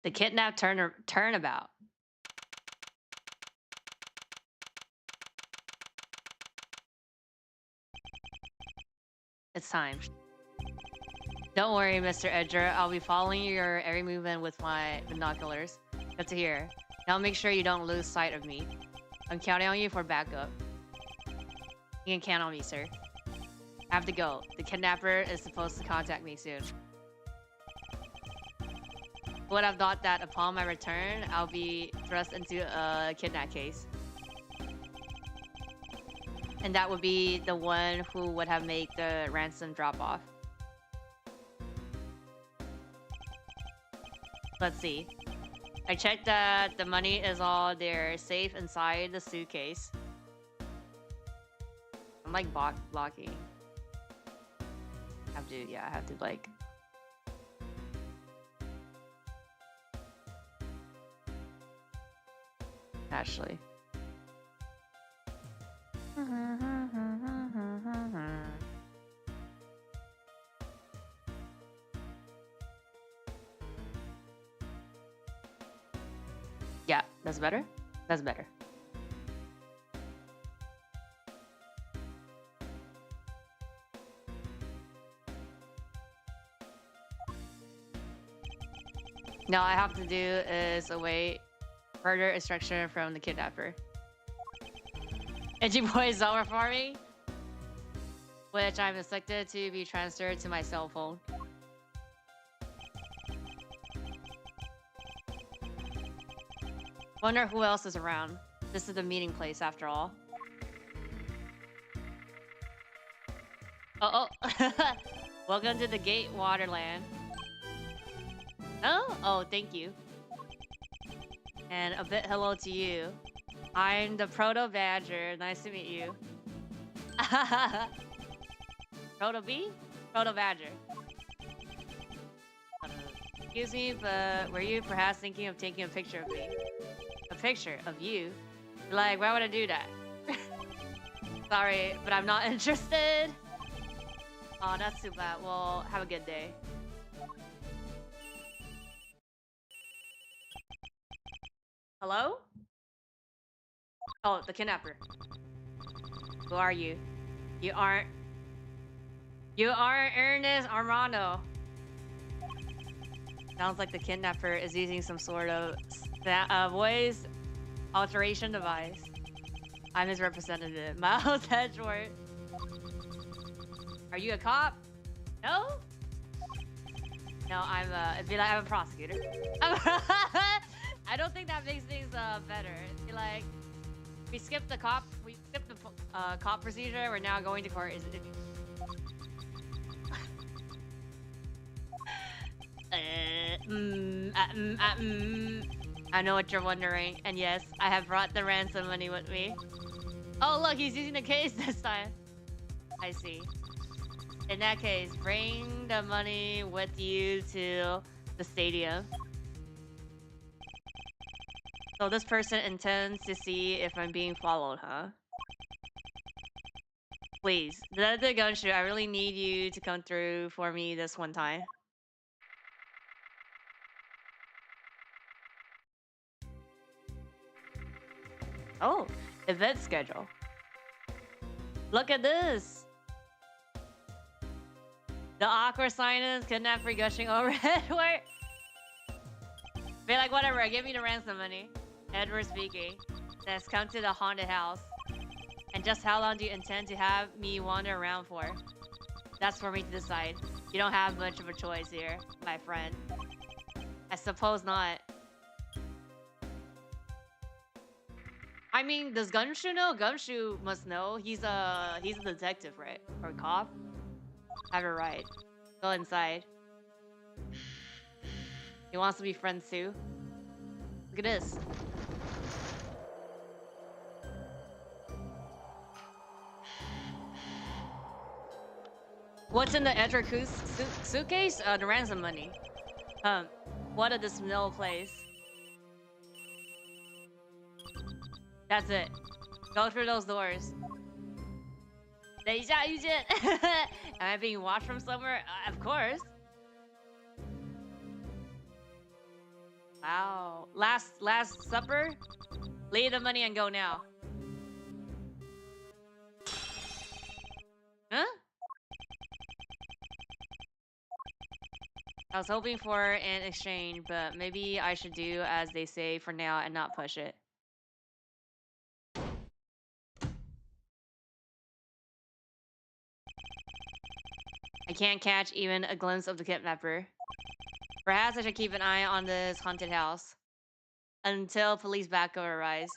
The kidnap turnabout. It's time. Don't worry, Mr. Edger. I'll be following your every movement with my binoculars. Good to hear. Now make sure you don't lose sight of me. I'm counting on you for backup. You can count on me, sir. I have to go. The kidnapper is supposed to contact me soon. Would have thought that upon my return, I'll be thrust into a kidnap case. And that would be the one who would have made the ransom drop off. Let's see. I checked that the money is all there, safe inside the suitcase. I'm like blocking. I have to like... Actually. Yeah, that's better. That's better. Now all I have to do is await further instruction from the kidnapper. Edgy boy is over for me, which I'm expected to be transferred to my cell phone. Wonder who else is around. This is the meeting place after all. Oh. Welcome to the Gate Waterland. Oh, thank you. And a bit hello to you. I'm the Proto Badger. Nice to meet you. Proto B? Proto Badger. Excuse me, but were you perhaps thinking of taking a picture of me? A picture of you? Like, why would I do that? Sorry, but I'm not interested. Oh, that's too bad. Well, have a good day. Hello? Oh, the kidnapper. Who are you? You aren't Ernest Armando. Sounds like the kidnapper is using some sort of voice alteration device. I'm his representative, Miles Hedgeworth. Are you a cop? No? No, I'm a prosecutor. I don't think that makes things better. It'd be like, we skipped the cop procedure. We're now going to court. I know what you're wondering, and yes, I have brought the ransom money with me. Oh, look, he's using the case this time. I see. In that case, bring the money with you to the stadium. So this person intends to see if I'm being followed, huh? Please, the Gumshoe, I really need you to come through for me this one time. Oh, event schedule. Look at this. The awkward silence, kidnapper gushing overhead. Where? Be like, whatever, give me the ransom money. Edward speaking. Let's come to the haunted house. And just how long do you intend to have me wander around for? That's for me to decide. You don't have much of a choice here, my friend. I suppose not. I mean, does Gumshoe know? Gumshoe must know. He's a detective, right? Or a cop? Have it right. Go inside. He wants to be friends too. Look at this. What's in the Edgar suitcase? The ransom money. What a dismal place. That's it. Go through those doors. 等一下，遇见。Am I being watched from somewhere? Of course. Wow. Last supper? Leave the money and go now. Huh? I was hoping for an exchange, but maybe I should do as they say for now and not push it. I can't catch even a glimpse of the kidnapper. Perhaps I should keep an eye on this haunted house until police backup arrives.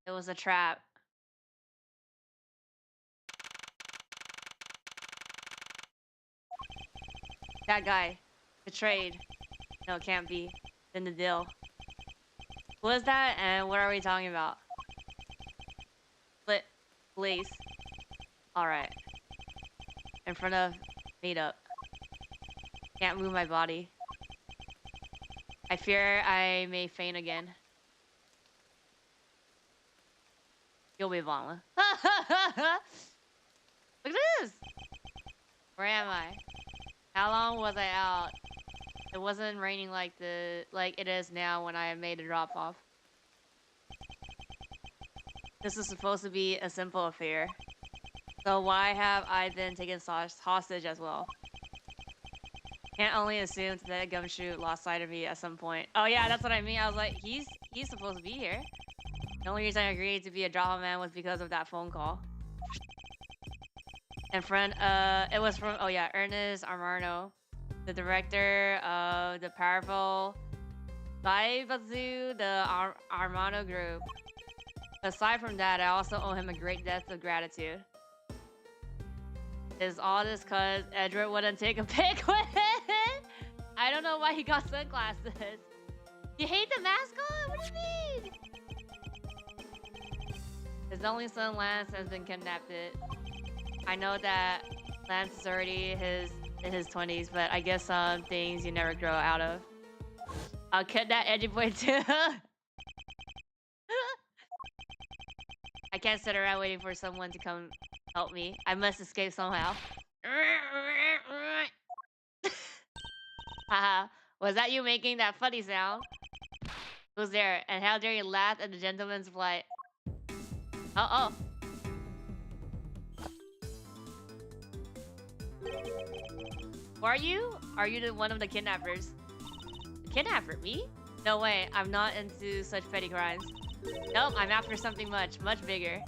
It was a trap. That guy. Betrayed. No, it can't be. Then the deal. What is that and what are we talking about? Split. Police. Alright. In front of meetup. Can't move my body. I fear I may faint again. You'll be violent. Look at this! Where am I? How long was I out? It wasn't raining like it is now when I made a drop off. This is supposed to be a simple affair. So why have I been taken hostage as well? Can't only assume that Gumshoe lost sight of me at some point. Oh yeah, that's what I mean. I was like, he's supposed to be here. The only reason I agreed to be a drama man was because of that phone call. And friend, it was from, oh yeah, Ernest Armano, the director of the powerful Baibazu, the Armano group. Aside from that, I also owe him a great debt of gratitude. Is all this cause Edward wouldn't take a pic with it? I don't know why he got sunglasses. You hate the mascot? What do you mean? His only son Lance has been kidnapped. I know that Lance is already in his 20s, but I guess some things you never grow out of. I'll kidnap Edgy Boy too. I can't sit around waiting for someone to come help me. I must escape somehow. Haha, was that you making that funny sound? Who's there? And how dare you laugh at the gentleman's flight? Oh. Who are you? Are you one of the kidnappers? The kidnapper? Me? No way, I'm not into such petty crimes. Nope, I'm after something much bigger.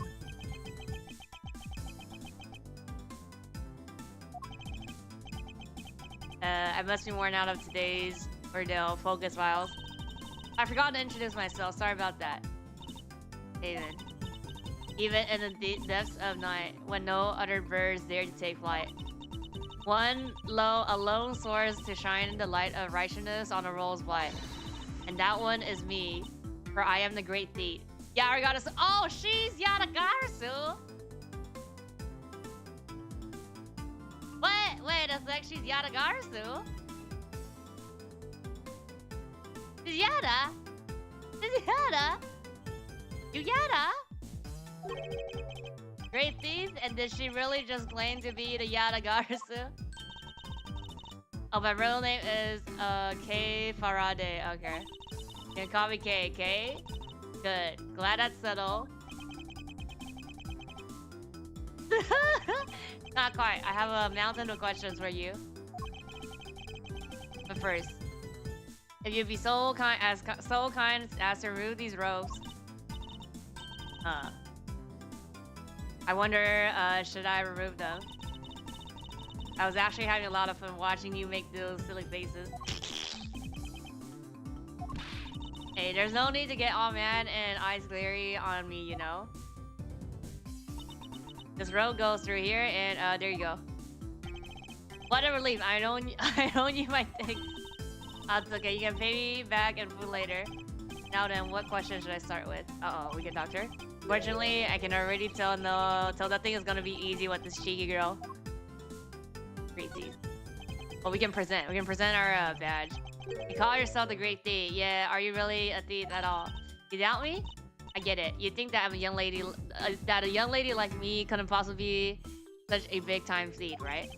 I must be worn out of today's ordeal. Focus files. I forgot to introduce myself. Sorry about that. Hey then. even in the depths of night, when no other birds dare to take flight. A lone soars to shine the light of righteousness on the world's white. And that one is me, for I am the great thief. Yaragarasu. Oh, she's Yaragarasu! What? Wait a sec, she's Yaragarasu? She's Yada? She's Yada? You Yada? Great thief? And did she really just claim to be the Yaragarasu? Oh, my real name is K Faraday. Okay. You can call me K, K? Good. Glad that's settled. Not quite. I have a mountain of questions for you. But first, if you'd be so kind as to remove these robes. I wonder, should I remove them? I was actually having a lot of fun watching you make those silly faces. Hey, there's no need to get all mad and eyes glary on me, you know? This road goes through here, and there you go. What a relief! I own you my things. That's okay. You can pay me back and food later. Now then, what question should I start with? Uh oh, we get doctor. Fortunately, I can already tell that thing is gonna be easy with this cheeky girl. Crazy. Well, we can present. We can present our badge. You call yourself the Great Thief. Yeah, are you really a thief at all? You doubt me? I get it. You think that I'm a young lady, that a young lady like me couldn't possibly be such a big time thief, right?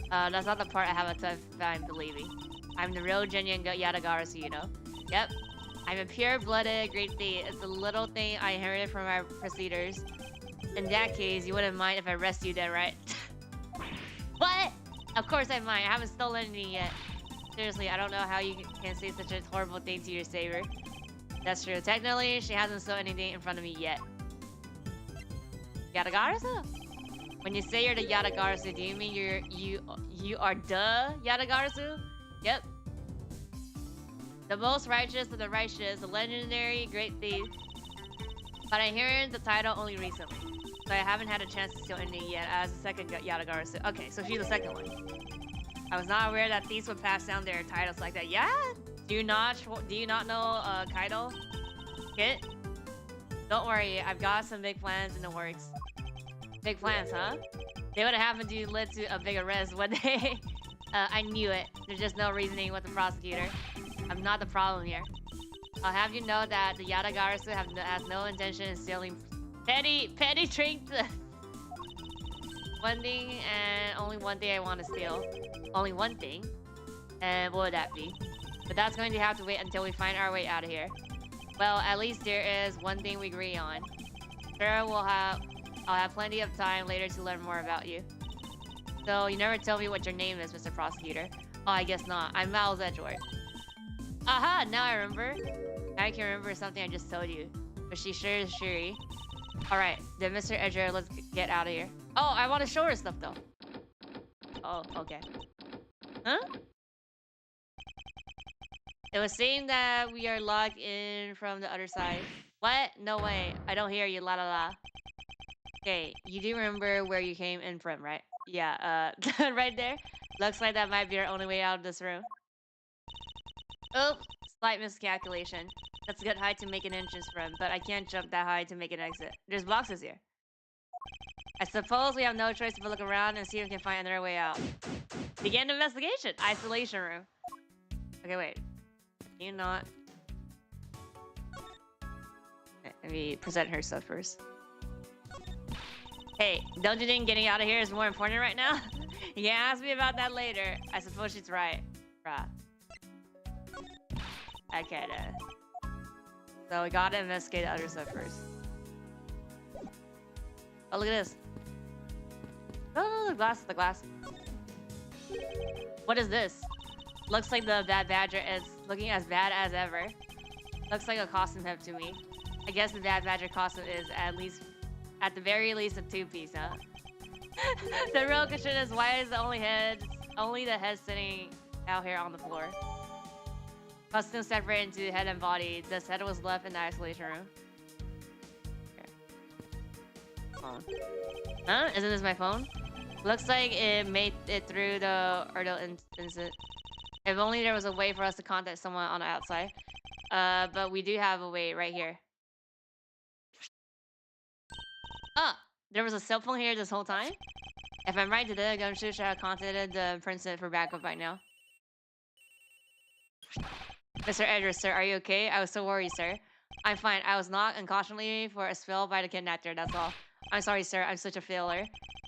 That's not the part I have a tough time believing. I'm the real genuine Yadagarasu, you know? Yep. I'm a pure-blooded Great Thief. It's a little thing I inherited from my procedures. In that case, you wouldn't mind if I arrest you then, right? What? Of course I might. I haven't stolen anything yet. Seriously, I don't know how you can say such a horrible thing to your savior. That's true. Technically, she hasn't stolen anything in front of me yet. Yadagarasu? When you say you're the Yadagarasu, do you mean you are the Yadagarasu? Yep. The most righteous of the righteous, the legendary Great Thief. But I heard the title only recently, so I haven't had a chance to steal anything yet as the second Yadagarasu. Okay, so she's the second one. I was not aware that thieves would pass down their titles like that. Yeah? Do you not know Kaido? Kit? Don't worry, I've got some big plans in the works. Big plans, huh? They would have happened to lead to a big arrest, would they? I knew it. There's just no reasoning with the prosecutor. I'm not the problem here. I'll have you know that the Yadagarasu has no intention in stealing petty trinks. One thing and only one thing I want to steal. Only one thing. And what would that be? But that's going to have to wait until we find our way out of here. Well, at least there is one thing we agree on. Sure, I'll have plenty of time later to learn more about you. So, you never tell me what your name is, Mr. Prosecutor. Oh, I guess not. I'm Miles Edgeworth. Aha! Now I remember. Now I can remember something I just told you. But she sure is Shuri. Alright, then Mr. Edgeworth, let's get out of here. Oh, I want to show her stuff though. Oh, okay. Huh? It was saying that we are locked in from the other side. What? No way. I don't hear you. La la la. Okay, you do remember where you came in from, right? Yeah, right there. Looks like that might be our only way out of this room. Oops, slight miscalculation. That's a good height to make an entrance from, but I can't jump that high to make an exit. There's boxes here. I suppose we have no choice but look around and see if we can find another way out. Begin the investigation. Isolation room. Okay, wait. Can you not? Let me present her stuff first. Hey, don't you think getting out of here is more important right now? You can ask me about that later. I suppose she's right. Bruh. Okay, then. So we gotta investigate the other stuff first. Oh, look at this. Oh, the glass, the glass. What is this? Looks like the Bad Badger is looking as bad as ever. Looks like a costume hip to me. I guess the Bad Badger costume is at the very least a two-piece, huh? The real question is, why is only the head sitting out here on the floor? Costume separate into head and body. This head was left in the isolation room. Okay. phone. Huh? Isn't this my phone? Looks like it made it through the ordeal incident. If only there was a way for us to contact someone on the outside. But we do have a way right here. Ah! There was a cell phone here this whole time? If I'm right, the Gumshoe should have contacted the president for backup by now. Mr. Edgar, sir, are you okay? I was so worried, sir. I'm fine. I was knocked unconscionably for a spill by the kidnapper, that's all. I'm sorry, sir. I'm such a failure.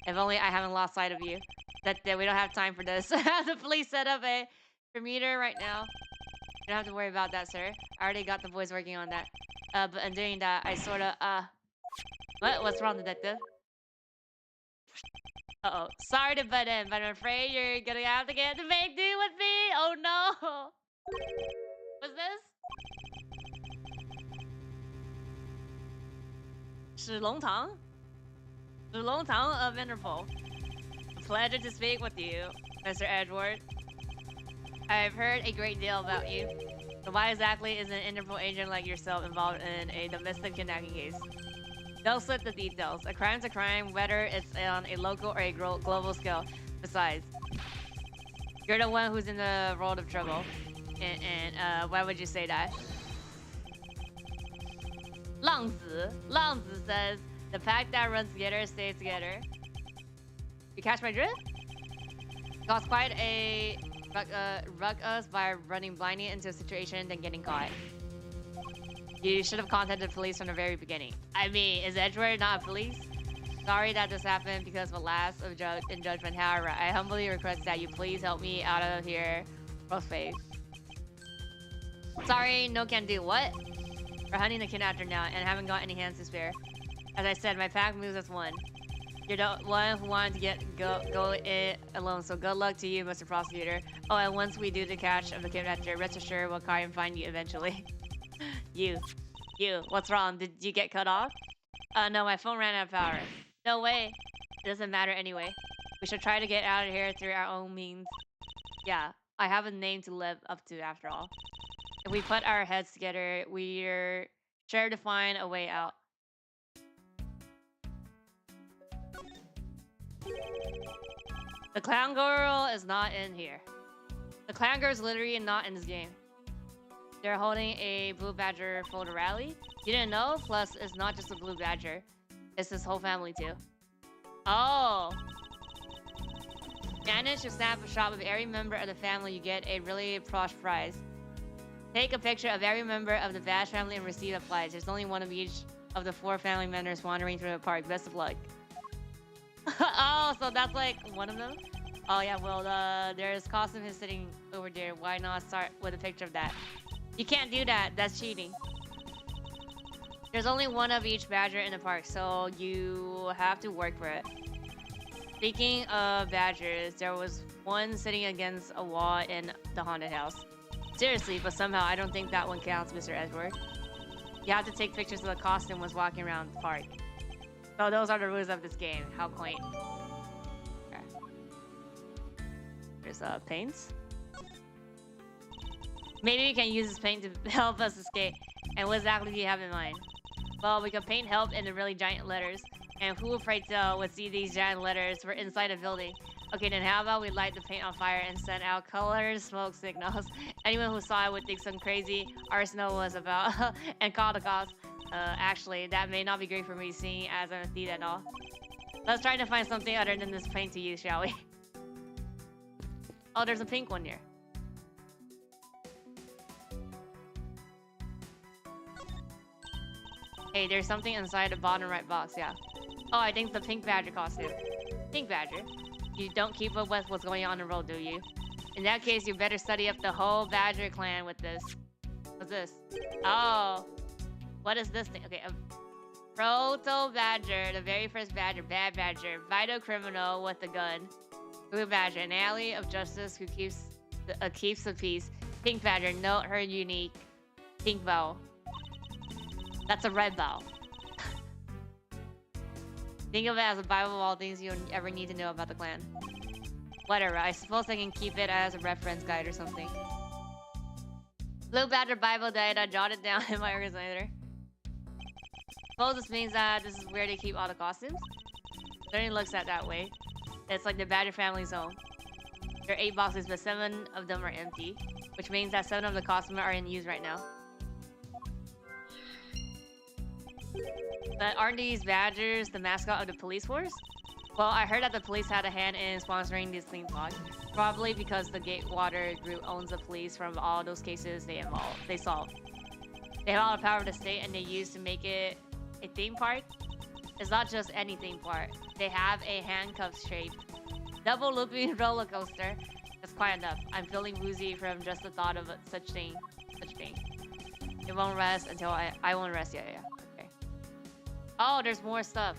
If only I haven't lost sight of you. That we don't have time for this. The police set up a meter right now. You don't have to worry about that, sir. I already got the boys working on that. But in doing that, I sorta, What's wrong, detective? Uh-oh. Sorry to butt in, but I'm afraid you're gonna have to get to make do with me. Oh, no. What's this? 史龙堂? 史龙堂of Interpol. A pleasure to speak with you, Mr. Edward. I've heard a great deal about you. So why exactly is an Interpol agent like yourself involved in a domestic kidnapping case? Don't slip the details. A crime's a crime, whether it's on a local or a global scale. Besides, you're the one who's in the world of trouble. And why would you say that? 浪子 says, the pack that runs together stays together. You catch my drift? Caused quite a ruckus by running blindly into a situation then getting caught. You should have contacted the police from the very beginning. I mean, is Edward not police? Sorry that this happened because of a lapse of in judgment. However, I humbly request that you please help me out of here. Crossface. Sorry, no can do. What? We're hunting the kidnapper now and haven't got any hands to spare. As I said, my pack moves as one. You're the one who wanted to go it alone, so good luck to you, Mr. Prosecutor. Oh, and once we do the catch of the kidnapper, rest assured we'll try and find you eventually. You, what's wrong? Did you get cut off? No, my phone ran out of power. No way. It doesn't matter anyway. We should try to get out of here through our own means. Yeah, I have a name to live up to after all. If we put our heads together, we're sure to find a way out. The clown girl is not in here. The clown girl is literally not in this game. They're holding a blue badger photo rally. You didn't know? Plus, it's not just a blue badger. It's his whole family too. Oh. Manage to snap a shot with every member of the family. You get a really posh prize. Take a picture of every member of the badge family and receive a prize. There's only one of each of the 4 family members wandering through the park. Best of luck. Oh, so that's like one of them? Oh yeah, well, there's costume is sitting over there. Why not start with a picture of that? You can't do that. That's cheating. There's only one of each badger in the park, so you have to work for it. Speaking of badgers, there was one sitting against a wall in the haunted house. Seriously, but somehow I don't think that one counts, Mr. Edward. You have to take pictures of the costume was walking around the park. So those are the rules of this game. How quaint. Okay. There's paints. Maybe we can use this paint to help us escape. And what exactly do you have in mind? Well, we can paint help in the really giant letters. And who afraid to would see these giant letters? We're inside a building. Okay, then how about we light the paint on fire and send out colors, smoke signals. Anyone who saw it would think some crazy arsenal was about and call the cops. Actually, that may not be great for me seeing as I'm a thief at all. Let's try to find something other than this paint to use, shall we? Oh, there's a pink one here. Hey, there's something inside the bottom right box, yeah. Oh, I think it's the pink badger costume. Pink badger? You don't keep up with what's going on the road, do you? In that case, you better study up the whole badger clan with this. What's this? Oh. What is this thing? Okay, a proto-badger, the very first badger, bad badger, vital criminal with a gun. Blue badger, an ally of justice who keeps the peace. Pink badger, note her unique pink bow. That's a red bow. Think of it as a Bible of all things you ever need to know about the clan. Whatever, I suppose I can keep it as a reference guide or something. Blue badger Bible guide, I jotted down in my organizer. suppose this means that this is where they keep all the costumes. Certainly looks at that way. It's like the Badger family zone. There are 8 boxes, but 7 of them are empty, which means that 7 of the costumes are in use right now. But aren't these badgers the mascot of the police force? Well, I heard that the police had a hand in sponsoring this theme park, probably because the Gatewater group owns the police from all those cases they solved. They have all the power of the state, and they used to make it a theme park. It's not just any theme park. They have a handcuff-shaped double looping roller coaster. That's quite enough. I'm feeling woozy from just the thought of such thing. It won't rest until I won't rest. Yeah. Okay. Oh, there's more stuff.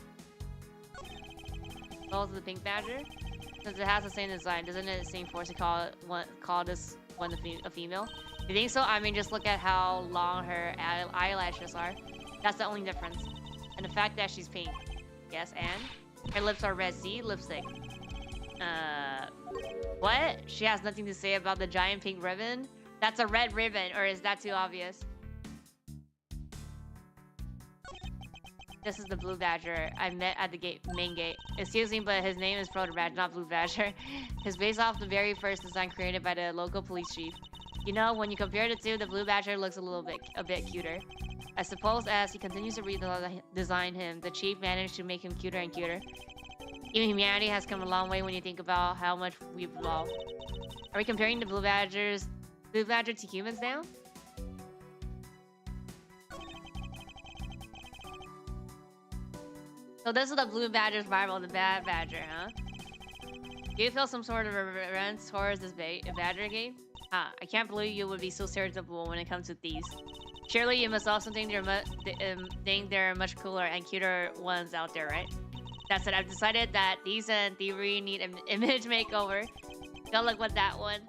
Also the pink badger, since it has the same design, doesn't it seem forced to call this one a female? You think so? I mean, just look at how long her eyelashes are. That's the only difference. And the fact that she's pink. Yes, and her lips are red. See, lipstick. What? She has nothing to say about the giant pink ribbon? That's a red ribbon, or is that too obvious? This is the Blue Badger I met at the main gate. Excuse me, but his name is Proto Badger, not Blue Badger. He's based off the very first design created by the local police chief. You know, when you compare the two, the Blue Badger looks a bit cuter. I suppose as he continues to redesign him, the chief managed to make him cuter and cuter. Even humanity has come a long way when you think about how much we've evolved. Are we comparing the Blue Badger to humans now? So this is the Blue Badger's rival, the Bad Badger, huh? Do you feel some sort of reverence towards this Badger game? Huh, I can't believe you would be so stereotypical when it comes to thieves. Surely you must also think there are much cooler and cuter ones out there, right? That said, I've decided that thieves and thievery need an image makeover. Go look with that one.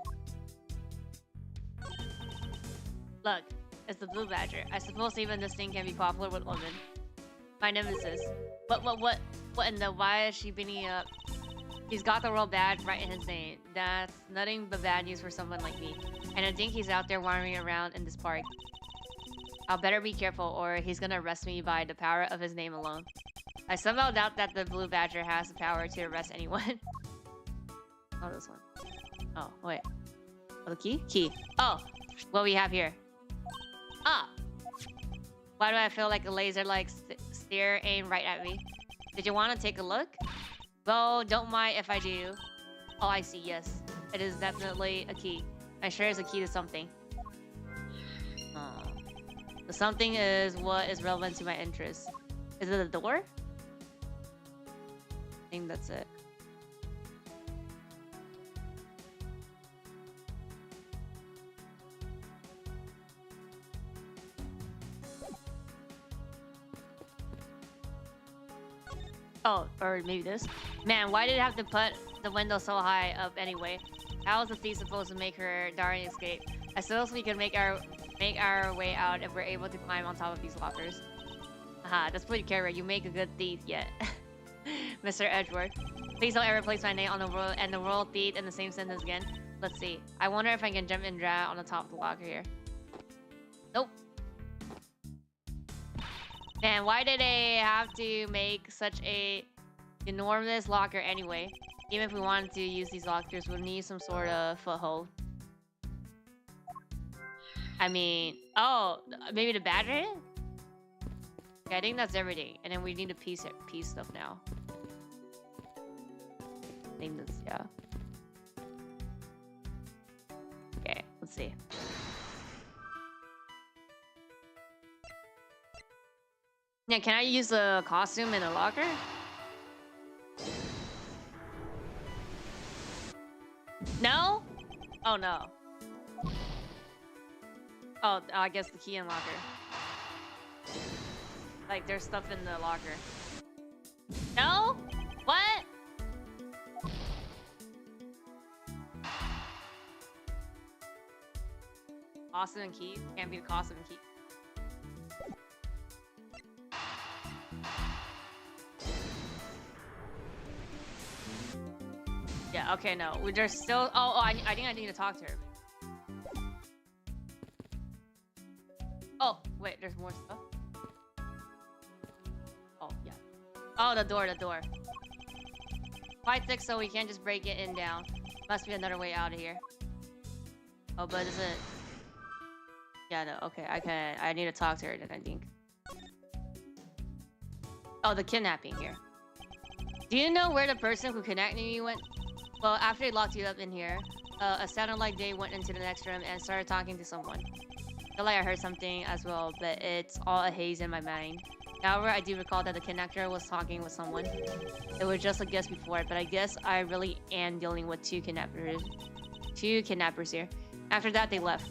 Look, it's the Blue Badger. I suppose even this thing can be popular with women. My nemesis. What in the why is she beating up? He's got the royal badge right in his name. That's nothing but bad news for someone like me. And I think he's out there wandering around in this park. I'll better be careful or he's gonna arrest me by the power of his name alone. I somehow doubt that the Blue Badger has the power to arrest anyone. Oh, this one. Oh, wait. Oh, the key? Key. Oh, what we have here. Ah! Why do I feel like a laser stare aimed right at me? Did you want to take a look? Well, don't mind if I do. Oh, I see, yes. It is definitely a key. I'm sure it's a key to something. The something is what is relevant to my interests. Is it a door? I think that's it. Oh, or maybe this. Man, why did it have to put the window so high up anyway? How is the thief supposed to make her darn escape? I suppose we can make our way out if we're able to climb on top of these lockers. Aha, that's pretty clever. You make a good thief yet. Mr. Edgeworth. Please don't ever place my name on the world and the world thief in the same sentence again. Let's see. I wonder if I can jump and drag on the top of the locker here. Nope. Man, why did they have to make such a enormous locker anyway? Even if we wanted to use these lockers, we'll need some sort of foothold. I mean, oh, maybe the battery? Okay, I think that's everything. And then we need to piece stuff now. I think that's, yeah. Okay, let's see. Yeah, can I use the costume in the locker? No? Oh, no. Oh, I guess the key and locker. Like, there's stuff in the locker. No? What? Costume and key? Can't be the costume and key. Yeah, okay, no. There's still... Oh, I think I need to talk to her. Oh, wait, there's more stuff. Oh, the door, the door. Quite thick, so we can't just break it in down. Must be another way out of here. Oh, but is it? Yeah, no. Okay, I need to talk to her then, I think. Oh, the kidnapping here. Do you know where the person who kidnapped you went? Well, after they locked you up in here, it sounded like they went into the next room and started talking to someone. I feel like I heard something as well, but it's all a haze in my mind. However, I do recall that the kidnapper was talking with someone. It was just a guess before, but I guess I really am dealing with two kidnappers here. After that, they left.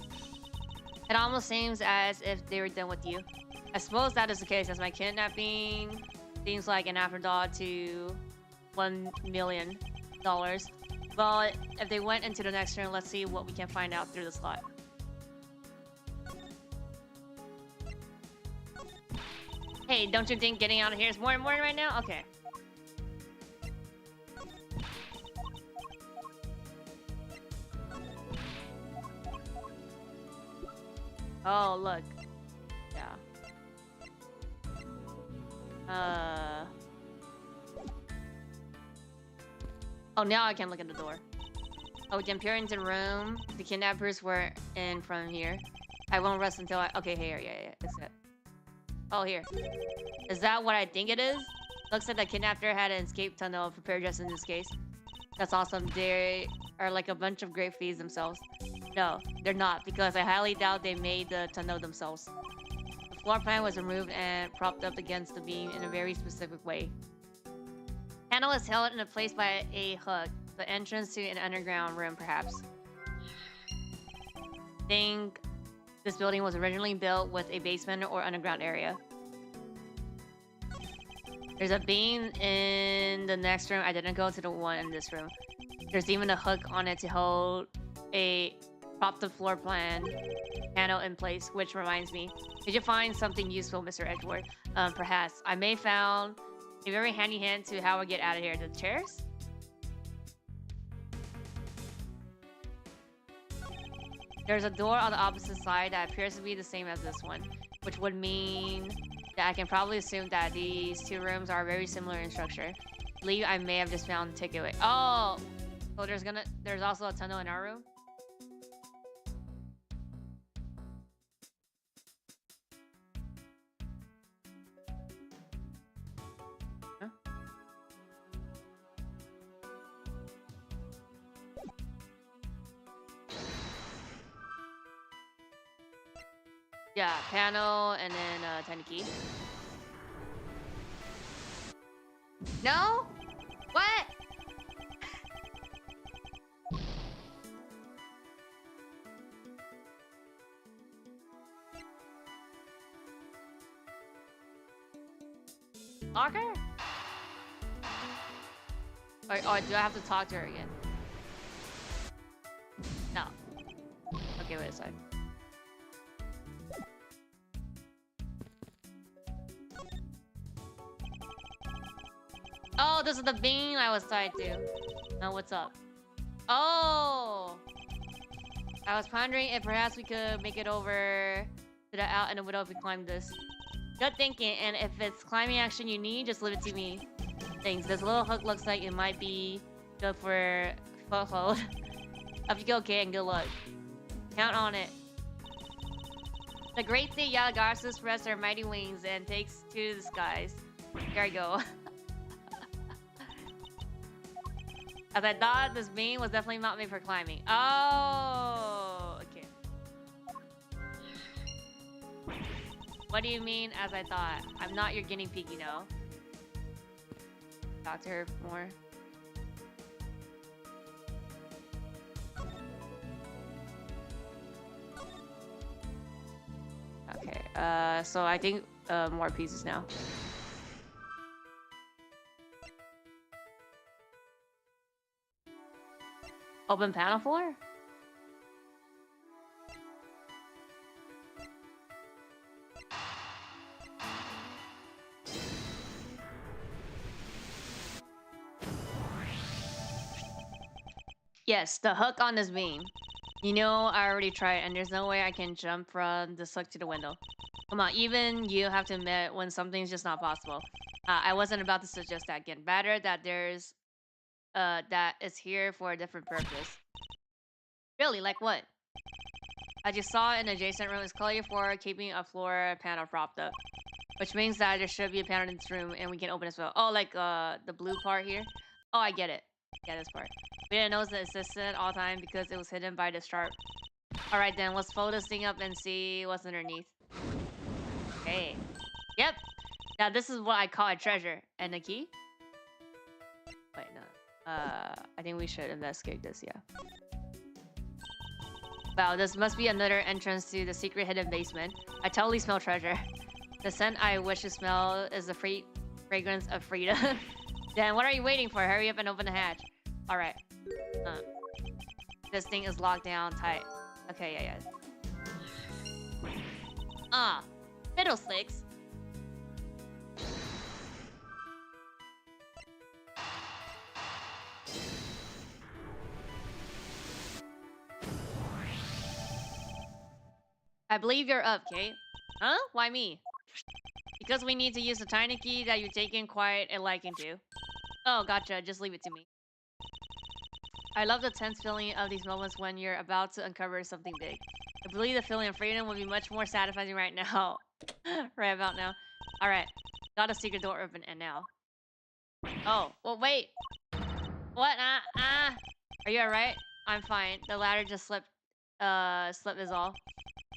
It almost seems as if they were done with you. I suppose that is the case, as my kidnapping seems like an afterthought to $1 million. Well, if they went into the next room, let's see what we can find out through the slot. Hey, don't you think getting out of here is more important right now? Okay. Oh, look. Yeah. Oh, now I can look at the door. Oh, we can peer into the room. The kidnappers were in from here. I won't rest until I... Okay, here. Yeah. It's it. Oh, here. Is that what I think it is? Looks like the kidnapper had an escape tunnel prepared just in this case. That's awesome. They are like a bunch of great fees themselves. No, they're not, because I highly doubt they made the tunnel themselves. The floor plan was removed and propped up against the beam in a very specific way. Panel is held in place by a hook, the entrance to an underground room, perhaps. Think this building was originally built with a basement or underground area. There's a beam in the next room. I didn't go to the one in this room. There's even a hook on it to hold a propped up floor plan panel in place, which reminds me. Did you find something useful, Mr. Edgeworth? Perhaps. I may have found a very handy hint to how I get out of here. The chairs? There's a door on the opposite side that appears to be the same as this one, which would mean that I can probably assume that these two rooms are very similar in structure. I believe I may have just found the takeaway. Oh! So there's also a tunnel in our room? Huh? Yeah, panel and then tiny key. No? What? Lock her? Or do I have to talk to her again? No. Okay, wait a sec. Oh, this is the bean I was tied to. Now what's up? Oh! I was pondering if perhaps we could make it over to the out in the window if we climb this. Good thinking, and if it's climbing action you need, just leave it to me. Thanks. This little hook looks like it might be good for foothold. Hope you go okay and good luck. Count on it. The great sea Yalagasu spreads her mighty wings and takes to the skies. There you go. As I thought, this beam was definitely not made for climbing. Oh, okay. What do you mean, as I thought? I'm not your guinea pig, you know. Talk to her more. Okay, so I think more pieces now. Open panel floor? Yes, the hook on this beam. You know, I already tried, and there's no way I can jump from this hook to the window. Come on, even you have to admit when something's just not possible. I wasn't about to suggest that again. Better that there's that is here for a different purpose. Really, like what? As you saw in the adjacent room, is clearly for keeping a floor panel propped up. Which means that there should be a panel in this room and we can open as well. Oh, like the blue part here? Oh, I get it. Yeah, this part. We didn't notice it existed all the time because it was hidden by this sharp. Alright then, let's fold this thing up and see what's underneath. Okay. Yep. Now this is what I call a treasure. And the key? Wait, no. I think we should investigate this, yeah. Wow, this must be another entrance to the secret hidden basement. I totally smell treasure. The scent I wish to smell is the fragrance of freedom. Then what are you waiting for? Hurry up and open the hatch. Alright. This thing is locked down tight. Okay, yeah. Fiddlesticks. I believe you're up, Kate. Huh? Why me? Because we need to use the tiny key that you've taken quite a liking to. Oh, gotcha. Just leave it to me. I love the tense feeling of these moments when you're about to uncover something big. I believe the feeling of freedom will be much more satisfying right now. Right about now. Alright. Got a secret door open, and now. Oh, well, wait. What? Are you alright? I'm fine. The ladder just slipped is all.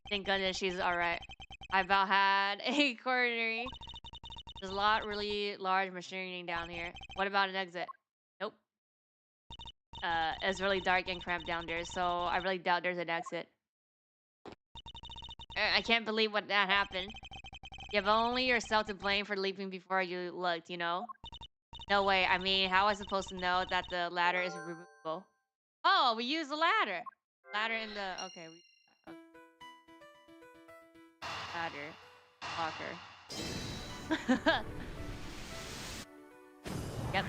Thank goodness she's alright. I about had a coronary. There's a lot really large machinery down here. What about an exit? Nope. It's really dark and cramped down there, so I really doubt there's an exit. I can't believe what that happened. You have only yourself to blame for leaping before you looked, you know? No way. I mean, how am I supposed to know that the ladder is removable? Oh, we use the ladder. Ladder in the... Okay, okay. Ladder. Locker. Yep.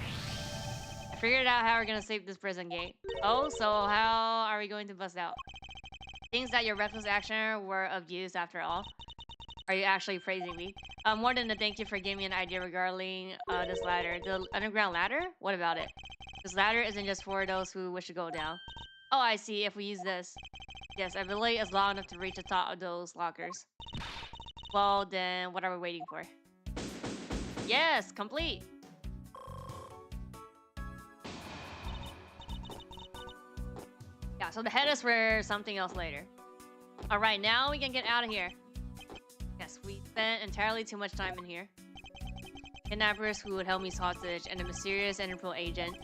I figured out how we're gonna save this prison gate. Oh, so how are we going to bust out? Things that your reckless action were of use after all. Are you actually praising me? More than a thank you for giving me an idea regarding this ladder. The underground ladder? What about it? This ladder isn't just for those who wish to go down. Oh, I see. If we use this. Yes, I believe it's long enough to reach the top of those lockers. Well, then what are we waiting for? Yes, complete. Yeah, so the head is for something else later. Alright, now we can get out of here. Yes, we spent entirely too much time in here. Kidnappers who would help me hostage and a mysterious Interpol agent.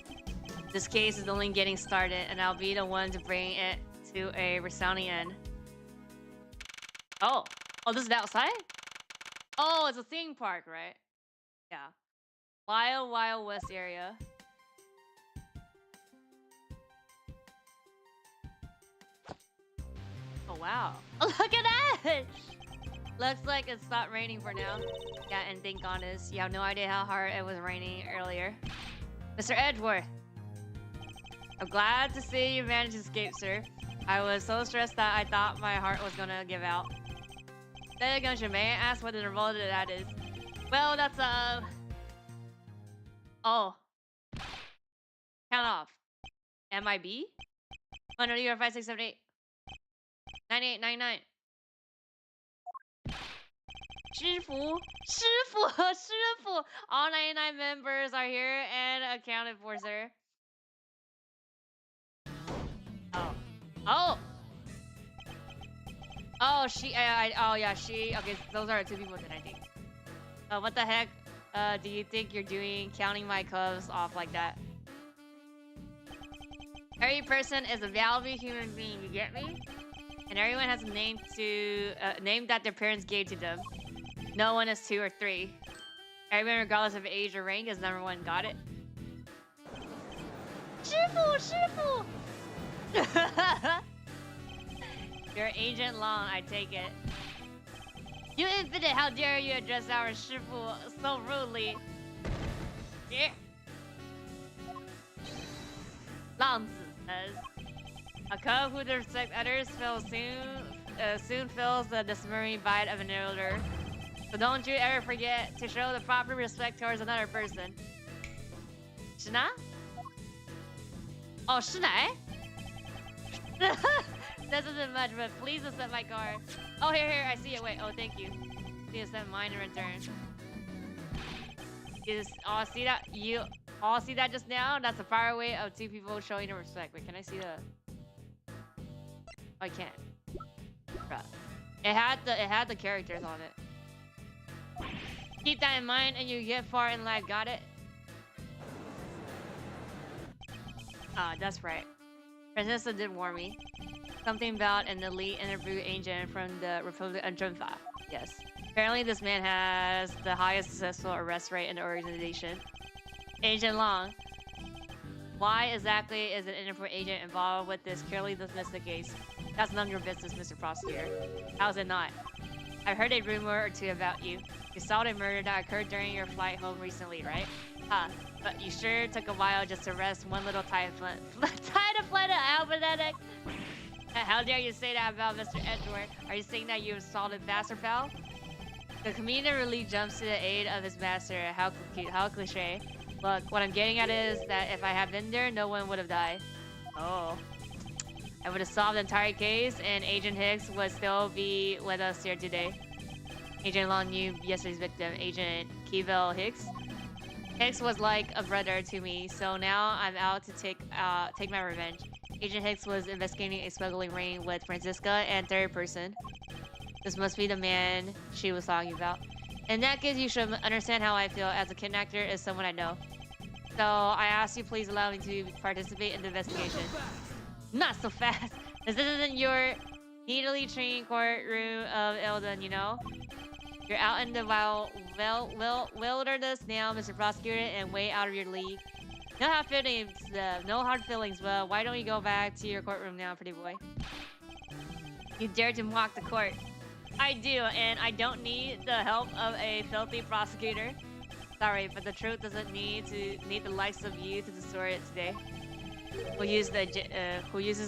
This case is only getting started, and I'll be the one to bring it to a resounding end. Oh, this is outside? Oh, it's a theme park, right? Yeah. Wild West area. Oh, wow. Oh, look at that! Looks like it stopped raining for now. Yeah, and thank goodness. You have no idea how hard it was raining earlier. Mr. Edgeworth. I'm glad to see you managed to escape, sir. I was so stressed that I thought my heart was gonna give out. May I ask what the revolt that is? Well, that's oh. Count off. MIB? 100, 5, 6, 7, 8. 98, 99. 师傅. All 99 members are here and accounted for, sir. Oh. Oh, she. Oh, yeah, she. Okay, those are 2 people then, I think. What the heck? Do you think you're doing? Counting my cubs off like that? Every person is a valuable human being. You get me? And everyone has a name name that their parents gave to them. No one is 2 or 3. Everyone, regardless of age or rank, is number 1. Got it? 师傅! You're Agent Long, I take it. You infinite, how dare you address our Shifu so rudely? Yeah. Lang says, a cub who respects others soon feels the discerning bite of an elder. So don't you ever forget to show the proper respect towards another person. Shina? Oh, Shina? This isn't much, but please accept my card. Oh, here, I see it. Wait, oh, thank you. Please accept mine in return. Oh, see that? You all see that just now? That's a far way of two people showing their respect. Wait, can I see the... Oh, I can't. Bruh. It had the characters on it. Keep that in mind and you get far in life, got it? Ah, that's right. Francesca did warn me. Something about an elite interview agent from the Republic of Junfa. Yes. Apparently this man has the highest successful arrest rate in the organization. Agent Long. Why exactly is an interview agent involved with this clearly dismissed case? That's none of your business, Mr. Prosecutor. How's it not? I've heard a rumor or two about you. You saw a murder that occurred during your flight home recently, right? Huh. But you sure took a while just to arrest one little tiny flight of alphabetic. How dare you say that about Mr. Edward? Are you saying that you assaulted Master Pal? The comedian really jumps to the aid of his master. How cliche. Look, what I'm getting at is that if I had been there, no one would have died. Oh. I would have solved the entire case, and Agent Hicks would still be with us here today. Agent Long knew yesterday's victim, Agent Kevel Hicks. Hicks was like a brother to me, so now I'm out to take my revenge. Agent Hicks was investigating a smuggling ring with Francisca and third person. This must be the man she was talking about. In that case, you should understand how I feel, as a kidnapper is someone I know. So I ask you please allow me to participate in the investigation. Not so fast. This isn't your neatly trained courtroom of Eldon, you know? You're out in the wilderness now, Mr. Prosecutor, and way out of your league. No hard feelings, but why don't you go back to your courtroom now, pretty boy? You dare to mock the court. I do, and I don't need the help of a filthy prosecutor. Sorry, but the truth doesn't need the likes of you to distort it today. Who uses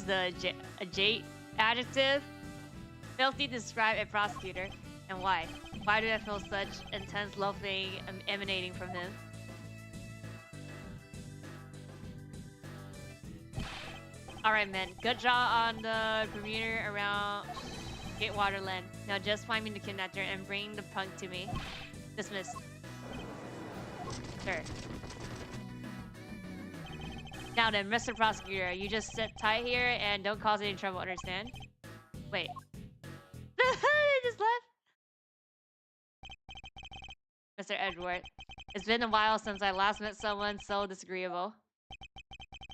the adjective filthy to describe a prosecutor, and why? Why do I feel such intense loathing emanating from him? Alright, men. Good job on the perimeter around Gatewaterland. Now just find me the kidnapper and bring the punk to me. Dismissed. Sure. Now then, Mr. Prosecutor, you just sit tight here and don't cause any trouble, understand? Wait. They just left? Mr. Edward, it's been a while since I last met someone so disagreeable.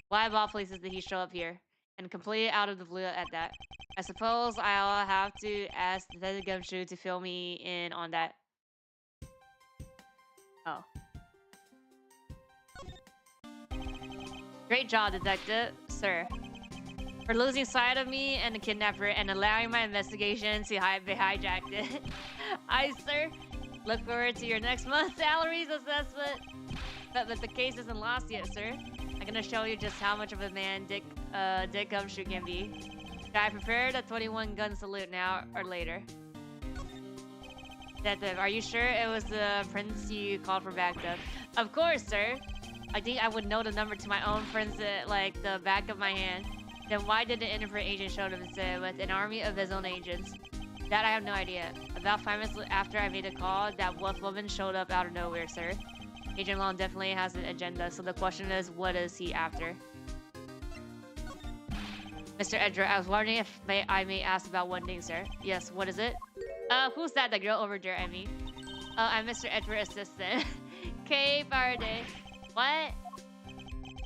Why of all places did he show up here? And completely out of the blue at that. I suppose I'll have to ask Detective Gumshoe to fill me in on that. Oh. Great job, Detective, sir. For losing sight of me and the kidnapper and allowing my investigation to be hijacked it. Sir. Look forward to your next month's salaries assessment. But the case isn't lost yet, sir. I'm gonna show you just how much of a man Dick Gumshoe can be. Should I prepare the 21-gun salute now or later? Detective, are you sure it was the prince you called for backup? Of course, sir. I think I would know the number to my own prince like the back of my hand. Then why did the interview agent show up instead with an army of his own agents? That I have no idea. About 5 minutes after I made a call, that wolf woman showed up out of nowhere, sir. Agent Long definitely has an agenda, so the question is, what is he after? Mr. Edgar, I was wondering if I may ask about one thing, sir. Yes, what is it? Who's that? The girl over there, I mean. I'm Mr. Edgar's assistant. Kate Faraday. What?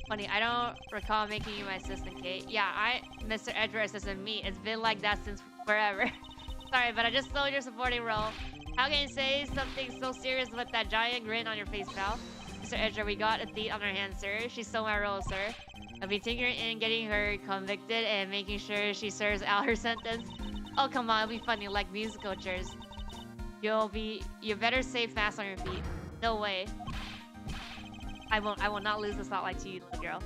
Funny, I don't recall making you my assistant, Kate. Yeah, Mr. Edgar's assistant, me. It's been like that since forever. Sorry, but I just stole your supporting role. How can you say something so serious with that giant grin on your face, pal? Mr. Edgar, we got a thief on our hands, sir. She stole my role, sir. I'll be tinkering in getting her convicted and making sure she serves out her sentence. Oh, come on, it'll be funny, like musical chairs. You better stay fast on your feet. No way. I will not lose the spotlight to you, little girl.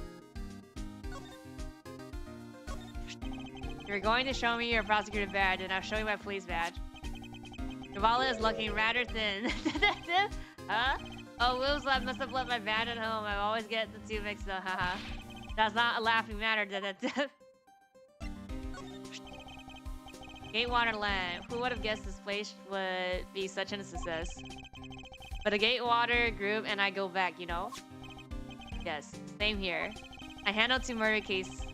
You're going to show me your prosecutor badge, and I'll show you my police badge. Your wallet is looking rather thin. Huh? Oh, whoops, I must have left my bag at home. I always get the two mixed up, haha. That's not a laughing matter, Gatewater Land. Who would have guessed this place would be such a success? But the Gatewater group and I go back, you know? Yes, same here. I handled 2 murder cases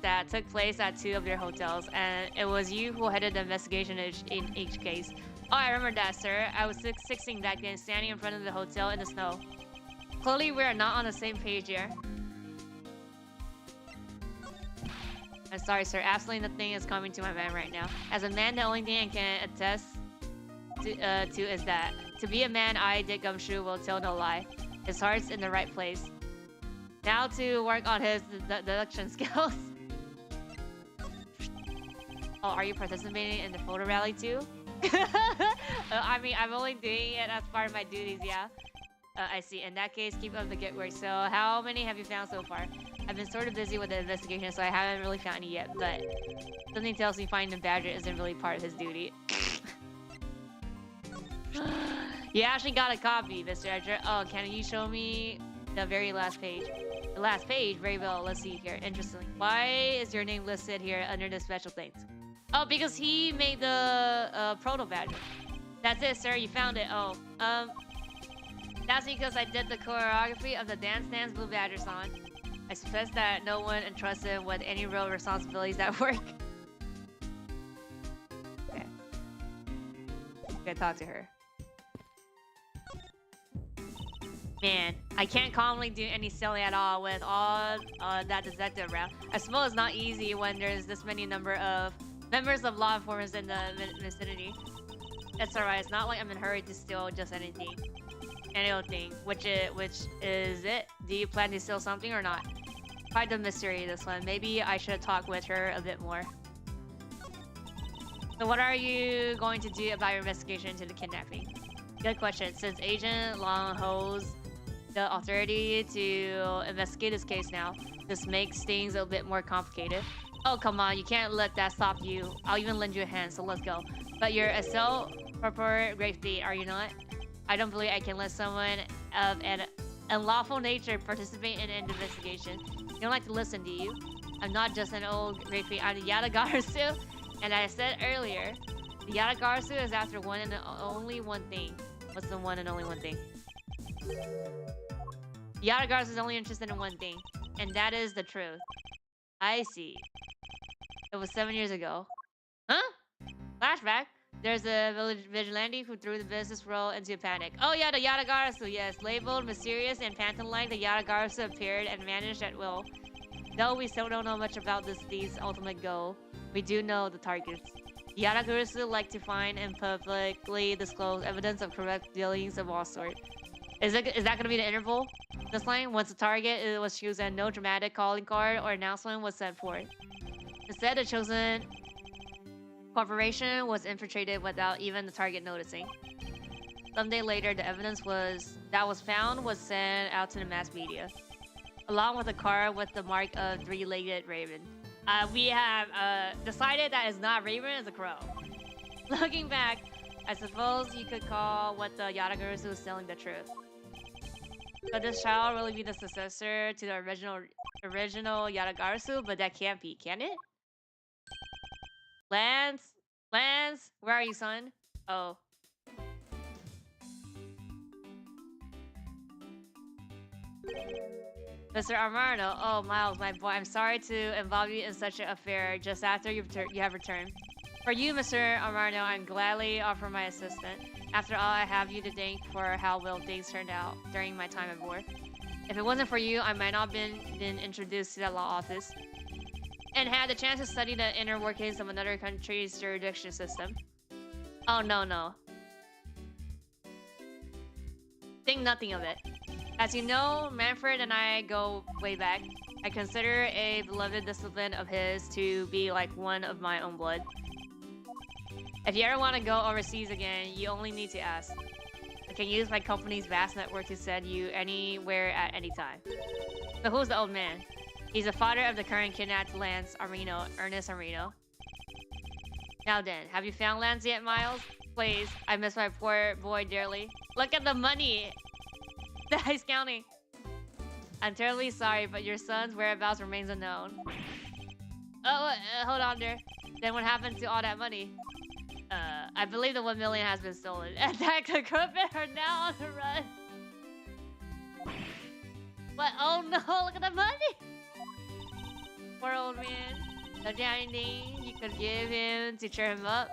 that took place at 2 of your hotels, and it was you who headed the investigation in each case. Oh, I remember that, sir. I was 16 back then, standing in front of the hotel in the snow. Clearly, we are not on the same page here. I'm sorry, sir. Absolutely nothing is coming to my mind right now. As a man, the only thing I can attest to is that to be a man, I, Dick Gumshoe, will tell no lie. His heart's in the right place. Now to work on his deduction skills. Oh, are you participating in the photo rally too? I mean, I'm only doing it as part of my duties, yeah. I see. In that case, keep up the good work. So, how many have you found so far? I've been sort of busy with the investigation, so I haven't really found any yet, but something tells me finding the badger isn't really part of his duty. You actually got a copy, Mr. Edger. Oh, can you show me the very last page? The last page? Very well. Let's see here. Interesting. Why is your name listed here under the special things? Oh, because he made the proto badger. That's it, sir. You found it. Oh, that's because I did the choreography of the Dance Dance Blue Badger song. I suspect that no one entrusts him with any real responsibilities at work. Okay. I'm gonna talk to her. Man, I can't calmly do any silly at all with all that detective around. I suppose it's not easy when there's this many number of members of law enforcement in the vicinity. It's alright. It's not like I'm in a hurry to steal just anything. Any old thing. Which is it? Do you plan to steal something or not? Quite the mystery, this one. Maybe I should talk with her a bit more. So what are you going to do about your investigation into the kidnapping? Good question. Since Agent Long holds the authority to investigate this case now, this makes things a bit more complicated. Oh, come on. You can't let that stop you. I'll even lend you a hand, so let's go. But you're a self-purported great thief, are you not? I don't believe I can let someone of an unlawful nature participate in an investigation. You don't like to listen, do you? I'm not just an old great thief. I'm the Yatagarasu. And I said earlier, the Yatagarasu is after one and only one thing. What's the one and only one thing? The Yatagarasu is only interested in one thing, and that is the truth. I see. It was 7 years ago. Huh? Flashback. There's a vigilante who threw the business world into a panic. Oh yeah, the Yatagarasu, yes. Labeled mysterious and phantom-like, the Yatagarasu appeared and vanished at will. Though we still don't know much about this thief's ultimate goal, we do know the targets. Yatagarasu like to find and publicly disclose evidence of corrupt dealings of all sorts. Is that going to be the interval? This line, once the target was chosen, no dramatic calling card or announcement was sent forth. Instead, the chosen corporation was infiltrated without even the target noticing. Someday later, the evidence that was found was sent out to the mass media, along with a card with the mark of 3-legged raven. We have decided that it's not raven, it's a crow. Looking back, I suppose you could call what the Yatagarasu was telling the truth. Could this child really be the successor to the original Yatagarasu? But that can't be, can it? Lance, where are you, son? Oh. Mr. Armando, oh Miles, my boy, I'm sorry to involve you in such an affair just after you have returned. For you, Mr. Armando, I'm gladly offer my assistance. After all, I have you to thank for how well things turned out during my time aboard. If it wasn't for you, I might not have been introduced to that law office and had the chance to study the inner workings of another country's jurisdiction system. Oh, no. Think nothing of it. As you know, Manfred and I go way back. I consider a beloved discipline of his to be like one of my own blood. If you ever want to go overseas again, you only need to ask. I can use my company's vast network to send you anywhere at any time. But who's the old man? He's the father of the current kidnapped Lance Armino, Ernest Armino. Now then, have you found Lance yet, Miles? Please, I miss my poor boy dearly. Look at the money that he's counting. I'm terribly sorry, but your son's whereabouts remains unknown. Oh, hold on there. Then what happened to all that money? I believe the 1 million has been stolen. And that equipment are now on the run. What? Oh no, look at the money! Poor old man. Don't you have anything you could give him to cheer him up?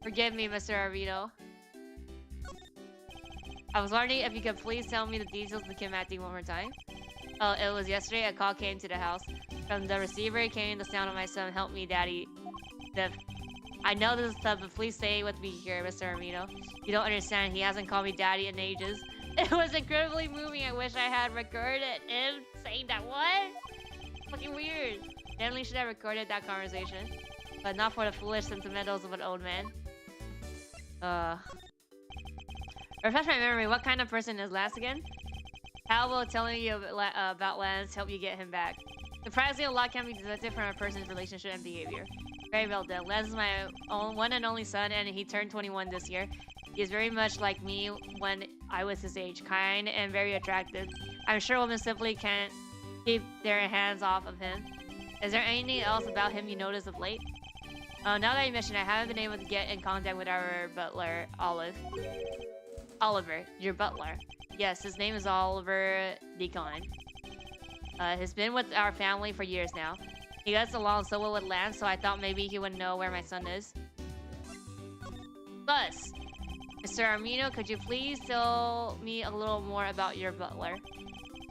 Forgive me, Mr. Arvito. I was wondering if you could please tell me the details of the kidnapping one more time. Oh, it was yesterday. A call came to the house. From the receiver came the sound of my son. Help me, Daddy. I know this is tough, but please stay with me here, Mr. Arvito. You don't understand. He hasn't called me Daddy in ages. It was incredibly moving. I wish I had recorded him saying that. What? Fucking weird. Definitely should have recorded that conversation. But not for the foolish sentimentals of an old man. Refresh my memory. What kind of person is Lance again? How will telling you about Lance help you get him back? Surprisingly, a lot can be deducted from a person's relationship and behavior. Very well done. Lance is my one and only son, and he turned 21 this year. He is very much like me when I was his age, kind and very attractive. I'm sure women simply can't keep their hands off of him. Is there anything else about him you noticed of late? Now that you mention it, I haven't been able to get in contact with our butler, Oliver, your butler. Yes, his name is Oliver Deacon. He's been with our family for years now. He gets along so well with Lance, so I thought maybe he would know where my son is. Thus, Mr. Armino, could you please tell me a little more about your butler?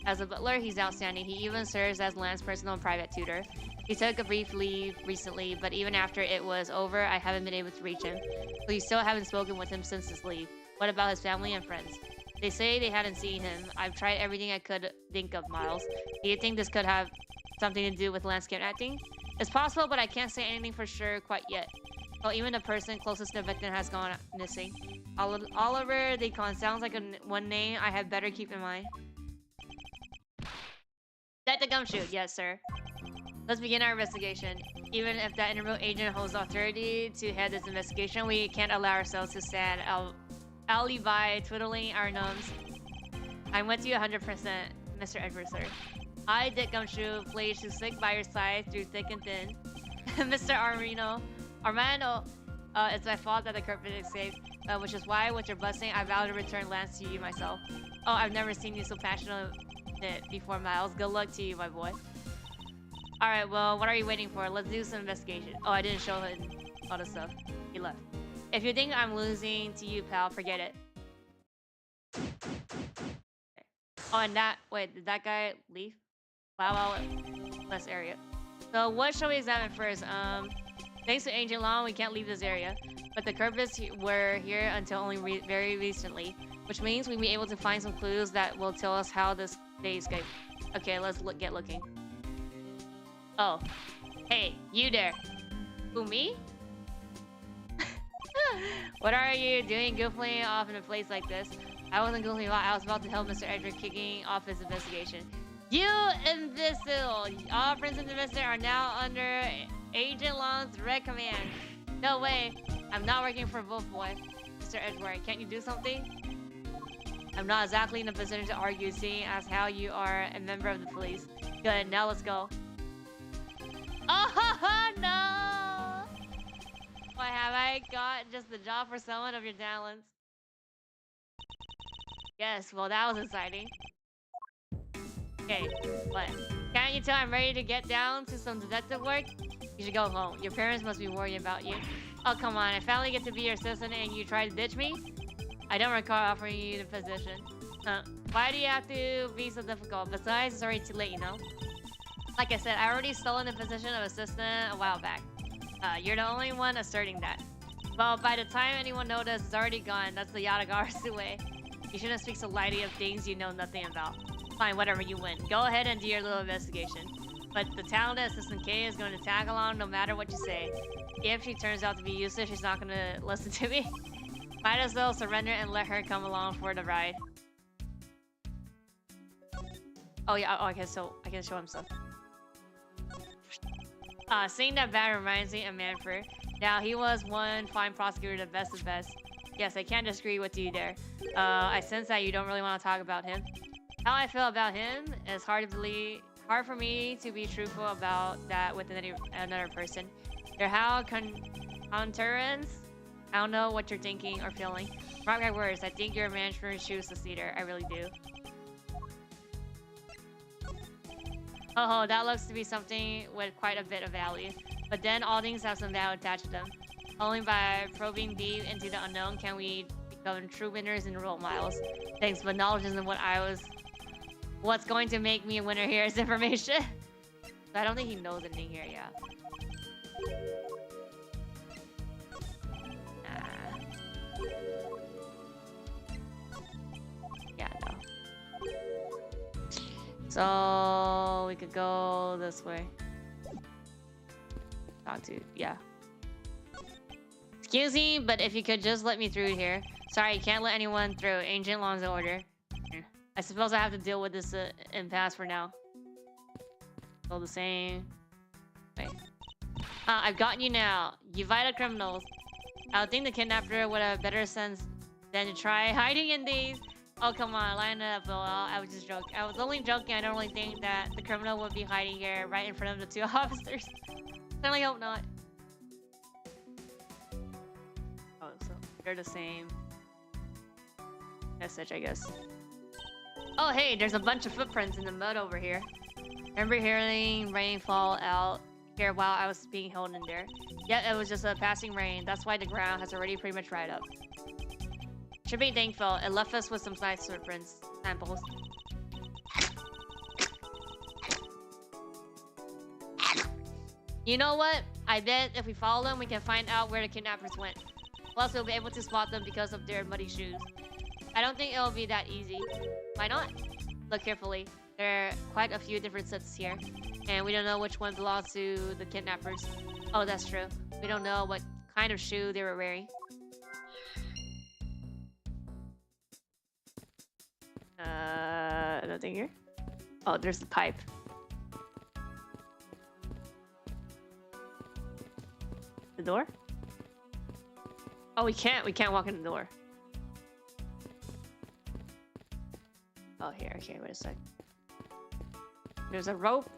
As a butler, he's outstanding. He even serves as Lance's personal and private tutor. He took a brief leave recently, but even after it was over, I haven't been able to reach him. We still haven't spoken with him since his leave. What about his family and friends? They say they hadn't seen him. I've tried everything I could think of, Miles. Do you think this could have something to do with landscape acting? It's possible, but I can't say anything for sure quite yet. Well, even the person closest to the victim has gone missing. Oliver Deacon sounds like one name I had better keep in mind. Set the gumshoe. Yes, sir. Let's begin our investigation. Even if that interview agent holds authority to head this investigation, we can't allow ourselves to stand alibi twiddling our thumbs. I'm with you 100%, Mr. Edward, sir. I, Dick Gumshoe, pledge to stick by your side through thick and thin. Mr. Armando, it's my fault that the carpet escaped, which is why, with your blessing, I vow to return Lance to you myself. Oh, I've never seen you so passionate before, Miles. Good luck to you, my boy. Alright, well, what are you waiting for? Let's do some investigation. Oh, I didn't show him all the stuff. He left. If you think I'm losing to you, pal, forget it. Oh, and wait, did that guy leave? Wow, less area. So what shall we examine first? Thanks to Agent Long, we can't leave this area. But the Curvis were here until only very recently, which means we'll be able to find some clues that will tell us how this day escaped. Okay, let's get looking. Oh, hey, you there. Who, me? What are you doing goofing off in a place like this? I wasn't goofing off. I was about to help Mr. Edgar kicking off his investigation. You imbecile! All Prince and Mr. are now under Agent Long's direct command. No way. I'm not working for Wolf Boy. Mr. Edward, can't you do something? I'm not exactly in a position to argue, seeing as how you are a member of the police. Good, now let's go. Oh no! Why have I got just the job for someone of your talents? Yes, well that was exciting. Okay, what? Can't you tell I'm ready to get down to some detective work? You should go home. Your parents must be worried about you. Oh come on, I finally get to be your assistant and you try to ditch me? I don't recall offering you the position. Why do you have to be so difficult? Besides, it's already too late, you know? Like I said, I already stolen the position of assistant a while back. You're the only one asserting that. Well, by the time anyone notices, it's already gone. That's the Yatagarasu way. You shouldn't speak so lightly of things you know nothing about. Fine, whatever, you win. Go ahead and do your little investigation. But the talented Assistant K is going to tag along no matter what you say. If she turns out to be useless, she's not going to listen to me. Might as well surrender and let her come along for the ride. Oh yeah, okay, so I can show him stuff. Seeing that bad reminds me of Manfred. Yeah, he was one fine prosecutor, the best of best. Yes, I can't disagree with you there. I sense that you don't really want to talk about him. How I feel about him is hard for me to be truthful about that with another person. They're how counterance. I don't know what you're thinking or feeling. Mark my words, I think you're a man for shoes this leader. I really do. Oh, that looks to be something with quite a bit of value. But then all things have some value attached to them. Only by probing deep into the unknown can we become true winners and role models. Thanks, but knowledge isn't what's going to make me a winner here is information. So I don't think he knows anything here, yeah. Yeah, no. So we could go this way. Talk to, yeah. Excuse me, but if you could just let me through here. Sorry, you can't let anyone through. Ancient law's order. I suppose I have to deal with this impasse for now. Still the same. Wait. I've gotten you now. You vital criminals. I would think the kidnapper would have better sense than to try hiding in these. Oh, come on, line it up, Lol. I was just joking. I was only joking. I don't really think that the criminal would be hiding here right in front of the two officers. Certainly hope not. Oh, so they're the same message, I guess. Oh, hey, there's a bunch of footprints in the mud over here. Remember hearing rain fall out here while I was being held in there? Yeah, it was just a passing rain. That's why the ground has already pretty much dried up. Should be thankful. It left us with some nice footprints samples. You know what? I bet if we follow them, we can find out where the kidnappers went. Plus, we'll be able to spot them because of their muddy shoes. I don't think it'll be that easy. Why not? Look carefully. There are quite a few different sets here, and we don't know which one belongs to the kidnappers. Oh, that's true. We don't know what kind of shoe they were wearing. Nothing here? Oh, there's the pipe. The door? Oh, we can't walk in the door. Oh, here, okay, wait a sec. There's a rope.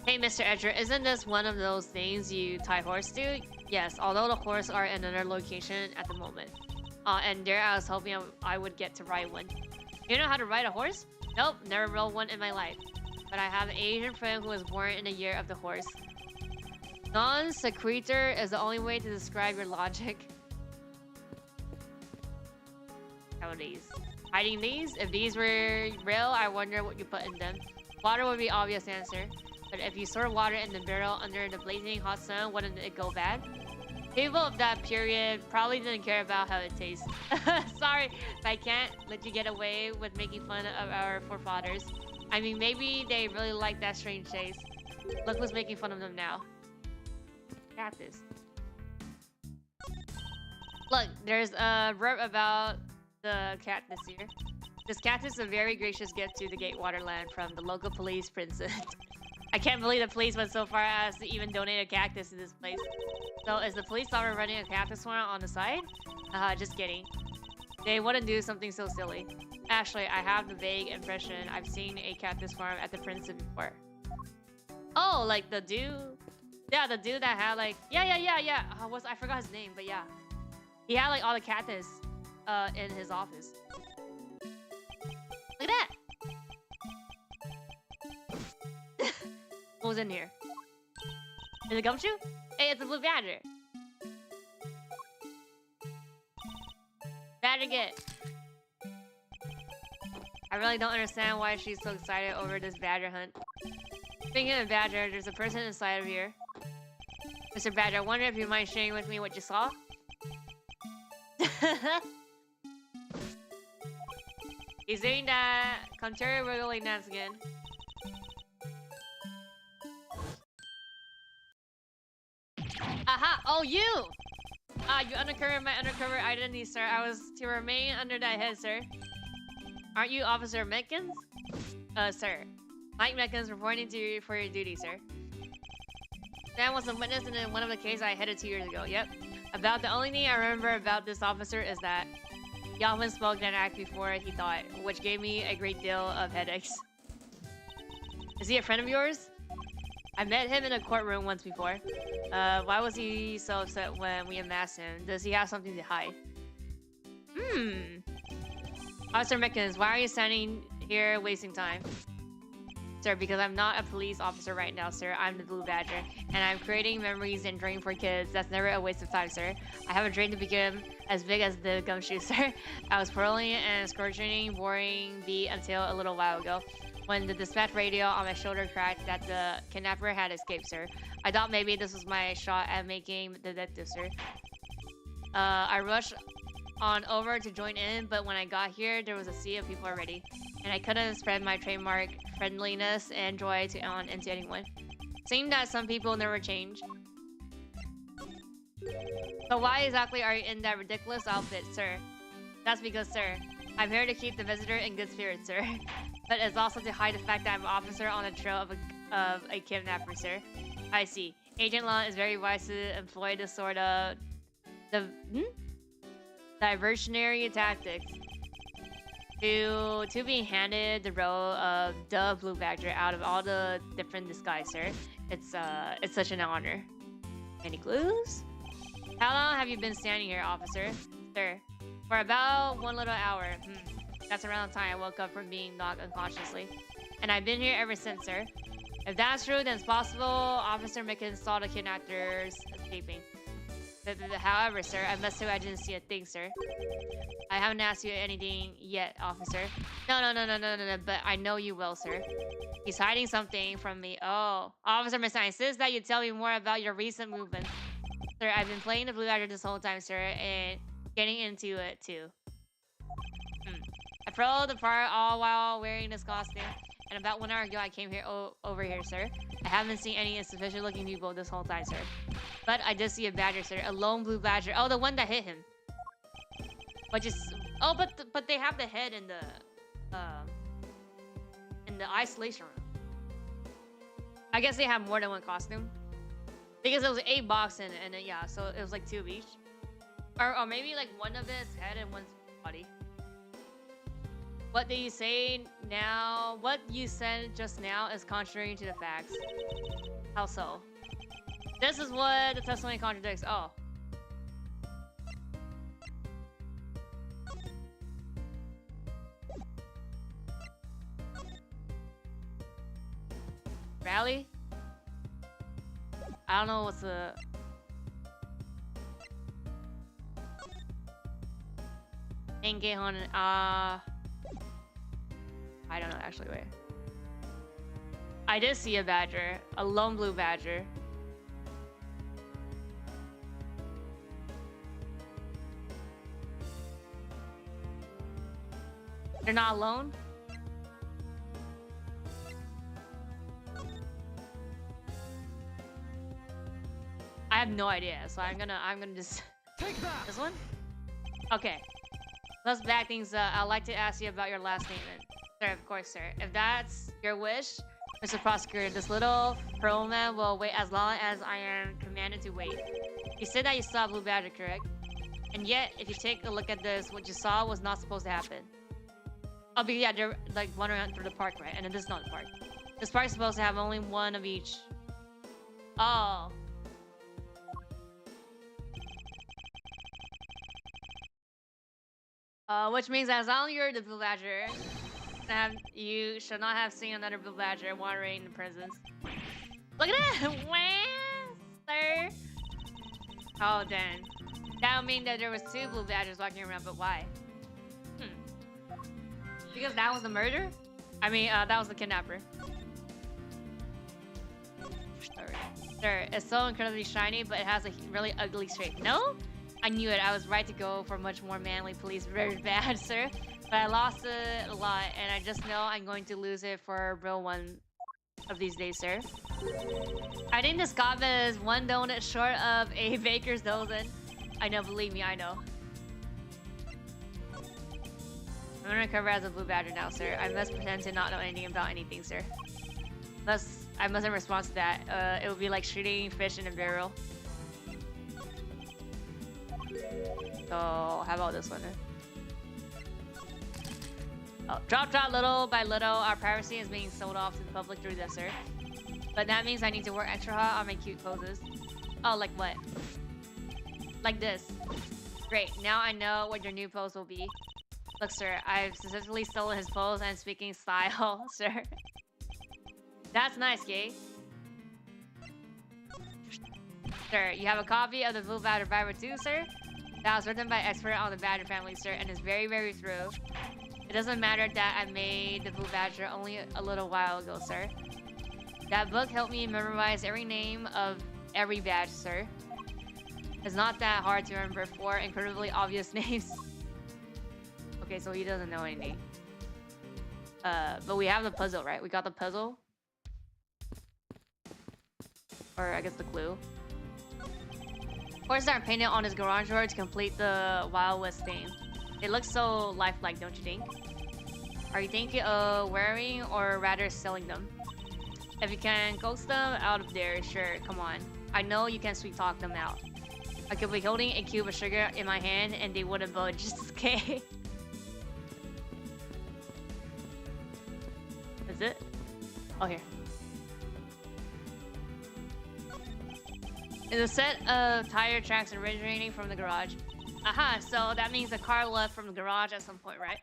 Hey, Mr. Edger, isn't this one of those things you tie horse to? Yes, although the horse are in another location at the moment. And there I was hoping I would get to ride one. You know how to ride a horse? Nope, never rode one in my life. But I have an Asian friend who was born in the year of the horse. Non-sequitur is the only way to describe your logic. How are these? Hiding these? If these were real, I wonder what you put in them. Water would be obvious answer. But if you store water in the barrel under the blazing hot sun, wouldn't it go bad? People of that period probably didn't care about how it tastes. Sorry, but I can't let you get away with making fun of our forefathers. I mean, maybe they really like that strange taste. Look who's making fun of them now. Cactus. Look, there's a verb about the cactus here. This cactus is a very gracious gift to the Gatewaterland from the local police princess. I can't believe the police went so far as to even donate a cactus to this place. So is the police already running a cactus farm on the side? Just kidding. They wouldn't do something so silly. Actually, I have the vague impression I've seen a cactus farm at the Princeton before. Oh, like the dude? Yeah, the dude that had like... Yeah. I forgot his name, but yeah. He had like all the cactus in his office. Look at that! What was in here? Is it gumshoe? Hey, it's a blue badger. Badger get. I really don't understand why she's so excited over this badger hunt. Speaking of badger, there's a person inside of here. Mr. Badger, I wonder if you mind sharing with me what you saw? He's doing that contrary wiggling dance again. Aha! Oh, you! You uncovered my undercover identity, sir. I was to remain under that head, sir. Aren't you Officer Meckins? Sir. Mike Meckins reporting to you for your duty, sir. Man was a witness in one of the cases I headed 2 years ago. Yep. About the only thing I remember about this officer is that he often spoke and acted before he thought, which gave me a great deal of headaches. Is he a friend of yours? I met him in a courtroom once before. Why was he so upset when we unmasked him? Does he have something to hide? Officer Mickens, why are you standing here wasting time? Sir, because I'm not a police officer right now, sir. I'm the Blue Badger, and I'm creating memories and dream for kids. That's never a waste of time, sir. I have a dream to become as big as the gumshoe, sir. I was whirling and scorching, boring beat until a little while ago, when the dispatch radio on my shoulder cracked that the kidnapper had escaped, sir. I thought maybe this was my shot at making the detective, sir. I rushed on over to join in, but when I got here, there was a sea of people already, and I couldn't spread my trademark friendliness and joy into anyone. Seemed that some people never change. So why exactly are you in that ridiculous outfit, sir? That's because, sir, I'm here to keep the visitor in good spirits, sir. But it's also to hide the fact that I'm an officer on the trail of a kidnapper, sir. I see. Agent Law is very wise to employ this sort of diversionary tactics to be handed the role of the Blue Badger out of all the different disguises, sir. It's such an honor. Any clues? How long have you been standing here, officer? Sir, for about 1 little hour. That's around the time I woke up from being knocked unconsciously. And I've been here ever since, sir. If that's true, then it's possible Officer Mickens saw the kidnappers escaping. However, sir, I must say I didn't see a thing, sir. I haven't asked you anything yet, officer. No, but I know you will, sir. He's hiding something from me. Oh, Officer Miss, I insist that you tell me more about your recent movements. Sir, I've been playing the Blue Badger this whole time, sir, and getting into it, too. I prolled apart all while wearing this costume, and about 1 hour ago I came here over here, sir. I haven't seen any insufficient looking people this whole time, sir. But I did see a badger, sir. A lone blue badger. Oh, the one that hit him. But just... Oh, but they have the head in the isolation room. I guess they have more than one costume. Because it was 8 boxes and then, yeah, so it was like 2 of each. Or maybe like one of his head and one's body. What did you say now? What you said just now is contrary to the facts. How so? This is what the testimony contradicts. Oh. Rally? I don't know what's the... Engehon, I don't know, actually, wait. I did see a badger. A lone blue badger. They're not alone? I have no idea, so I'm gonna just... Take that! This one? Okay. Let's back things up. I'd like to ask you about your last statement. Sir, of course, sir. If that's your wish, Mr. Prosecutor, this little pearl man will wait as long as I am commanded to wait. You said that you saw a blue badger, correct? And yet, if you take a look at this, what you saw was not supposed to happen. Oh, but yeah, they're like wandering through the park, right? And this is not the park. This park is supposed to have only one of each. Oh. Which means as long as you're the blue badger, you should not have seen another blue badger wandering in the prisons. Look at that! Wow, sir! Oh, damn. That would mean that there was 2 blue badgers walking around, but why? Because that was the murder? I mean, that was the kidnapper. Sir, it's so incredibly shiny, but it has a really ugly shape. No? I knew it. I was right to go for much more manly police. Very bad, sir. But I lost it a lot, and I just know I'm going to lose it for a real one of these days, sir. I think this goblin is 1 donut short of a baker's dozen. I know, believe me, I know. I'm gonna cover as a blue badger now, sir. I must pretend to not know anything about anything, sir. I mustn't respond to that. It would be like shooting fish in a barrel. So how about this one then? Oh, drop little by little. Our privacy is being sold off to the public through this, sir. But that means I need to work extra hard on my cute poses. Oh, like what? Like this. Great, now I know what your new pose will be. Look, sir, I've successfully stolen his pose and speaking style, sir. That's nice, Gay. Sir, you have a copy of the Blue Badger Viber too, sir? That was written by expert on the Badger family, sir, and is very, very true. It doesn't matter that I made the Blue Badger only a little while ago, sir. That book helped me memorize every name of every badge, sir. It's not that hard to remember 4 incredibly obvious names. Okay, so he doesn't know anything. But we have the puzzle, right? We got the puzzle. Or I guess the clue. Horses are painted on his garage door to complete the Wild West theme. It looks so lifelike, don't you think? Are you thinking of wearing or rather selling them? If you can coax them out of there, sure, come on. I know you can sweet talk them out. I could be holding a cube of sugar in my hand and they wouldn't budge, okay? Is it? Oh, here. It's a set of tire tracks originating from the garage. Aha, so that means the car left from the garage at some point, right?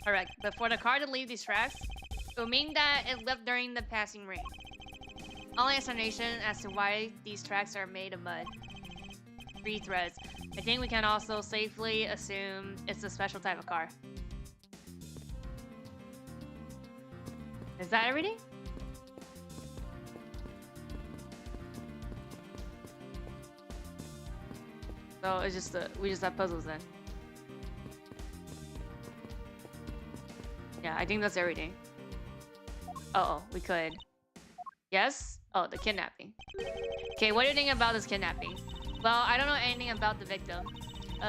Correct, but for the car to leave these tracks, it would mean that it left during the passing rain. Only explanation as to why these tracks are made of mud. 3 threads. I think we can also safely assume it's a special type of car. Is that everything? So it's just we just have puzzles then. Yeah, I think that's everything. Uh oh, we could. Yes? Oh, the kidnapping. Okay, what do you think about this kidnapping? Well, I don't know anything about the victim.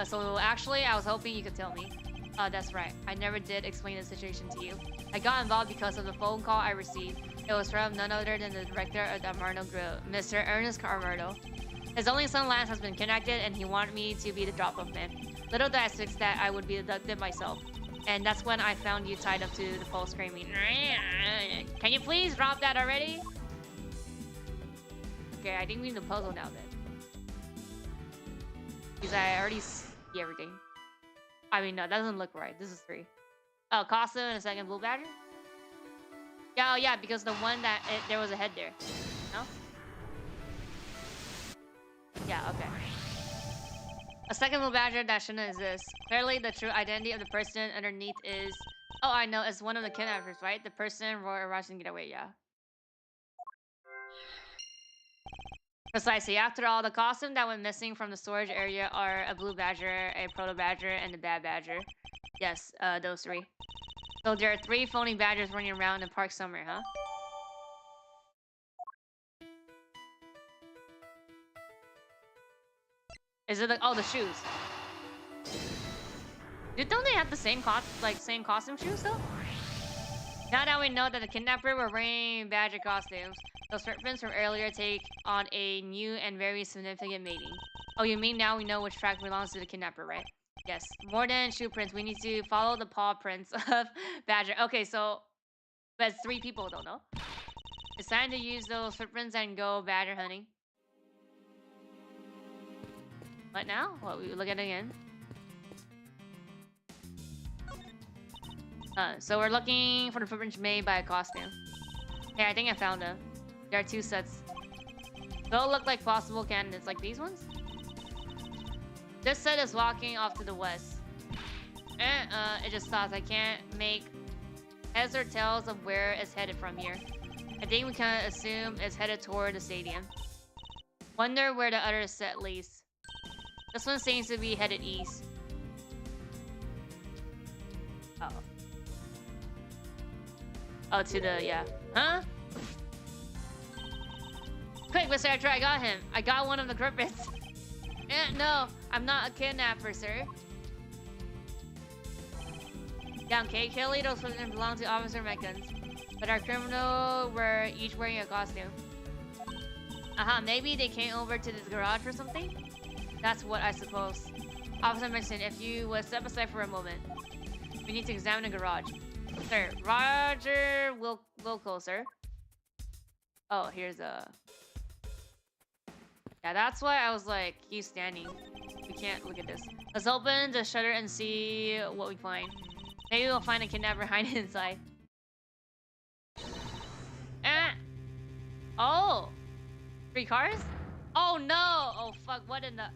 So actually, I was hoping you could tell me. That's right. I never did explain the situation to you. I got involved because of the phone call I received. It was from none other than the director of the Amarno Grill, Mr. Ernest Carmardo. His only son Lance has been kidnapped and he wanted me to be the drop-off man. Little did I expect that I would be abducted myself. And that's when I found you tied up to the pole screaming. Can you please drop that already? Okay, I think we need the puzzle now then. Because I already see everything. I mean, no, that doesn't look right. This is 3. Oh, costume and a second Blue Badger? Yeah, oh yeah, because the one that there was a head there. No? Yeah, okay. A second Blue Badger that shouldn't exist. Clearly, the true identity of the person underneath is... Oh, I know, it's one of the kidnappers, right? The person Roy rushed and get away, yeah. Precisely. After all, the costume that went missing from the storage area are a Blue Badger, a Proto Badger, and a Bad Badger. Yes, those 3. So there are 3 phony badgers running around in the park somewhere, huh? Is it like, oh, the shoes? Don't they have the same same costume shoes though? Now that we know that the kidnapper were wearing badger costumes, those footprints from earlier take on a new and very significant meaning. Oh, you mean now we know which track belongs to the kidnapper, right? Yes. More than shoe prints, we need to follow the paw prints of Badger. Okay, so but it's 3 people though, no? It's time to use those footprints and go badger hunting. What now? What, we look at it again? So we're looking for the footprints made by a costume. Okay, I think I found them. There are 2 sets. They'll look like possible candidates, like these ones. This set is walking off to the west. It just stops. I can't make heads or tails of where it's headed from here. I think we can assume it's headed toward the stadium. Wonder where the other set leads. This one seems to be headed east. Uh oh. Oh, to the, yeah. Huh? Quick, Mr. Actor, I got him. I got one of the grippets. No, I'm not a kidnapper, sir. Down, Kate. Kelly, those footprints belong to Officer Meccans. But our criminal were each wearing a costume. Maybe they came over to this garage or something? That's what I suppose. Officer mentioned if you would step aside for a moment. We need to examine the garage. Sir, Roger Wilco, sir. Oh, here's a... Yeah, that's why I was like, he's standing. We can't look at this. Let's open the shutter and see what we find. Maybe we'll find a kidnapper hiding inside. Oh! 3 cars? Oh no! Oh fuck, what in the...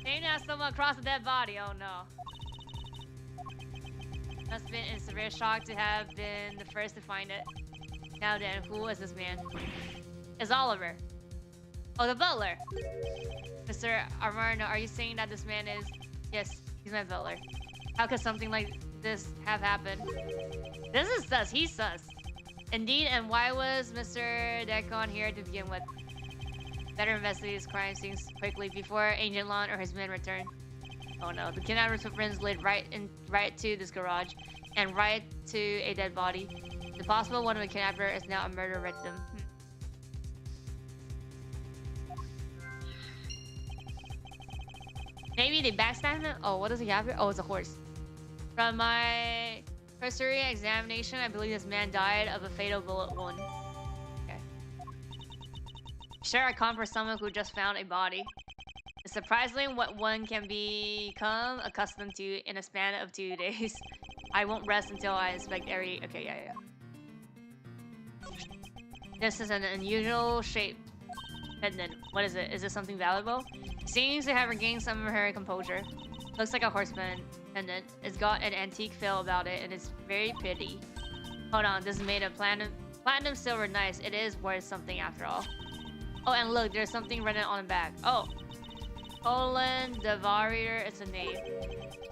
Maybe not someone across the dead body, oh no. Must have been in severe shock to have been the first to find it. Now then, who is this man? It's Oliver. Oh, the butler! Mr. Armando, are you saying that this man is... Yes, he's my butler. How could something like this have happened? This is sus, he's sus. Indeed, and why was Mr. Decon here to begin with? Better investigate his crime scenes quickly before Agent Lon or his men return. Oh no, the kidnapper's footprints lead right to this garage and right to a dead body. The possible one of the kidnapper is now a murder victim. Maybe they backstabbed him? Oh, what does he have here? Oh, it's a horse. From my cursory examination, I believe this man died of a fatal bullet wound. Okay. Sure, I come for someone who just found a body. It's surprising what one can become accustomed to in a span of 2 days. I won't rest until I inspect every... Okay, yeah. This is an unusual shape. Pendant. What is it? Is it something valuable? Seems to have regained some of her composure. Looks like a horseman pendant. It's got an antique feel about it, and it's very pretty. Hold on, this is made of platinum silver. Nice. It is worth something after all. Oh, and look, there's something written on the back. Oh, Colin the Warrior. It's a name.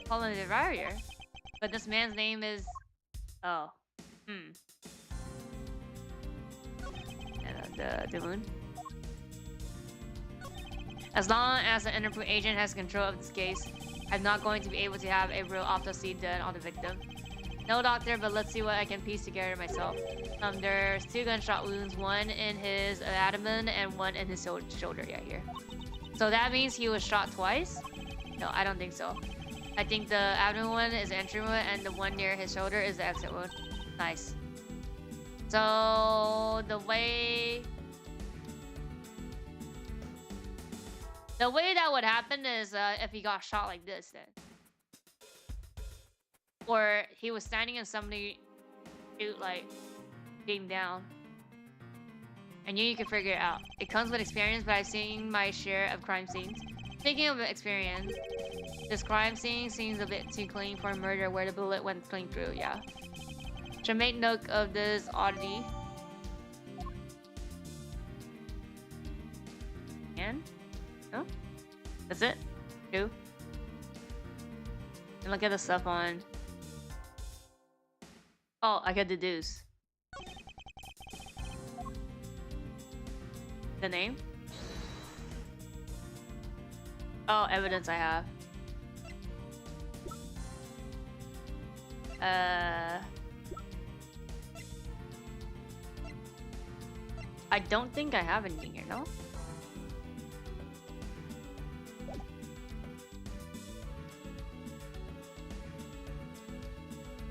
Colin the Warrior. But this man's name is... Oh. And the moon. As long as the Interpol agent has control of this case, I'm not going to be able to have a real autopsy done on the victim. No, doctor, but let's see what I can piece together myself. There's 2 gunshot wounds, one in his abdomen and one in his shoulder. Yeah, here. So that means he was shot twice? No, I don't think so. I think the abdomen one is the entry wound and the one near his shoulder is the exit wound. Nice. So the way that would happen is if he got shot like this then. Or he was standing and somebody shoot like came down. I knew you could figure it out. It comes with experience, but I've seen my share of crime scenes. Speaking of experience, this crime scene seems a bit too clean for a murder where the bullet went clean through, yeah. Should make note of this oddity. And? No? That's it? 2? And look at the stuff on... Oh, I could deduce. The name? Oh, evidence I have. I don't think I have anything here, no?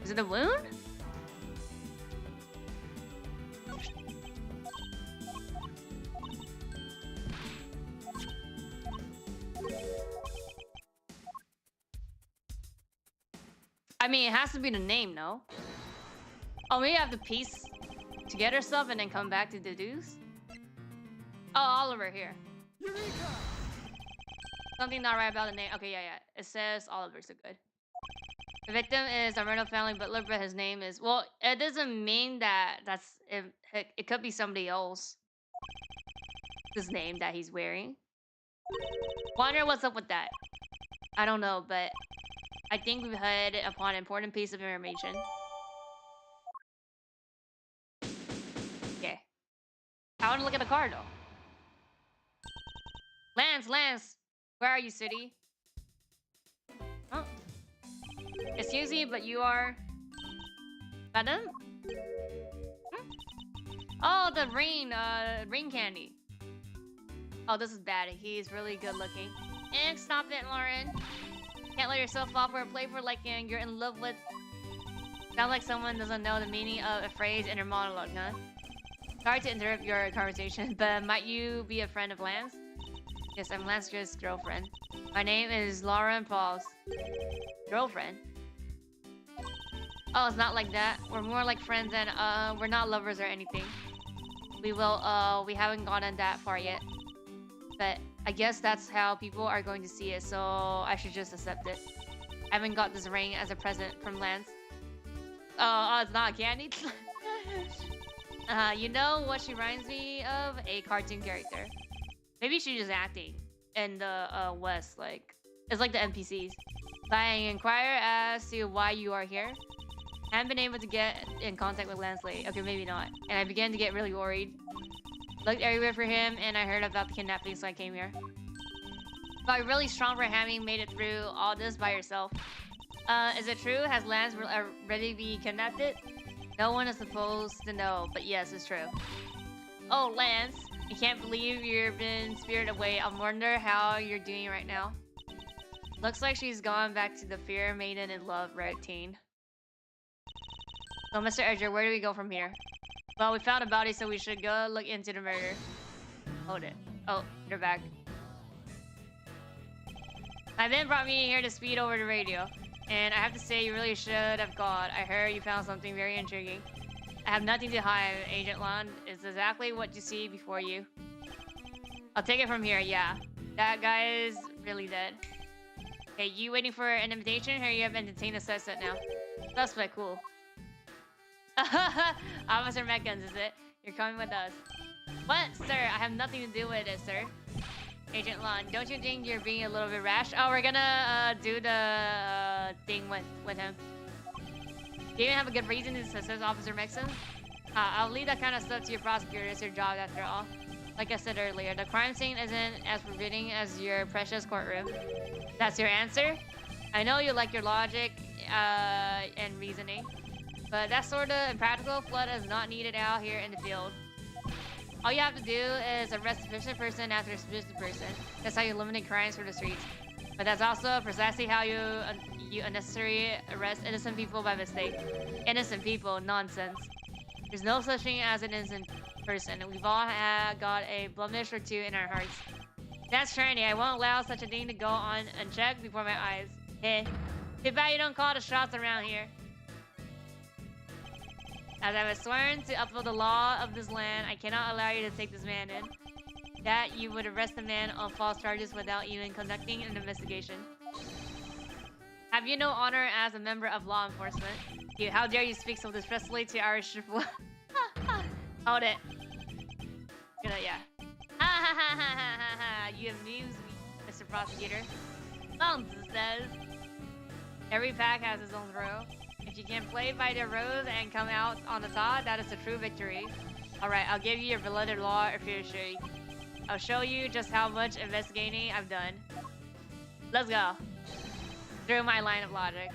Is it a wound? I mean, it has to be the name, no? Oh, maybe I have to piece together stuff and then come back to deduce? Oh, Oliver here. Eureka! Something not right about the name. Okay, yeah. It says Oliver, so good. The victim is a Myrtle family butler, but his name is... Well, it doesn't mean that that's... It could be somebody else. His name that he's wearing. Wonder what's up with that. I don't know, but... I think we've hit upon an important piece of information. Okay. I want to look at the car, though. Lance! Where are you, city? Oh. Excuse me, but you are... Madam? Oh, the rain candy. Oh, this is bad. He's really good looking. And stop it, Lauren. Can't let yourself off for a playful like you're in love with. Sounds like someone doesn't know the meaning of a phrase in your monologue, huh? Sorry to interrupt your conversation, but might you be a friend of Lance? Yes, I'm Lance's girlfriend. My name is Lauren Paul's girlfriend. Oh, it's not like that. We're more like friends and we're not lovers or anything. We haven't gotten that far yet. But I guess that's how people are going to see it, so I should just accept it. I haven't got this ring as a present from Lance. Oh, it's not candy? You know what she reminds me of? A cartoon character. Maybe she's just acting in the West, like... It's like the NPCs. I inquire as to why you are here. I haven't been able to get in contact with Lance lately. Okay, maybe not. And I began to get really worried. Looked everywhere for him, and I heard about the kidnapping, so I came here. But really strong for having made it through all this by yourself. Is it true? Has Lance already been kidnapped? No one is supposed to know, but yes, it's true. Oh, Lance, I can't believe you've been spirited away. I wonder how you're doing right now. Looks like she's gone back to the fear maiden in love routine. So, Mr. Edger, where do we go from here? Well, we found a body, so we should go look into the murder. Hold it. Oh, they're back. My man brought me here to speed over the radio. And I have to say, you really should have gone. I heard you found something very intriguing. I have nothing to hide, Agent Lund. It's exactly what you see before you. I'll take it from here, yeah. That guy is really dead. Okay, you waiting for an invitation? Here you have entertained a set now. Suspect, cool. Officer Meckens, is it? You're coming with us. What, sir? I have nothing to do with it, sir. Agent Lund, don't you think you're being a little bit rash? Oh, we're gonna do the thing with him. Do you even have a good reason to suspect Officer Meckens? I'll leave that kind of stuff to your prosecutor. It's your job after all. Like I said earlier, the crime scene isn't as forbidding as your precious courtroom. That's your answer? I know you like your logic and reasoning, but that sort of impractical flood is not needed out here in the field. All you have to do is arrest a sufficient person after a sufficient person. That's how you eliminate crimes from the streets. But that's also precisely how you unnecessarily arrest innocent people by mistake. Innocent people, nonsense. There's no such thing as an innocent person. We've all got a blemish or two in our hearts. That's tyranny. I won't allow such a thing to go on unchecked before my eyes. Hey, too bad you don't call the shots around here. As I was sworn to uphold the law of this land, I cannot allow you to take this man in. That you would arrest the man on false charges without even conducting an investigation. Have you no honor as a member of law enforcement? How dare you speak so disrespectfully to our shrivel? Hold it. Yeah. Ha ha ha ha ha ha! You amuse me, Mr. Prosecutor. Nonsense says. Every pack has its own throw. If you can play by the rules and come out on the top, that is a true victory. Alright, I'll give you your beloved law officially. I'll show you just how much investigating I've done. Let's go. Through my line of logic.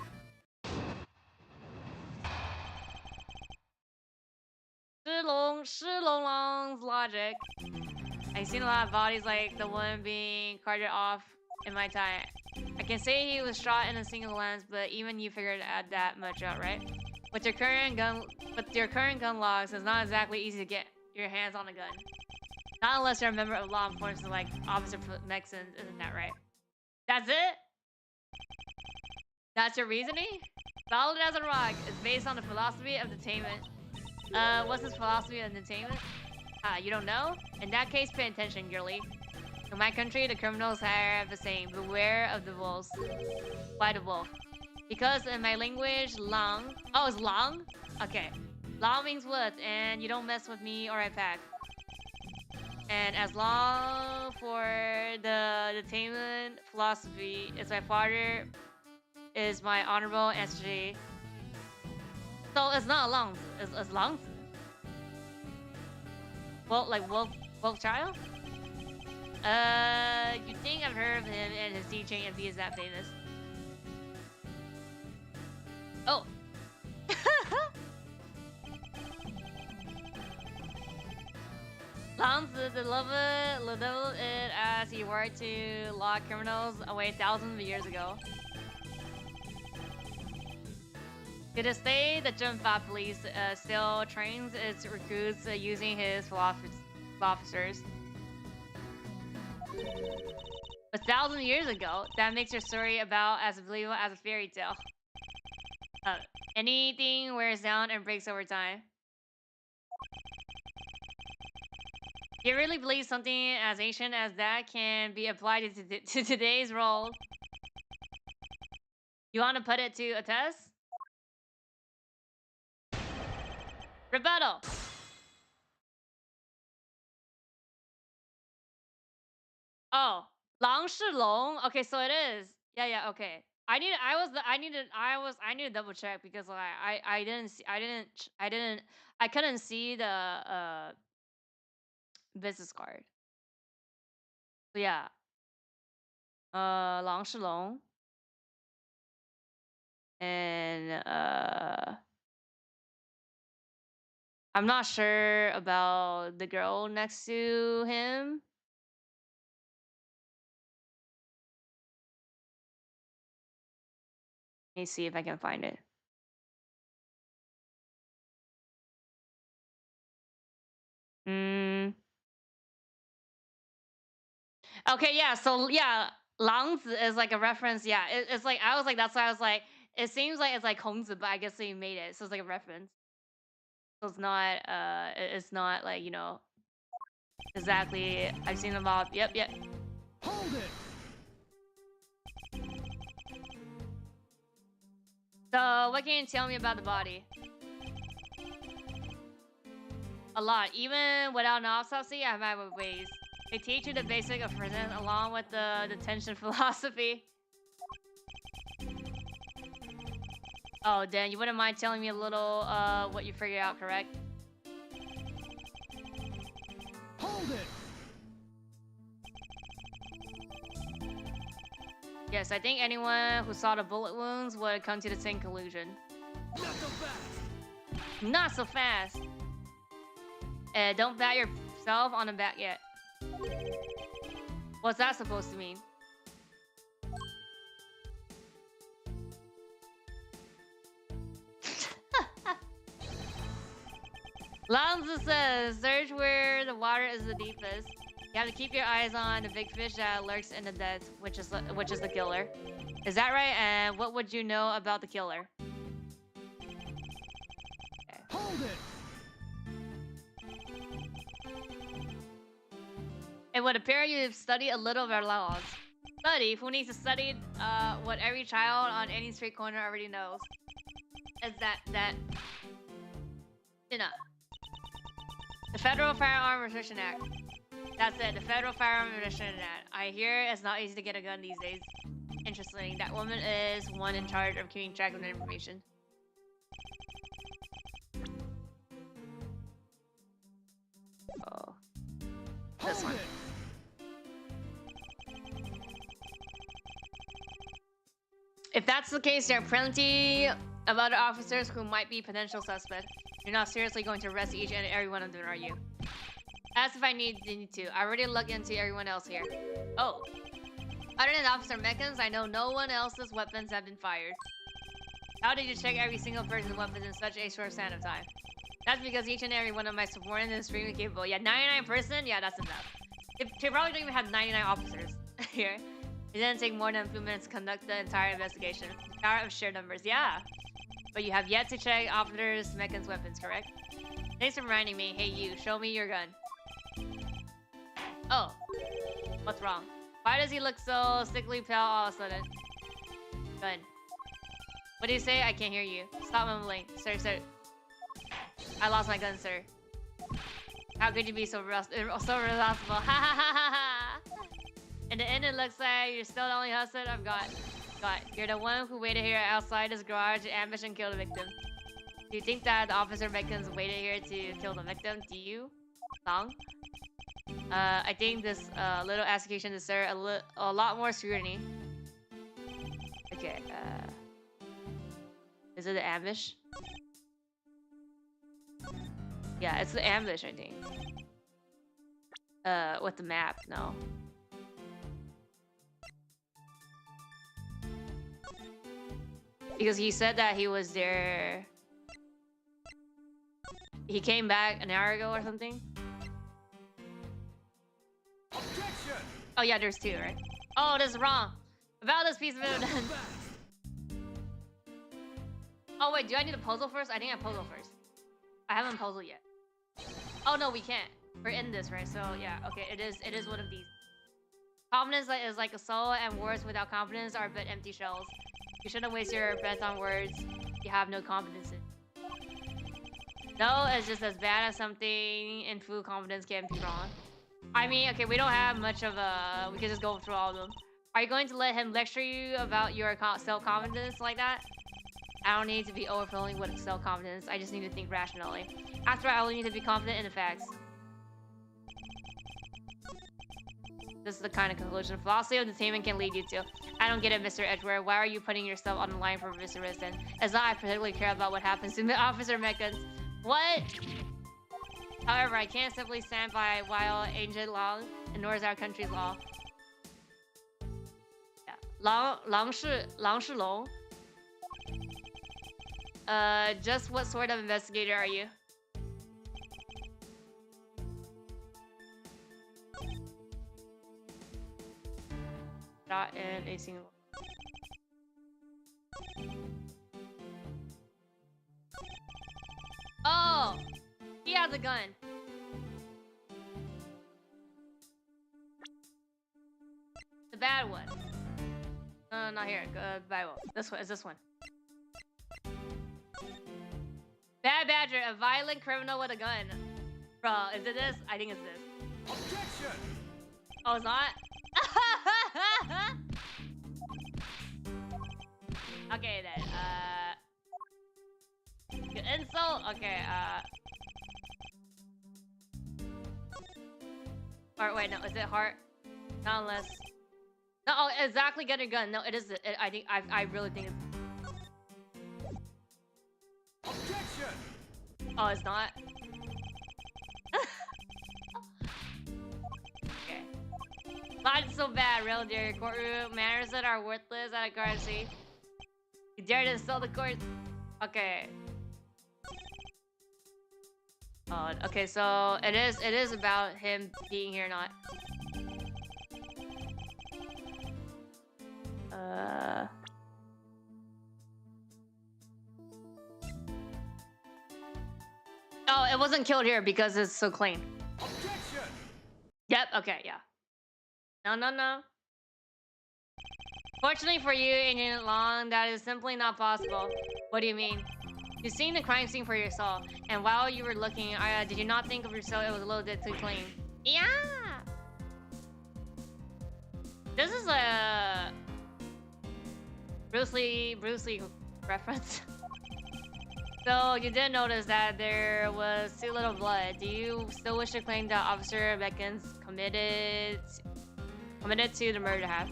Shi Long's logic. I've seen a lot of bodies like the one being carted off in my time. I can say he was shot in a single glance, but even you figured that much out, right? With your current gun logs, it's not exactly easy to get your hands on a gun. Not unless you're a member of law enforcement like Officer Meckens, isn't that right? That's it? That's your reasoning? Solid as a rock. It's based on the philosophy of detainment. What's this philosophy of detainment? You don't know? In that case, pay attention, girly. In my country, the criminals have the saying, beware of the wolves. Why the wolf? Because in my language, lang... Oh, it's lang? Okay. Lang means what? And you don't mess with me or I pack. And as long for the detainment philosophy, is my father is my honorable ancestry. So it's not long, it's long. Well, like wolf child? You think I've heard of him and his teaching if he is that famous? Oh. Sounds level it as he worked to lock criminals away thousands of years ago. To this day, the Junfa police still trains its recruits using his officers. But 1,000 years ago, that makes your story about as believable as a fairy tale. Anything wears down and breaks over time. You really believe something as ancient as that can be applied to today's world? You want to put it to a test? Rebuttal. Oh, 狼是龙. Okay, so it is. Yeah, okay. I need to double check because like I couldn't see the business card. So yeah. 狼是龙 and I'm not sure about the girl next to him. Let me see if I can find it. Okay, yeah. So yeah, 狼子 is like a reference. Yeah, it's like I was like that's why I was like it seems like it's like 孔子, but I guess they made it, so it's like a reference. So it's not it's not like exactly. I've seen them all. Yep. Hold it. So what can you tell me about the body? A lot. Even without an autopsy, I have my ways. They teach you the basic of prison along with the detention philosophy. Oh, Dan, you wouldn't mind telling me a little what you figured out, correct? Hold it. Yes, I think anyone who saw the bullet wounds would come to the same conclusion. Not so fast. Not so fast. Don't pat yourself on the back yet. What's that supposed to mean? Lanza says, search where the water is the deepest. You have to keep your eyes on the big fish that lurks in the depths, which is the killer. Is that right? And what would you know about the killer? Okay. Hold it. It would appear you've studied a little of our laws. Study? Who needs to study what every child on any street corner already knows? Is that the Federal Firearm Restriction Act. That's it, the Federal Firearm Restriction Act. I hear it's not easy to get a gun these days. Interesting. That woman is one in charge of keeping track of the information. Oh. This one. If that's the case, there are plenty of other officers who might be potential suspects. You're not seriously going to arrest each and every one of them, are you? As if I need to. I already looked into everyone else here. Oh. Other than Officer Meckens, I know no one else's weapons have been fired. How did you check every single person's weapons in such a short span of time? That's because each and every one of my subordinates is extremely capable. Yeah, 99%? Yeah, that's enough. They probably don't even have 99 officers here. It didn't take more than a few minutes to conduct the entire investigation. The power of sheer numbers, yeah. But you have yet to check Officer Meckens' weapons, correct? Thanks for reminding me. Hey, you, show me your gun. Oh. What's wrong? Why does he look so sickly pale all of a sudden? Gun. What do you say? I can't hear you. Stop mumbling. Sir. I lost my gun, sir. How could you be so responsible? Ha ha ha ha ha! In the end, it looks like you're still the only husband I've got. You're the one who waited here outside this garage to ambush and kill the victim. Do you think that the Officer Meckens waited here to kill the victim? Do you? Song? I think this little execution deserves a lot more scrutiny. Okay, is it the ambush? Yeah, it's the ambush, I think. With the map, no. Because he said that he was there. He came back an hour ago or something. Objection! Oh yeah, there's two, right? Oh, this is wrong. About this piece of evidence. Oh wait, do I need a puzzle first? I think I puzzle first. I haven't puzzled yet. Oh no, we can't. We're in this, right? So yeah, okay, it is one of these. Confidence is like a soul, and words without confidence are but empty shells. You shouldn't waste your breath on words you have no confidence in. No, it's just as bad as something in full confidence can be wrong. I mean, okay, we don't have much of a... We can just go through all of them. Are you going to let him lecture you about your self-confidence like that? I don't need to be overflowing with self-confidence. I just need to think rationally. After all, I only need to be confident in the facts. This is the kind of conclusion philosophy of entertainment can lead you to. I don't get it, Mr. Edgeworth. Why are you putting yourself on the line for Mr. Riston? As I particularly care about what happens to Officer Meccans. What? However, I can't simply stand by while ancient law ignores our country's law. Yeah. 狼是龙. Just what sort of investigator are you? Not in a single. Oh! He has a gun. The bad one. No, not here. Bad one. This one. Is this one? Bad Badger, a violent criminal with a gun. Bro, is it this? I think it's this. Objection! Oh, it's not? Okay then, good insult? Okay, or wait, no, is it heart? Not unless... No, oh, exactly, get a gun. No, it is, I really think it's... Objection! Oh, it's not? Okay. Not so bad, real dear. Courtroom manners that are worthless at a currency. You dare to insult the court? Okay. Okay, so it is about him being here, not. Oh, it wasn't killed here because it's so clean. Objection! Yep. Okay. Yeah. No. Fortunately for you, Agent Long, that is simply not possible. What do you mean? You've seen the crime scene for yourself, and while you were looking, did you not think of yourself it was a little bit too clean? Yeah! This is a... Bruce Lee reference. So, you did notice that there was too little blood. Do you still wish to claim that Officer Beckons committed to the murder half?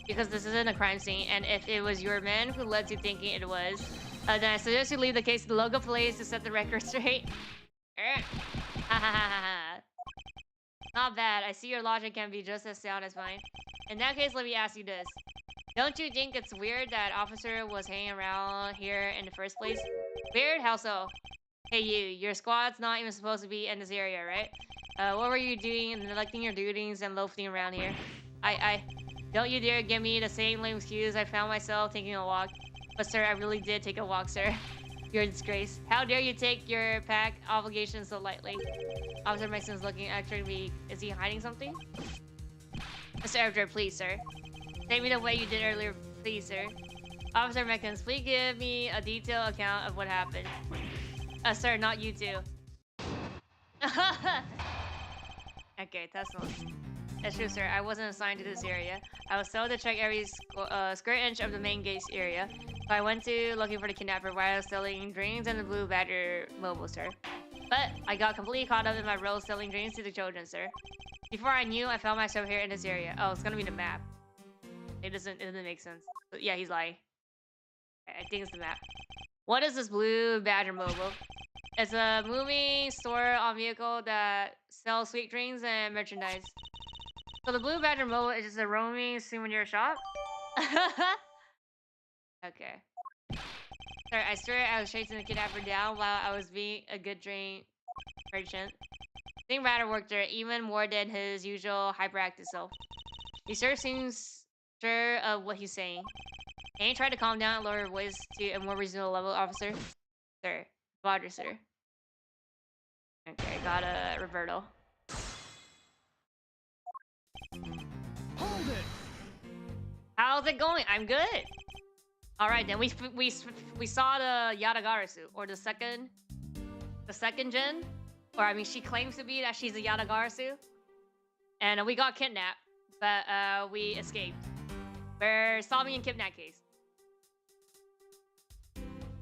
Because this isn't a crime scene, and if it was your man who led to thinking it was, then I suggest you leave the case to the local police to set the record straight. Not bad. I see your logic can be just as sound as mine. In that case, let me ask you this. Don't you think it's weird that officer was hanging around here in the first place? Weird? How so? Hey you, your squad's not even supposed to be in this area, right? What were you doing, neglecting your duties and loafing around here? Don't you dare give me the same lame excuse. I found myself taking a walk. But sir, I really did take a walk, sir. You're a disgrace. How dare you take your pack obligations so lightly? Officer Mason's looking extra weak. Is he hiding something? Mr. Edgeworth, please, sir. Take me the way you did earlier, please, sir. Officer Meckens, please give me a detailed account of what happened. Sir, not you two. Okay, that's not. That's true, sir. I wasn't assigned to this area. I was told to check every square inch of the main gates area. So I went to looking for the kidnapper while I was selling drinks in the Blue Badger mobile, sir. But I got completely caught up in my role selling drinks to the children, sir. Before I knew, I found myself here in this area. Oh, it's gonna be the map. It doesn't make sense. But yeah, he's lying. I think it's the map. What is this Blue Badger mobile? It's a moving store on vehicle that sells sweet drinks and merchandise. So the Blue Badger Mobile is just a roaming souvenir shop. Okay. Sorry, I swear I was chasing the kidnapper down while I was being a good drink merchant. Thing Ratter worked there even more than his usual hyperactive self. He sure seems sure of what he's saying. Can you try to calm down and lower your voice to a more reasonable level, officer? Sir. Roger, sir. Okay, got a Roberto. Hold it. How's it going? I'm good. All right, then we saw the Yadagarasu, or the second gen, or I mean, she claims to be that she's a Yadagarasu, and we got kidnapped, but we escaped. We're solving a kidnap case.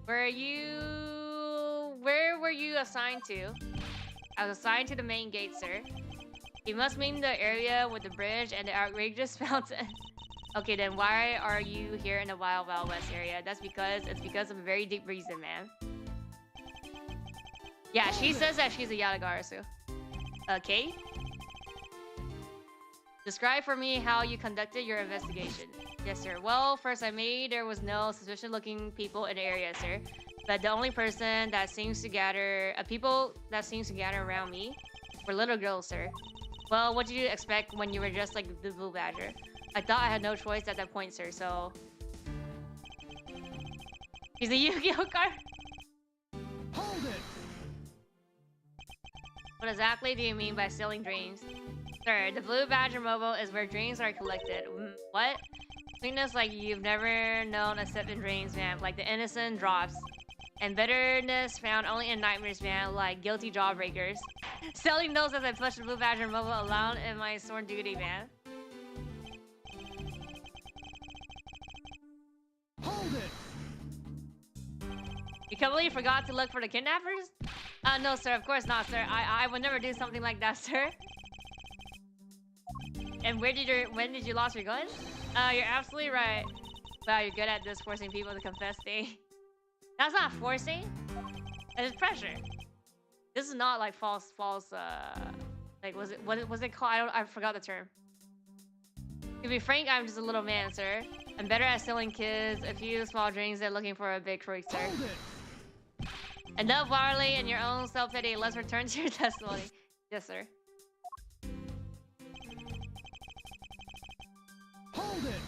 Where were you assigned to? I was assigned to the main gate, sir. You must mean the area with the bridge and the outrageous fountain. Okay, then why are you here in the Wild Wild West area? It's because of a very deep reason, man. Yeah, she says that she's a Yadagarasu. Okay. Describe for me how you conducted your investigation. Yes, sir. Well, first I made there was no suspicious-looking people in the area, sir. But the only person that seems to gather, people that seems to gather around me were little girls, sir. Well, what did you expect when you were just like the Blue Badger? I thought I had no choice at that point, sir, so... He's a Yu-Gi-Oh card? Hold it. What exactly do you mean by stealing dreams? Sir, the Blue Badger Mobile is where dreams are collected. What? Sweetness like you've never known except in dreams, man. Like the innocent drops. And bitterness found only in nightmares, man. Like guilty jawbreakers. Selling those as I push the Blue Badger Mobile alone in my sworn duty, man. Hold it. You completely forgot to look for the kidnappers? No, sir. Of course not, sir. I would never do something like that, sir. And when did you lose your gun? You're absolutely right. Wow, you're good at this, forcing people to confess, That's not forcing. It's pressure. This is not like false, like, what was it called? I forgot the term. To be frank, I'm just a little man, sir. I'm better at selling kids a few small drinks than looking for a big trick, sir. Enough barley and your own self-pity. Let's return to your testimony. Yes, sir. Hold it.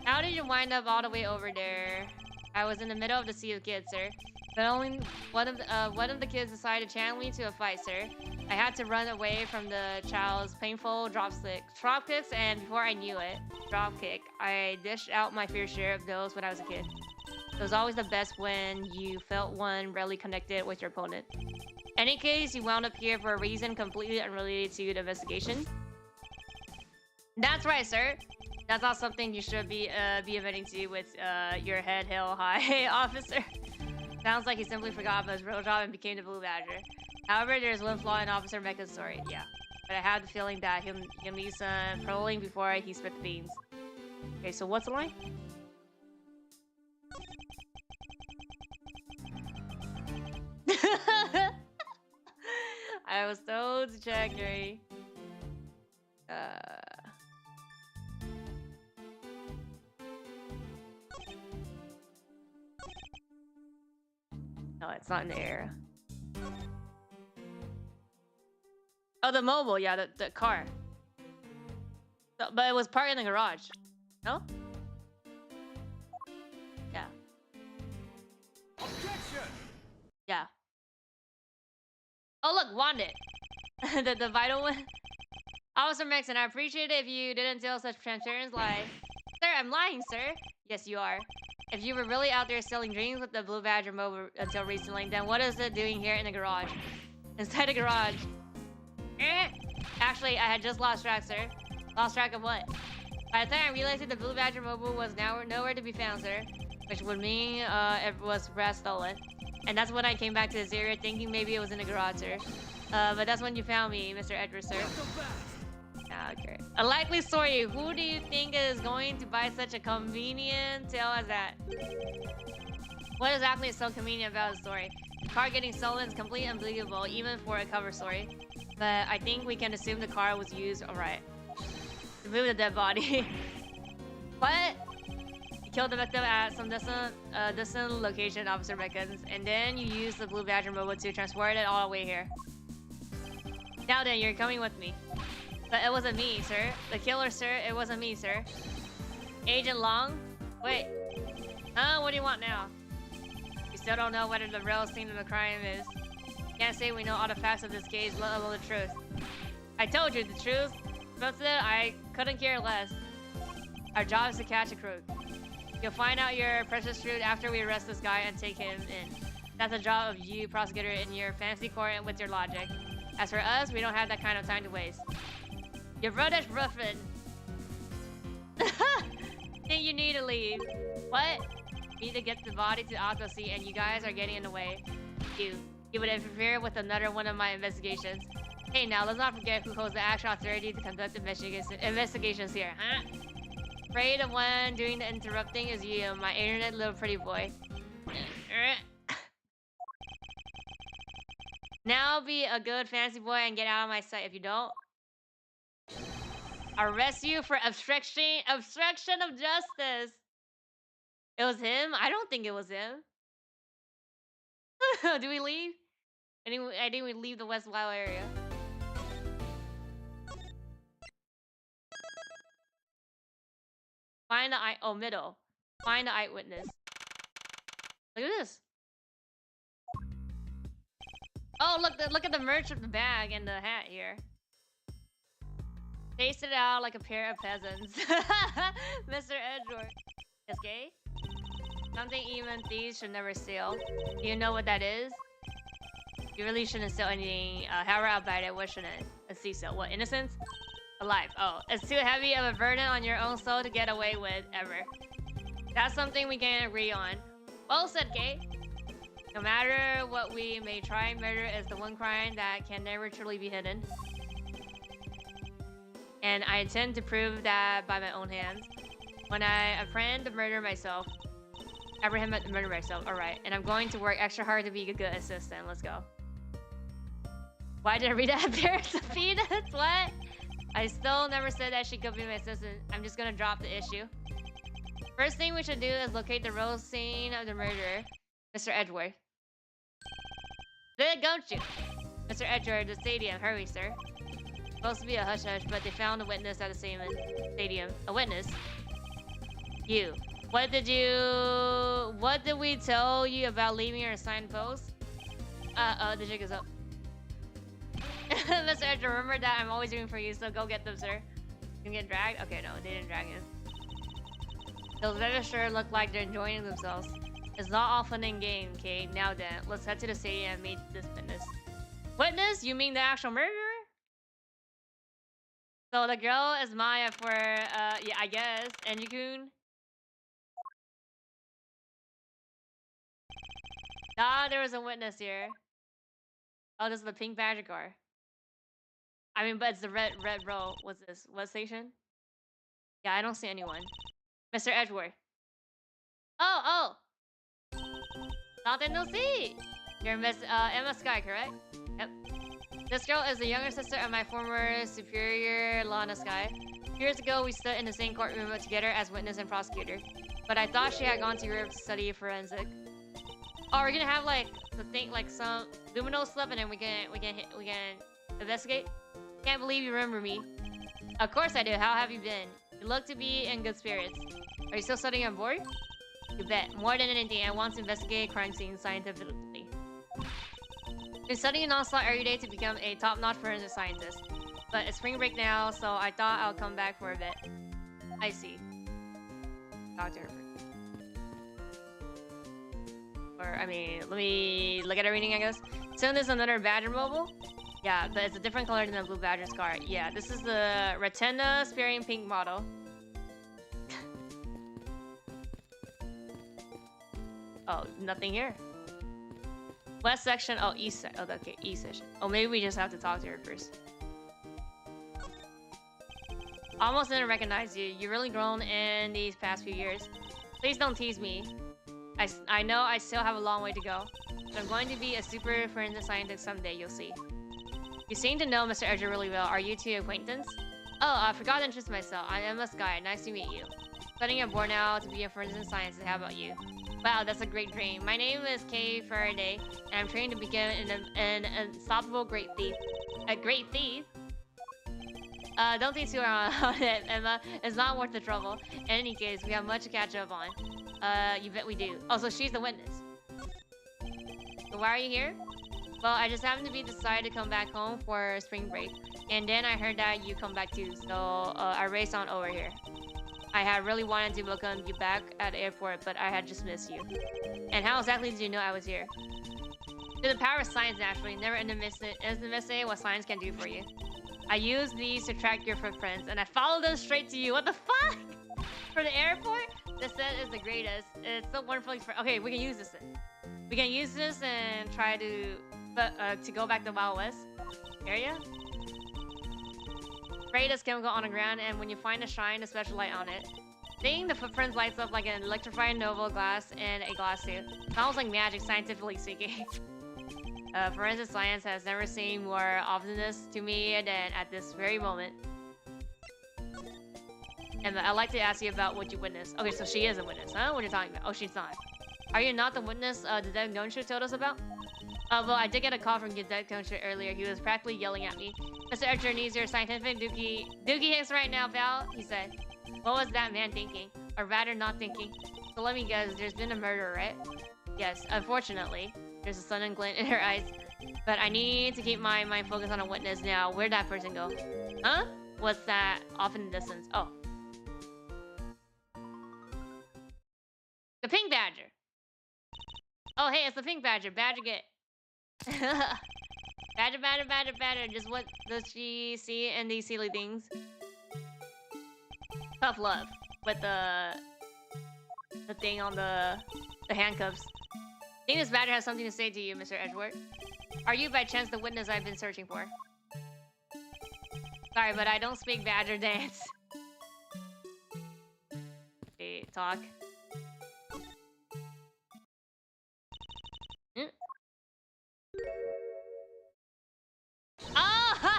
How did you wind up all the way over there? I was in the middle of the sea of kids, sir. But only one of the kids decided to channel me to a fight, sir. I had to run away from the child's painful drop kicks, and before I knew it, I dished out my fair share of those when I was a kid. It was always the best when you felt one really connected with your opponent. Any case, you wound up here for a reason completely unrelated to the investigation. That's right, sir. That's not something you should be admitting to with your head held high, officer. Sounds like he simply forgot about his real job and became the Blue Badger. However, there's one flaw in Officer Mecha's story. Yeah, but I have the feeling that he'll need some trolling before he spit the beans. Okay, so what's the line? I was told to check, Yuri. No, it's not in the air. Oh, the mobile, yeah, the car. So, but it was parked in the garage. No? Yeah. Objection. Yeah. Oh, look, wanted. the vital one. Officer Maxon, I appreciate it if you didn't tell such transparent lies. Sir, I'm lying, sir. Yes, you are. If you were really out there selling dreams with the Blue Badger mobile until recently, then what is it doing here in the garage? Inside the garage. Actually, I had just lost track, sir. Lost track of what? By the time I realized that the Blue Badger mobile was now nowhere to be found, sir. Which would mean it was perhaps stolen. And that's when I came back to this area thinking maybe it was in the garage, sir. But that's when you found me, Mr. Edward, sir. Okay. A likely story. Who do you think is going to buy such a convenient tale as that? What exactly is so convenient about the story? The car getting stolen is completely unbelievable, even for a cover story. But I think we can assume the car was used. Alright. Remove the dead body. What? You killed the victim at some distant location, Officer Beckons, and then you use the Blue Badger mobile to transport it all the way here. Now then, you're coming with me. But it wasn't me, sir. The killer, sir. It wasn't me, sir. Agent Long? Wait. Huh? What do you want now? We still don't know whether the real scene of the crime is. Can't say we know all the facts of this case, let alone the truth. I told you the truth. But I couldn't care less. Our job is to catch a crook. You'll find out your precious truth after we arrest this guy and take him in. That's the job of you, prosecutor, in your fancy court and with your logic. As for us, we don't have that kind of time to waste. Your brother's ruffian. Think you need to leave. What? Need to get the body to autopsy and you guys are getting in the way. You would interfere with another one of my investigations. Hey now, let's not forget who holds the actual authority to conduct investigations here, huh? Afraid the one doing the interrupting is you, my internet little pretty boy. Now be a good fancy boy and get out of my sight. If you don't, arrest you for obstruction of justice. It was him? I don't think it was him. Do we leave? I think we leave the West Wild area. Find the eye. Oh, middle. Find the eyewitness. Look at this. Oh, look at the merch of the bag and the hat here. Taste it out like a pair of peasants. Mr. Edward. It's gay? Something even thieves should never steal. Do you know what that is? You really shouldn't steal anything. However, I'll bite it. What shouldn't a thief steal? What, innocence? Alive. Oh, it's too heavy of a burden on your own soul to get away with, ever. That's something we can agree on. Well said, gay. No matter what we may try, murder is the one crime that can never truly be hidden. And I intend to prove that by my own hands. When I apprehend the murder myself. Alright. And I'm going to work extra hard to be a good assistant. Let's go. Why did I read that? Parents of fetus? What? I still never said that she could be my assistant. I'm just gonna drop the issue. First thing we should do is locate the real scene of the murder. Mr. Edward. There, don't you? Mr. Edward, the stadium. Hurry, sir. Supposed to be a hush-hush, but they found a witness at the stadium. A witness? You. What did we tell you about leaving your assigned post? The jig is up. Mr. Edgar, remember that I'm always rooting for you, so go get them, sir. You can get dragged? Okay, no, they didn't drag him. Those vendors sure look like they're enjoying themselves. It's not all fun and game, okay? Now then, let's head to the stadium and meet this witness. Witness? You mean the actual murderer? So the girl is Maya for, yeah, I guess. And Yukun? Ah, there was a witness here. Oh, this is the pink badger car. I mean, but it's the red row. What's this? What station? Yeah, I don't see anyone. Mr. Edgeworth. Oh! Nothing to see! You're Miss Emma Sky, correct? Yep. This girl is the younger sister of my former superior, Lana Sky. Years ago, we stood in the same courtroom together as witness and prosecutor. But I thought she had gone to Europe to study forensic. Oh, we're gonna have like the thing, like some luminol slip, and then we can investigate. Can't believe you remember me. Of course I do. How have you been? You look to be in good spirits. Are you still studying on board? You bet. More than anything, I want to investigate crime scenes scientifically. Been studying non-stop every day to become a top-notch forensic scientist. But it's spring break now, so I thought I'll come back for a bit. I see. Talk to her first. Or, I mean, let me look at everything, I guess. So there's another Badger mobile. Yeah, but it's a different color than the Blue Badger's car. Yeah, this is the Retina Sparing Pink model. Oh, nothing here. West section. Oh, east section. Oh, okay, east section. Oh, maybe we just have to talk to her first. Almost didn't recognize you. You've really grown in these past few years. Please don't tease me. I know I still have a long way to go, but I'm going to be a super forensic scientist someday, you'll see. You seem to know Mr. Edger really well. Are you two acquaintance? Oh, I forgot to introduce myself. I'm Emma Sky. Nice to meet you. Studying abroad now to be a forensic scientist. How about you? Wow, that's a great dream. My name is Kay Faraday, and I'm trained to become an unstoppable great thief. A great thief? Don't think too hard on it, Emma. It's not worth the trouble. In any case, we have much to catch up on. You bet we do. Oh, so she's the witness. So why are you here? Well, I just happened to be decided to come back home for spring break. And then I heard that you come back too, so I raced on over here. I had really wanted to welcome you back at the airport, but I had just missed you. And how exactly did you know I was here? Through the power of science, naturally. Never underestimate what science can do for you. I used these to track your footprints, and I followed them straight to you. What the fuck? For the airport? This set is the greatest. It's so wonderful. Okay, we can use this then. We can use this and try to go back to Wild West area. Spray this chemical on the ground, and when you find a shrine, a special light on it. Seeing the footprints lights up like an electrifying noble glass and a glass too. Sounds like magic, scientifically speaking. Forensic science has never seemed more obvious to me than at this very moment. And I'd like to ask you about what you witnessed. Okay, so she is a witness, huh? What are you talking about? Oh, she's not. Are you not the witness Detective Gonshu told us about? Well, I did get a call from Detective Gonshu earlier. He was practically yelling at me. Mr. Edger needs your scientific dookie hits right now, pal, he said. What was that man thinking? Or rather, not thinking. So let me guess, there's been a murder, right? Yes, unfortunately. There's a sudden glint in her eyes. But I need to keep my mind focused on a witness now. Where'd that person go? Huh? What's that off in the distance? Oh. The pink badger. Oh, hey, it's the pink badger. Badger get. Badger. Just what does she see in these silly things? Tough love. With the thing on the handcuffs. I think this badger has something to say to you, Mr. Edgeworth. Are you by chance the witness I've been searching for? Sorry, but I don't speak badger dance. Okay, talk. Oh!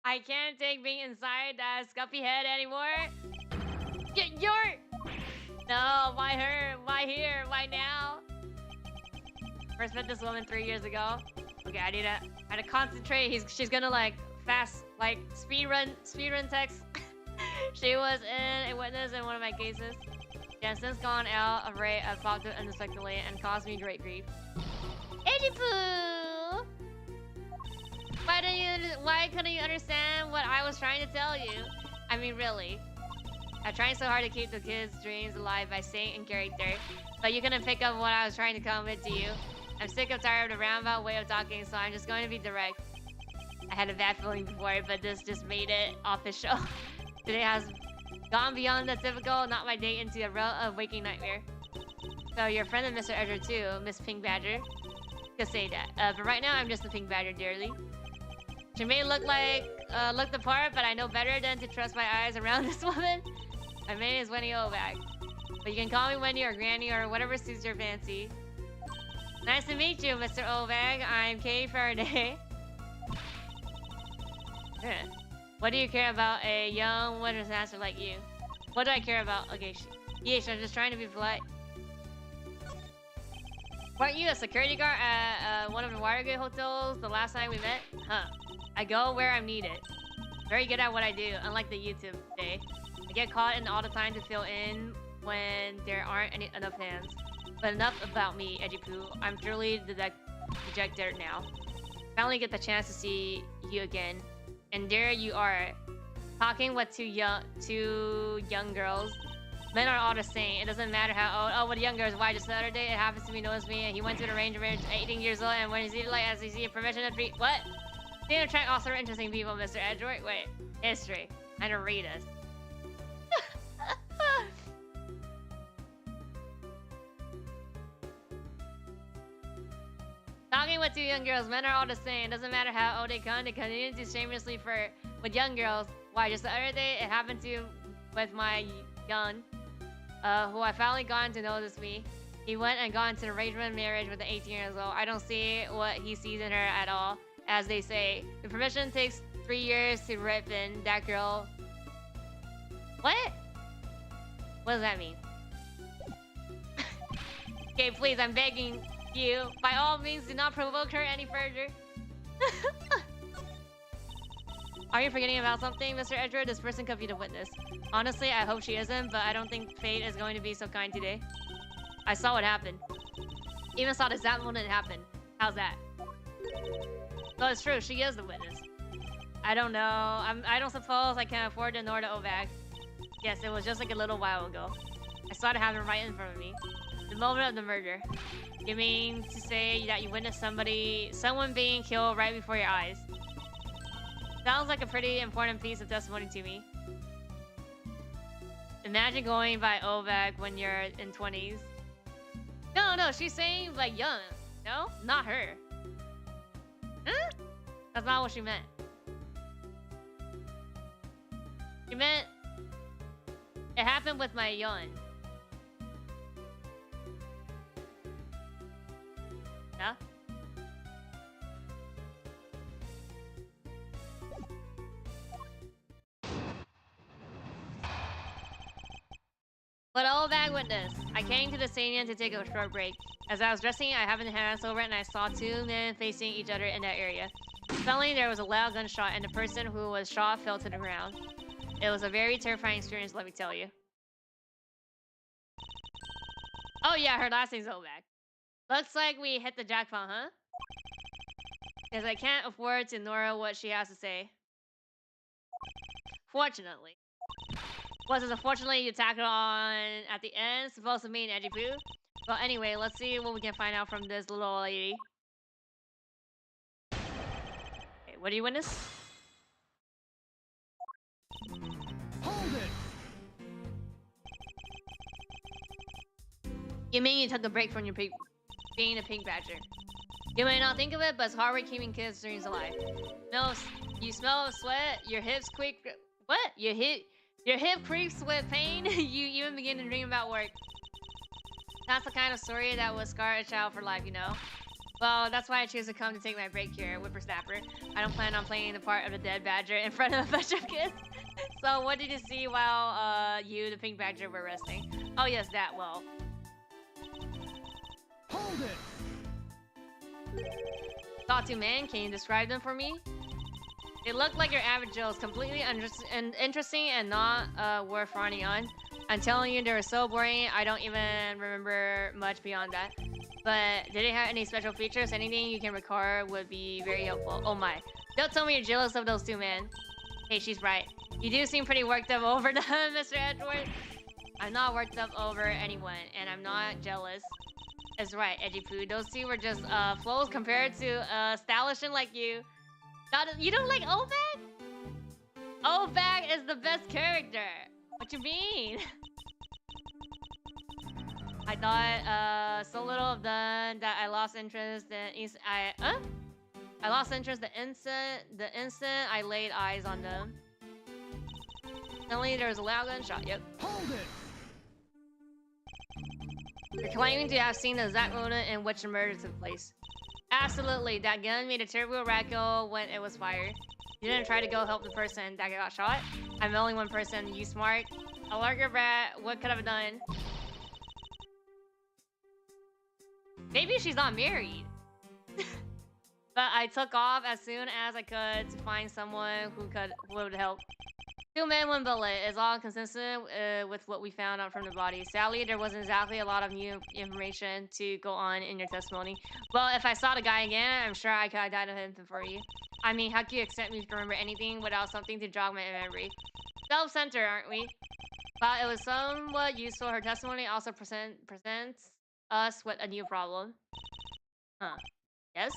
I can't take being inside that scuffy head anymore. You're... No, why her? Why here? Why now? First met this woman 3 years ago. Okay, I had to concentrate. She's gonna like fast, like speed run text. She was a witness in one of my cases. She has since gone out of rate and popped it unexpectedly and caused me great grief. Edipoo! Why couldn't you understand what I was trying to tell you? I mean, really. I'm trying so hard to keep the kids' dreams alive by staying in character, but you couldn't pick up what I was trying to convey to you. I'm sick of tired of the roundabout way of talking, so I'm just going to be direct. I had a bad feeling before, but this just made it official. Today has gone beyond the typical not my day into a real waking nightmare. So your friend and Mr. Edger too, Miss Pink Badger. Could say that. But right now I'm just the Pink Badger, dearly. She may look the part, but I know better than to trust my eyes around this woman. My name is Wendy Ovag. But you can call me Wendy or Granny or whatever suits your fancy. Nice to meet you, Mr. Ovag. I'm Kay Faraday. What do you care about a young witness master like you? What do I care about? Okay, yeesh, I'm just trying to be polite. Weren't you a security guard at one of the Watergate hotels the last time we met? Huh. I go where I'm needed. Very good at what I do, unlike the YouTube day. I get caught in all the time to fill in when there aren't enough hands. But enough about me, Edipoo. I'm truly dejected now. Finally get the chance to see you again. And there you are, talking with two young girls. Men are all the same. It doesn't matter how old. Oh, with the young girls, why? Just the other day, it happens to be knows me, and he went to the range of 18 years old, and when he's like, as he see a permission to treat what? They attract all sorts of interesting people, Mr. Edgeworth. Wait, history. I don't read us. Talking with two young girls, men are all the same. It doesn't matter how old they come, they continue to shamelessly flirt with young girls. Why? Just the other day, it happened to with my young. who I finally gotten to notice me. He went and got into an arrangement marriage with an 18 years old. I don't see what he sees in her at all. As they say, the permission takes 3 years to ripen that girl. What? What does that mean? Okay, please, I'm begging you. By all means, do not provoke her any further. Are you forgetting about something, Mr. Edward? This person could be the witness. Honestly, I hope she isn't, but I don't think fate is going to be so kind today. I saw what happened. Even saw the exact moment it happened. How's that? Well, it's true. She is the witness. I don't know. I don't suppose I can afford to ignore the OVAC. Yes, it was just like a little while ago. I saw it happen right in front of me. The moment of the murder. You mean to say that you witnessed someone being killed right before your eyes? Sounds like a pretty important piece of testimony to me. Imagine going by OVAC when you're in 20s. No, she's saying like young. No, not her. Huh? That's not what she meant. She meant it happened with my yon. Yeah? But all back with this. I came to the stadium to take a short break. As I was dressing, I happened to glance over and I saw two men facing each other in that area. Suddenly, there was a loud gunshot and the person who was shot fell to the ground. It was a very terrifying experience, let me tell you. Oh yeah, her last name's Ovak. Looks like we hit the jackpot, huh? Because I can't afford to ignore what she has to say. Fortunately. Was it unfortunately you tacked it on at the end? Supposed to mean edgy poo? Well, anyway, let's see what we can find out from this little old lady. Okay, what do you witness? Hold it! You mean you took a break from your being a pink badger? You may not think of it, but it's hard work keeping kids' dreams alive. No, you smell sweat, your hips quick. What? Your hip creeps with pain. You even begin to dream about work. That's the kind of story that would scar a child for life, you know? Well, that's why I choose to come to take my break here, whippersnapper. I don't plan on playing the part of a dead badger in front of a bunch of kids. So what did you see while you, the pink badger, were resting? Oh yes, that, well. Hold it! Saw two men, can you describe them for me? They look like your average Joes, completely interesting and not worth running on. I'm telling you, they were so boring, I don't even remember much beyond that. But did it have any special features? Anything you can record would be very helpful. Oh my. Don't tell me you're jealous of those two men. Hey, she's right. You do seem pretty worked up over them, Mr. Edward. I'm not worked up over anyone, and I'm not jealous. That's right, Edgy Poo. Those two were just flows compared to Stallishin like you. You don't like Ovag? Ovag is the best character. What you mean? I thought so little of them that I lost interest. I lost interest the instant I laid eyes on them. Suddenly there was a loud gunshot. Yep. Hold it! You're claiming to have seen the exact moment in which the murder took place. Absolutely, that gun made a terrible racket when it was fired. You didn't try to go help the person that got shot. I'm only one person, you smart. A larger brat, what could I have done? Maybe she's not married. But I took off as soon as I could to find someone who would help. 2 men, 1 bullet is all consistent with what we found out from the body. Sadly, there wasn't exactly a lot of new information to go on in your testimony. Well, if I saw the guy again, I'm sure I could identify him for you. I mean, how can you expect me to remember anything without something to jog my memory? Self-centered, aren't we? While it was somewhat useful, her testimony also presents us with a new problem. Huh. Yes?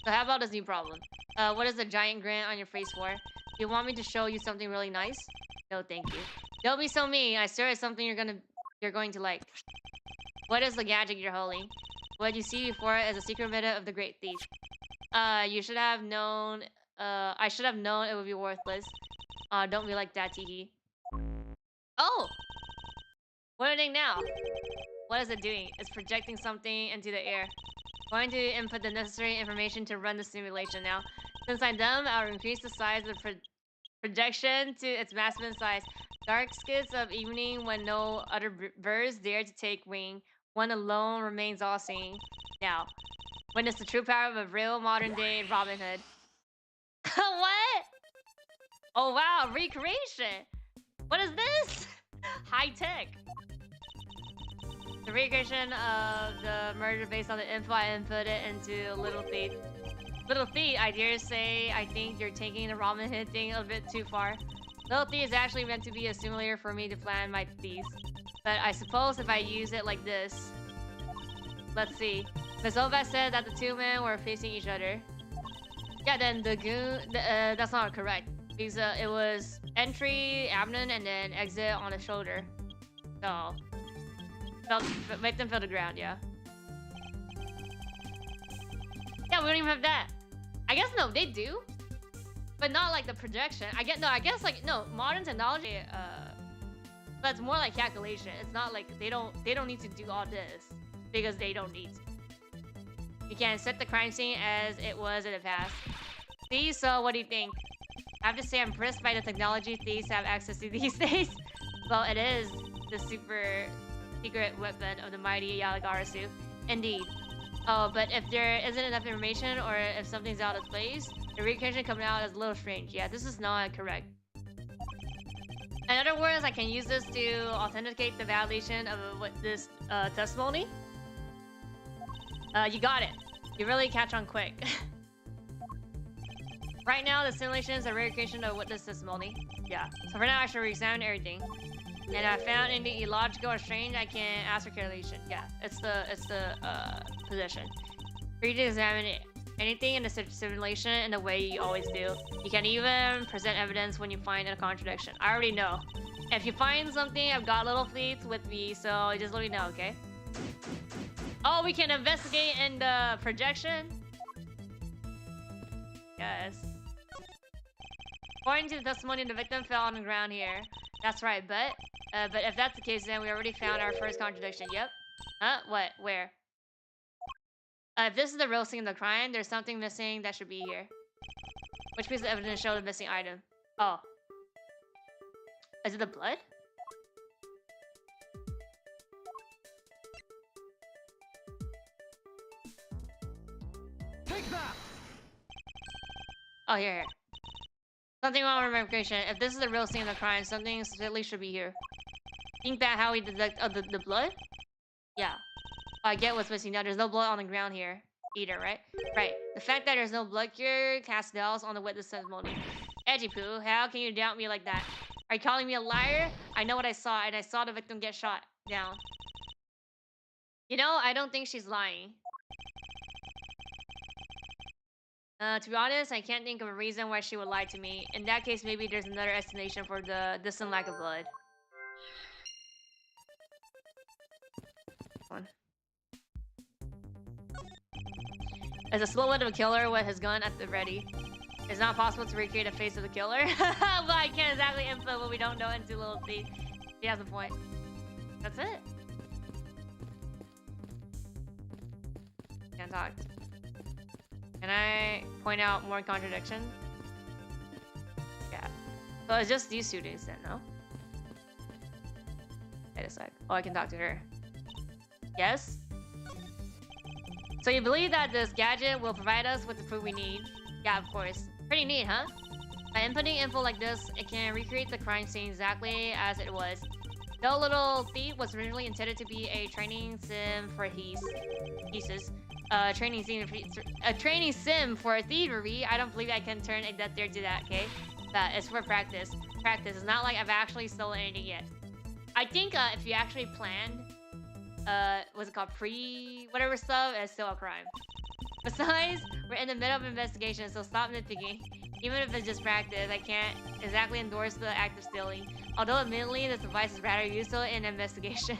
So how about this new problem? What is the giant grin on your face for? You want me to show you something really nice? No, thank you. Don't be so mean. I swear it's something you're going to like. What is the gadget you're holding? What you see before is a secret method of the great thief. You should have known. I should have known it would be worthless. Don't be like that, teehee. Oh! What are they now? What is it doing? It's projecting something into the air. Going to input the necessary information to run the simulation now. Since I'm done, I'll increase the size of the projection to its maximum size. Dark skies of evening when no other birds dare to take wing. One alone remains all seeing. Now, witness the true power of a real modern day Robin Hood. What? Oh wow, recreation. What is this? High tech. The recreation of the murder based on the info I inputted into Little Thief. Little Thief, I dare say, I think you're taking the Robin Hood thing a bit too far. Little Thief is actually meant to be a simulator for me to plan my thieves. But I suppose if I use it like this... Let's see. Miss Oba said that the two men were facing each other. Yeah, then the goon... that's not correct. Because it was entry, abdomen, and then exit on the shoulder. So... make them feel the ground, yeah. Yeah, we don't even have that. I guess no, they do, but not like the projection. I guess like no modern technology. But it's more like calculation. It's not like they don't need to do all this because they don't need to. You can set the crime scene as it was in the past. See, so what do you think? I have to say I'm impressed by the technology thieves have access to these days. Well, it is the super secret weapon of the mighty Yalagarasu. Indeed. Oh, but if there isn't enough information or if something's out of place, the recreation coming out is a little strange. Yeah, this is not correct. In other words, I can use this to authenticate the validation of what this testimony. You got it. You really catch on quick. Right now, the simulation is a recreation of witness testimony. Yeah. So for now, I should re-examine everything. And I found anything illogical or strange, I can ask for correlation. Yeah, it's the position. For you to examine anything in the simulation in the way you always do. You can even present evidence when you find a contradiction. I already know. If you find something, I've got little fleets with me, so just let me know, okay? Oh, we can investigate in the projection? Yes. According to the testimony, the victim fell on the ground here. That's right, but if that's the case, then we already found our first contradiction. Yep. Huh? What? Where? If this is the real scene of the crime, there's something missing that should be here. Which piece of evidence shows the missing item? Oh. Is it the blood? Take that! Oh, here. Something wrong with my recreation. If this is the real scene of the crime, something specifically should be here. Think that how we detect the blood? Yeah. I get what's missing now. There's no blood on the ground here either, right? Right. The fact that there's no blood here casts doubts on the witness testimony. Edgy Poo, how can you doubt me like that? Are you calling me a liar? I know what I saw, and I saw the victim get shot down. You know, I don't think she's lying. To be honest, I can't think of a reason why she would lie to me. In that case, maybe there's another explanation for the distant lack of blood. One. As a silhouette of a killer with his gun at the ready. It's not possible to recreate a face of the killer. But I can't exactly input what we don't know into Little Thief. He has a point. That's it. Can't talk. Can I point out more contradiction? Yeah. So it's just these students then, no? Wait a sec. Oh, I can talk to her. Yes? So you believe that this gadget will provide us with the proof we need? Yeah, of course. Pretty neat, huh? By inputting info like this, it can recreate the crime scene exactly as it was. Though Little Thief was originally intended to be a training sim for thesis. A training sim for thievery. I don't believe I can turn a dead there to that, okay? But it's for practice. Practice. It's not like I've actually stolen anything yet. I think if you actually planned, what's it called? Whatever stuff, it's still a crime. Besides, we're in the middle of investigation, so stop nitpicking. Even if it's just practice, I can't exactly endorse the act of stealing. Although admittedly, this device is rather useful in investigation.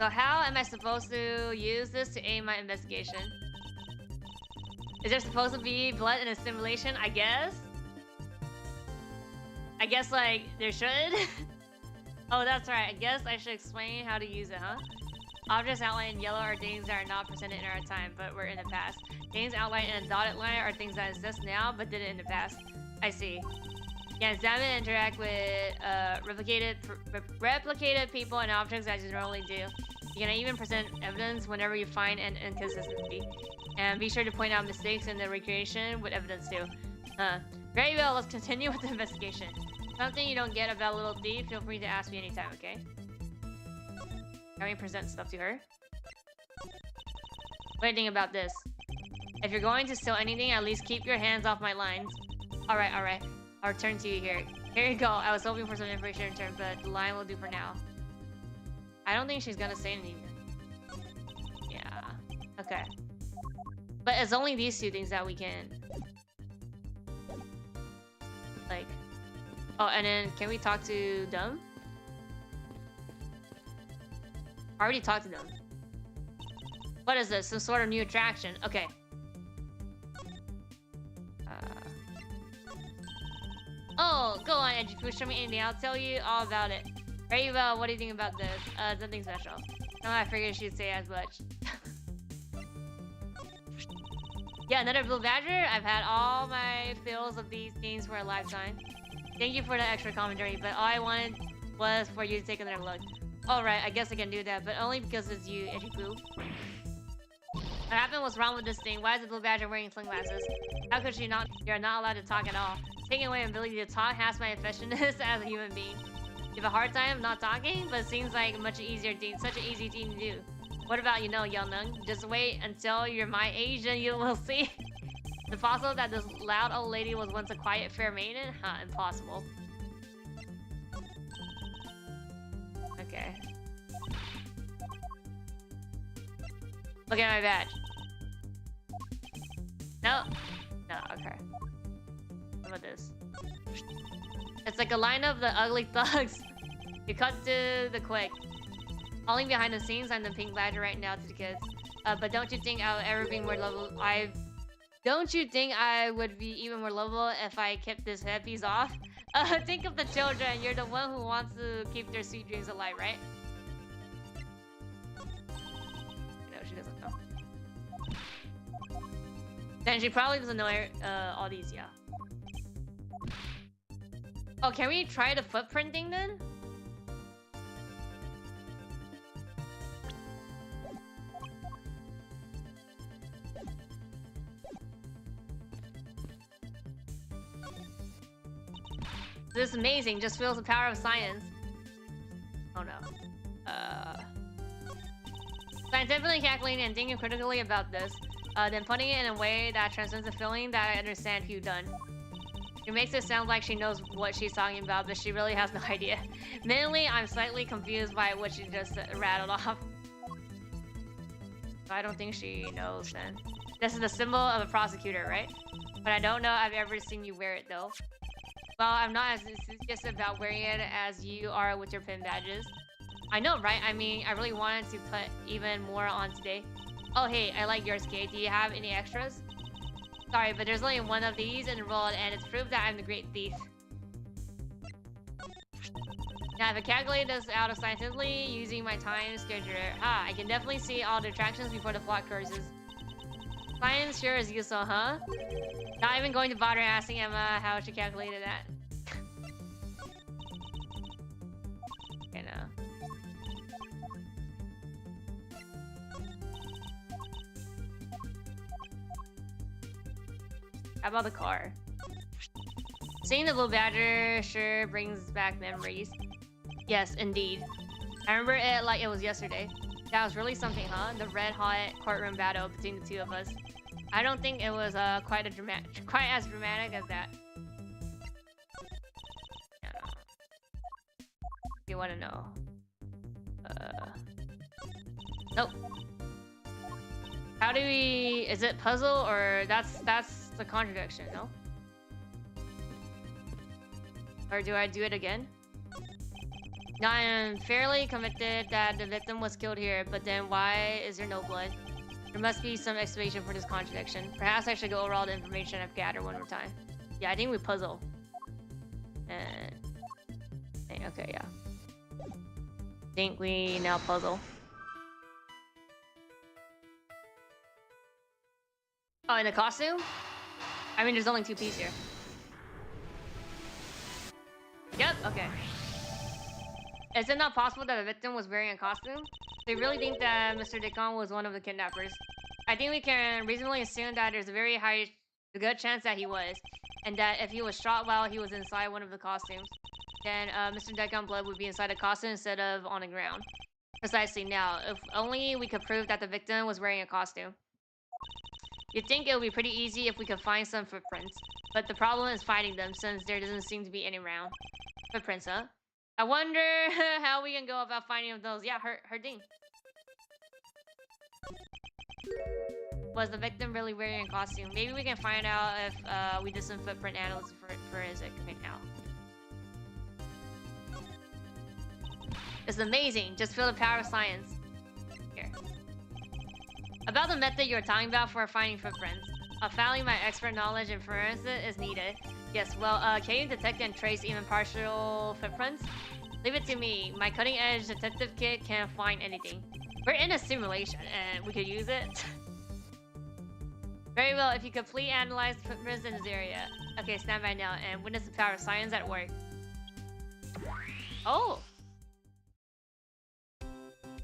So how am I supposed to use this to aid my investigation? Is there supposed to be blood in a simulation? I guess? I guess, like, there should? Oh, that's right. I guess I should explain how to use it, huh? Objects outlined in yellow are things that are not presented in our time, but were in the past. Things outlined in a dotted line are things that exist now, but didn't in the past. I see. You can examine and interact with replicated people and objects as you normally do. You can even present evidence whenever you find an inconsistency. And be sure to point out mistakes in the recreation with evidence too. Very well, let's continue with the investigation. Something you don't get about Little Thief, feel free to ask me anytime, okay? Can we present stuff to her? What do you think about this? If you're going to steal anything, at least keep your hands off my lines. Alright. I'll return to you here. Here you go. I was hoping for some information in return, but the line will do for now. I don't think she's gonna say anything. Yeah. Okay. But it's only these two things that we can... Like... Oh, and then can we talk to them? I already talked to them. What is this? Some sort of new attraction. Okay. Oh, go on, Edgy Poo. Show me anything. I'll tell you all about it. Very well. What do you think about this? Nothing special. No, I figured she'd say as much. Yeah, another Blue Badger. I've had all my fills of these things for a lifetime. Thank you for the extra commentary, but all I wanted was for you to take another look. Alright, I guess I can do that, but only because it's you, Edgy Poo. What happened? What's wrong with this thing? Why is the Blue Badger wearing sunglasses? How could she not? You're not allowed to talk at all. Taking away my ability to talk has my effectiveness as a human being. You have a hard time not talking, but it seems like such an easy thing to do. What about you, young nun? Just wait until you're my age and you will see. Is it possible that this loud old lady was once a quiet, fair maiden? Huh, impossible. Okay. Look at my badge. No. No, okay. What about this? It's like a line of the ugly thugs. You cut to the quick. Falling behind the scenes, I'm the pink badger right now to the kids. But don't you think I would ever be more lovable? Don't you think I would be even more lovable if I kept this headpiece off? Think of the children. You're the one who wants to keep their sweet dreams alive, right? No, she doesn't know. Then she probably doesn't know all these, yeah. Oh, can we try the footprint thing then? This is amazing. Just feels the power of science. Oh no. Scientifically calculating and thinking critically about this, then putting it in a way that transcends the feeling that I understand you've done. It makes it sound like she knows what she's talking about, but she really has no idea. Mentally, I'm slightly confused by what she just rattled off. I don't think she knows then. This is the symbol of a prosecutor, right? But I don't know I've ever seen you wear it though. Well, I'm not as enthusiastic about wearing it as you are with your pin badges. I know, right? I mean, I really wanted to put even more on today. Oh, hey, I like yours, Kate. Do you have any extras? Sorry, but there's only one of these in the world, and it's proof that I'm the great thief. Now, if I calculate this out of scientifically using my time scheduler, I can definitely see all the attractions before the plot courses. Science sure is useful, huh? Not even going to bother asking Emma how she calculated that. Okay, no. How about the car? Seeing the Blue Badger sure brings back memories. Yes, indeed. I remember it like it was yesterday. That was really something, huh? The red-hot courtroom battle between the two of us. I don't think it was quite as dramatic as that. Yeah. You want to know? Nope. How do we? Is it puzzle or that's the contradiction? No. Or do I do it again? Now I am fairly convicted that the victim was killed here, but then why is there no blood? There must be some explanation for this contradiction. Perhaps I should go over all the information I've gathered one more time. Yeah, I think we puzzle. And... okay, yeah. Think we now puzzle. Oh, in the costume? I mean, there's only 2 pieces here. Yep, okay. Is it not possible that the victim was wearing a costume? They really think that Mr. Decon was one of the kidnappers. I think we can reasonably assume that there's a very good chance that he was, and that if he was shot while he was inside one of the costumes, then Mr. Decon blood would be inside the costume instead of on the ground. Precisely. Now, if only we could prove that the victim was wearing a costume. You'd think it would be pretty easy if we could find some footprints, but the problem is finding them since there doesn't seem to be any around. Footprints, huh? I wonder how we can go about finding those. Yeah, her ding. Was the victim really wearing a costume? Maybe we can find out if we did some footprint analysis forensic right now. It's amazing. Just feel the power of science. Here. About the method you're talking about for finding footprints. Finally, my expert knowledge in forensics is needed. Yes, well, can you detect and trace even partial footprints? Leave it to me. My cutting-edge detective kit can't find anything. We're in a simulation, and we could use it. Very well, if you complete analyze the footprints in this area. Okay, stand by now and witness the power of science at work. Oh!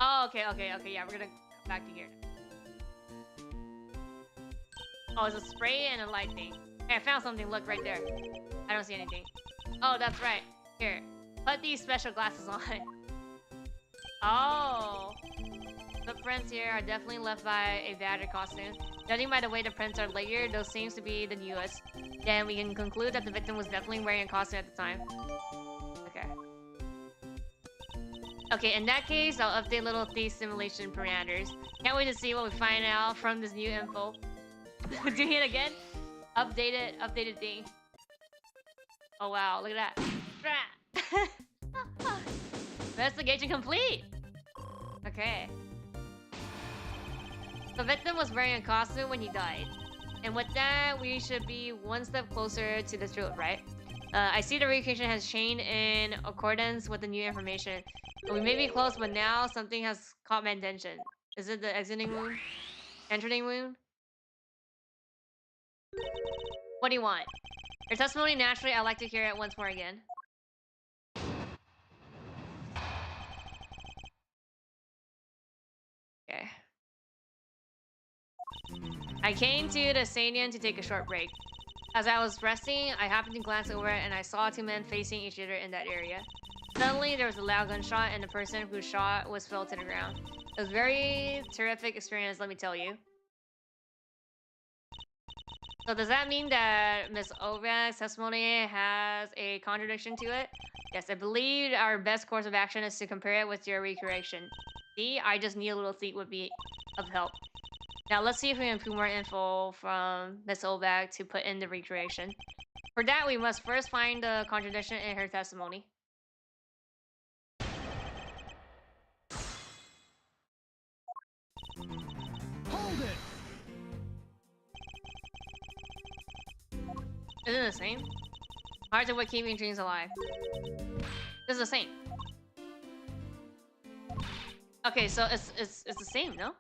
Oh, okay, yeah, we're gonna come back to here. Oh, it's a spray and a light thing. Hey, I found something, look, right there. I don't see anything. Oh, that's right. Here, put these special glasses on. Oh! Footprints here are definitely left by a battered costume. Judging by the way the prints are layered, those seems to be the newest. Then we can conclude that the victim was definitely wearing a costume at the time. Okay. Okay, in that case, I'll update little thief simulation parameters. Can't wait to see what we find out from this new info. Doing it again? Updated thing. Oh wow, look at that. Investigation complete! Okay. The victim was wearing a costume when he died. And with that, we should be one step closer to the truth, right? I see the recreation has changed in accordance with the new information. We may be close, but now something has caught my attention. Is it the exiting wound? Entering wound? What do you want? Your testimony, naturally, I'd like to hear it once more again. Okay. I came to the stadium to take a short break. As I was resting, I happened to glance over and I saw 2 men facing each other in that area. Suddenly, there was a loud gunshot and the person who shot was fell to the ground. It was a very terrific experience, let me tell you. So does that mean that Ms. Ovak's testimony has a contradiction to it? Yes, I believe our best course of action is to compare it with your recreation. See, I just need a little seat would be of help. Now let's see if we can put more info from Ms. Ovak to put in the recreation. For that, we must first find the contradiction in her testimony. Hold it! Isn't it the same? Hearts are what keeping dreams alive. This is the same. Okay, so it's the same, no?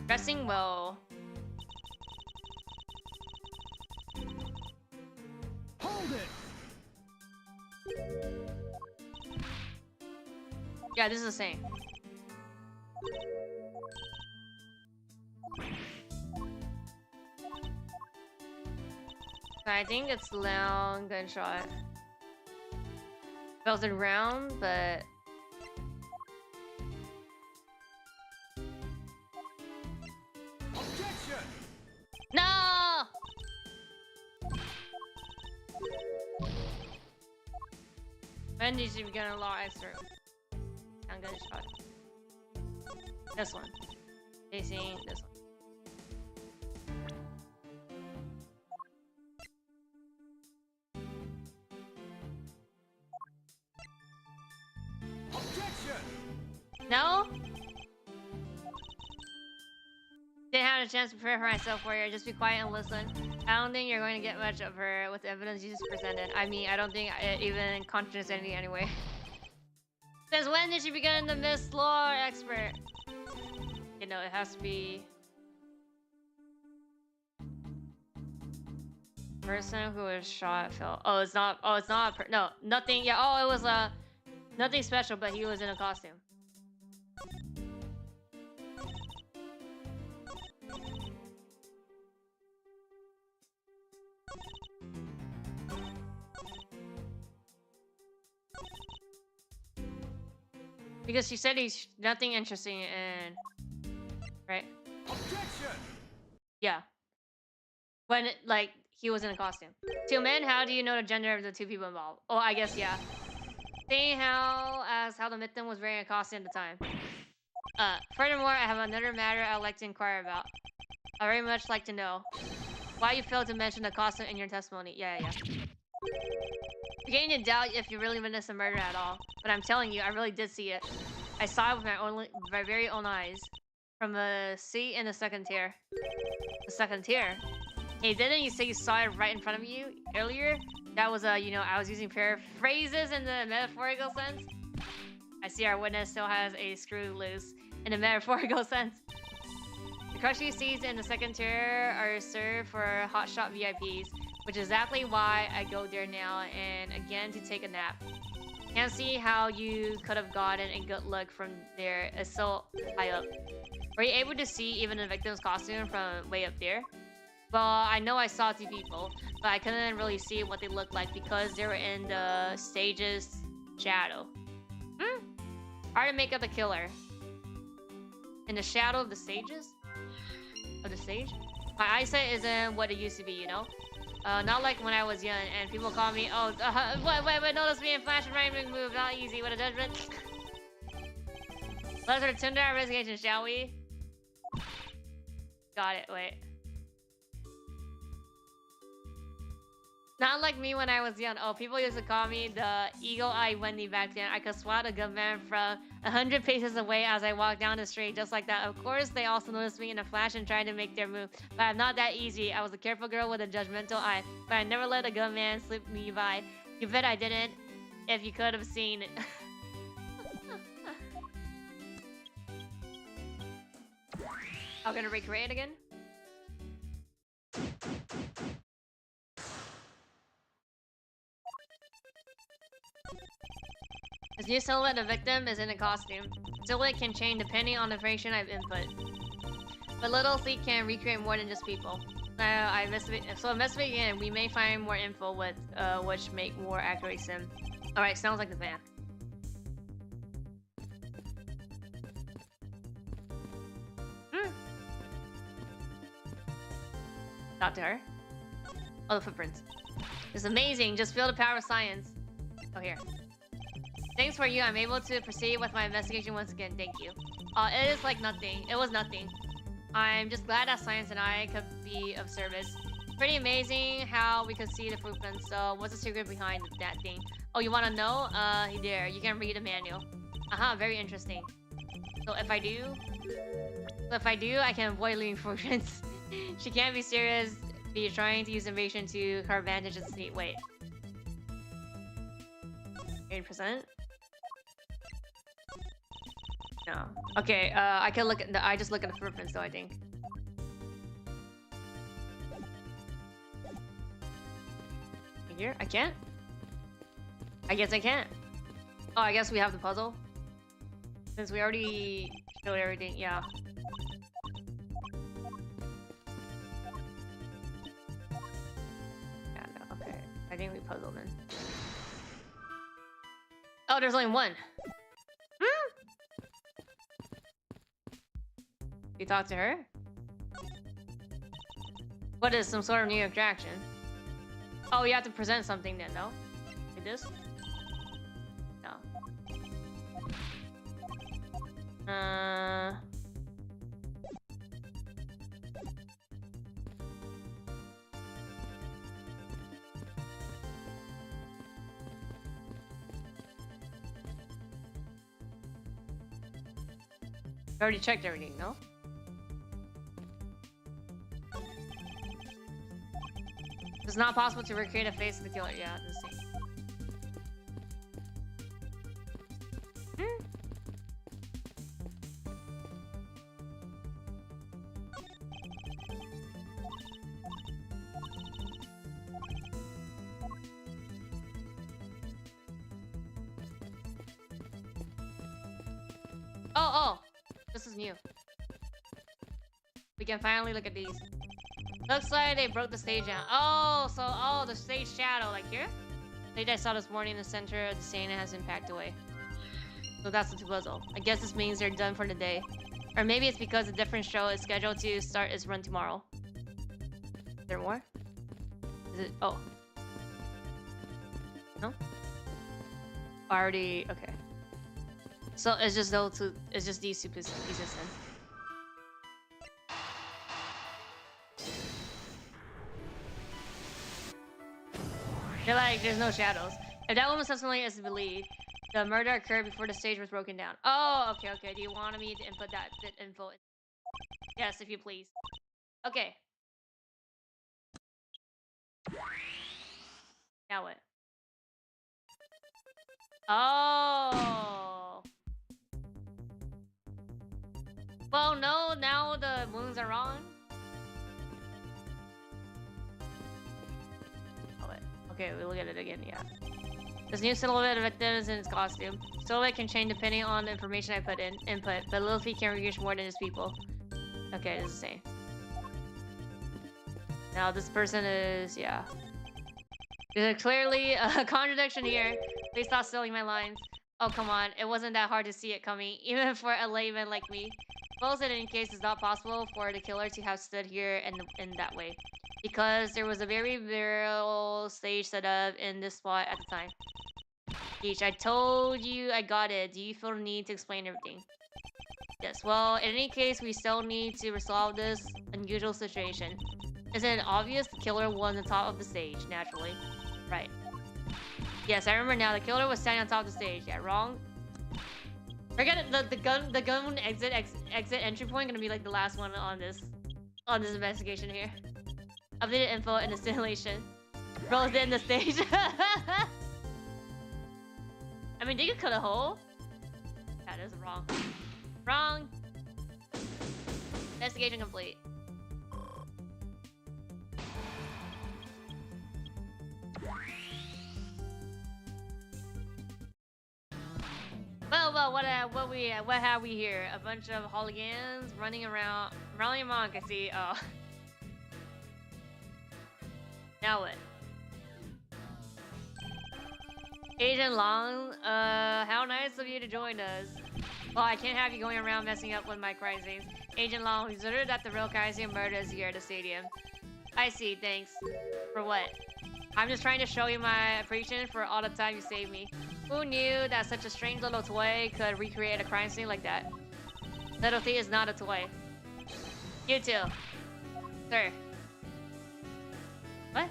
Dressing well. Hold it! Yeah, this is the same. I think it's long gunshot. Fell to the ground, but Objection! no! When did you begin a law extra? Long gunshot. This one. Facing this one. No? Didn't have a chance to prepare for myself for you. Just be quiet and listen. I don't think you're going to get much of her with the evidence you just presented. I mean, I don't think it even contradicts anything anyway. Since when did she become the Miss Lore expert? You know, it has to be person who was shot fell. Oh, it's not. Oh, it's not. No, nothing. Yeah. Oh, it was nothing special, but he was in a costume. Because she said he's nothing interesting and right. Objection! Yeah. When like he was in a costume. Two men. How do you know the gender of the two people involved? Oh, I guess yeah. Seeing how the victim was wearing a costume at the time. Furthermore, I have another matter I'd like to inquire about. I very much like to know why you failed to mention the costume in your testimony. Yeah. Beginning to doubt if you really witnessed the murder at all, but I'm telling you, I really did see it. I saw it with my very own eyes, from a seat in the second tier. The second tier. Hey, didn't you say you saw it right in front of you earlier? That was you know, I was using paraphrases in the metaphorical sense. I see our witness still has a screw loose in the metaphorical sense. The crushy seats in the second tier are served for hotshot VIPs, which is exactly why I go there now and again to take a nap. Can't see how you could have gotten a good look from there. It's so high up. Were you able to see even the victim's costume from way up there? Well, I know I saw two people, but I couldn't really see what they looked like because they were in the stage's shadow. Hard to make out the killer. In the shadow of the stages? Of the stage? My eyesight isn't what it used to be, you know? Not like when I was young and people call me, oh, wait, notice me in flash and rhyming move, not easy, what a judgment. Let's return to our investigation, shall we? Got it, wait. Not like me when I was young. Oh, people used to call me the eagle-eyed Wendy back then. I could swat a good man from 100 paces away as I walked down the street, just like that. Of course, they also noticed me in a flash and tried to make their move. But I'm not that easy. I was a careful girl with a judgmental eye. But I never let a good man slip me by. You bet I didn't, if you could have seen it. I'm gonna recreate again. This new silhouette of victim is in a costume. Silhouette can change depending on the information I've input. But Little Fleet can recreate more than just people. So investigate again, we may find more info with which make more accurate sim. Alright, sounds like the plan. Talk to her. Oh, the footprints. It's amazing, just feel the power of science. Oh, here. Thanks for you, I'm able to proceed with my investigation once again, thank you. It is like nothing, it was nothing. I'm just glad that science and I could be of service. Pretty amazing how we could see the footprints, so what's the secret behind that thing? Oh, you wanna know? There, you can read the manual. Very interesting. So if I do, I can avoid leaving footprints. She can't be serious, be trying to use invasion to her advantage and see, wait. 80%? No. Okay, I can look at the. I just look at the footprints though, I think. Here? I can't? I guess I can't. Oh, I guess we have the puzzle. Since we already showed everything, yeah. Yeah, no, okay. I think we puzzled then. Oh, there's only one. You talk to her? What is some sort of new attraction? Oh, you have to present something then, no? Like this? No. I already checked everything, no? It's not possible to recreate a face of the killer. Yeah, let's see. Oh! This is new. We can finally look at these. Looks like they broke the stage down. Oh, so the stage shadow, like here? Stage I saw this morning in the center of the scene has been packed away. So that's the puzzle. I guess this means they're done for the day. Or maybe it's because a different show is scheduled to start its run tomorrow. Is there more? Is it? Oh. No? Already, okay. So it's just those two, it's just these two pieces then. They're like, there's no shadows. If that woman subsequently is believed, the murder occurred before the stage was broken down. Oh, okay. Do you want me to input that bit info? Yes, if you please. Okay. Now what? Oh. Well, no, now the wounds are wrong. Oh, wait. Okay, we'll look at it again, yeah. This new silhouette of victims in its costume. Silhouette can change depending on the information I put in input, but little feet can reach more than his people. Okay, it's the same. Now this person is, yeah. There's clearly a contradiction here. Please stop stealing my lines. Oh, come on. It wasn't that hard to see it coming, even for a layman like me. Suppose in any case, it's not possible for the killer to have stood here in that way. Because there was a very virile stage set up in this spot at the time. Peach, I told you I got it. Do you feel the need to explain everything? Yes, well, in any case, we still need to resolve this unusual situation. Isn't it obvious the killer was on top of the stage, naturally? Right. Yes, I remember now. The killer was standing on top of the stage. Yeah, wrong. Forget it. The gun exit entry point gonna be like the last one on this investigation here. Updated info in the simulation. Rolls in the stage. I mean, they could cut a hole. That is wrong. Wrong. Investigation complete. Well, what have we here? A bunch of hooligans running around, rallying amok. I see. Oh. Now what? Agent Long, how nice of you to join us. Well, I can't have you going around messing up with my crime scenes. Agent Long, who's ordered that the real Kaisen murder is here at the stadium. I see, thanks. For what? I'm just trying to show you my appreciation for all the time you saved me. Who knew that such a strange little toy could recreate a crime scene like that? Little T is not a toy. You too. Sir. What?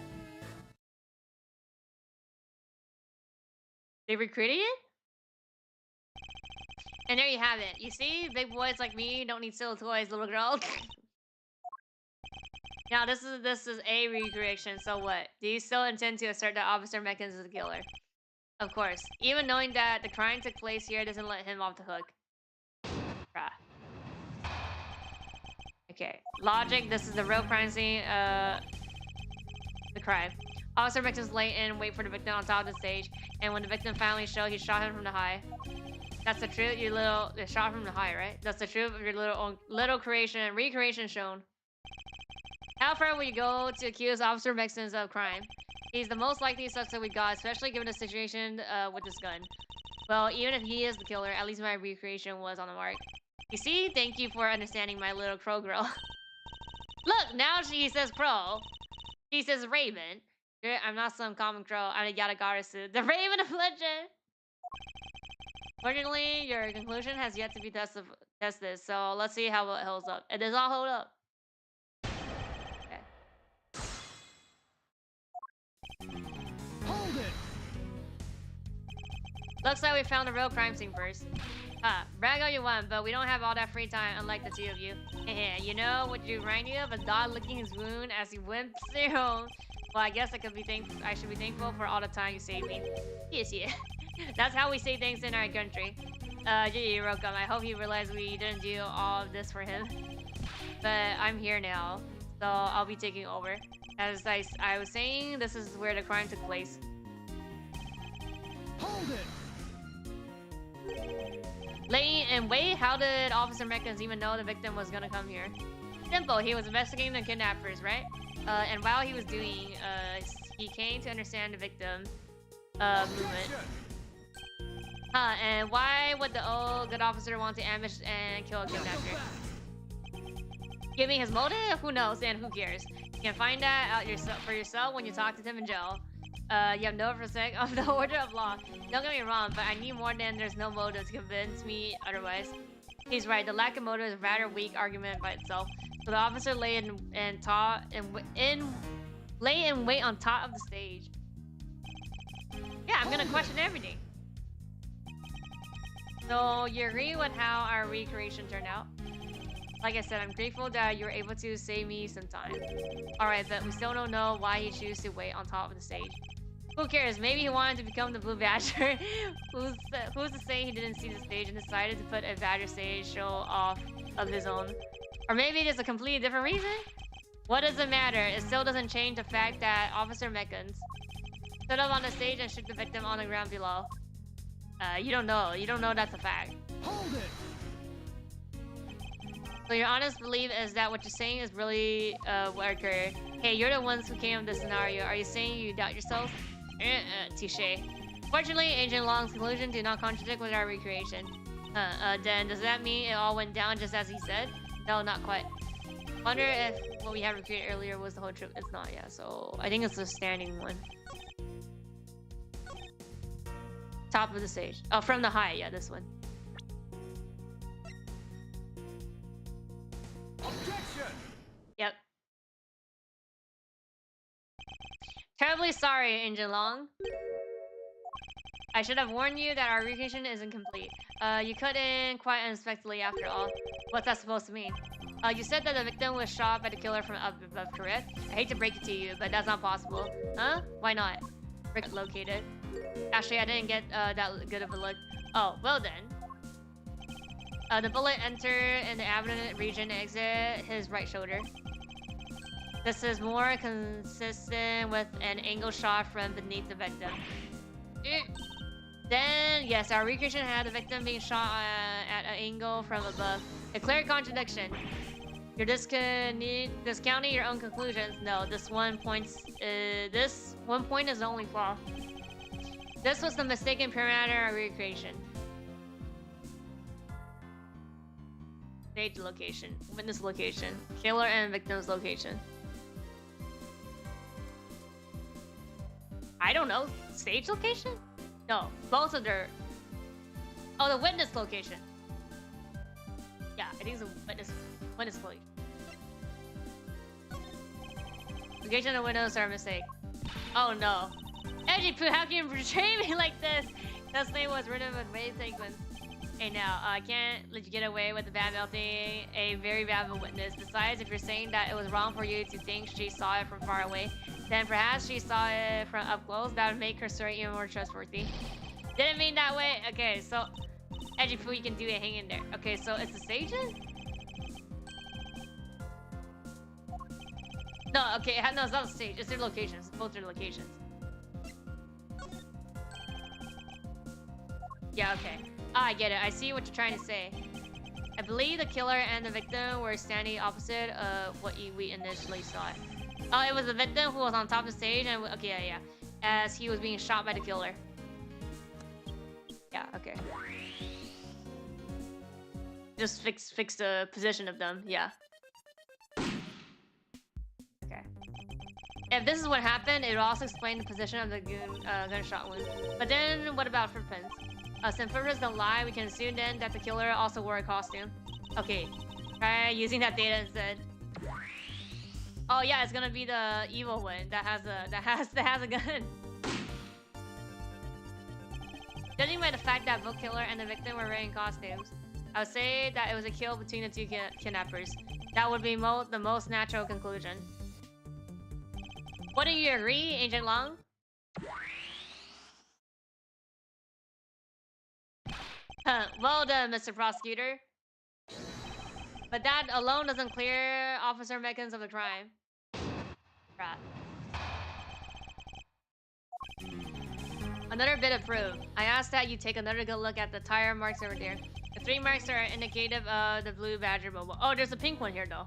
They recreated it? And there you have it. You see, big boys like me don't need silly toys, little girl. Now this is a recreation, so what? Do you still intend to assert that Officer Meckins is the killer? Of course. Even knowing that the crime took place here doesn't let him off the hook. Bruh. Okay. Logic, this is the real crime scene, the crime. Officer Meckins lay in, wait for the victim on top of the stage, and when the victim finally showed, he shot him from the high. That's the truth, your little shot from the high, right? That's the truth of your little creation, recreation shown. How far will you go to accuse Officer Meckins of crime? He's the most likely suspect we got, especially given the situation with this gun. Well, even if he is the killer, at least my recreation was on the mark. You see? Thank you for understanding my little crow girl. Look, now she says crow. She says raven. I'm not some common crow. I'm a Yatagarasu, the raven of legend. Fortunately, your conclusion has yet to be tested, so let's see how it holds up. It does not hold up. Hold it! Looks like we found the real crime scene first. Brag all you want, but we don't have all that free time, unlike the two of you. You know what you remind you of? A dog licking his wound as he went home. Well, I guess I should be thankful for all the time you saved me. Yes, yeah. That's how we say things in our country. You're welcome. I hope you realize we didn't do all of this for him. But I'm here now, so I'll be taking over. As I was saying, this is where the crime took place. Hold it! Late and wait, how did Officer Meckens even know the victim was gonna come here? Simple, he was investigating the kidnappers, right? And while he was doing, he came to understand the victim movement. And why would the old good officer want to ambush and kill a kidnapper? Give me his motive? Who knows and who cares? You can find that out for yourself when you talk to him in jail. You have no respect of the order of law. Don't get me wrong, but I need more than there's no motive to convince me otherwise. He's right, the lack of motive is a rather weak argument by itself. So the officer lay in wait on top of the stage. Yeah, I'm gonna question everything. So you agree with how our recreation turned out? Like I said, I'm grateful that you were able to save me some time. Alright, but we still don't know why he chose to wait on top of the stage. Who cares? Maybe he wanted to become the Blue Badger. Who's to say he didn't see the stage and decided to put a Badger stage show off of his own? Or maybe it is a completely different reason? What does it matter? It still doesn't change the fact that Officer Meckens stood up on the stage and shook the victim on the ground below. You don't know. You don't know that's a fact. Hold it. So your honest belief is that what you're saying is really what occurred. Hey, you're the ones who came up with this scenario. Are you saying you doubt yourself? Touche. Fortunately, Agent Long's conclusion do not contradict with our recreation. Then does that mean it all went down just as he said? No, not quite. Wonder if what we had recreated earlier was the whole trip. It's not, yeah. So I think it's the standing one. Top of the stage. Oh, from the high, yeah, this one. Objection. Yep. Terribly sorry, Angel Long. I should have warned you that our recreation is incomplete. You cut in quite unexpectedly after all. What's that supposed to mean? You said that the victim was shot by the killer from up above, correct? I hate to break it to you, but that's not possible. Huh? Why not? Located. Actually, I didn't get that good of a look. Oh, well then. The bullet entered in the abdomen region and exit his right shoulder. This is more consistent with an angle shot from beneath the victim. Then, yes, our recreation had the victim being shot at an angle from above. A clear contradiction. You're discounting your own conclusions. No, this one point is the only flaw. This was the mistaken parameter of recreation. Stage location, witness location, killer and victim's location. I don't know. Stage location? No, both of their. Oh, the witness location. Yeah, I think it's a witness location. Location and windows are a mistake. Oh no. Edgy Poo, how can you betray me like this? That name was written with Ray sequence. Hey now, I can't let you get away with the bad melting a very valuable witness. Besides, if you're saying that it was wrong for you to think she saw it from far away, then perhaps she saw it from up close. That would make her story even more trustworthy. Didn't mean that way. Okay, so Edgy Poo, you can do it. Hang in there. Okay, so it's the stages? No, okay, no, it's not the stage. It's their locations. Both their locations. Yeah, okay. Ah, I get it. I see what you're trying to say. I believe the killer and the victim were standing opposite of what we initially saw. Oh, it was the victim who was on top of the stage and... Okay, yeah. As he was being shot by the killer. Yeah, okay. Just fix the position of them, yeah. Okay. If this is what happened, it would also explain the position of the gunshot wound. But then, what about footprints? Since footprints don't lie, we can assume then that the killer also wore a costume. Okay, try using that data instead. Oh yeah, it's gonna be the evil one that has a gun. Judging by the fact that both killer and the victim were wearing costumes, I would say that it was a kill between the two kidnappers. That would be the most natural conclusion. Wouldn't you agree, Agent Long? Well done, Mr. Prosecutor. But that alone doesn't clear Officer Meckens of the crime. Right. Another bit of proof. I asked that you take another good look at the tire marks over there. The 3 marks are indicative of the blue Badger mobile. Oh, there's a pink one here though.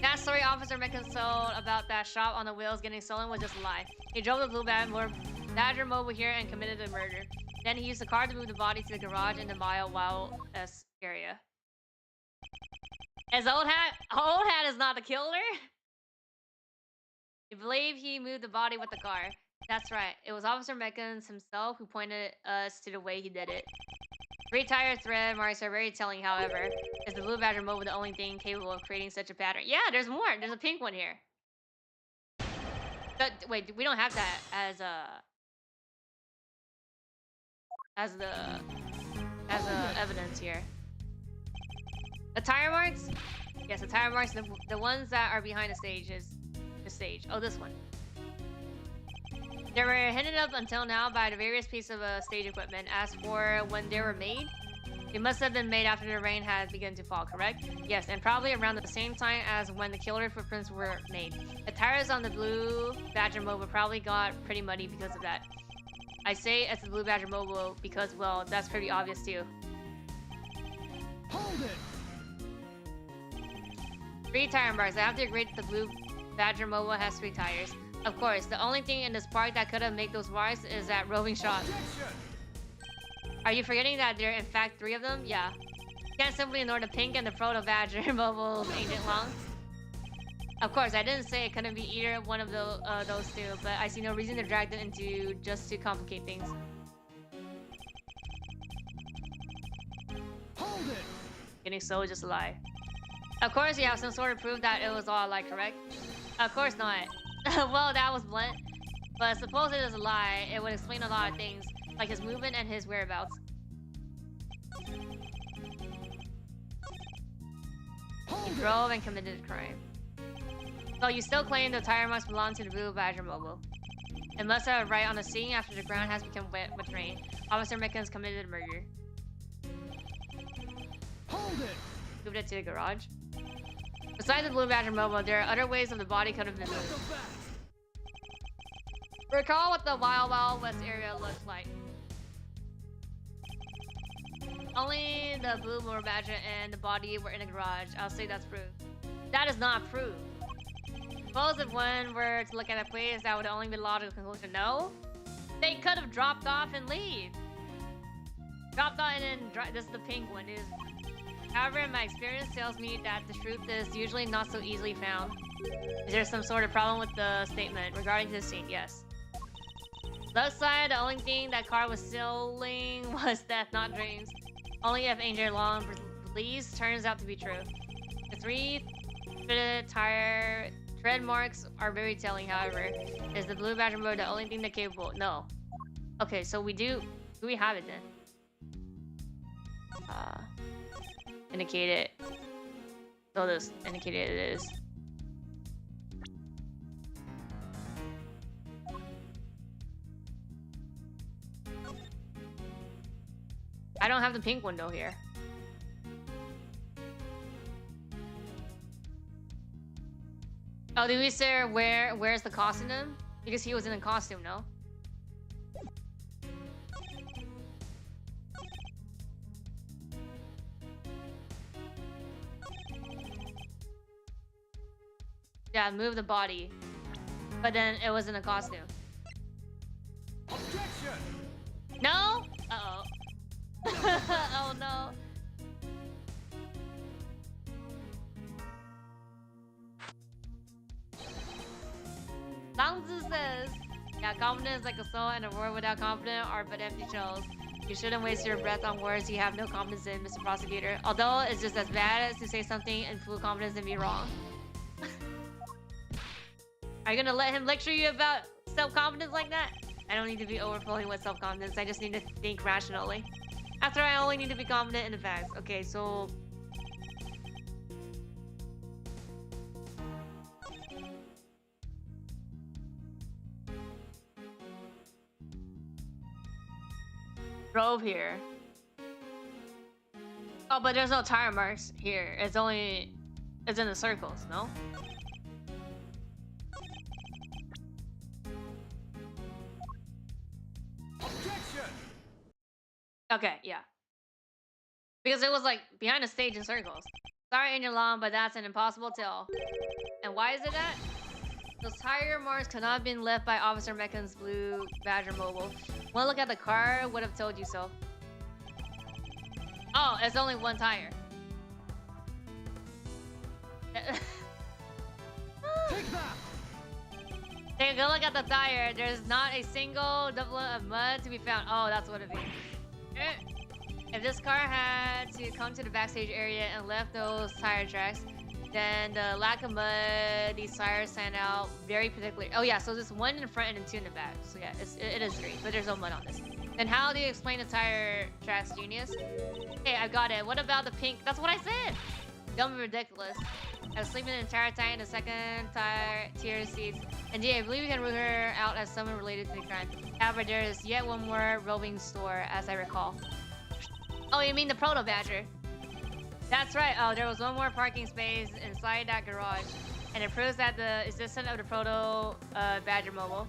That story Officer McInsold about that shop on the wheels getting stolen was just a lie. He drove the blue Badger mobile here and committed the murder. Then he used the car to move the body to the garage in the Mile Wild S area. His old hat is not the killer. You believe he moved the body with the car. That's right. It was Officer Meckens himself who pointed us to the way he did it. 3 tire thread marks are very telling, however. Is the blue Badger mobile the only thing capable of creating such a pattern? Yeah, there's more. There's a pink one here. Wait, we don't have that as evidence here. The tire marks? Yes, the tire marks. The ones that are behind the stage is the stage. Oh, this one. They were hidden up until now by the various pieces of stage equipment. As for when they were made, they must have been made after the rain had begun to fall, correct? Yes, and probably around the same time as when the killer footprints were made. The tires on the blue Badger mobile probably got pretty muddy because of that. I say it's the blue Badger mobile because, well, that's pretty obvious too. Hold it! 3 tire marks. I have to agree that the blue Badger mobile has 3 tires. Of course, the only thing in this park that could have made those marks is that roving shot. Are you forgetting that there are in fact 3 of them? Yeah. You can't simply ignore the pink and the proto Badger mobile's ancient long. Of course, I didn't say it couldn't be either one of those 2, but I see no reason to drag them into just to complicate things. Hold it! Getting so just a lie. Of course, you have some sort of proof that it was all a lie, correct? Of course not. Well, that was blunt. But suppose it is a lie, it would explain a lot of things, like his movement and his whereabouts. He drove and committed a crime. So you still claim the tire marks belong to the blue Badger mobile. It must have right on the scene after the ground has become wet with rain. Officer Meckens committed murder. Hold it! Moved it to the garage. Besides the blue Badger mobile, there are other ways of the body could have been moved. Recall what the Wild Wild West area looks like. Only the blue Badger and the body were in the garage. I'll say that's proof. That is not proof. Suppose if one were to look at a place, that would only be the logical conclusion. No, they could have dropped off and leave. Dropped off and then this is the pink one. However, my experience tells me that the truth is usually not so easily found. Is there some sort of problem with the statement regarding the scene? Yes. Left side, the only thing that car was stealing was death, not dreams. Only if Angel Long believes turns out to be true. The 3 fitted tire tread marks are very telling, however. Is the blue Badger mode the only thing that's capable? No. Okay, so do we have it then? Indicate it. So this indicated it is. I don't have the pink window here. Oh, did we say where's the costume then? Because he was in a costume, no? Yeah, move the body. But then it was in a costume. Objection! No? Uh-oh. Oh no. Lao Tzu says, yeah, confidence is like a soul, and a word without confidence are but empty shells. You shouldn't waste your breath on words you have no confidence in, Mr. Prosecutor. Although it's just as bad as to say something in full confidence and be wrong. Are you gonna let him lecture you about self-confidence like that? I don't need to be overflowing with self-confidence. I just need to think rationally. After I only need to be confident in the facts. Okay, so... drove here. Oh, but there's no tire marks here. It's in the circles, no? Okay, yeah. Because it was like behind the stage in circles. Sorry, Angel Long, but that's an impossible tell. And why is it that? Those tire marks could not have been left by Officer Mechan's blue Badger Mobile. One look at the car would have told you so. Oh, it's only one tire. Take that! Take a good look at the tire. There's not a single doublet of mud to be found. Oh, that's what it is. If this car had to come to the backstage area and left those tire tracks, then the lack of mud, these tires stand out very particularly. Oh yeah, so there's one in the front and then two in the back. So yeah, it is three, but there's no mud on this. Then how do you explain the tire tracks, genius? Hey, I got it. What about the pink? That's what I said. Dumb and ridiculous. I was sleeping the entire time in the second tier seats. Indeed, I believe we can rule her out as someone related to the crime. However, there is yet one more roving store, as I recall. Oh, you mean the Proto Badger? That's right. Oh, there was one more parking space inside that garage. And it proves that the existence of the Proto Badger Mobile.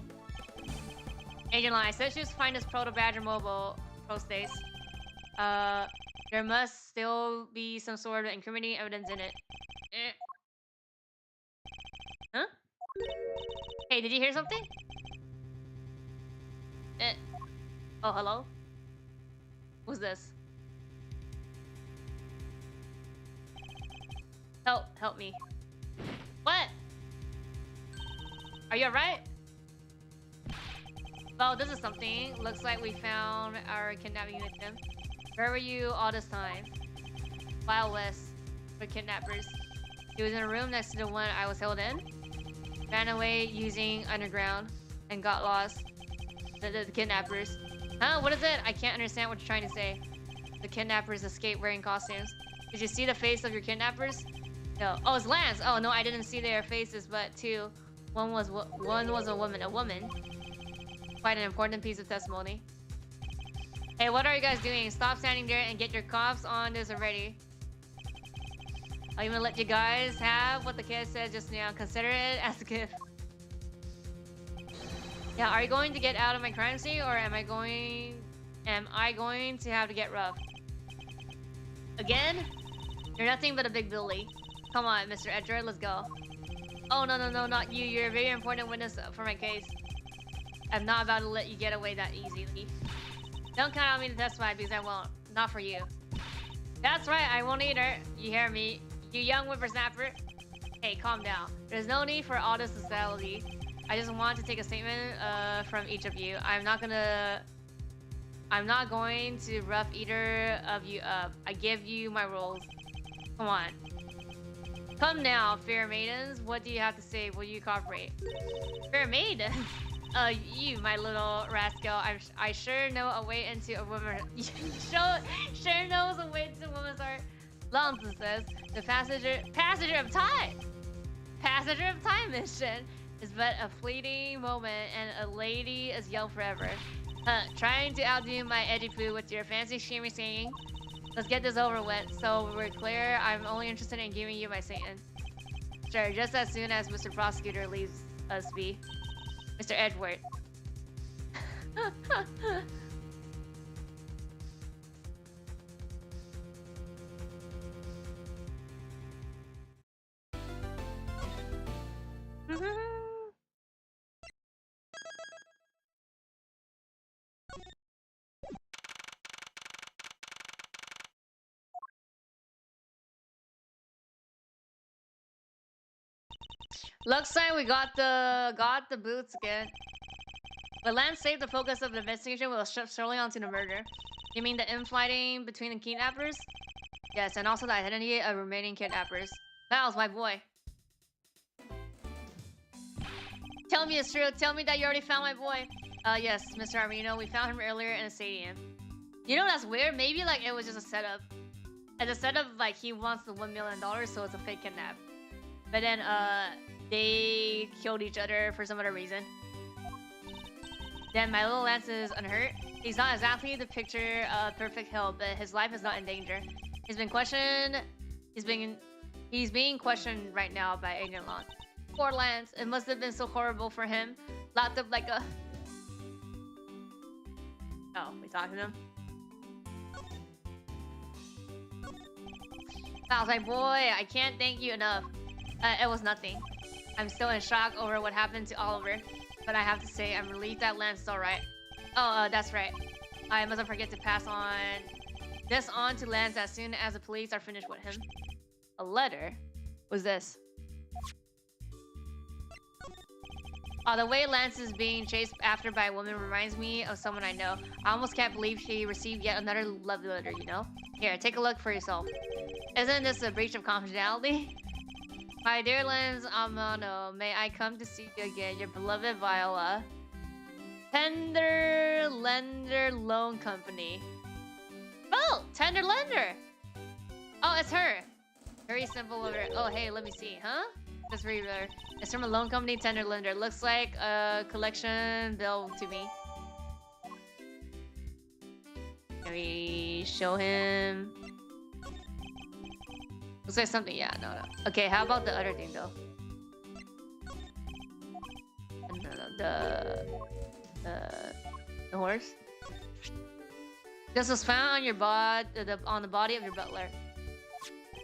Agent Line, I said she was find this Proto Badger Mobile Pro Space. There must still be some sort of incriminating evidence in it. Huh? Hey, did you hear something? Oh, hello? Who's this? Help me. What? Are you alright? Well, this is something. Looks like we found our kidnapping victim. Where were you all this time? Wild West for kidnappers. He was in a room next to the one I was held in. Ran away using underground and got lost. The kidnappers. Huh? What is it? I can't understand what you're trying to say. The kidnappers escaped wearing costumes. Did you see the face of your kidnappers? No. Oh, it's Lance. Oh no, I didn't see their faces, but two. One was a woman. A woman. Quite an important piece of testimony. Hey, what are you guys doing? Stop standing there and get your cops on this already. I'll even let you guys have what the kid said just now. Consider it as a gift. Yeah, are you going to get out of my crime scene, or am I going to have to get rough? Again? You're nothing but a big bully. Come on, Mr. Edgar, let's go. Oh, no, not you. You're a very important witness for my case. I'm not about to let you get away that easily. Don't count on me to testify because I won't. Not for you. That's right, I won't either. You hear me? You young whippersnapper. Hey, calm down. There's no need for all this hostility. I just want to take a statement from each of you. I'm not going to rough either of you up. I give you my rules. Come on. Come now, fair maidens. What do you have to say? Will you cooperate? Fair maidens? You, my little rascal. I sure know a way into a woman. Sure knows a way to a woman's heart. Lonson says the passenger of time. Passenger of time mission is but a fleeting moment, and a lady is young forever. Trying to outdo my edgy poo with your fancy shimmy singing. Let's get this over with, so we're clear. I'm only interested in giving you my Satan. Sure, just as soon as Mr. Prosecutor leaves us be. Mr. Edward. Looks like we got the boots again. But Lance saved the focus of the investigation will shift solely onto the murder. You mean the infighting between the kidnappers? Yes, and also the identity of remaining kidnappers. That was my boy. Tell me it's true. Tell me that you already found my boy. Yes, Mr. Armino. We found him earlier in a stadium. You know that's weird? Maybe like it was just a setup. As a setup, like he wants the $1 million, so it's a fake kidnap. But then they killed each other for some other reason. Then my little Lance is unhurt. He's not exactly the picture of perfect health, but his life is not in danger. He's being questioned right now by Agent Long. Poor Lance, it must have been so horrible for him. Locked up like a... Oh, we talking to him? I was like, boy, I can't thank you enough. It was nothing. I'm still in shock over what happened to Oliver, but I have to say I'm relieved that Lance is alright. Oh, that's right. I mustn't forget to pass on this on to Lance as soon as the police are finished with him. A letter? What's this? Oh, the way Lance is being chased after by a woman reminds me of someone I know. I almost can't believe she received yet another love letter, you know? Here, take a look for yourself. Isn't this a breach of confidentiality? My dear Lance Amano, may I come to see you again, your beloved Viola. Tender Lender Loan Company. Oh, Tender Lender! Oh, it's her. Very simple over. Oh, hey, let me see, huh? Just read there. It's from a loan company, Tender Lender. Looks like a collection bill to me. Can we show him? Looks like something. Yeah, no. Okay, how about the other thing though? The horse. This was found on your on the body of your butler.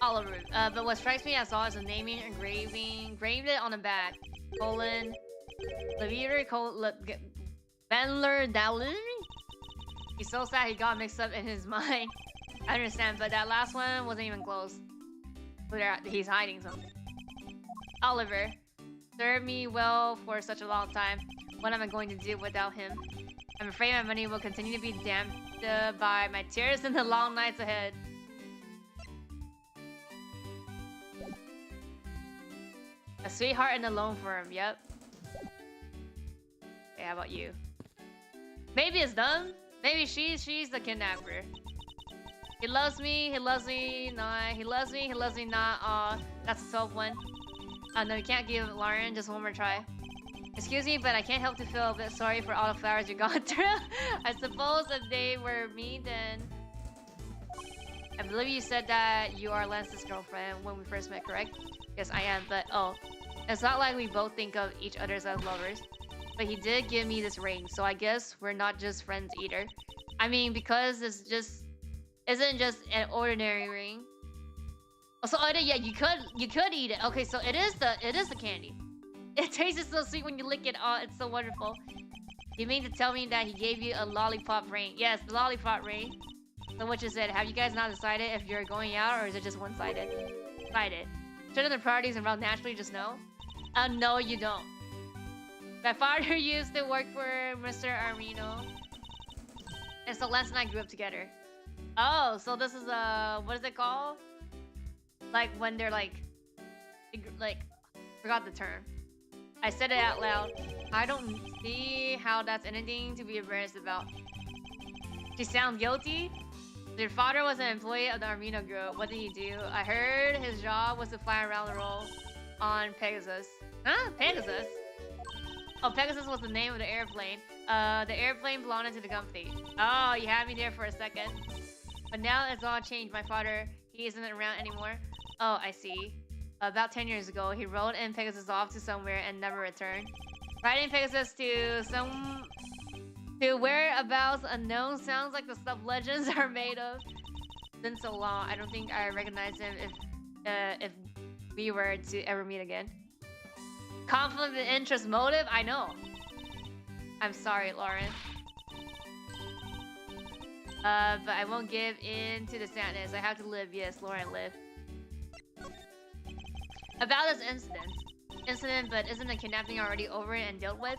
Oliver. But what strikes me as odd is the naming and engraved it on the back. Colon. Levier, Bandler Dallin. He's so sad he got mixed up in his mind. I understand, but that last one wasn't even close. He's hiding something. Oliver. Served me well for such a long time. What am I going to do without him? I'm afraid my money will continue to be damped by my tears in the long nights ahead. A sweetheart in a loan firm, yep. Okay, how about you? Maybe it's them. Maybe she's the kidnapper. He loves me not. He loves me not. Aw, that's the 12th one. No, we can't give Lauren just one more try. Excuse me, but I can't help to feel a bit sorry for all the flowers you've gone through. I suppose if they were me, then... I believe you said that you are Lance's girlfriend when we first met, correct? Yes, I am, but oh. It's not like we both think of each other as lovers. But he did give me this ring, so I guess we're not just friends either. I mean, because it's just... isn't just an ordinary ring. Oh, so yeah, you could eat it. Okay, so it is the candy. It tastes so sweet when you lick it. Oh, it's so wonderful. You mean to tell me that he gave you a lollipop ring? Yes, the lollipop ring. So what you said, have you guys not decided if you're going out or is it just one-sided? Sided. Shouldn't the priorities involved naturally just know? No, you don't. My father used to work for Mr. Armino. And so Lance and I grew up together. Oh, so this is what is it called? Like when they're like, forgot the term. I said it out loud. I don't see how that's anything to be embarrassed about. She sounds guilty? Your father was an employee of the Armino Group. What did he do? I heard his job was to fly around the world on Pegasus. Huh? Pegasus? Oh, Pegasus was the name of the airplane. The airplane belonged to the company. Oh, you had me there for a second. But now it's all changed. My father, he isn't around anymore. Oh, I see. About 10 years ago, he rode in Pegasus off to somewhere and never returned. Riding Pegasus to whereabouts unknown sounds like the stuff legends are made of. It's been so long, I don't think I recognize him if we were to ever meet again. Conflict of interest motive? I know. I'm sorry, Lauren. But I won't give in to the sadness. I have to live. Yes, Lauren, live. About this incident, but isn't the kidnapping already over and dealt with?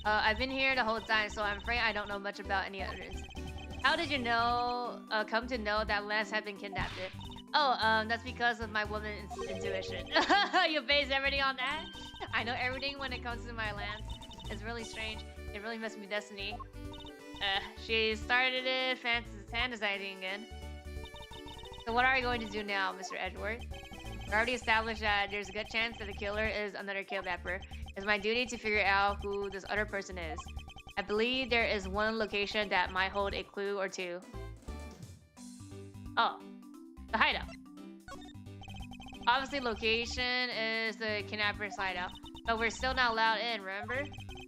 I've been here the whole time, so I'm afraid I don't know much about any other incident. How did you know, come to know that Lance had been kidnapped? Oh, that's because of my woman's intuition. You base everything on that? I know everything when it comes to my Lance. It's really strange. It really must be destiny. She started it fantasizing again. So what are you going to do now, Mr. Edward? We already established that there's a good chance that the killer is another kidnapper. It's my duty to figure out who this other person is. I believe there is one location that might hold a clue or two. Oh, the hideout. Obviously, location is the kidnapper's hideout, but we're still not allowed in, remember?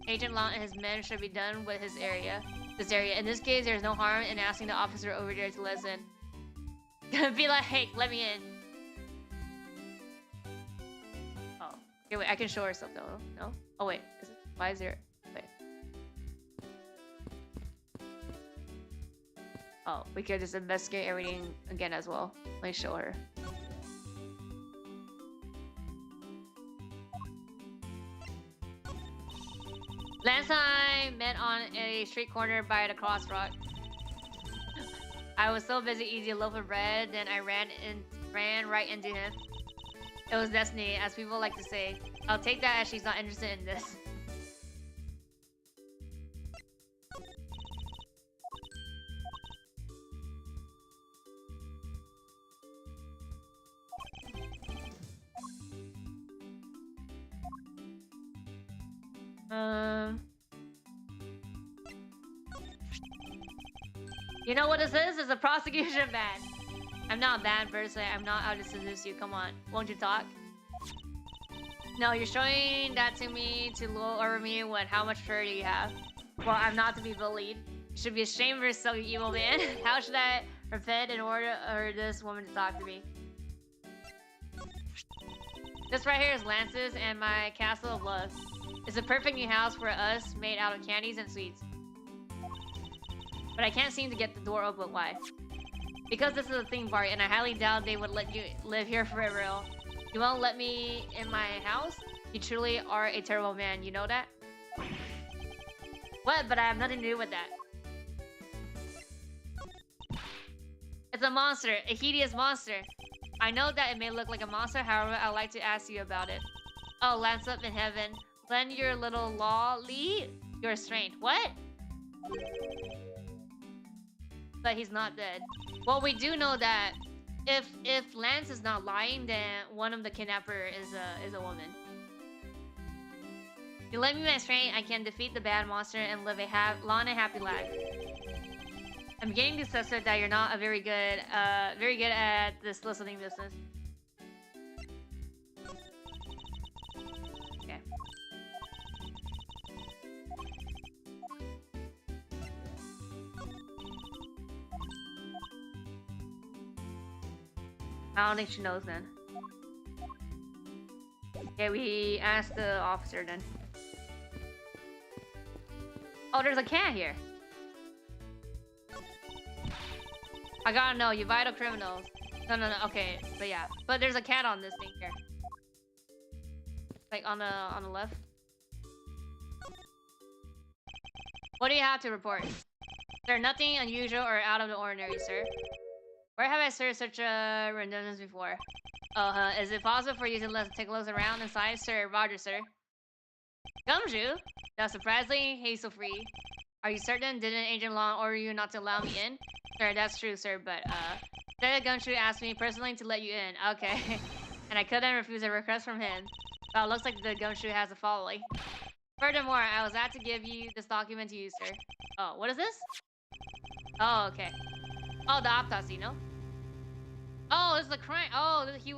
Agent Long and his men should be done with this area. In this case, there's no harm in asking the officer over there to listen. Be like, hey, let me in. Okay, wait, I can show her something. No? Oh, wait. Is it? Why is there... Wait. Oh, we could just investigate everything again as well. Let me show her. Last time, met on a street corner by the crossroad. I was so busy eating a loaf of bread, then I ran right into him. It was destiny, as people like to say. I'll take that as she's not interested in this. You know what this is? It's a prosecution ban. I'm not a bad person. I'm not out to seduce you. Come on. Won't you talk? No, you're showing that to me to lure me when how much fur do you have? Well, I'm not to be bullied. You should be ashamed of yourself, you evil man. How should I repent in order for this woman to talk to me? This right here is Lance's and my castle of love. It's a perfect new house for us, made out of candies and sweets. But I can't seem to get the door open. Why? Because this is a theme park, and I highly doubt they would let you live here forever. You won't let me in my house? You truly are a terrible man, you know that? What? But I have nothing to do with that. It's a monster, a hideous monster. I know that it may look like a monster, however, I'd like to ask you about it. Oh, Lance up in heaven. Lend your little lolly your strength. What? But he's not dead. Well, we do know that if Lance is not lying, then one of the kidnapper is a woman. You lend me my strength, I can defeat the bad monster and live a long and happy life. I'm beginning to suspect that you're not a very good at this listening business. Okay. I don't think she knows then. Okay, we asked the officer then. Oh, there's a cat here. I gotta know, you vital criminals. No, okay, but yeah. But there's a cat on this thing here. Like on the left. What do you have to report? There's nothing unusual or out of the ordinary, sir. Where have I served such a redundance before? Is it possible for you to take a look around inside, sir? Roger, sir. Gumshoe? That's surprisingly hassle-free. Are you certain? Didn't Agent Long order you not to allow me in? Sir, that's true, sir, but, Lieutenant Gumshoe asked me personally to let you in. Okay. And I couldn't refuse a request from him. Well, it looks like the Gumshoe has a following. Furthermore, I was asked to give you this document to you, sir. Oh, what is this? Oh, okay. Oh, the autopsy, no? Oh, this is the crime. Oh, he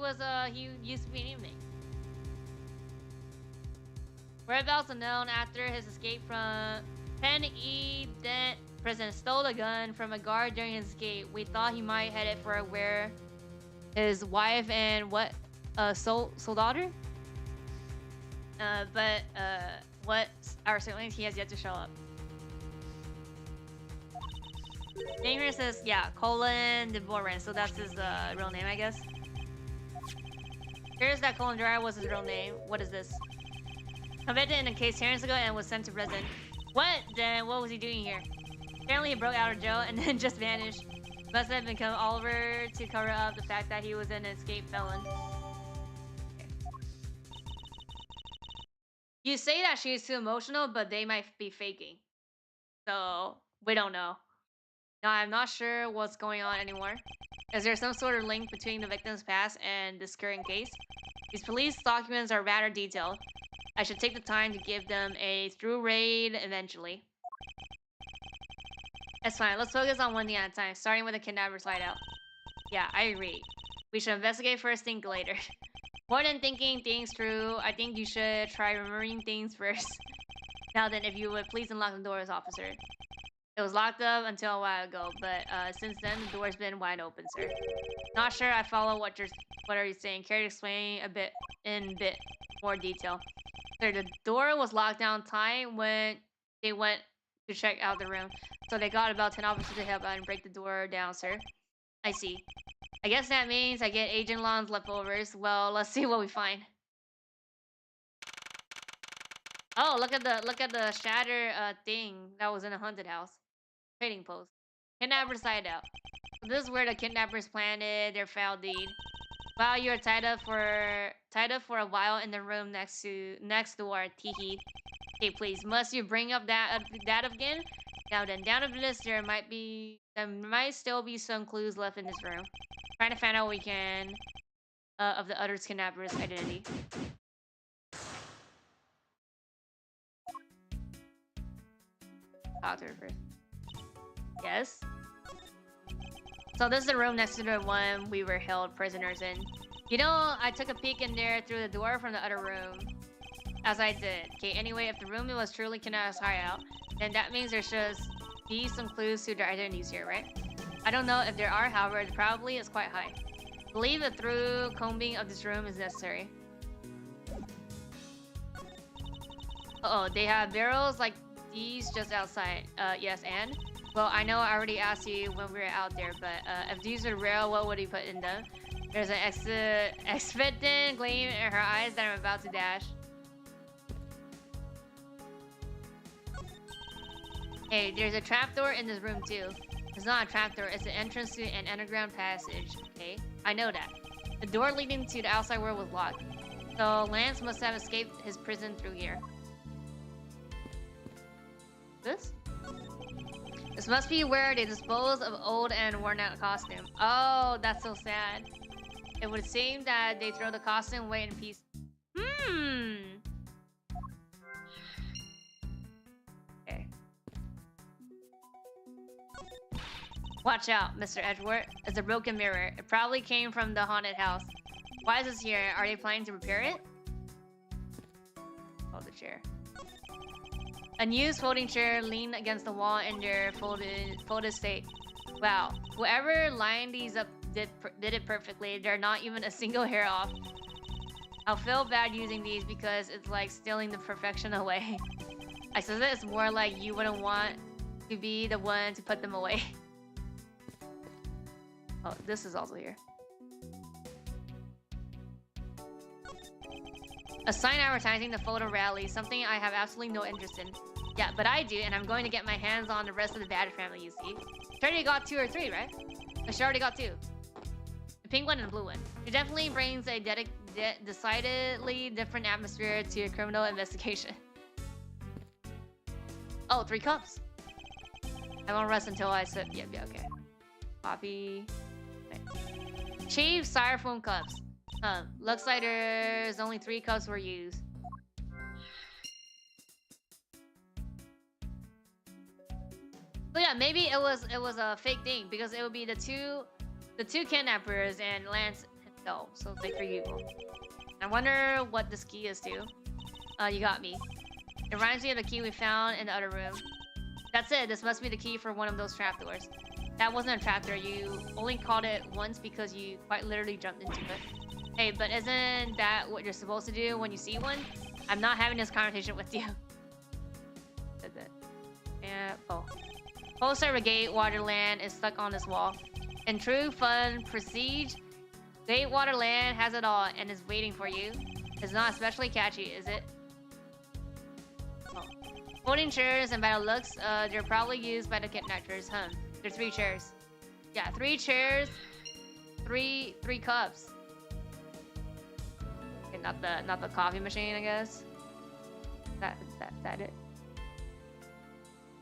used to be an inmate. Whereabouts unknown after his escape from Penn E. Dent prison, stole a gun from a guard during his escape. We thought he might head it for where his wife and soul daughter? But what our siblings, he has yet to show up. Name here says, yeah, Colin DeBoran, so that's his real name, I guess. Here's that Colin Dry was his real name. What is this? Convicted in a case 10 years ago and was sent to prison. What? Then what was he doing here? Apparently he broke out of jail and then just vanished. Must have become Oliver to cover up the fact that he was an escaped felon. Okay. You say that she's too emotional, but they might be faking. So, we don't know. Now, I'm not sure what's going on anymore. Is there some sort of link between the victim's past and this current case? These police documents are rather detailed. I should take the time to give them a thorough read eventually. That's fine. Let's focus on one thing at a time, starting with the kidnapper's hideout. Yeah, I agree. We should investigate first, think later. More than thinking things through, I think you should try remembering things first. Now then, if you would please unlock the doors, officer. It was locked up until a while ago, but since then the door's been wide open, sir. Not sure I follow what are you saying. Care to explain a bit? more detail. So the door was locked down tight when they went to check out the room. So they got about 10 officers to help out and break the door down, sir. I see. I guess that means I get Agent Lon's leftovers. Well, let's see what we find. Oh, look at the shatter thing that was in a haunted house. Trading post. Kidnapper's hideout. So this is where the kidnappers planted their foul deed. Wow, you're tied up for a while in the room next door. Teehee. Okay, please, must you bring up that again? Now then, down of the list, there might still be some clues left in this room. Trying to find out what we can of the other kidnapper's identity. Talk to her first. Yes. So this is the room next to the one we were held prisoners in. You know, I took a peek in there through the door from the other room. As I did. Okay, anyway, if the room was truly Kana's hideout, then that means there should be some clues to their identities here, right? I don't know if there are, however, the probability is quite high. I believe a thorough combing of this room is necessary. Uh-oh, they have barrels like these just outside. Yes, and? Well, I know I already asked you when we were out there, but if these are real, what would he put in them? There's an expectant gleam in her eyes that I'm about to dash. Hey, there's a trapdoor in this room too. It's not a trapdoor, it's an entrance to an underground passage, okay? I know that. The door leading to the outside world was locked. So Lance must have escaped his prison through here. This? This must be where they dispose of old and worn out costume. Oh, that's so sad. It would seem that they throw the costume away in peace. Okay. Watch out, Mr. Edgeworth. It's a broken mirror. It probably came from the haunted house. Why is this here? Are they planning to repair it? Oh, the chair. A used folding chair leaned against the wall in their folded state. Wow, whoever lined these up did it perfectly. They're not even a single hair off. I'll feel bad using these because it's like stealing the perfection away. I suppose it's more like you wouldn't want to be the one to put them away. Oh, this is also here. A sign advertising the photo rally, something I have absolutely no interest in. Yeah, but I do, and I'm going to get my hands on the rest of the Badger family, you see. She already got 2 or 3, right? She already got 2. The pink one and the blue one. It definitely brings a decidedly different atmosphere to a criminal investigation. Oh, 3 cups. I won't rest until I sip. Yep, yeah, okay. Copy. Okay. Cheap styrofoam cups. Looks like there's only 3 cups were used. But yeah, maybe it was a fake thing because it would be the two kidnappers and Lance himself. So it's like 3 people. I wonder what this key is to. You got me. It reminds me of the key we found in the other room. That's it. This must be the key for one of those trapdoors. That wasn't a trapdoor. You only called it once because you quite literally jumped into it. Hey, but isn't that what you're supposed to do when you see one? I'm not having this conversation with you. That's it. Yeah. Oh. Poster Gate Waterland is stuck on this wall. In true fun prestige, Gate Waterland has it all and is waiting for you. It's not especially catchy, is it? Oh. Folding chairs, and by the looks, they're probably used by the kidnappers, huh? There's 3 chairs. Yeah, 3 chairs, 3 cups. Okay, not the coffee machine, I guess. That it?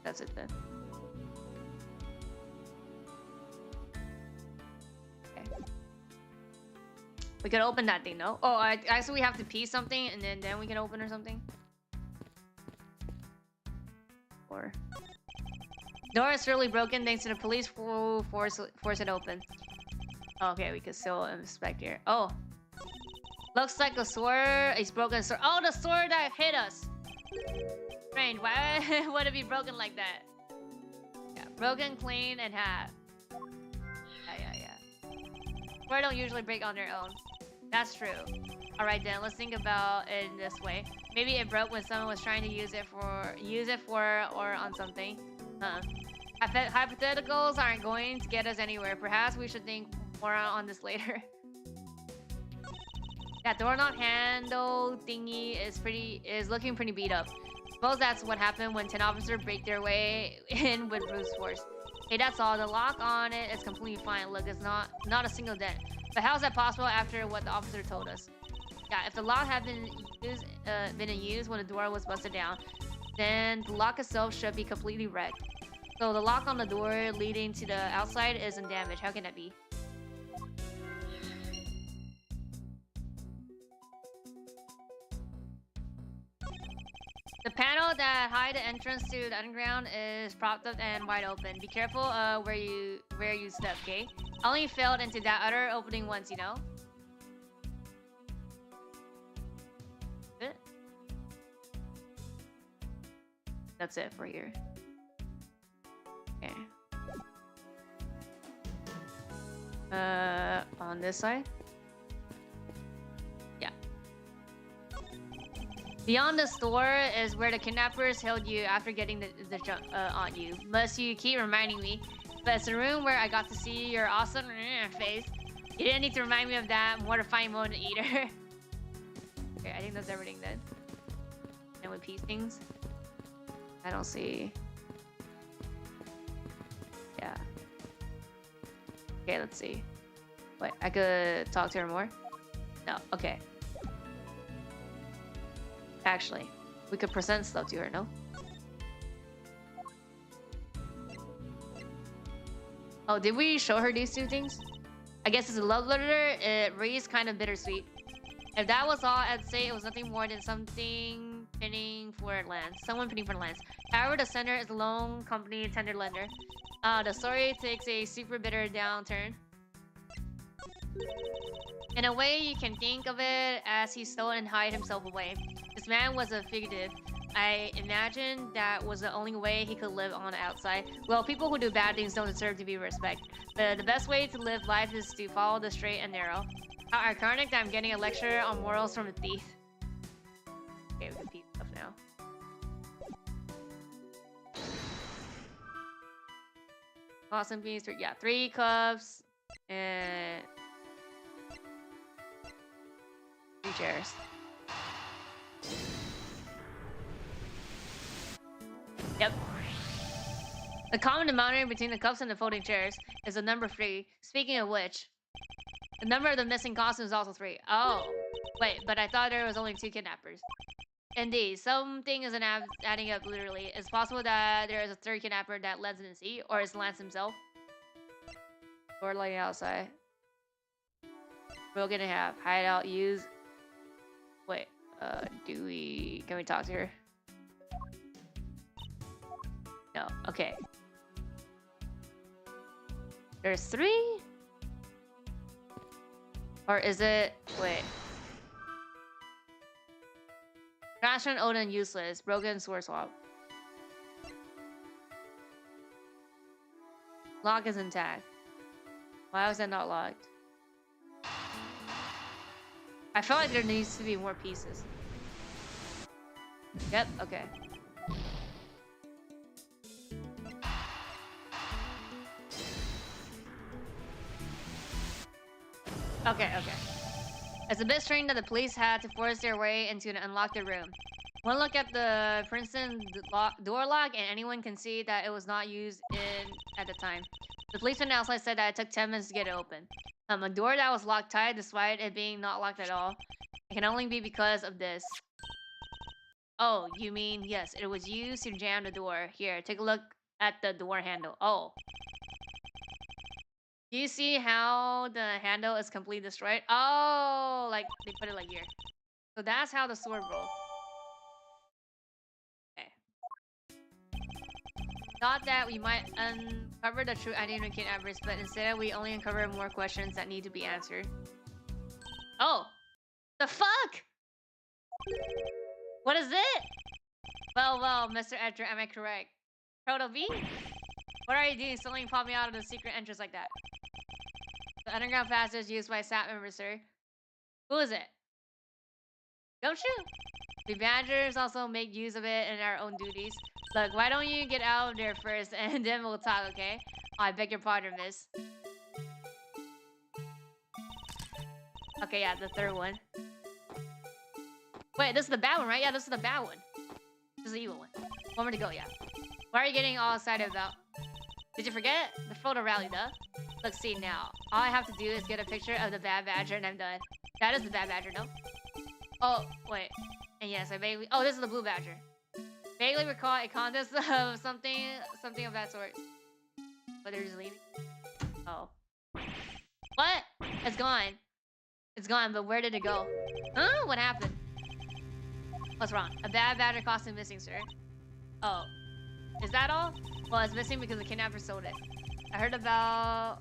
That's it then. Okay. We could open that thing, no? Oh, actually we have to pee something and then we can open or something. Or door is really broken thanks to the police force it open. Okay, we can still inspect here. Oh. Looks like a sword. It's broken sword. Oh, the sword that hit us. Strange. Why would it be broken like that? Yeah, broken, clean, and half. Yeah. Sword don't usually break on their own. That's true. Alright then, let's think about it in this way. Maybe it broke when someone was trying to use it for or on something. Huh. Hypotheticals aren't going to get us anywhere. Perhaps we should think more on this later. That doorknob handle thingy is looking pretty beat up. Suppose that's what happened when 10 officers break their way in with brute force. Hey, that's all. The lock on it is completely fine. Look, it's not a single dent. But how's that possible after what the officer told us? Yeah, if the lock had been in use when the door was busted down, then the lock itself should be completely wrecked. So the lock on the door leading to the outside isn't damaged. How can that be? The panel that hide the entrance to the underground is propped up and wide open. Be careful where you step, okay? I only failed into that other opening once, you know? That's it for here. Okay. On this side? Yeah. Beyond the store is where the kidnappers held you after getting the jump on you. Must you keep reminding me? But it's the room where I got to see your awesome face. You didn't need to remind me of that mortifying moment either. Okay, I think that's everything then. And with peace things. I don't see. Yeah. Okay, let's see. Wait, I could talk to her more? No, okay. Actually, we could present stuff to her, no? Oh, did we show her these two things? I guess it's a love letter. It reads kind of bittersweet. If that was all, I'd say it was nothing more than something pinning for lands. Someone pinning for lands. However, the sender is a loan company tender lender. The story takes a super bitter downturn. In a way, you can think of it as he stole and hid himself away. This man was a fugitive. I imagine that was the only way he could live on the outside. Well, people who do bad things don't deserve to be respected. But the best way to live life is to follow the straight and narrow. How ironic that I'm getting a lecture on morals from a thief. Okay, we can peep stuff now. Awesome beans, yeah, 3 cups and 3 chairs. Yep. The common denominator between the cups and the folding chairs is the number 3. Speaking of which, the number of the missing costumes is also 3. Oh, wait, but I thought there was only 2 kidnappers. Indeed, something isn't adding up literally. It's possible that there is a 3rd kidnapper that Lance didn't see, or it's Lance himself. Door lighting outside. We're gonna have hideout use. Wait, can we talk to her? No, okay. There's 3? Or is it, wait. Ration Odin useless. Broken sword swap. Lock is intact. Why was that not locked? I feel like there needs to be more pieces. Yep, okay. Okay. It's a bit strange that the police had to force their way into an unlocked room. One look at the Princeton door lock and anyone can see that it was not used at the time. The policeman outside said that it took 10 minutes to get it open. A door that was locked tight despite it being not locked at all. It can only be because of this. Oh, you mean, yes, it was used to jam the door. Here, take a look at the door handle. Oh. Do you see how the handle is completely destroyed? Oh, like they put it like here. So that's how the sword broke. Okay. Thought that we might uncover the true identity of kidnappers, but instead we only uncover more questions that need to be answered. Oh! The fuck? What is it? Well, Mr. Edger, am I correct? Proto V? What are you doing stealing popping out of the secret entrance like that? The underground passage used by SAT members, sir. Who is it? Don't you? We badgers also make use of it in our own duties. Look, why don't you get out of there first and then we'll talk, okay? Oh, I beg your pardon, miss. Okay, yeah, the third one. Wait, this is the bad one, right? Yeah, this is the bad one. This is the evil one. One more to go, yeah. What are you getting all excited about? Did you forget? The photo rally, duh. Look, see now. All I have to do is get a picture of the bad badger and I'm done. That is the bad badger, no? Oh, wait. And yes, I vaguely... Oh, this is the blue badger. Vaguely recall a contest of something of that sort. But they're just leaving. Oh. What? It's gone. It's gone, but where did it go? Huh? What happened? What's wrong? A bad badger costume missing, sir. Oh. Is that all? Well, it's missing because the kidnapper sold it. I heard about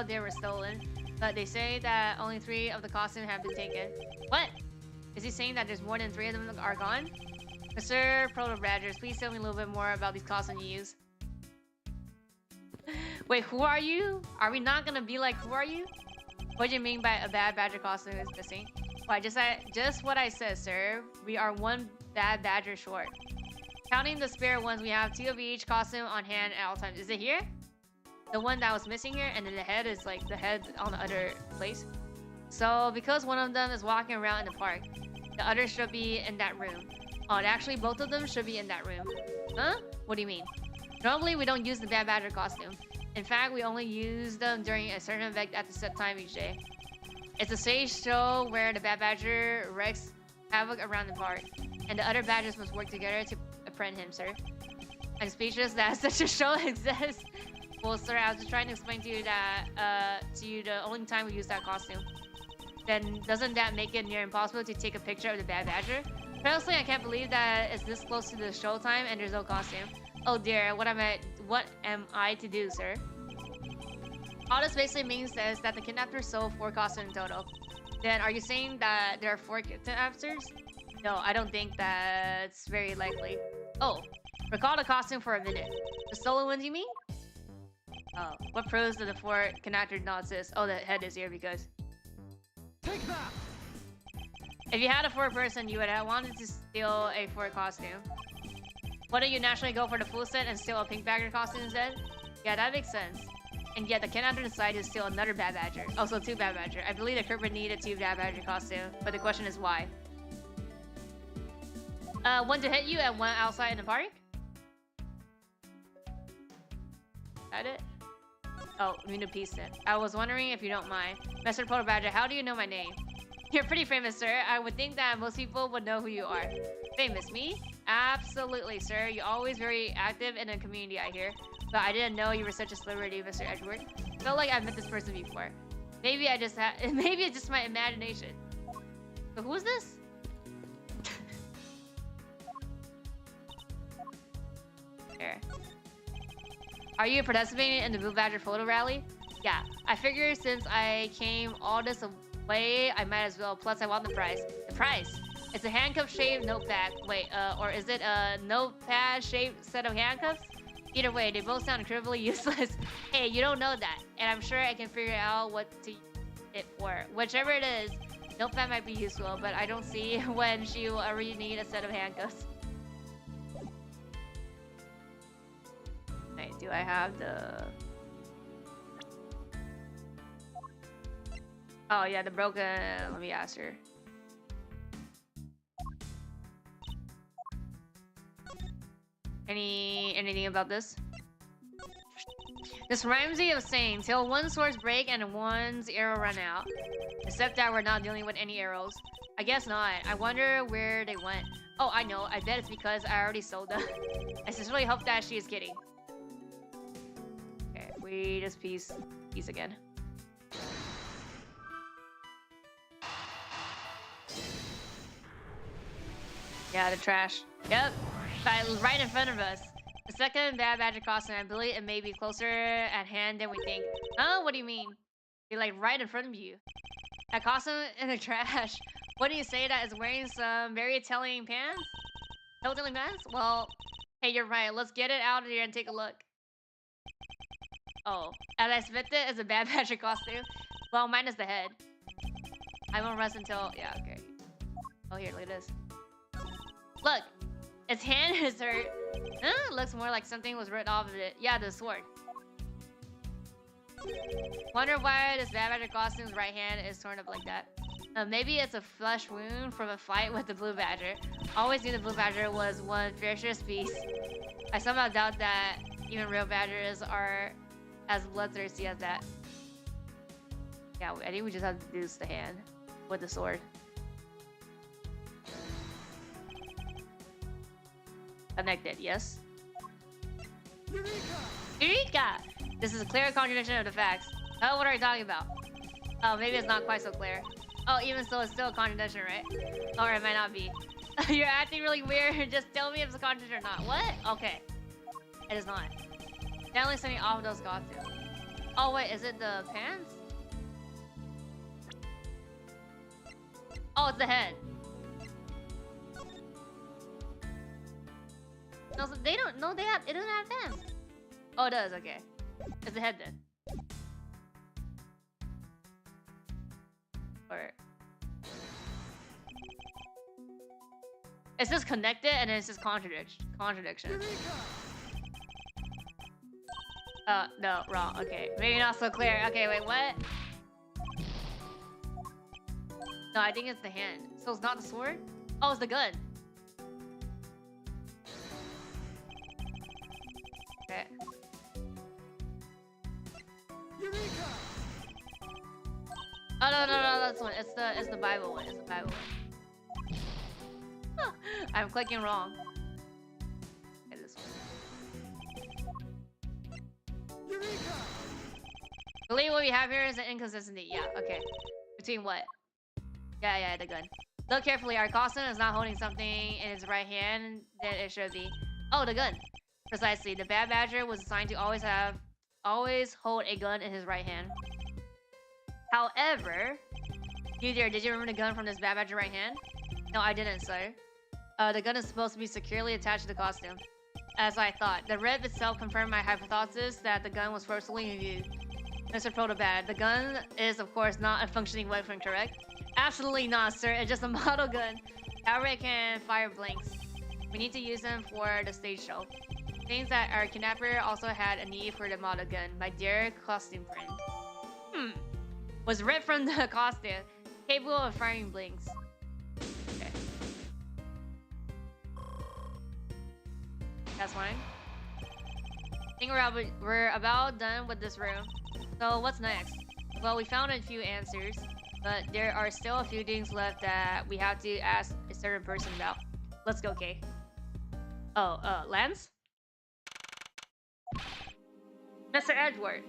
they were stolen, but they say that only 3 of the costumes have been taken. What? Is he saying that there's more than 3 of them are gone? Mr. Proto Badgers, please tell me a little bit more about these costumes you use. Wait, who are you? Are we not gonna be like, who are you? What do you mean by a bad badger costume is missing? Why, just what I said, sir. We are 1 bad badger short. Counting the spare ones, we have 2 of each costume on hand at all times. Is it here? The one that was missing here, and then the head is like the head on the other place. So because one of them is walking around in the park, the other should be in that room. Oh, actually both of them should be in that room. Huh? What do you mean? Normally we don't use the bad badger costume. In fact, we only use them during a certain event at the set time each day. It's a stage show where the bad badger wreaks havoc around the park, and the other badgers must work together to apprehend him, sir. I'm speechless that such a show exists. Well, sir, I was just trying to explain to you that, the only time we use that costume. Then doesn't that make it near impossible to take a picture of the bad badger? Personally, I can't believe that it's this close to the show time and there's no costume. Oh dear, what am I to do, sir? All this basically means is that the kidnappers sold 4 costumes in total. Then are you saying that there are 4 kidnappers? No, I don't think that's very likely. Oh, recall the costume for a minute. The stolen ones, you mean? Oh, what proves that the 4 kidnappers not exist? Oh, the head is here because... Take that! If you had a 4 person, you would have wanted to steal a 4 costume. Wouldn't you naturally go for the full set and steal a pink badger costume instead? Yeah, that makes sense. And yet the kidnapper decided to steal another bad badger. Also 2 bad badger. I believe the culprit needed 2 bad badger costume, but the question is why? 1 to hit you and 1 outside in the park? Is that it? Oh, we need a piece then. I was wondering if you don't mind. Mr. Proto Badger, how do you know my name? You're pretty famous, sir. I would think that most people would know who you are. Famous? Me? Absolutely, sir. You're always very active in the community, I hear. But I didn't know you were such a celebrity, Mr. Edward. Felt like I've met this person before. Maybe maybe it's just my imagination. So who's this? There. Are you participating in the Blue Badger photo rally? Yeah. I figure since I came all this way, I might as well. Plus, I want the prize. The prize? It's a handcuff-shaped notepad. Wait, or is it a notepad-shaped set of handcuffs? Either way, they both sound incredibly useless. Hey, you don't know that. And I'm sure I can figure out what to use it for. Whichever it is, notepad might be useful, but I don't see when she will ever need a set of handcuffs. Wait, do I have the... Oh yeah, the broken... Let me ask her. Anything about this? This reminds me of saying, till one sword's break and one's arrow run out. Except that we're not dealing with any arrows. I guess not. I wonder where they went. Oh, I know. I bet it's because I already sold them. I sincerely hope that she is kidding. Okay, we just piece again. Yeah, the trash. Yep. Right in front of us. The second bad badger costume, I believe it may be closer at hand than we think. Oh, what do you mean? Be like right in front of you. That costume in the trash. What do you say that is wearing some very telling pants? Telling pants? Well, hey, you're right. Let's get it out of here and take a look. Oh, as I expected, it's a bad badger costume. Well, minus the head. I won't rest until... Yeah, okay. Oh, here, look at this. Look! Its hand is hurt. Looks more like something was ripped off of it. Yeah, the sword. Wonder why this bad badger costume's right hand is torn up like that. Maybe it's a flesh wound from a fight with the blue badger. Always knew the blue badger was one ferocious beast. I somehow doubt that even real badgers are as bloodthirsty as that. Yeah, I think we just have to use the hand with the sword. Connected, yes. Eureka! This is a clear contradiction of the facts. Oh, what are you talking about? Oh, maybe it's not quite so clear. Oh, even so, it's still a contradiction, right? Or it might not be. You're acting really weird. Just tell me if it's a contradiction or not. What? Okay. It is not. Definitely something off of those costumes. Oh, wait, is it the pants? Oh, it's the head. No, so they don't. No, it doesn't have pants. Oh, it does. Okay, it's the head then. Or it's just connected and then it's just contradiction. No, wrong. Okay, maybe not so clear. Okay, wait, what? No, I think it's the hand. So it's not the sword? Oh, it's the gun. Okay. Eureka! Oh no, that's one. It's the Bible one. It's the Bible one. I'm clicking wrong. Okay, this one. Eureka! I believe what we have here is an inconsistency. Yeah, okay. Between what? Yeah, the gun. Look carefully. Our costume is not holding something in its right hand that it should be. Oh, the gun. Precisely. The bad badger was assigned to always hold a gun in his right hand. However, did you remember the gun from this bad badger right hand? No, I didn't, sir. The gun is supposed to be securely attached to the costume. As I thought, the rip itself confirmed my hypothesis that the gun was forcibly used. Mr. Protobad, the gun is, of course, not a functioning weapon, correct? Absolutely not, sir. It's just a model gun. However, it can fire blanks. We need to use them for the stage show. Seems that our kidnapper also had a need for the model gun. My dear costume friend. Was ripped from the costume. Capable of firing blanks. Okay. That's fine. I think we're about done with this room. So what's next? Well, we found a few answers, but there are still a few things left that we have to ask a certain person about. Let's go, Kay. Oh, Lance? Mr. Edward.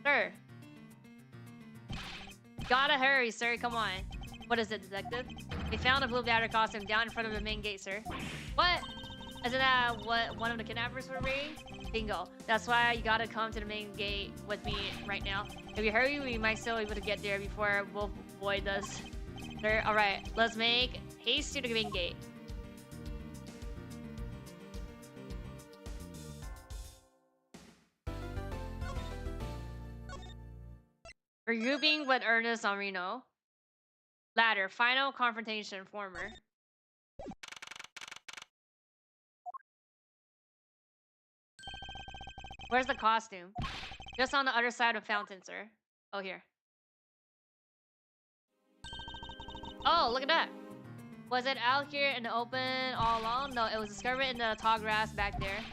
Sir. Gotta hurry, sir. Come on. What is it, detective? We found a blue badger costume down in front of the main gate, sir. What? Isn't that what one of the kidnappers were wearing? Bingo. That's why you gotta come to the main gate with me right now. If we hurry, we might still be able to get there before Wolf Boy does. Sir, alright. Let's make haste to the main gate. Regrouping with Ernest on Reno. Ladder. Final confrontation. Former. Where's the costume? Just on the other side of fountain, sir. Oh, here. Oh, look at that. Was it out here in the open all along? No, it was discovered in the tall grass back there.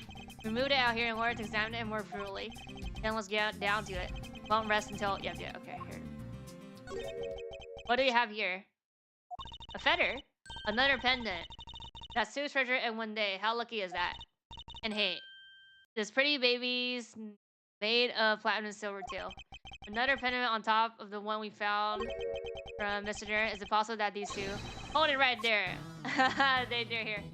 We moved it out here in order to examine it more thoroughly. Then let's get down to it. Won't rest until... Yeah, okay, here. What do you have here? A feather? Another pendant. That's 2 treasure in 1 day. How lucky is that? And hey, this pretty baby's made of platinum silver tail. Another pendant on top of the one we found from Mr. Nair. Is it possible that these two... Hold it right there. They're here.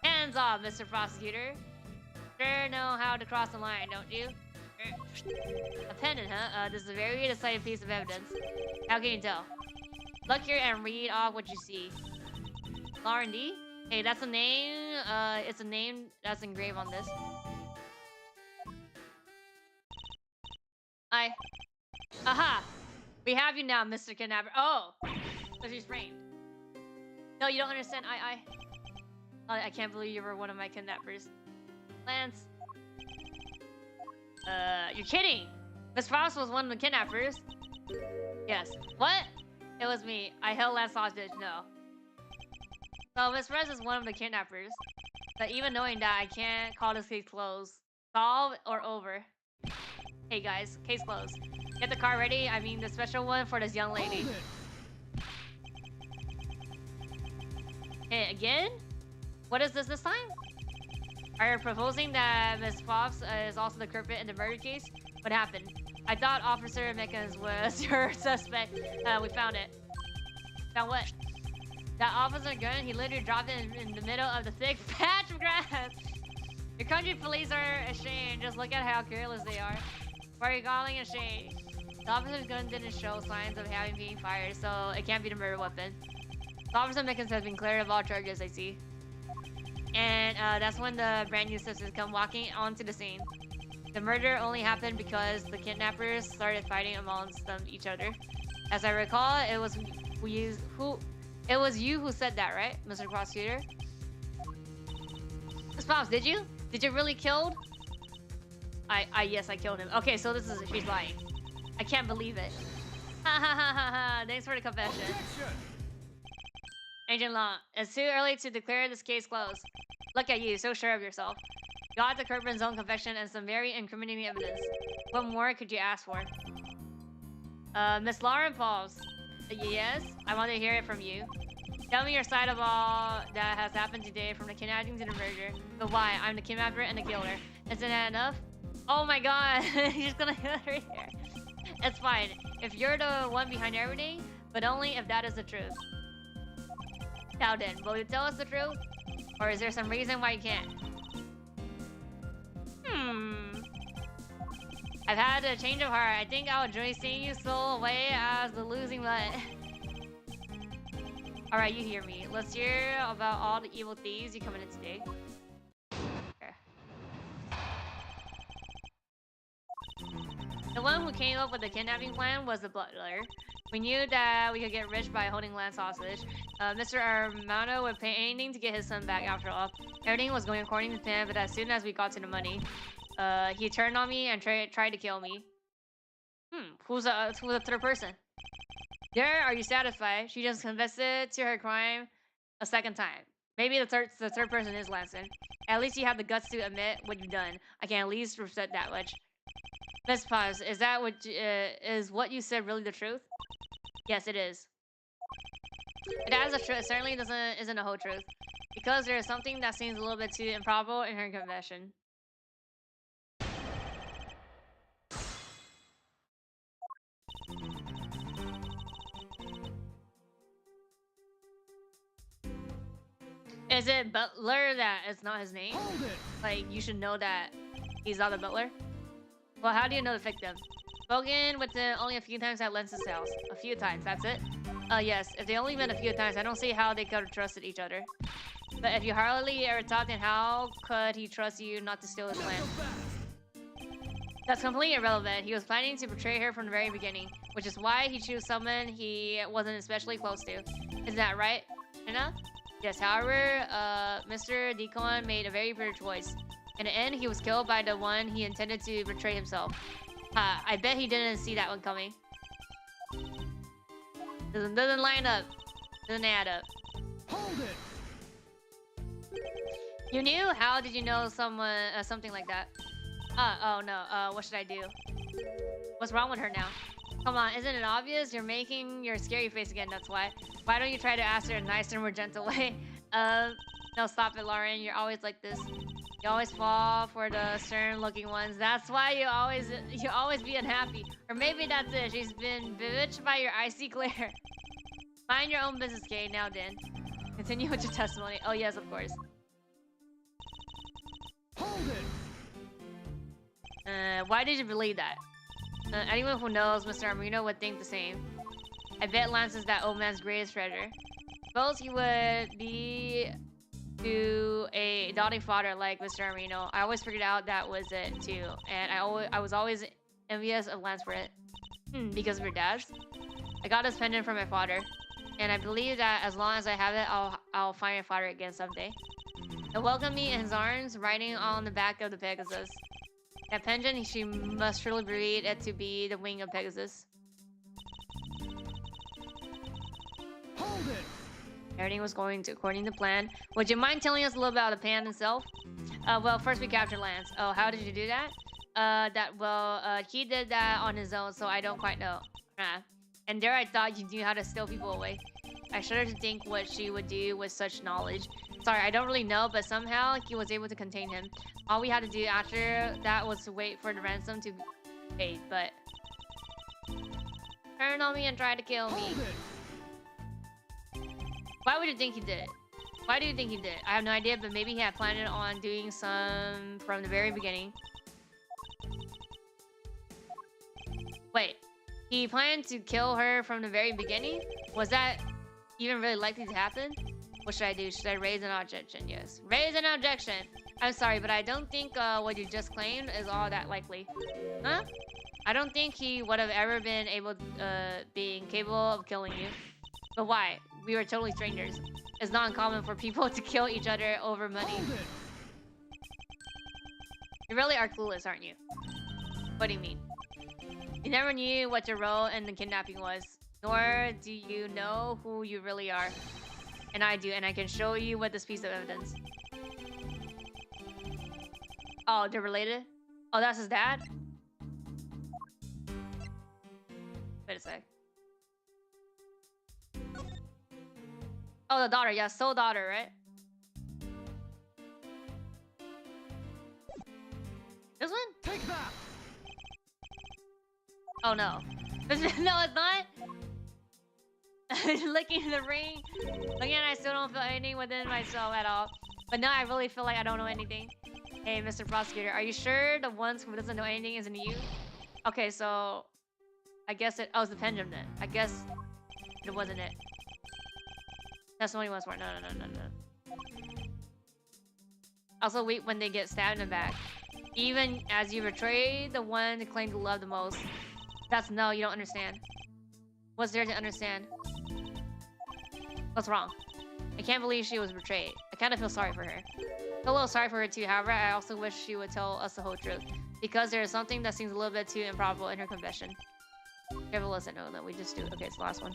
Hands off, Mr. Prosecutor. Sure know how to cross the line, don't you? A pendant, huh? This is a very decisive piece of evidence. How can you tell? Look here and read off what you see. Lauren D? Hey, that's a name. It's a name that's engraved on this. Aha! We have you now, Mr. Kidnapper. Oh! So she's framed. No, you don't understand. I can't believe you were one of my kidnappers. Lance. You're kidding! Miss Frost was one of the kidnappers. Yes. What? It was me. I held Lance hostage. No. So Miss Frost is one of the kidnappers. But even knowing that, I can't call this case closed. Solved or over. Hey guys, case closed. Get the car ready. I mean the special one for this young lady. Hey, again? What is this time? Are you proposing that Miss Fox is also the culprit in the murder case? What happened? I thought Officer Mickens was your suspect. We found it. Found what? That officer gun, he literally dropped it in the middle of the thick patch of grass. Your country police are ashamed. Just look at how careless they are. Why are you calling ashamed? The officer's gun didn't show signs of having been fired, so it can't be the murder weapon. The Officer Mickens has been cleared of all charges, I see. And that's when the brand new sisters come walking onto the scene. The murder only happened because the kidnappers started fighting amongst each other. As I recall, it was you who said that, right, Mr. Prosecutor? Miss Pops, did you? Did you really kill? Yes, I killed him. Okay, so she's lying. I can't believe it. Ha ha ha ha ha. Thanks for the confession. Objection! Agent Law, it's too early to declare this case closed. Look at you, so sure of yourself. You got the Kirkman's own confession and some very incriminating evidence. What more could you ask for? Miss Lauren Pauls. Yes? I want to hear it from you. Tell me your side of all that has happened today, from the kidnapping to the murder. But why? I'm the kidnapper and the killer. Isn't that enough? Oh my god, he's gonna kill her here. It's fine. If you're the one behind everything, but only if that is the truth. Now then, will you tell us the truth? Or is there some reason why you can't? I've had a change of heart. I think I'll enjoy seeing you slow away as the losing butt. Alright, you hear me. Let's hear about all the evil thieves you committed today. Here. The one who came up with the kidnapping plan was the butler. We knew that we could get rich by holding Lance hostage. Mr. Armano would pay anything to get his son back after all. Everything was going according to plan, but as soon as we got to the money, he turned on me and tried to kill me. Who's the third person? There, are you satisfied? She just confessed to her crime a second time. Maybe the third person is Lanson. At least you have the guts to admit what you've done. I can at least respect that much. Miss Paz, is that what you said really the truth? Yes, it is. That is the truth. It certainly isn't the whole truth. Because there is something that seems a little bit too improbable in her confession. Is it Butler that it's not his name? Hold it! Like, you should know that he's not the butler? Well, how do you know the victim? Spoken with them only a few times at Lence's house. A few times, that's it? Yes. If they only met a few times, I don't see how they could have trusted each other. But if you hardly ever talked, then how could he trust you not to steal his land? That's completely irrelevant. He was planning to betray her from the very beginning, which is why he chose someone he wasn't especially close to. Isn't that right, Anna? Yes, however, Mr. Deacon made a very bitter choice. In the end, he was killed by the one he intended to betray himself. I bet he didn't see that one coming. Doesn't line up. Doesn't add up. Hold it! You knew? How did you know something like that? Oh no. What should I do? What's wrong with her now? Come on, isn't it obvious? You're making your scary face again, that's why. Why don't you try to ask her in a nicer, more gentle way? No, stop it, Lauren. You're always like this. You always fall for the stern-looking ones. That's why you always be unhappy. Or maybe that's it. She's been bewitched by your icy glare. Mind your own business, Kate. Now then. Continue with your testimony. Oh yes, of course. Hold it! Why did you believe that? Anyone who knows Mr. Armino would think the same. I bet Lance is that old man's greatest treasure. Suppose he would be to a doting father like Mr. Armino. I always figured out that was it too, and I was always envious of Lance for it. Because of your dad's? I got this pendant from my father, and I believe that as long as I have it, I'll find my father again someday. He'll welcome me in his arms, riding on the back of the Pegasus. That pendant, she must surely believe it to be the wing of Pegasus. Hold it. Everything was going according to plan. Would you mind telling us a little about the pan itself? Well, first we captured Lance. Oh, how did you do that? He did that on his own, so I don't quite know. And there I thought you knew how to steal people away. I shudder to think what she would do with such knowledge. Sorry, I don't really know, but somehow he was able to contain him. All we had to do after that was to wait for the ransom to be paid, but... Turn on me and try to kill me. Hold it. Why would you think he did it? Why do you think he did it? I have no idea, but maybe he had planned on doing some from the very beginning. Wait, he planned to kill her from the very beginning? Was that even really likely to happen? What should I do? Should I raise an objection? Yes. Raise an objection! I'm sorry, but I don't think what you just claimed is all that likely. Huh? I don't think he would have ever been being capable of killing you. But why? We were totally strangers. It's not uncommon for people to kill each other over money. Hold it. You really are clueless, aren't you? What do you mean? You never knew what your role in the kidnapping was, nor do you know who you really are. And I do, and I can show you with this piece of evidence. Oh, they're related? Oh, that's his dad? Wait a sec. Oh, the daughter, yeah, soul daughter, right? This one? Take that. Oh no. No, it's not? Licking the ring. Again, I still don't feel anything within myself at all. But now I really feel like I don't know anything. Hey, Mr. Prosecutor, are you sure the ones who doesn't know anything isn't you? Okay, so... I guess it... Oh, it's the pendulum then. I guess it wasn't it. That's the only ones for it. No. Also, wait when they get stabbed in the back. Even as you betray the one to claim to love the most. That's no, you don't understand. What's there to understand? What's wrong? I can't believe she was betrayed. I kind of feel sorry for her. I feel a little sorry for her too, however, I also wish she would tell us the whole truth. Because there is something that seems a little bit too improbable in her confession. Give a listen. No, we just do it. Okay, it's the last one.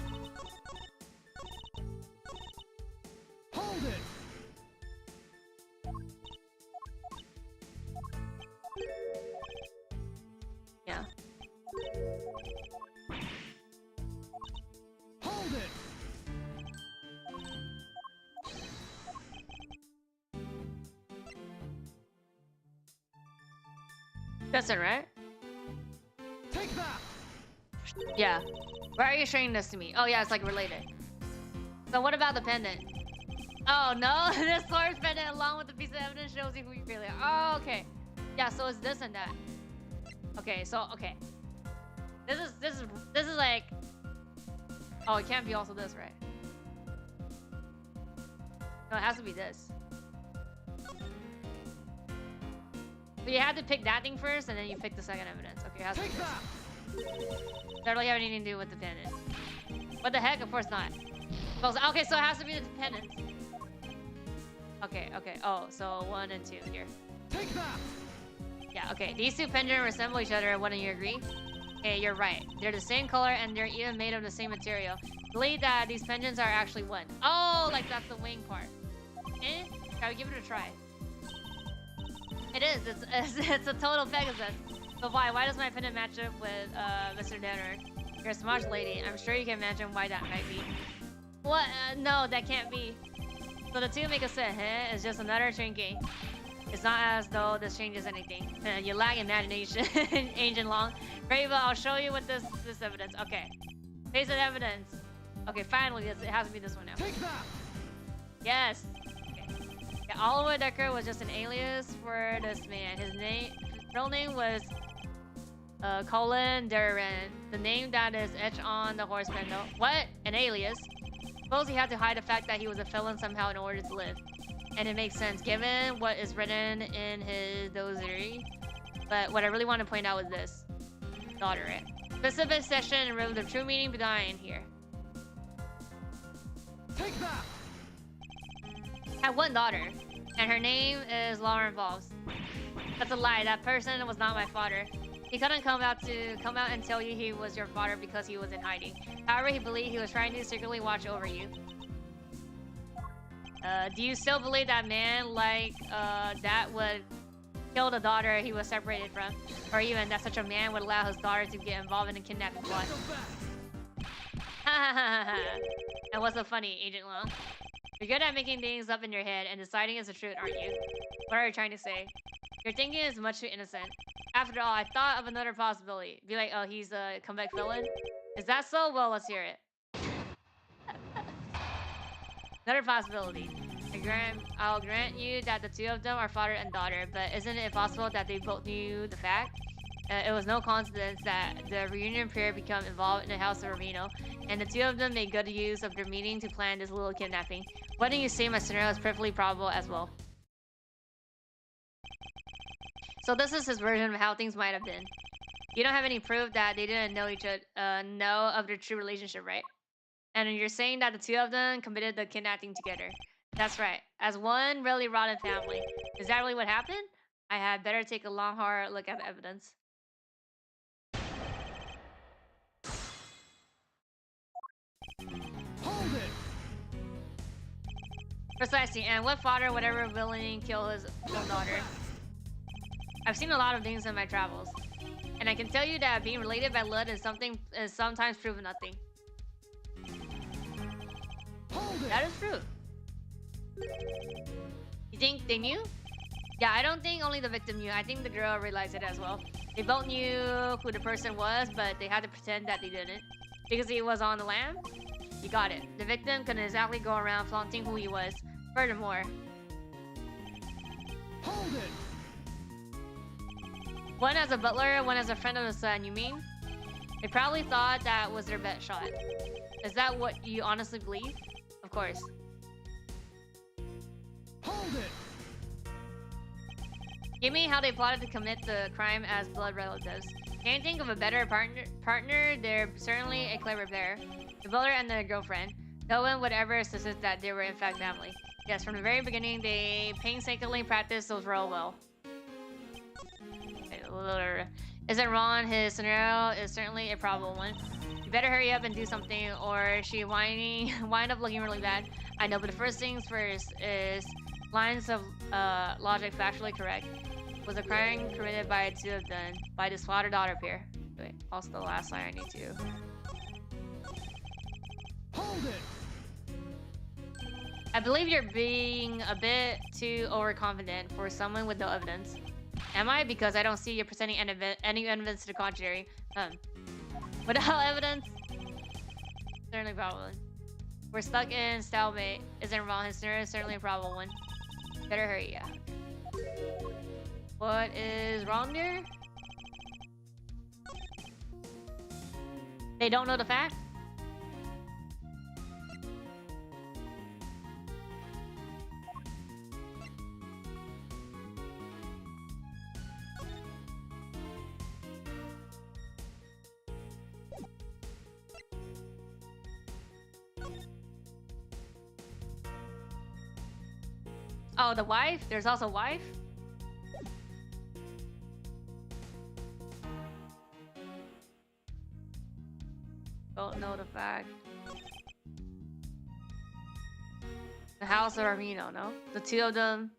Hold it. Yeah. Hold it. That's it, right? Take that. Yeah. Why are you showing this to me? Oh yeah, it's like related. So what about the pendant? Oh no, this source pendant along with the piece of evidence shows you who you really are. Oh, okay. Yeah, so it's this and that. Okay, so okay. This is like... Oh, it can't be also this, right? No, it has to be this. But you have to pick that thing first, and then you pick the second evidence. Okay, it has to be Take this. that. Doesn't really have anything to do with the pendant. What the heck? Of course not. Well, okay, so it has to be the pendant. Okay. Oh, so 1 and 2 here. Take that. Yeah, okay. These two pendants resemble each other. Wouldn't you agree? Okay, you're right. They're the same color and they're even made of the same material. Believe that these pendants are actually one. Oh, like that's the wing part. Eh? Shall we give it a try? It is. It's a total Pegasus. But why? Why does my pendant match up with Mr. Danner? You're a smart lady. I'm sure you can imagine why that might be. What? No, that can't be. So the two make a set, huh? It's just another trinket. It's not as though this changes anything. You lack imagination, Ancient Long. Great, but I'll show you with this evidence. Okay. Face of evidence. Okay, finally, it has to be this one now. Take that. Yes. Okay. Yeah, Oliver Decker was just an alias for this man. His real name was Colin Duran. The name that is etched on the horse pendant. What? An alias? Suppose he had to hide the fact that he was a felon somehow in order to live. And it makes sense given what is written in his dossier. But what I really want to point out is this. Daughter, right? Specific session and room, the true meaning behind here. Take that! I have one daughter, and her name is Lauren Voss. That's a lie. That person was not my father. He couldn't come out and tell you he was your father because he was in hiding. However, he believed he was trying to secretly watch over you. Do you still believe that man that would kill the daughter he was separated from? Or even that such a man would allow his daughter to get involved in a kidnapping plot? And what's so funny, Agent Long? You're good at making things up in your head and deciding it's the truth, aren't you? What are you trying to say? Your thinking is much too innocent. After all, I thought of another possibility. Be like, oh, he's a convict villain? Is that so? Well, let's hear it. Another possibility. I'll grant you that the two of them are father and daughter, but isn't it possible that they both knew the fact? It was no coincidence that the reunion pair became involved in the house of Ramino, and the two of them made good use of their meeting to plan this little kidnapping. Why don't you say my scenario is perfectly probable as well? So this is his version of how things might have been. You don't have any proof that they didn't know each other, know of their true relationship, right? And you're saying that the two of them committed the kidnapping together. That's right. As one really rotten family. Is that really what happened? I had better take a long, hard look at the evidence. Hold it! Precisely, and what father would ever willingly kill his own daughter? I've seen a lot of things in my travels, and I can tell you that being related by blood is sometimes proven nothing. Hold it! That is true. You think they knew? Yeah, I don't think only the victim knew. I think the girl realized it as well. They both knew who the person was, but they had to pretend that they didn't. Because he was on the lam? You got it. The victim couldn't exactly go around flaunting who he was. Furthermore, Hold it! one as a butler, one as a friend of the son, you mean? They probably thought that was their best shot. Is that what you honestly believe? Of course. Hold it! Give me how they plotted to commit the crime as blood relatives. Can't think of a better partner. They're certainly a clever pair. The butler and the girlfriend. No one would ever suspect that they were in fact family. Yes, from the very beginning, they painstakingly practiced those roles well. Isn't wrong. His scenario is certainly a probable one. You better hurry up and do something, or she wind up looking really bad. I know, but the first things first is lines of logic factually correct. Was a crime committed by two of them, by this father-daughter pair. Wait, also the last line I need to. Hold it! I believe you're being a bit too overconfident for someone with no evidence. Am I? Because I don't see you presenting any evidence to the contrary. Without evidence? Certainly probable. We're stuck in stalemate. Isn't wrong. His scenario is certainly a probable one. Better hurry, yeah. What is wrong there? They don't know the fact? Oh, the wife? There's also a wife? Don't know the fact. The house of Armino, no? The two of them.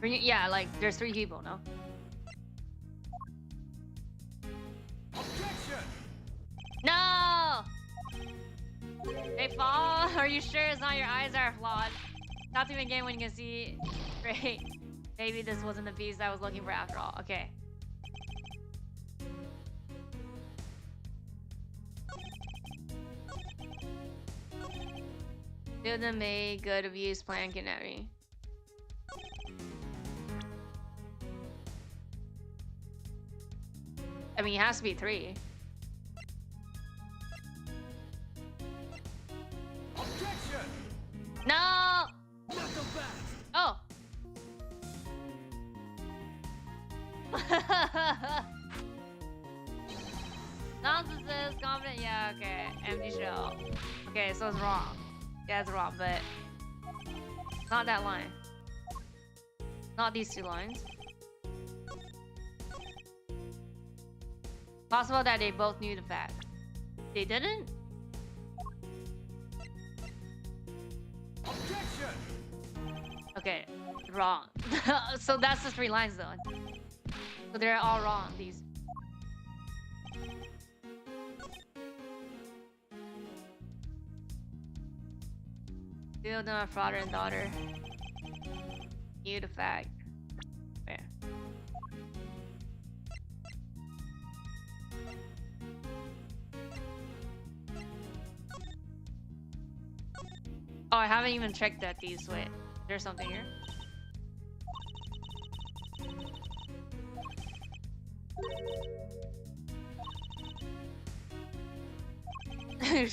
Yeah, like, there's three people, no? Objection! No! They fall? Are you sure it's not your eyes that are flawed? Not even again when you can see. Great. Maybe this wasn't the piece I was looking for after all. Okay. Two of them made good abuse plan kidnapping. I mean, it has to be three. Objection! No! Not so fast! Oh! Nonsense, confident. Yeah, okay. Empty shell. Okay, so it's wrong. Yeah, it's wrong, but not that line. Not these two lines. Possible that they both knew the fact. They didn't? Objection! Okay, wrong. So that's the 3 lines though. So they're all wrong, these. Two of them are father and daughter. Knew the fact. Where? Oh, I haven't even checked that these. Wait, there's something here.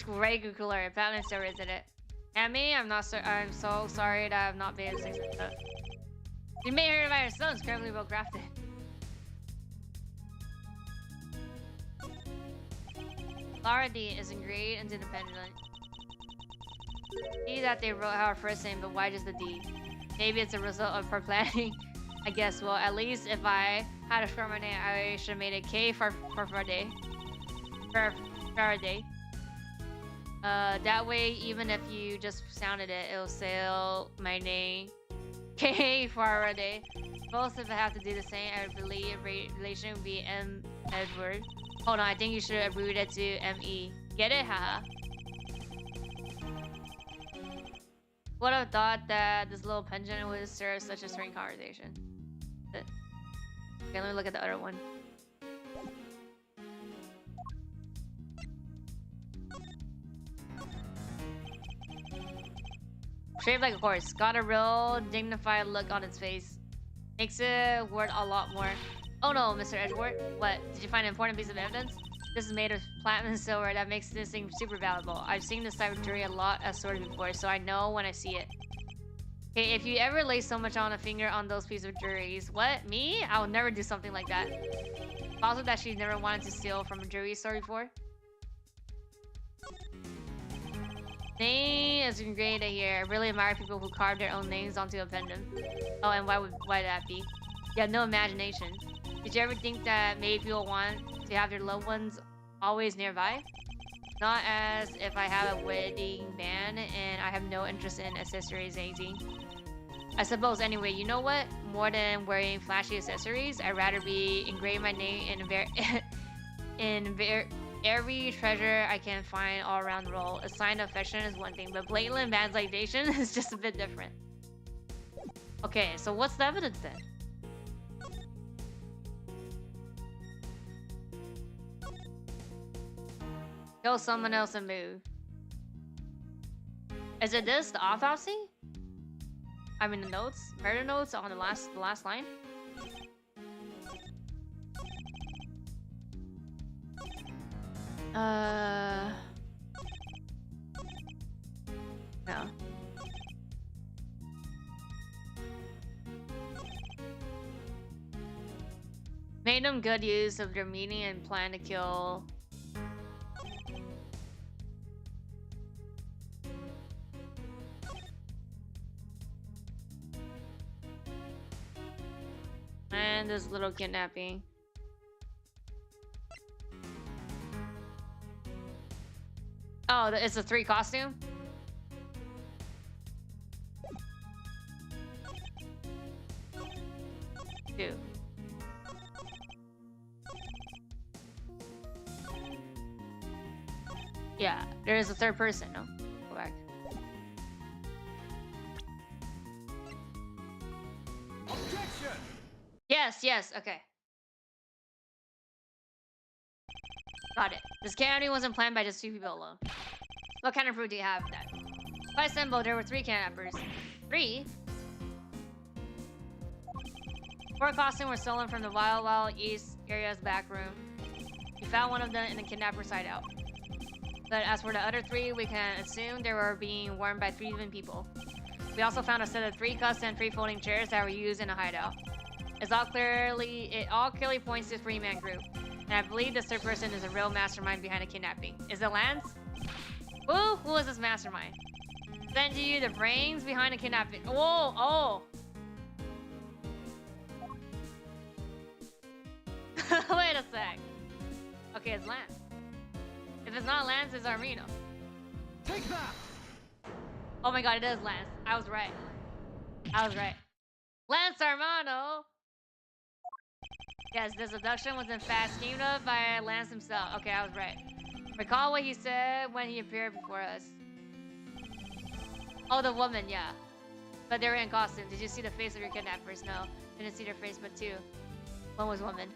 Great cooler. Batman still is in it. And me, I'm so sorry that I've not been able to. You may hear about your stones, incredibly well crafted. Lara D is great and independent. See that they wrote our first name, but why just the D? Maybe it's a result of her planning. I guess. Well, at least if I had to spell my name, I should have made it K for Friday. Faraday. That way, even if you just sounded it, it'll say my name. K Faraday. Both if I have to do the same, I believe relation would be M Edward. Hold on, I think you should abbreviate it to M-E. Get it? Haha. Would have thought that this little pendant would serve such a strange conversation. Okay, let me look at the other one. Shaped like a horse. Got a real dignified look on its face. Makes it worth a lot more. Oh no, Mr. Edgeworth. What? Did you find an important piece of evidence? This is made of platinum and silver. That makes this thing super valuable. I've seen this type of jewelry a lot as swords before, so I know when I see it. Okay, if you ever lay so much on a finger on those pieces of jewelries, what? Me? I would never do something like that. Also that she's never wanted to steal from a jewelry store before. Name is great to hear. I really admire people who carve their own names onto a pendant. Oh, and why that be? You have no imagination. Did you ever think that maybe people want to have their loved ones always nearby? Not as if I have a wedding band and I have no interest in accessories anything. I suppose anyway, you know what? More than wearing flashy accessories, I'd rather be engrave my name in every treasure I can find all around the world. A sign of affection is one thing, but blatant vandalization is just a bit different. Okay, so what's the evidence then? Kill someone else and move. Is it this, the autopsy? I mean the notes? Murder notes on the last line? No. Made them good use of their meeting and plan to kill. And this little kidnapping. Oh, it's a 3 costume? Two. Yeah, there is a 3rd person, no? Go back. Objection! Yes, okay. Got it. This kidnapping wasn't planned by just 2 people alone. What kind of proof do you have of that? Quite simple, there were 3 kidnappers. 3? 4 costumes were stolen from the Wild East area's back room. We found one of them in the kidnapper's hideout. But as for the other 3, we can assume they were being worn by 3 different people. We also found a set of 3 custom 3 folding chairs that were used in a hideout. It all clearly points to a three-man group. And I believe this third person is a real mastermind behind the kidnapping. Is it Lance? Who is this mastermind? Send you the brains behind the kidnapping. Whoa, oh. Wait a sec. Okay, it's Lance. If it's not Lance, it's Armino. Take that! Oh my god, it is Lance. I was right. Lance Armano! Yes, this abduction was in fact schemed up by Lance himself. Okay, I was right. Recall what he said when he appeared before us. Oh, the woman, yeah. But they were in costume. Did you see the face of your kidnappers? No. Didn't see their face, but two. One was woman.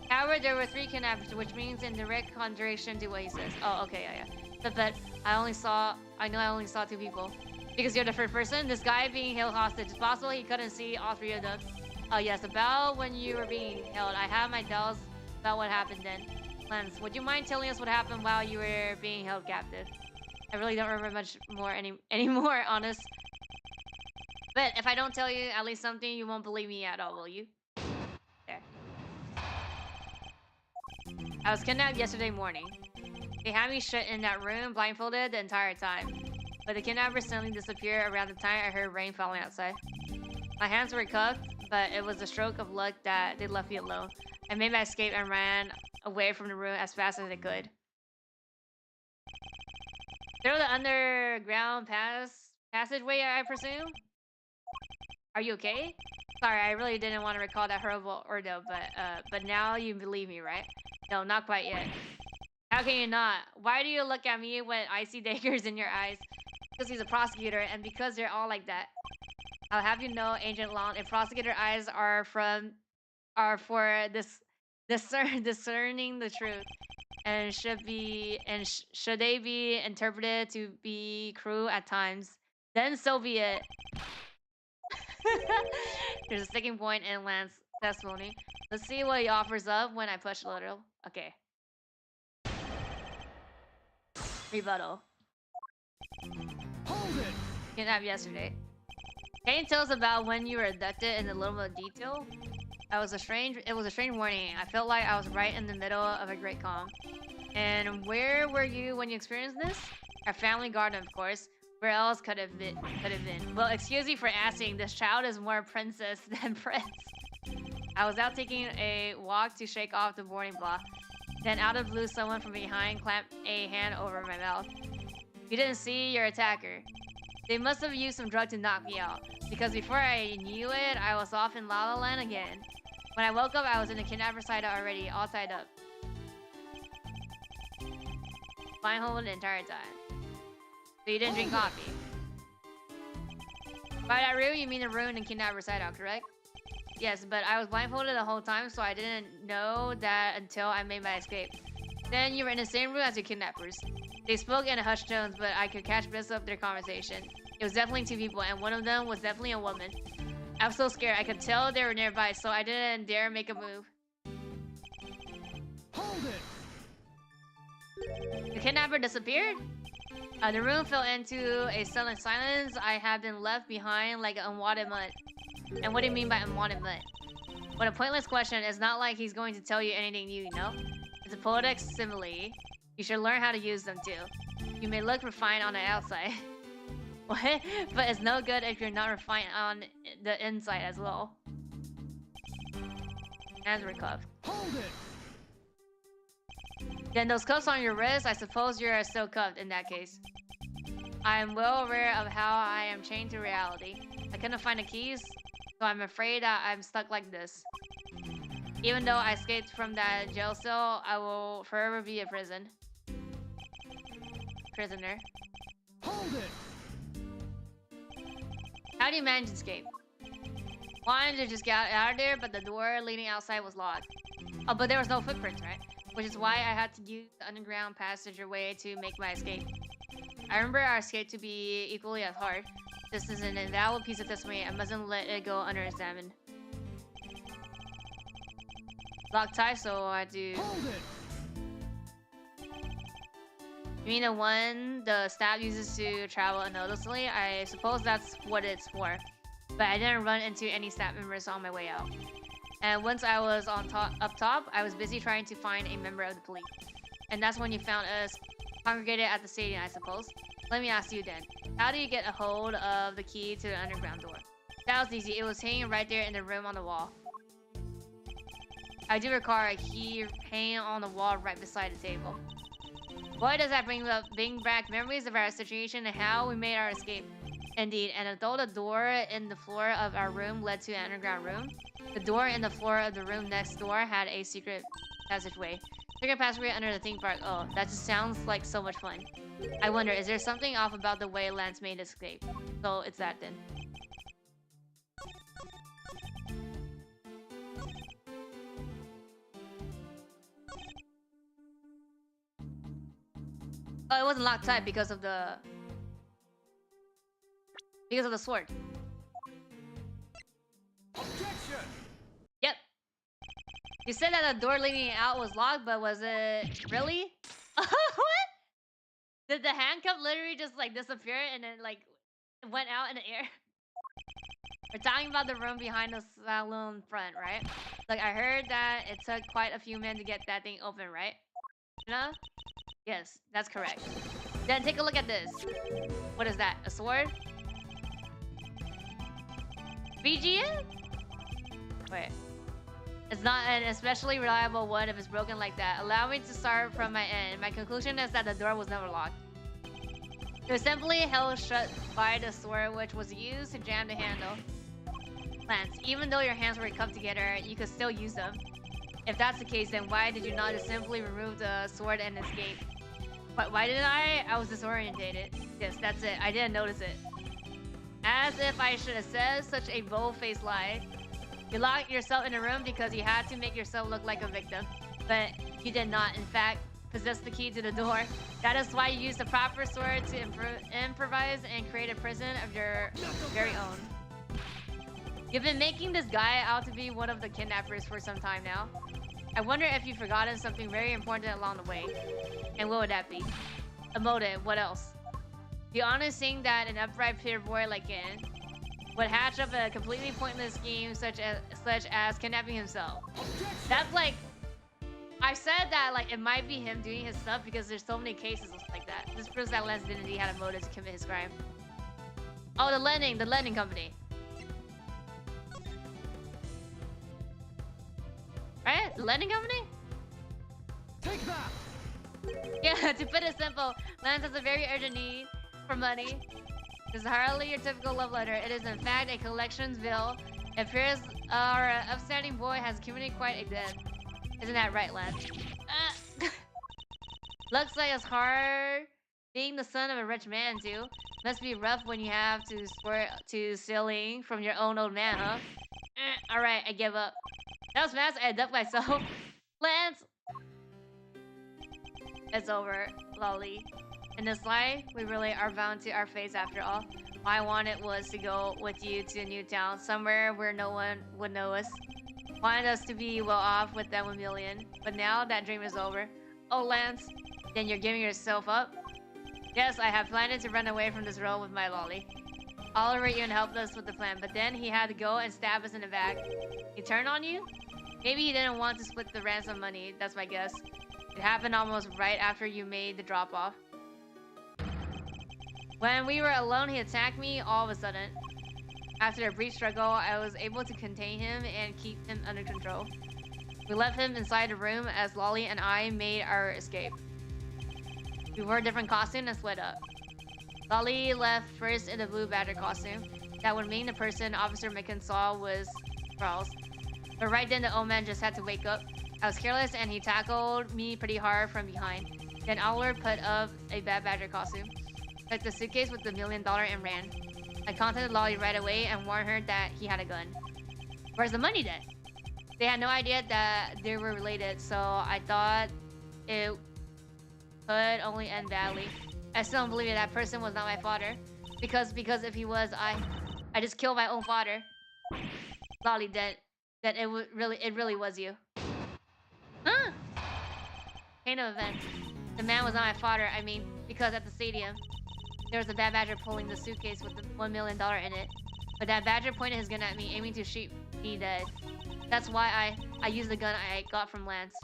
However, there were 3 kidnappers, which means in direct contradiction to what he says. Oh, okay, yeah. But I only saw 2 people. Because you're the third person, this guy being held hostage. It's possible he couldn't see all 3 of them. Oh yes, about when you were being held. I have my doubts about what happened then. Lance, would you mind telling us what happened while you were being held captive? I really don't remember much more anymore, honest. But if I don't tell you at least something, you won't believe me at all, will you? There. I was kidnapped yesterday morning. They had me shut in that room, blindfolded the entire time. But the kidnappers suddenly disappeared around the time I heard rain falling outside. My hands were cuffed, but it was a stroke of luck that they left me alone. I made my escape and ran away from the room as fast as I could. Through the underground passageway, I presume? Are you okay? Sorry, I really didn't want to recall that horrible ordeal, but now you believe me, right? No, not quite yet. How can you not? Why do you look at me with icy daggers in your eyes? Because he's a prosecutor, and because they're all like that. I'll have you know, Agent Long, if prosecutor eyes are for discerning the truth, and should they be interpreted to be cruel at times, then so be it. There's a sticking point in Lance's testimony. Let's see what he offers up when I push a little. Okay. Rebuttal. Hold it! Kidnapped yesterday. Can you tell us about when you were abducted in a little bit of detail? It was a strange morning. I felt like I was right in the middle of a great calm. And where were you when you experienced this? Our family garden, of course. Where else could have been? Well, excuse me for asking. This child is more princess than prince. I was out taking a walk to shake off the boarding block. Then out of the blue, someone from behind clamped a hand over my mouth. You didn't see your attacker. They must have used some drug to knock me out. Because before I knew it, I was off in La La Land again. When I woke up, I was in the kidnapper side already, all tied up. Blindfolded the entire time. So you didn't drink coffee. By that room, you mean the room in kidnapper side out, correct? Yes, but I was blindfolded the whole time, so I didn't know that until I made my escape. Then you were in the same room as your kidnappers. They spoke in a hushed tones, but I could catch bits of their conversation. It was definitely 2 people, and one of them was definitely a woman. I was so scared. I could tell they were nearby, so I didn't dare make a move. Hold it! The kidnapper disappeared? The room fell into a sudden silence. I had been left behind like unwanted mutt. And what do you mean by unwanted mutt? What a pointless question. It's not like he's going to tell you anything new, you know? It's a poetic simile. You should learn how to use them too. You may look refined on the outside. What? But it's no good if you're not refined on the inside as well. Hands were cuffed. Hold it! Then those cuffs on your wrist, I suppose you're still cuffed in that case. I am well aware of how I am chained to reality. I couldn't find the keys, so I'm afraid that I'm stuck like this. Even though I escaped from that jail cell, I will forever be a prisoner. Hold it! How do you manage to escape? Wanted to just get out of there, but the door leading outside was locked. Oh, but there was no footprints, right? Which is why I had to use the underground passageway to make my escape. I remember our escape to be equally as hard. This is an invaluable piece of testimony. I mustn't let it go underexamined. Locked tight, so I do. Hold it! You mean the one the staff uses to travel unnoticeably? I suppose that's what it's for. but I didn't run into any staff members on my way out. And once I was up top, I was busy trying to find a member of the police. And that's when you found us congregated at the stadium, I suppose. Let me ask you then, how do you get a hold of the key to the underground door? That was easy. It was hanging right there in the room on the wall. I do recall a key hanging on the wall right beside the table. Boy, does that bring back memories of our situation and how we made our escape. Indeed, and although the door in the floor of our room led to an underground room, the door in the floor of the room next door had a secret passageway. Secret passageway under the theme park. Oh, that just sounds like so much fun. I wonder, is there something off about the way Lance made his escape? So it's that then. Oh, it wasn't locked tight because of the sword. Objection! Yep. You said that the door leading out was locked, but was it really? What? Did the handcuff literally just like disappear and then like went out in the air? We're talking about the room behind the saloon front, right? Like I heard that it took quite a few men to get that thing open, right? You know? Yes, that's correct. Then take a look at this. What is that? A sword? BGM? Wait. It's not an especially reliable one if it's broken like that. Allow me to start from my end. My conclusion is that the door was never locked. It was simply held shut by the sword, which was used to jam the handle. Lance, even though your hands were cupped together, you could still use them. If that's the case, then why did you not just simply remove the sword and escape? But why didn't I? I was disorientated. Yes, that's it. I didn't notice it. As if I should have said such a bold-faced lie. You locked yourself in a room because you had to make yourself look like a victim. But you did not, in fact, possess the key to the door. That is why you used the proper sword to improvise and create a prison of your very own. You've been making this guy out to be one of the kidnappers for some time now. I wonder if you've forgotten something very important along the way. And what would that be? A motive. What else? The honest thing that an upright pure boy like Ken would hatch up a completely pointless scheme such as kidnapping himself. That's like... I said that like it might be him doing his stuff because there's so many cases like that. This proves that Lance didn't had a motive to commit his crime. Oh, the lending company. Right? The lending company? Take that! Yeah, to put it simple, Lance has a very urgent need for money. It's hardly your typical love letter. It is in fact a collections bill. It appears our upstanding boy has accumulated quite a debt. Isn't that right, Lance? Looks like it's hard being the son of a rich man, too. Must be rough when you have to swear to stealing from your own old man, huh? Alright, I give up. That was fast. I ducked myself. Lance! It's over, lolly. In this life, we really are bound to our fates after all. All I wanted was to go with you to a new town, somewhere where no one would know us. Wanted us to be well off with that 1 million. But now that dream is over. Oh, Lance, then you're giving yourself up? Yes, I have planned to run away from this role with my lolly. Oliver even helped us with the plan, but then he had to go and stab us in the back. He turned on you? Maybe he didn't want to split the ransom money, that's my guess. It happened almost right after you made the drop-off. When we were alone, he attacked me all of a sudden. After a brief struggle, I was able to contain him and keep him under control. We left him inside the room as Lolly and I made our escape. We wore different costumes and split up. Lolly left first in the blue badger costume. That would mean the person Officer Micken saw was Charles. But right then the old man just had to wake up. I was careless and he tackled me pretty hard from behind. Then Oliver put up a bad badger costume, took the suitcase with the $1 million and ran. I contacted Lolly right away and warned her that he had a gun. Where's the money then? They had no idea that they were related, so I thought it could only end badly. I still don't believe that person was not my father. Because if he was, I just killed my own father. Lolly, that it really was you. Huh? Chain of events. The man was not my father, I mean, because at the stadium, there was a bad badger pulling the suitcase with the $1 million in it. But that badger pointed his gun at me, aiming to shoot me dead. That's why I used the gun I got from Lance.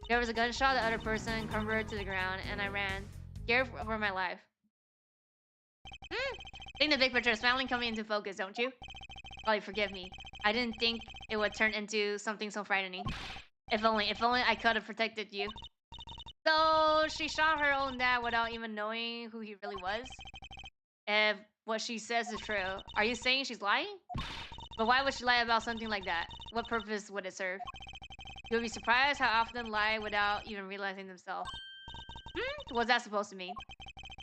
There was a gunshot, the other person crumbled to the ground, and I ran, scared for my life. I think the big picture is finally coming into focus, don't you? Golly, forgive me. I didn't think it would turn into something so frightening. If only I could have protected you. So she shot her own dad without even knowing who he really was? If what she says is true, are you saying she's lying? But why would she lie about something like that? What purpose would it serve? You would be surprised how often lie without even realizing themselves. What's that supposed to mean?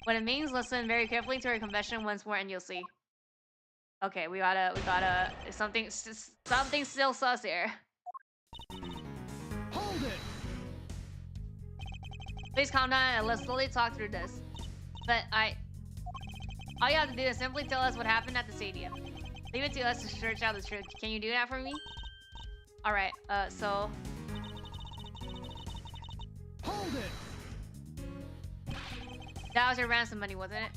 What it means, listen very carefully to her confession once more and you'll see. Okay, we gotta, something still sus here. Hold it! Please calm down and let's slowly talk through this. But all you have to do is simply tell us what happened at the stadium. Leave it to us to search out the truth. Can you do that for me? Alright, so... Hold it! That was your ransom money, wasn't it?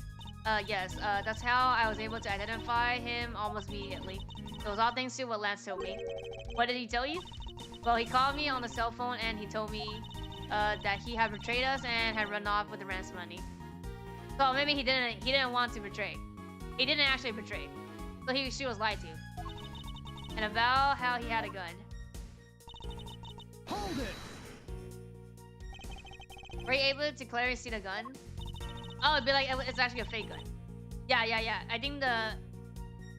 Yes, that's how I was able to identify him almost immediately. It was all thanks to what Lance told me. What did he tell you? Well, he called me on the cell phone and he told me that he had betrayed us and had run off with the ransom money. So maybe he didn't want to betray. He didn't actually betray. So she was lied to. And about how he had a gun. Hold it! Were you able to clearly see the gun? Oh, it'd be like it's actually a fake gun. Yeah.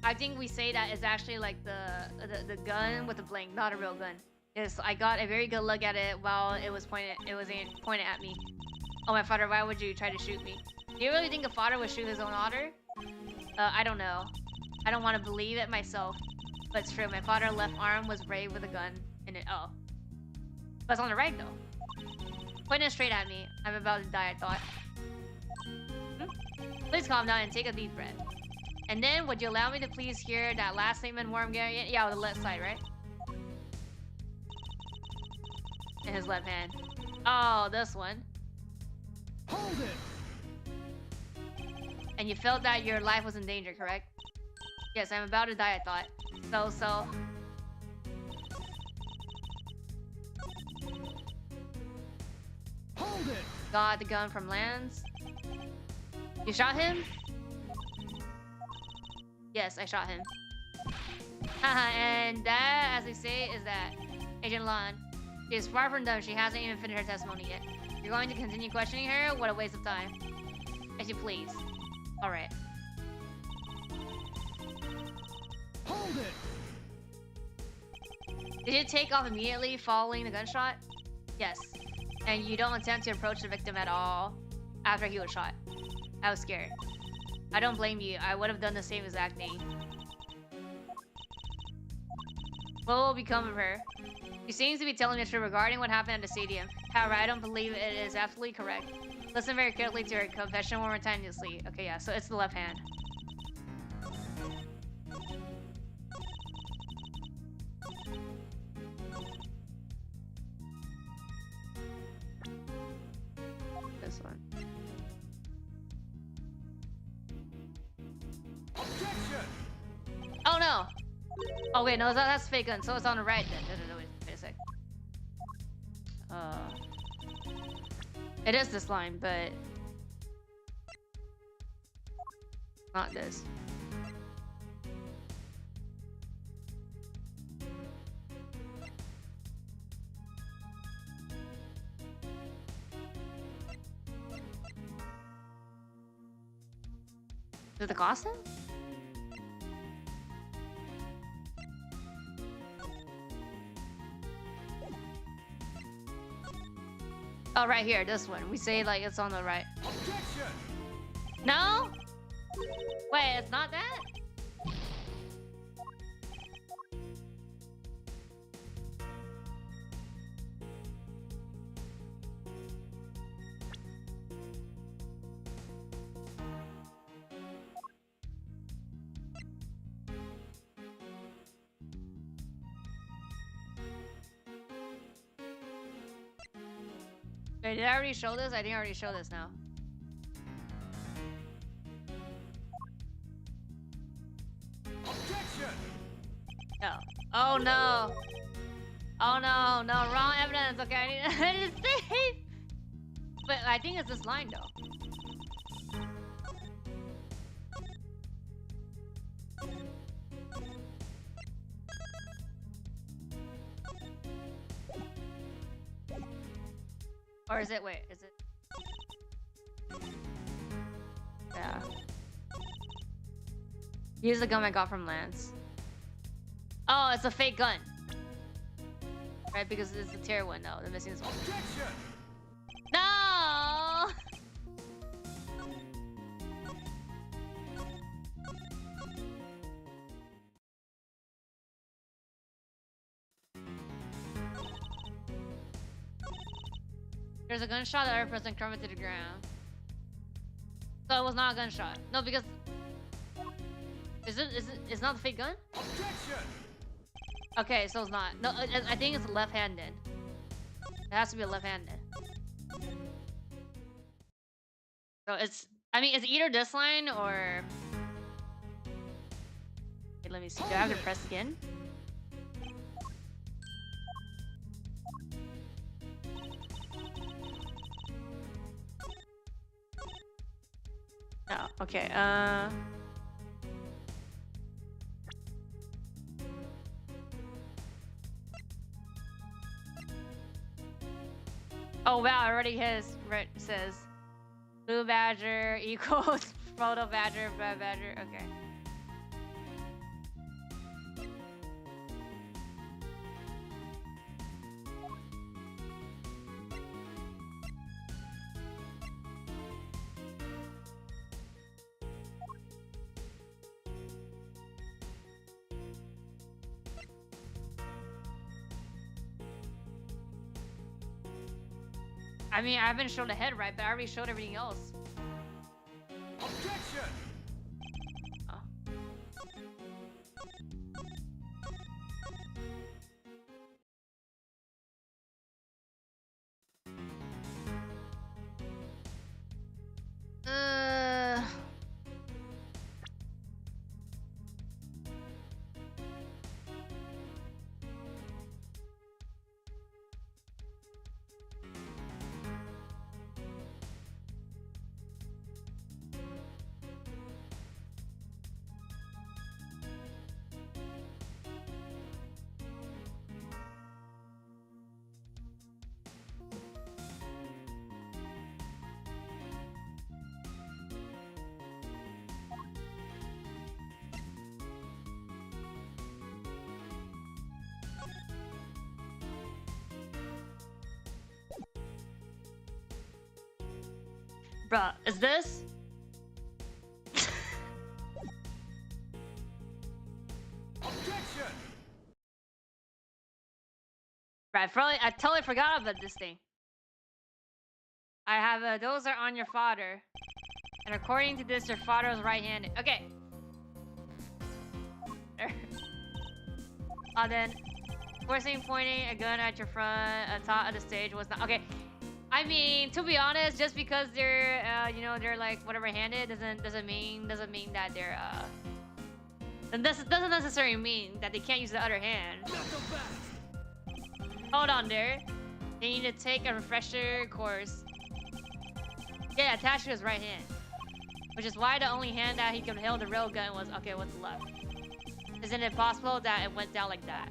I think we say that it's actually like the gun with the blank, not a real gun. Yes, I got a very good look at it while it was pointed at me. Oh my father, why would you try to shoot me? Do you really think a father would shoot his own daughter? I don't know. I don't want to believe it myself, but it's true. My father's left arm was brave with a gun in it. Oh, but it's on the right though. Pointing straight at me. I'm about to die, I thought. Please calm down and take a deep breath. And then, would you allow me to please hear that last statement more? Yeah, on the left side, right? In his left hand. Oh, this one. Hold it! And you felt that your life was in danger, correct? Yes, I'm about to die, I thought. So... Hold it! Got the gun from Lance. You shot him? Yes, I shot him. Haha, and that, as they say, is that Agent Lan. She is far from done. She hasn't even finished her testimony yet. You're going to continue questioning her? What a waste of time. As you please. Alright. Hold it! Did you take off immediately following the gunshot? Yes. And you don't attempt to approach the victim at all after he was shot. I was scared. I don't blame you. I would have done the same exact thing. What will become of her? She seems to be telling the truth regarding what happened at the stadium. However, I don't believe it is absolutely correct. Listen very carefully to her confession one more time to sleep. Okay, yeah, so it's the left hand. This one. Objection! Oh no! Oh wait, no, that's fake gun, so it's on the right then. Wait a sec. It is this line, but not this. Is it the costume? Oh, right here, this one. We say like it's on the right. Objection! No? Wait, it's not that? Wait, did I already show this? I think I already showed this now. No. Oh no. Oh no, no, wrong evidence. Okay, I need to save. But I think it's this line though. Or is it, wait, is it? Yeah. Use the gun I got from Lance. Oh, it's a fake gun. Right, because it's the tier one though, the missing one. Objection! No! There's a gunshot, the other person crumbled to the ground. So it was not a gunshot. No, because it's not a fake gun? Objection! Okay, so it's not. No, I think it's left-handed. It has to be a left-handed. So it's, I mean, it's either this line or... Okay, let me see. Do I have to press again? No, okay, oh wow, already his says blue badger equals photo badger, red badger. Okay. I mean, I haven't shown the head right, but I already showed everything else. Objection! Oh. Bruh, is this? Objection! Right, I totally forgot about this thing. I have those are on your father. And according to this, your father is right-handed. Okay. Then, forcing pointing a gun at your front, top of the stage was not okay. I mean, to be honest, just because they're, you know, they're like whatever-handed doesn't mean that they're and this doesn't necessarily mean that they can't use the other hand. Hold on there. They need to take a refresher course. Yeah, attached to his right hand. Which is why the only hand that he could hold the rail gun was, okay, what's left? Isn't it possible that it went down like that?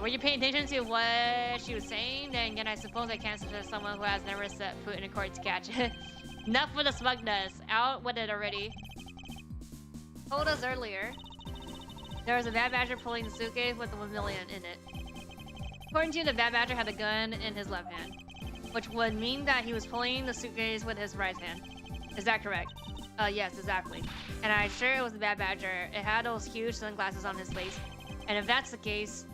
Were you paying attention to what she was saying? Then again, I suppose I can't suggest someone who has never set foot in a court to catch it. Enough with the smugness. Out with it already. Told us earlier. There was a bad badger pulling the suitcase with the 1 million in it. According to you, the bad badger had the gun in his left hand, which would mean that he was pulling the suitcase with his right hand. Is that correct? Yes, exactly. And I'm sure it was the bad badger. It had those huge sunglasses on his face. And if that's the case,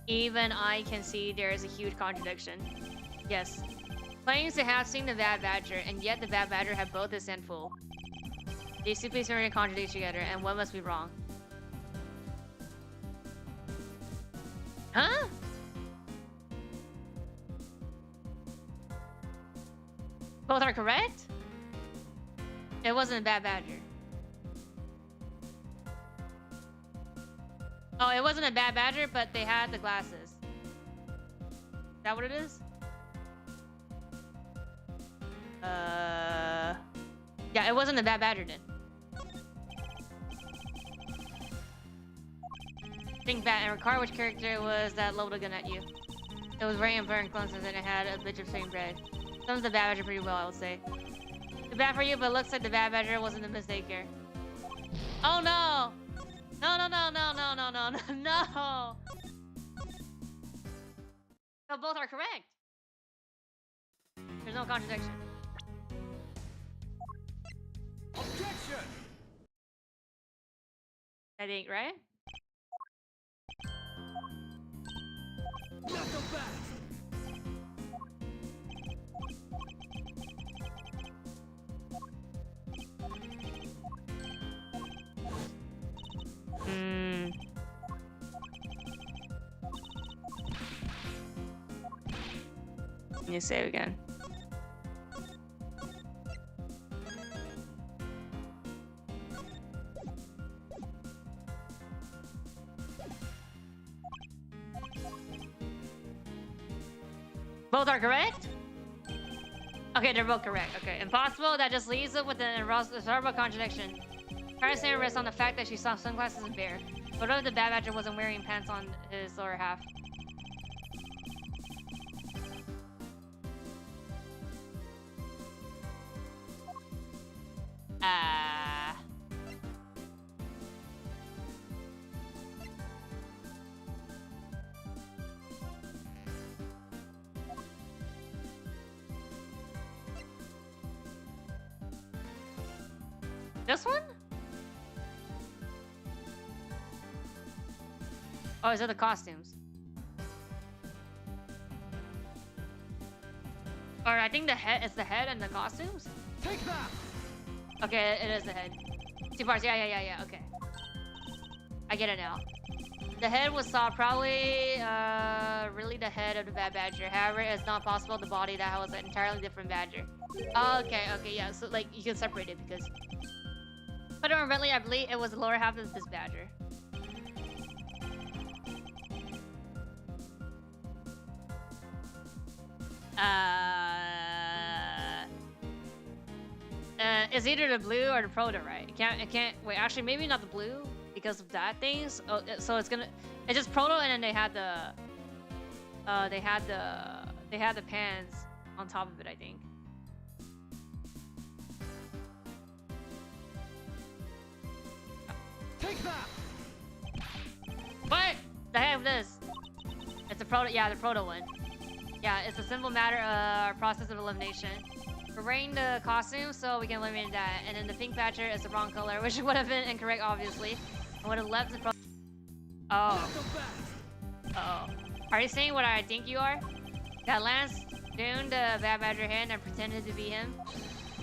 even I can see there is a huge contradiction. Yes. Claims to have seen the bad badger, and yet the bad badger had both his hand full. They simply seem to contradict together, and one must be wrong. Huh? Both are correct? It wasn't a bad badger. Oh, it wasn't a bad badger, but they had the glasses. Is that what it is? Yeah, it wasn't a bad badger then. Think bat and recall which character was that leveled a gun at you. It was very important clones and it had a bitch of same bread. Sums the bad badger pretty well, I would say. Too bad for you, but it looks like the bad badger wasn't a mistake here. Oh no! No, no, no, no, no, no, no, no, no! So both are correct. There's no contradiction. Objection! I think, right? Not the best! Let me save again. Both are correct? Okay, they're both correct. Okay, impossible. That just leaves it with an irreversible contradiction. Trying to say rests on the fact that she saw sunglasses and bear. But what if the bad badger wasn't wearing pants on his lower half? This one? Oh, is it the costumes? Or I think the head is the head and the costumes? Take that! Okay, it is the head. 2 parts, yeah, okay. I get it now. The head was probably really the head of the bad badger. However, it's not possible the body that was an entirely different badger. Okay, yeah, so like you can separate it because... But originally, I believe it was the lower half of this badger. It's either the blue or the proto, right? It can't. Wait, actually, maybe not the blue because of that things. Oh, so it's just proto, and then they had the pants on top of it, I think. Take that! What the heck of this? It's a proto. Yeah, the proto one. Yeah, it's a simple matter process of elimination. We're wearing the costume, so we can eliminate that. And then the pink badger is the wrong color, which would have been incorrect, obviously. I would have left the proto. Oh. Uh oh. Are you saying what I think you are? That Lance doomed the bad badger hand and pretended to be him.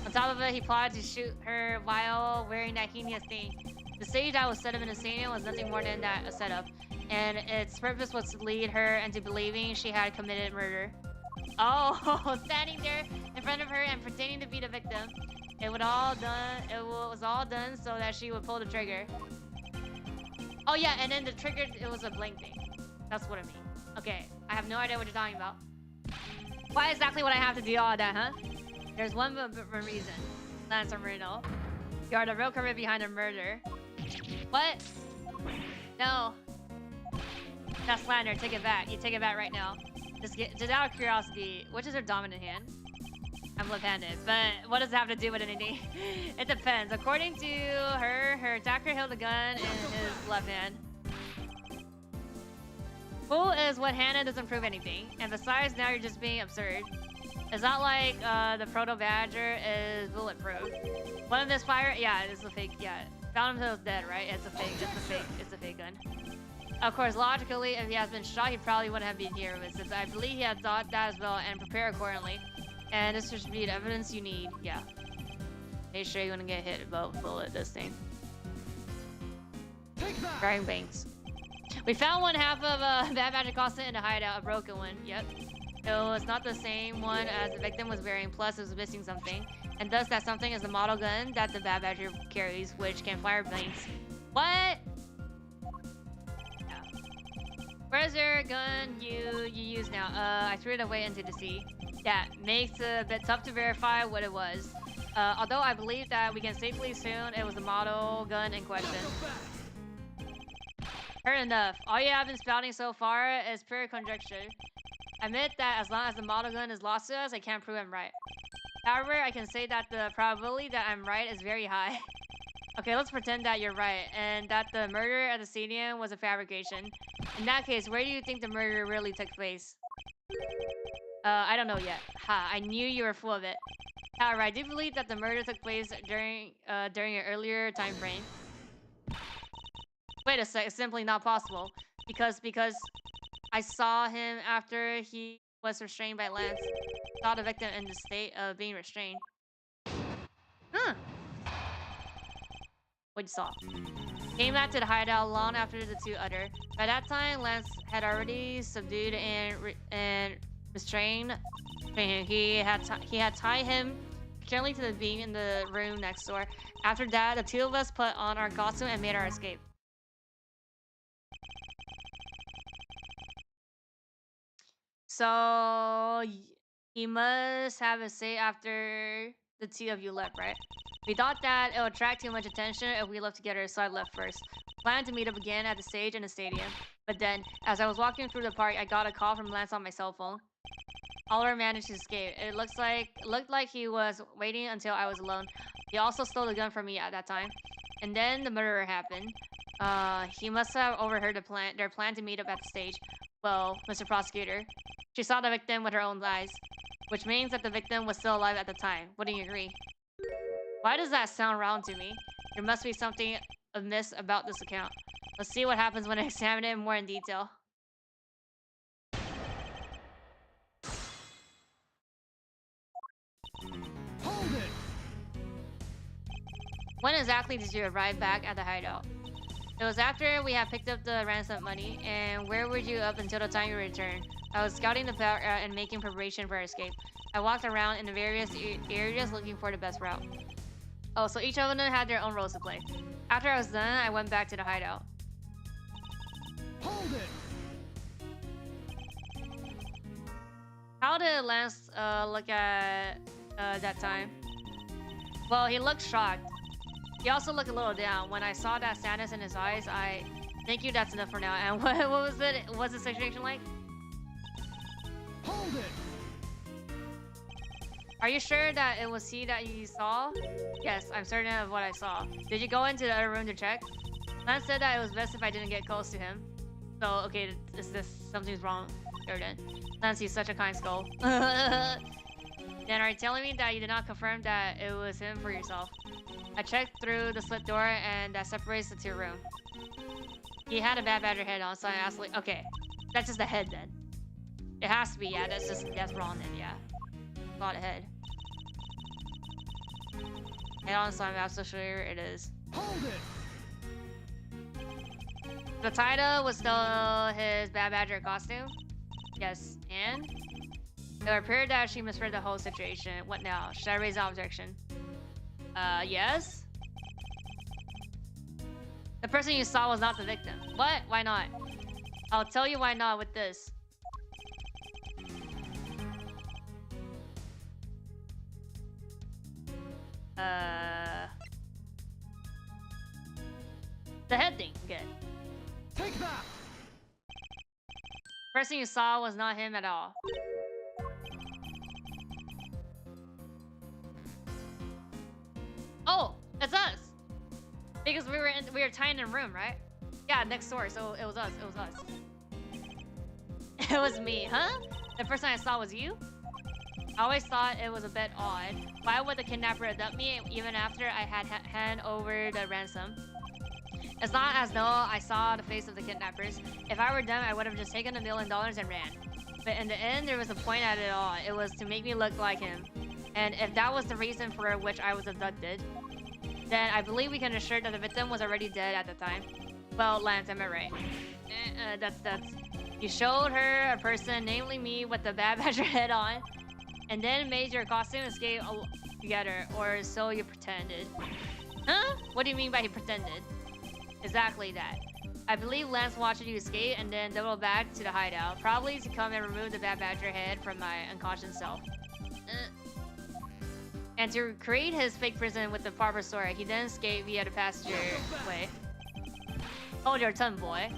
On top of it, he plotted to shoot her while wearing that heinous thing. The stage that was set up in the stadium was nothing more than that, a setup. And its purpose was to lead her into believing she had committed murder. Oh, standing there in front of her and pretending to be the victim. It was all done so that she would pull the trigger. Oh yeah, and then the trigger, it was a blank thing. That's what I mean. Okay, I have no idea what you're talking about. Why exactly would I have to do all that, huh? There's one reason. Lance Marino. You are the real culprit behind the murder. What? No. That's slander. Take it back. You take it back right now. Just out of curiosity, which is her dominant hand? I'm left-handed, but what does it have to do with anything? It depends. According to her attacker held the gun in his left hand. Full is what handed doesn't prove anything. And besides, now you're just being absurd. It's not like the Proto Badger is bulletproof. One of this fire, yeah, it is a fake, yeah. Found him until he was dead, right? It's a fake gun. Of course, logically, if he has been shot, he probably wouldn't have been here. But since I believe he had thought that as well and prepare accordingly. And this should be the evidence you need, yeah. Make sure you wouldn't get hit with a bullet, this thing. Driving banks. We found one half of a bad magic costume in a hideout, a broken one, yep. It was not the same one as the victim was wearing, plus it was missing something. And thus that something is the model gun that the bad badger carries, which can fire blanks. What? Yeah. Where's your gun you use now? I threw it away into the sea. Yeah, makes it a bit tough to verify what it was. Although I believe that we can safely assume it was the model gun in question. Fair enough. All you have been spouting so far is pure conjecture. Admit that as long as the model gun is lost to us, I can't prove I'm right. However, I can say that the probability that I'm right is very high. Okay, let's pretend that you're right, and that the murder at the stadium was a fabrication. In that case, where do you think the murder really took place? I don't know yet. Ha, I knew you were full of it. However, I do believe that the murder took place during an earlier time frame. Wait a sec, it's simply not possible. Because I saw him after he was restrained by Lance. Saw the victim in the state of being restrained. Huh. What you saw? Came back to the hideout long after the two other. By that time, Lance had already subdued and restrained him. He had tied him gently to the beam in the room next door. After that, the two of us put on our costume and made our escape. So he must have escaped after the two of you left, right? We thought that it would attract too much attention if we left together, so I left first. Planned to meet up again at the stage in the stadium. But then, as I was walking through the park, I got a call from Lance on my cell phone. Oliver managed to escape. It looked like he was waiting until I was alone. He also stole the gun from me at that time. And then the murder happened. He must have overheard their plan to meet up at the stage. Well, Mr. Prosecutor, she saw the victim with her own eyes, which means that the victim was still alive at the time. Wouldn't you agree? Why does that sound wrong to me? There must be something amiss about this account. Let's see what happens when I examine it more in detail. Hold it! When exactly did you arrive back at the hideout? It was after we had picked up the ransom money. And where were you up until the time you returned? I was scouting the area and making preparation for our escape. I walked around in the various areas looking for the best route. Oh, so each of them had their own roles to play. After I was done, I went back to the hideout. Hold it! How did Lance look at that time? Well, he looked shocked. He also looked a little down. When I saw that sadness in his eyes, I... Thank you, that's enough for now. And what was it? What was the situation like? Hold it! Are you sure that it was he that you saw? Yes, I'm certain of what I saw. Did you go into the other room to check? Lance said that it was best if I didn't get close to him. So, okay, something's wrong here then. Lance, he's such a kind soul. Then are you telling me that you did not confirm that it was him for yourself? I checked through the slit door and that separates the two rooms. He had a bad battery head on, so I asked like, okay, that's just the head then. It has to be, yeah, that's wrong then, yeah. Not a head. Head on, so I'm absolutely sure it is. Hold it! The title was still his Bad Badger costume? Yes, and? It appeared that she misread the whole situation. What now? Should I raise an objection? Yes? The person you saw was not the victim. What? Why not? I'll tell you why not with this. The head thing. Good. Take that! Person you saw was not him at all. Oh, it's us. Because we were tied in a room, right? Yeah, next door. So it was us. It was us. It was me, huh? The person I saw was you? I always thought it was a bit odd. Why would the kidnapper abduct me even after I had hand over the ransom? It's not as though I saw the face of the kidnappers. If I were them, I would have just taken $1 million and ran. But in the end, there was a point at it all. It was to make me look like him. And if that was the reason for which I was abducted, then I believe we can assure that the victim was already dead at the time. Well, Lance, am I right? That's... You showed her a person, namely me, with the Bad Badger head on, and then made your costume escape together, or so you pretended. Huh? What do you mean by he pretended? Exactly that. I believe Lance watched you escape and then double back to the hideout, probably to come and remove the Bad Badger head from my unconscious self. And to create his fake prison with the barber store, he then escaped via the passenger way. Hold your tongue, boy.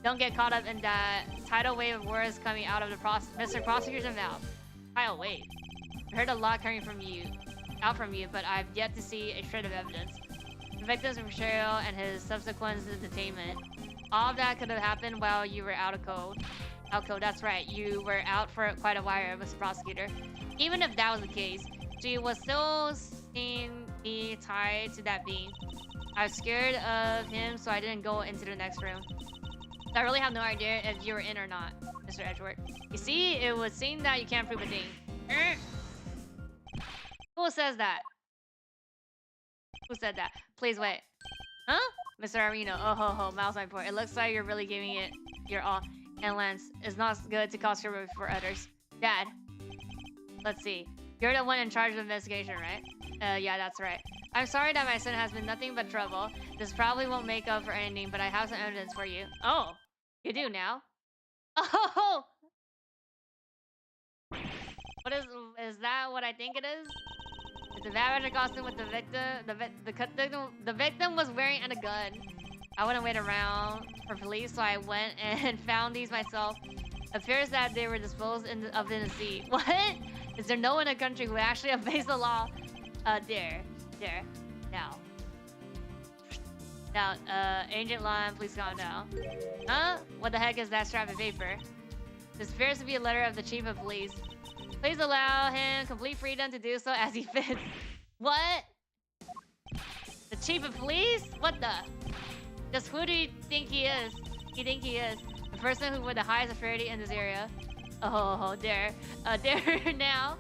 Don't get caught up in that tidal wave of words coming out of the Mr. Prosecutor's mouth. Tidal wave. I heard a lot coming from you, but I've yet to see a shred of evidence. The victim's betrayal and his subsequent detainment. All of that could have happened while you were out of code. That's right. You were out for quite a while, Mr. Prosecutor. Even if that was the case, she was still seeing me tied to that beam. I was scared of him, so I didn't go into the next room. I really have no idea if you were in or not, Mr. Edgeworth. You see, it would seem that you can't prove a thing. Who says that? Who said that? Please wait. Huh? Mr. Areno, oh ho ho, miles my point. It looks like you're really giving it your all. And Lance, it's not good to cause trouble for others. Dad, let's see. You're the one in charge of the investigation, right? Yeah, that's right. I'm sorry that my son has been nothing but trouble. This probably won't make up for anything, but I have some evidence for you. Oh, you do now? Oh! What is that what I think it is? It's a Badger costume with the victim. The victim was wearing a gun. I wouldn't wait around for police, so I went and found these myself. Appears that they were disposed in the sea. What? Is there no one in the country who actually obeys the law? There. Now, Agent Lime, please calm down. Huh? What the heck is that strap of paper? This appears to be a letter of the chief of police. Please allow him complete freedom to do so as he fits. What? The chief of police? What the? Just who do you think he is? The person who with the highest authority in this area. Oh, there. There now.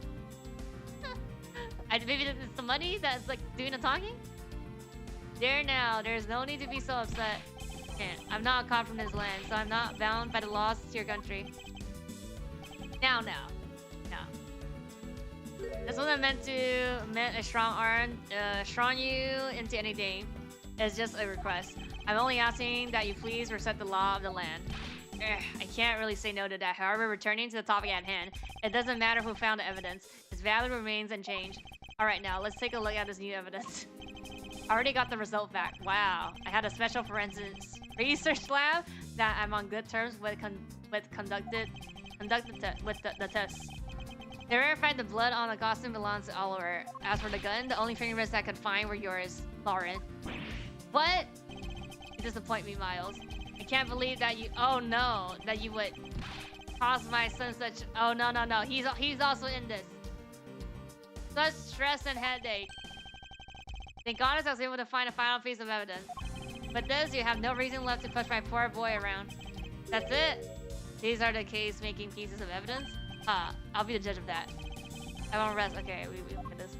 Maybe it's the money that's like doing the talking? There now. There's no need to be so upset. I'm not caught from this land, so I'm not bound by the laws to your country. Now. This wasn't meant a strong arm, strong you into anything. It's just a request. I'm only asking that you please respect the law of the land. I can't really say no to that. However, returning to the topic at hand, it doesn't matter who found the evidence. Its value remains unchanged. Alright, now let's take a look at this new evidence. I already got the result back. Wow. I had a special forensics research lab that I'm on good terms with conducted the tests. They verified the blood on the costume belongs to Oliver. As for the gun, the only fingerprints I could find were yours, Lauren. What? You disappoint me, Miles. I can't believe that you... Oh no, that you would cause my son such... Oh no. He's also in this. Such stress and headache. Thank God I was able to find a final piece of evidence. With this, you have no reason left to push my poor boy around. That's it. These are the case-making pieces of evidence. I'll be the judge of that. I won't rest. Okay, we look at this.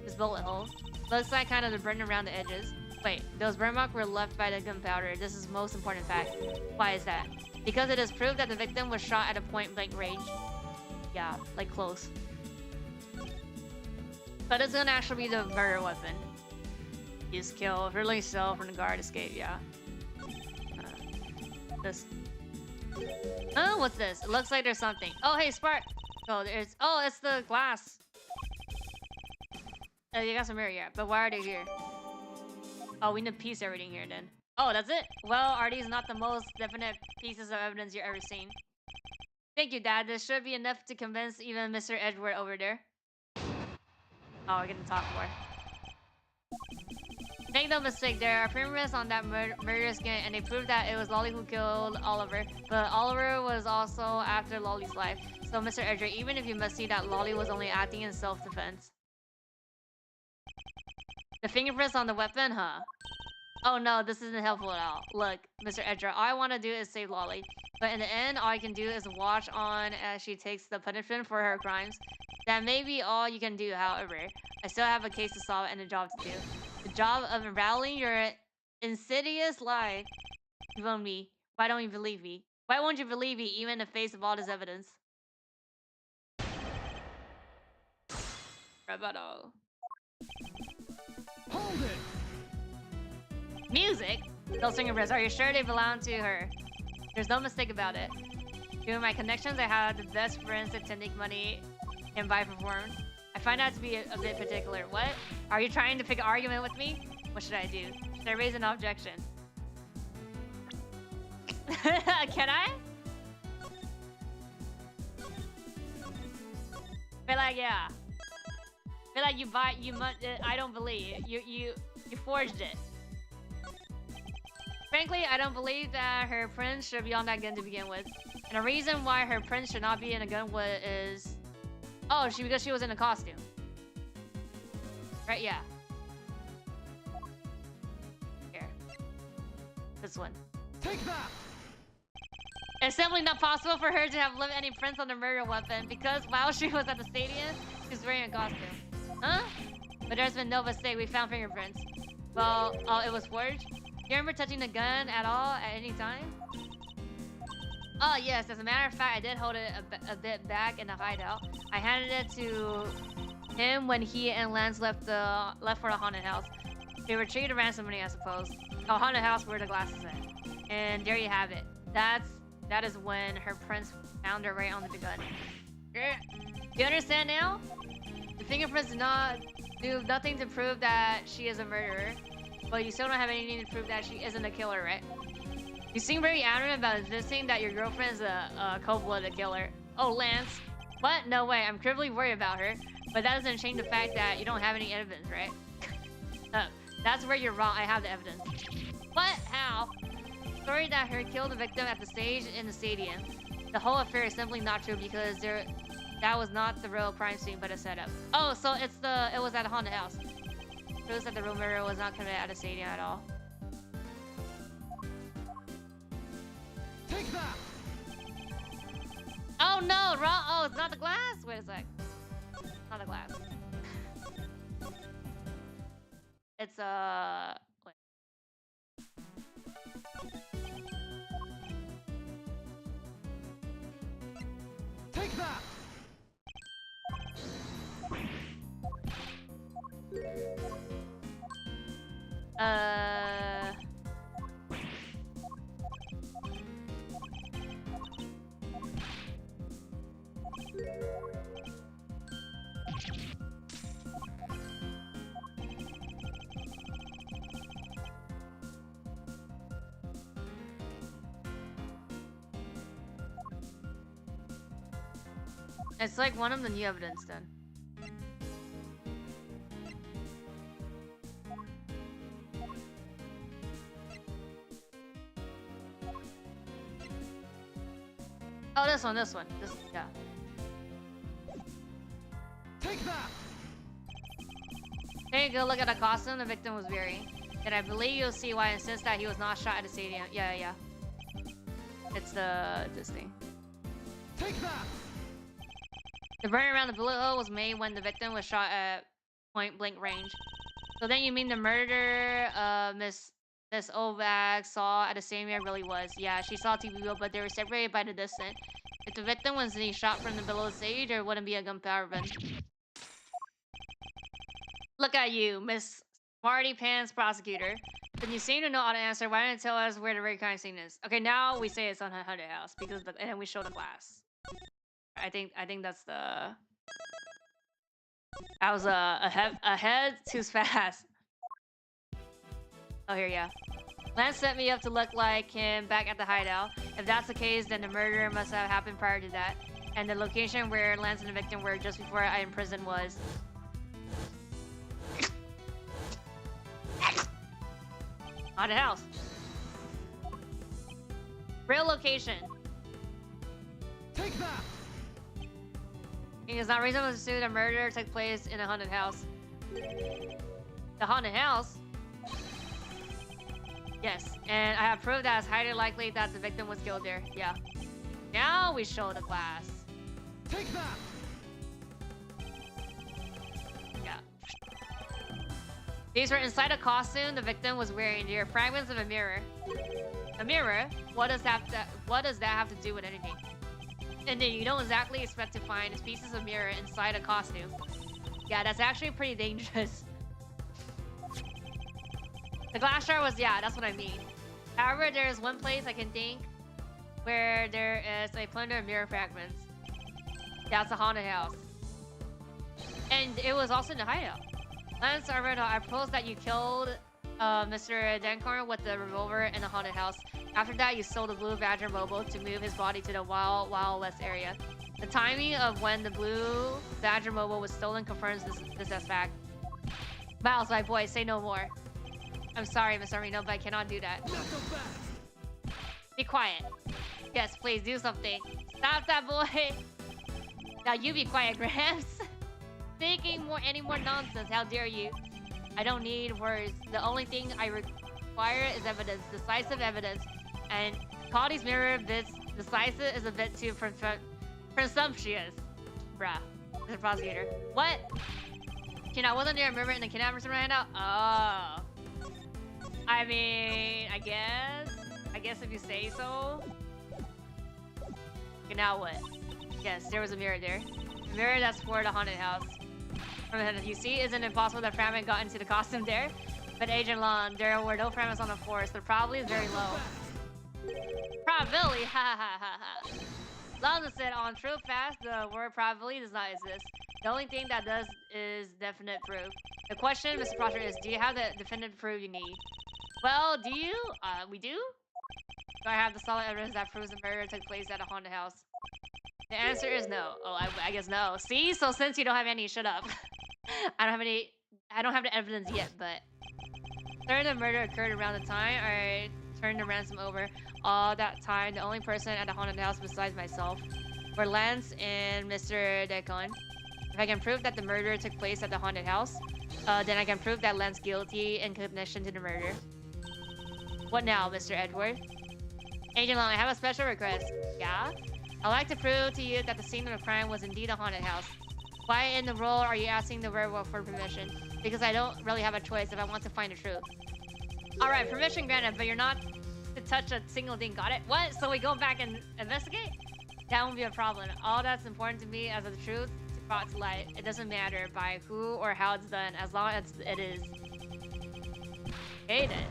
This bullet hole. Looks like kind of the burn around the edges. Wait, those burn marks were left by the gunpowder. This is the most important fact. Why is that? Because it is proof that the victim was shot at a point-blank range. Yeah, like close. But it's gonna actually be the murder weapon. Use kill, release cell from the guard escape, yeah. This. Oh, what's this? It looks like there's something. Oh, hey, Spark! Oh, it's the glass. You got some mirror here, but why are they here? Oh, we need to piece everything here then. Oh, that's it? Well, are these not the most definite pieces of evidence you've ever seen? Thank you, Dad. This should be enough to convince even Mr. Edgeworth over there. Oh, we're gonna talk more. Make no mistake, there are fingerprints on that murder skin, and they prove that it was Lolly who killed Oliver. But Oliver was also after Lolly's life. So, Mr. Edgeworth, even if you must see that Lolly was only acting in self-defense. The fingerprints on the weapon, huh? Oh no, this isn't helpful at all. Look, Mr. Edgeworth, all I want to do is save Lolly. But in the end, all I can do is watch on as she takes the punishment for her crimes. That may be all you can do, however. I still have a case to solve and a job to do. The job of unraveling your insidious lie. You own me. Why don't you believe me? Why won't you believe me even in the face of all this evidence? Rebuttal. Hold it! Music? Those fingerprints, are you sure they belong to her? There's no mistake about it. Given my connections, I have the best friends that can take money and buy performed. I find that to be a bit particular. What? Are you trying to pick an argument with me? What should I do? Should I raise an objection? Can I? Feel like, yeah. Feel like I don't believe you forged it. Frankly, I don't believe that her prince should be on that gun to begin with. And the reason why her prince should not be in a gun is... Oh, because she was in a costume. Right, yeah. Here. This one. Take that! It's simply not possible for her to have left any prints on the murder weapon because while she was at the stadium, she was wearing a costume. Huh? But there's been no mistake. We found fingerprints. Well, oh, it was forged? You remember touching the gun at all at any time? Oh, yes. As a matter of fact, I did hold it a bit back in the hideout. I handed it to him when he and Lance left for the haunted house. They retrieved the ransom money, I suppose. Oh, haunted house where the glass is at. And there you have it. That is when her prince found her right onto the gun. You understand now? The fingerprints do nothing to prove that she is a murderer, but you still don't have anything to prove that she isn't a killer, right? You seem very adamant about insisting that your girlfriend is a cold-blooded killer. Oh, Lance. What? No way. I'm critically worried about her, but that doesn't change the fact that you don't have any evidence, right? That's where you're wrong. I have the evidence. What? How? The story that her killed the victim at the stage in the stadium. The whole affair is simply not true because that was not the real crime scene, but a setup. Oh, so it was at a haunted house. Proves that the real murder was not committed at a stadium at all. Take that! Oh no, wrong. Oh, it's not the glass. Wait a sec. Not the glass. It's wait. Take that! It's like one of the new evidence then. Oh, this one. This, yeah. Take that! There you go, look at the costume the victim was wearing. And I believe you'll see why I insist that he was not shot at the stadium. Yeah. It's this thing. Take that! The burn around the bullet hole was made when the victim was shot at point-blank range. So then you mean the murder Miss Ovag saw at the same area really was. Yeah, she saw TV wheel, but they were separated by the distance. If the victim was being shot from the below the stage, there wouldn't be a gunpowder event. Look at you, Miss Smarty Pants Prosecutor. Then you seem to know how to answer. Why didn't you tell us where the very crime scene is? Okay, now we say it's on her haunted house because and then we show the glass. I think that's the. I was ahead too fast. Oh, here, yeah. Lance set me up to look like him back at the hideout. If that's the case, then the murder must have happened prior to that. And the location where Lance and the victim were just before I imprisoned was... haunted house. Real location. Take that! It's not reasonable to assume the murder took place in a haunted house. The haunted house? Yes, and I have proved that it's highly likely that the victim was killed there. Yeah. Now we show the glass. Take that! Yeah. These were inside a costume the victim was wearing. They are fragments of a mirror. A mirror? What does that have to do with anything? And then you don't exactly expect to find pieces of mirror inside a costume. Yeah, that's actually pretty dangerous. The glass jar was, yeah, that's what I mean. However, there's one place I can think where there is a plunder of mirror fragments. That's a haunted house. And it was also in the hideout. Lance Arvado, I propose that you killed Mr. Denkorn with the revolver in the haunted house. After that, you stole the blue Badger mobile to move his body to the Wild West area. The timing of when the blue Badger mobile was stolen confirms this as fact. Miles, my boy, say no more. I'm sorry, Miss Armino, but I cannot do that. Be quiet. Yes, please do something. Stop that boy. Now you be quiet, Gramps. Thinking any more nonsense, how dare you? I don't need words. The only thing I require is evidence, decisive evidence. And Cody's mirror bits decisive is a bit too presumptuous. Bruh, the prosecutor. What? I wasn't there, remember in the kidnappers ran out? Oh. I mean, I guess if you say so. Okay, now what? Yes, there was a mirror there. A mirror that's for the haunted house. You see, isn't it possible that fragment got into the costume there? But Agent Lon, there were no fragments on the floor, so the probability is very low. Probability? Ha ha ha ha. Lon said on true fast, the word probability does not exist. The only thing that does is definite proof. The question, Mr. Prosser, is do you have the definitive proof you need? Well, do you? We do? Do I have the solid evidence that proves the murder took place at a haunted house? The answer is no. Oh, I guess no. See? So since you don't have any, shut up. I don't have the evidence yet, but... Third, the murder occurred around the time I turned the ransom over. All that time, the only person at the haunted house besides myself were Lance and Mr. Decon. If I can prove that the murder took place at the haunted house, then I can prove that Lance guilty in connection to the murder. What now, Mr. Edward? Agent Long, I have a special request. Yeah? I'd like to prove to you that the scene of the crime was indeed a haunted house. Why in the world are you asking the werewolf for permission? Because I don't really have a choice if I want to find the truth. Alright, permission granted, but you're not to touch a single thing, got it? What? So we go back and investigate? That won't be a problem. All that's important to me as the truth to brought to light. It doesn't matter by who or how it's done, as long as it is. Okay then.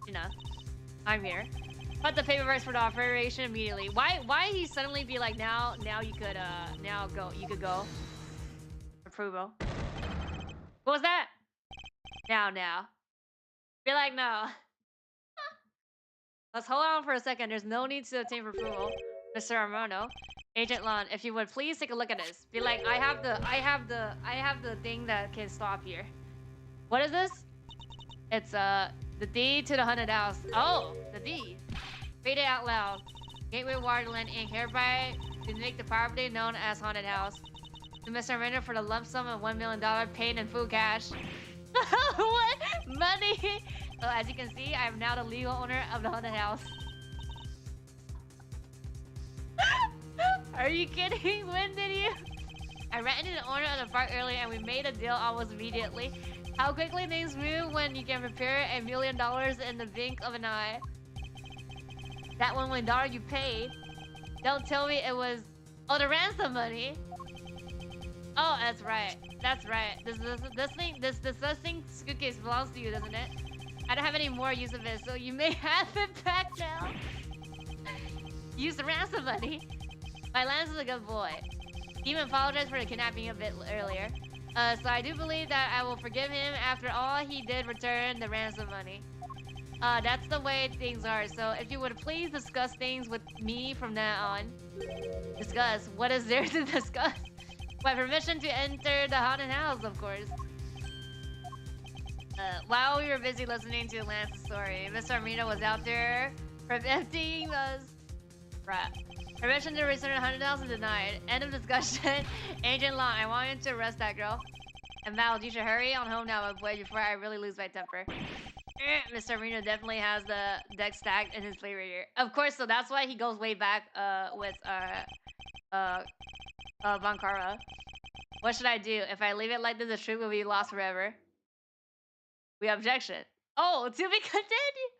You know, I'm here. Put the paperwork for the operation immediately. Why he suddenly be like now you could go. Approval. What was that? Now. Be like no. Let's hold on for a second. There's no need to obtain approval, Mr. Armano. Agent Lon, if you would please take a look at this. Be like, I have the thing that can stop here. What is this? It's the deed to the haunted house. Oh, the deed. Read it out loud. Gateway Waterland Inc. hereby to make the property known as haunted house. To Mr. Armano for the lump sum of $1 million paid in full cash. What? Money? Oh, as you can see, I am now the legal owner of the haunted house. Are you kidding? When did you? I ran into the owner of the park earlier and we made a deal almost immediately. How quickly things move when you can prepare $1 million in the blink of an eye. That $1 million you paid. Don't tell me it was... Oh, the ransom money. Oh, that's right. That's right. This thing suitcase belongs to you, doesn't it? I don't have any more use of it, so you may have it back now. Use the ransom money. My Lance is a good boy. He even apologized for the kidnapping a bit earlier. So I do believe that I will forgive him after all he did return the ransom money. That's the way things are. So if you would please discuss things with me from now on. Discuss? What is there to discuss? My permission to enter the haunted house, of course. While we were busy listening to Lance's story, Mr. Armino was out there preventing us. Right. Permission to return 100,000 denied. End of discussion. Agent Long, I want you to arrest that girl. And Mal, you should hurry on home now, my boy, before I really lose my temper. Mr. Armino definitely has the deck stacked in his favor here. Of course, so that's why he goes way back with Bankara. What should I do? If I leave it like this, the truth will be lost forever. We objection. Oh, to be continued.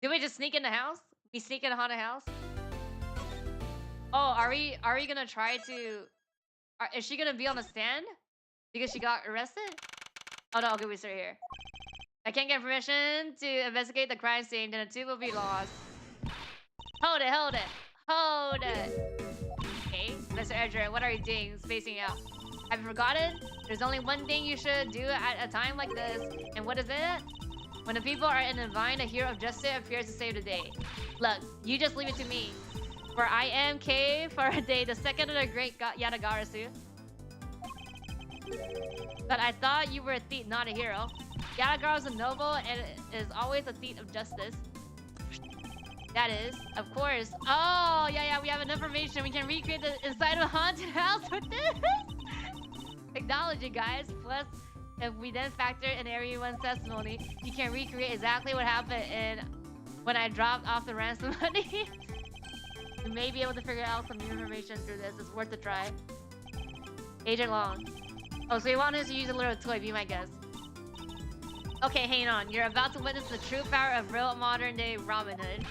Do we just sneak in the house? We sneak in a haunted house? Oh, are we gonna try to... is she gonna be on the stand? Because she got arrested? Oh no, okay, we start here. I can't get permission to investigate the crime scene, then the tube will be lost. Hold it, hold it, hold it. Okay, Mr. Edger, what are you doing? Spacing out. Have you forgotten? There's only one thing you should do at a time like this. And what is it? When the people are in a bind, a hero of justice appears to save the day. Look, you just leave it to me. For I am K for a day, the second of the great Yatagarasu. But I thought you were a thief, not a hero. Yatagara's a noble and is always a thief of justice. That is, of course. Oh, yeah, we have enough information. We can recreate the inside of a haunted house with this. Technology, guys. Plus, if we then factor in everyone's testimony, you can recreate exactly what happened when I dropped off the ransom money. You may be able to figure out some new information through this. It's worth a try. Agent Long. Oh, so you want us to use a little toy, be my guest. Okay, hang on. You're about to witness the true power of real modern-day Robin Hood.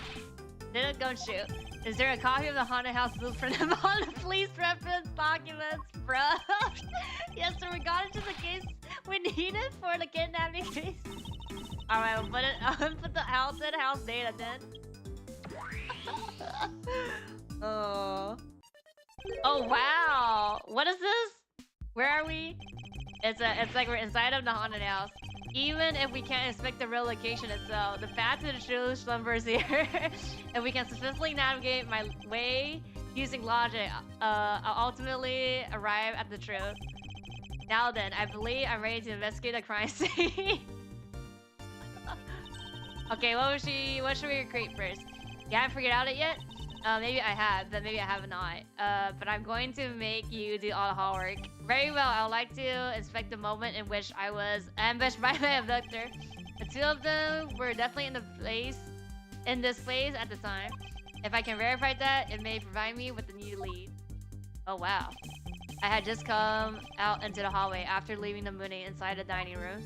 Didn't go shoot. Is there a copy of the haunted house blueprint on the police reference documents, bro? Yes, sir. We got into the case we needed for the kidnapping case. All right, I'll put the haunted house data then. Oh. Oh wow. What is this? Where are we? It's like we're inside of the haunted house. Even if we can't inspect the real location itself, the path to the truth slumbers here. If we can successfully navigate my way using logic, I'll ultimately arrive at the truth. Now then, I believe I'm ready to investigate the crime scene. Okay, what should we recreate first? You haven't figured out it yet? Maybe I have, but maybe I have not. But I'm going to make you do all the hard work. Very well, I would like to inspect the moment in which I was ambushed by my abductor. The two of them were definitely in this place at the time. If I can verify that, it may provide me with a new lead. Oh wow. I had just come out into the hallway after leaving the Mooney inside the dining room.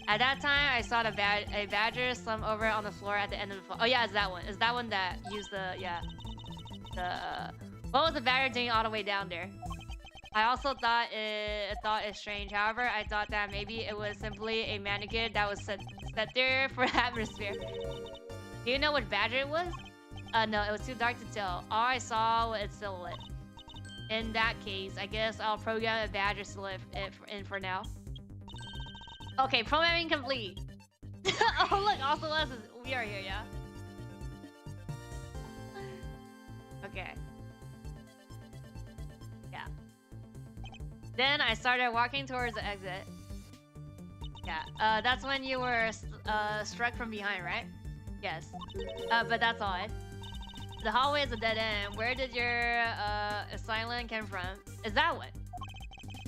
At that time, I saw a badger slump over on the floor at the end of the floor. Oh yeah, it's that one. It's that one that used what was the badger doing all the way down there? I also thought it strange. However, I thought that maybe it was simply a mannequin that was set there for atmosphere. Do you know what badger it was? No, it was too dark to tell. All I saw was its silhouette. In that case, I guess I'll program a badger to live in for now. Okay, programming complete. Oh look, also us we are here, yeah. Okay. Yeah. Then I started walking towards the exit. Yeah. That's when you were struck from behind, right? Yes. But that's odd. The hallway is a dead end. Where did your assailant come from? Is that one?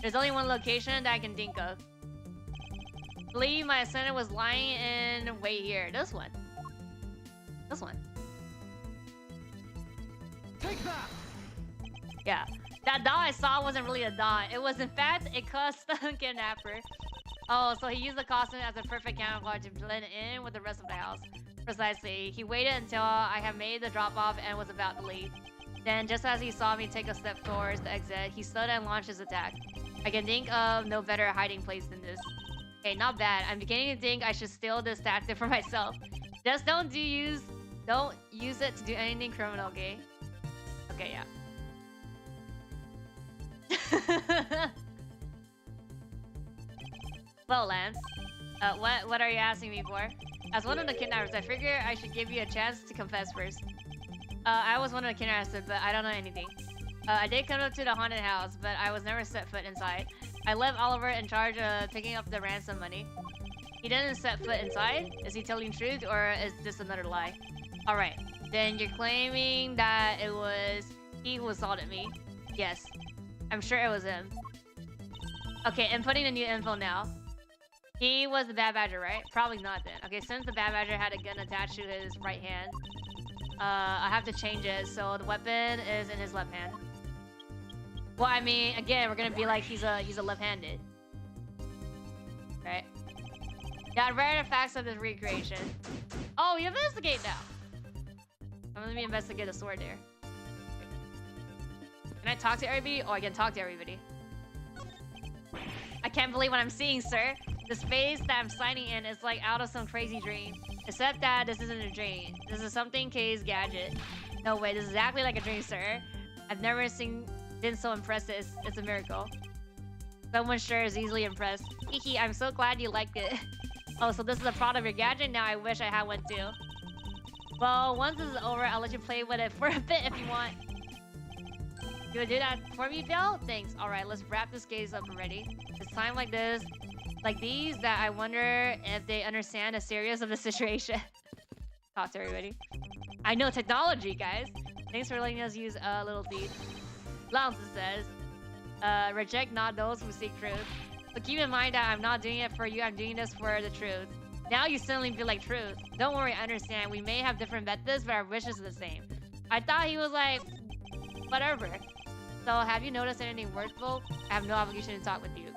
There's only one location that I can think of. I believe my assailant was lying in wait here. This one. This one. Take that! Yeah. That doll I saw wasn't really a doll. It was in fact a custom kidnapper. Oh, so he used the costume as a perfect camouflage to blend in with the rest of the house. Precisely. He waited until I had made the drop-off and was about to leave. Then, just as he saw me take a step towards the exit, he stood and launched his attack. I can think of no better hiding place than this. Okay, not bad. I'm beginning to think I should steal this tactic for myself. Just don't use it to do anything criminal, okay? Okay, yeah. Well, Lance, what are you asking me for? As one of the kidnappers, I figure I should give you a chance to confess first. I was one of the kidnappers, but I don't know anything. I did come up to the haunted house, but I was never set foot inside. I left Oliver in charge of picking up the ransom money. He didn't set foot inside? Is he telling the truth, or is this another lie? Alright, then you're claiming that it was he who assaulted me? Yes, I'm sure it was him. Okay, inputting the new info now. He was the bad badger, right? Probably not then. Okay, since the bad badger had a gun attached to his right hand, I have to change it so the weapon is in his left hand. Well, I mean, again, we're gonna be like he's a left-handed, right? Yeah, I read the facts of this recreation. Oh, you investigate now. Let me investigate the sword there. Can I talk to everybody? Oh, I can talk to everybody. I can't believe what I'm seeing, sir. The space that I'm signing in is like out of some crazy dream. Except that this isn't a dream. This is something K's gadget. No way, this is exactly like a dream, sir. I've never been so impressed. It's a miracle. Someone sure is easily impressed. Kiki, I'm so glad you liked it. Oh, so this is a product of your gadget? Now I wish I had one too. Well, once this is over, I'll let you play with it for a bit if you want. You would do that for me, Bill? Thanks. Alright, let's wrap this case up already. It's time like this, like these, that I wonder if they understand the seriousness of the situation. Talk to everybody. I know technology, guys. Thanks for letting us use Little Thief. Lance says, reject not those who seek truth. But keep in mind that I'm not doing it for you, I'm doing this for the truth. Now you suddenly feel like truth. Don't worry, I understand. We may have different methods, but our wishes are the same. I thought he was like, whatever. So have you noticed anything worthwhile? I have no obligation to talk with you.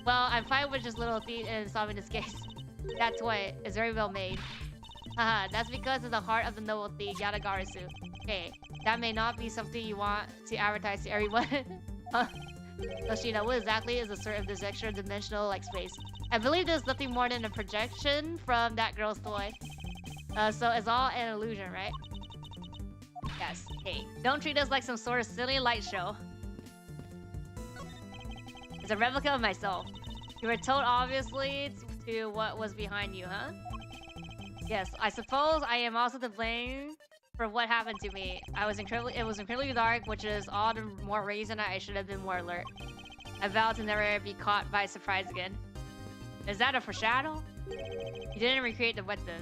Well, I'm fine with just Little Thief in solving this case. That toy is very well made. Haha, that's because of the heart of the noble thief, Yadagarasu. Okay, that may not be something you want to advertise to everyone. Yoshida, what exactly is the sort of this extra dimensional like space? I believe there's nothing more than a projection from that girl's toy. So it's all an illusion, right? Yes. Hey, don't treat us like some sort of silly light show. It's a replica of myself. You were told obviously to what was behind you, huh? Yes, I suppose I am also to blame for what happened to me. It was incredibly dark, which is all the more reason I should have been more alert. I vowed to never be caught by surprise again. Is that a foreshadow? You didn't recreate the weapon.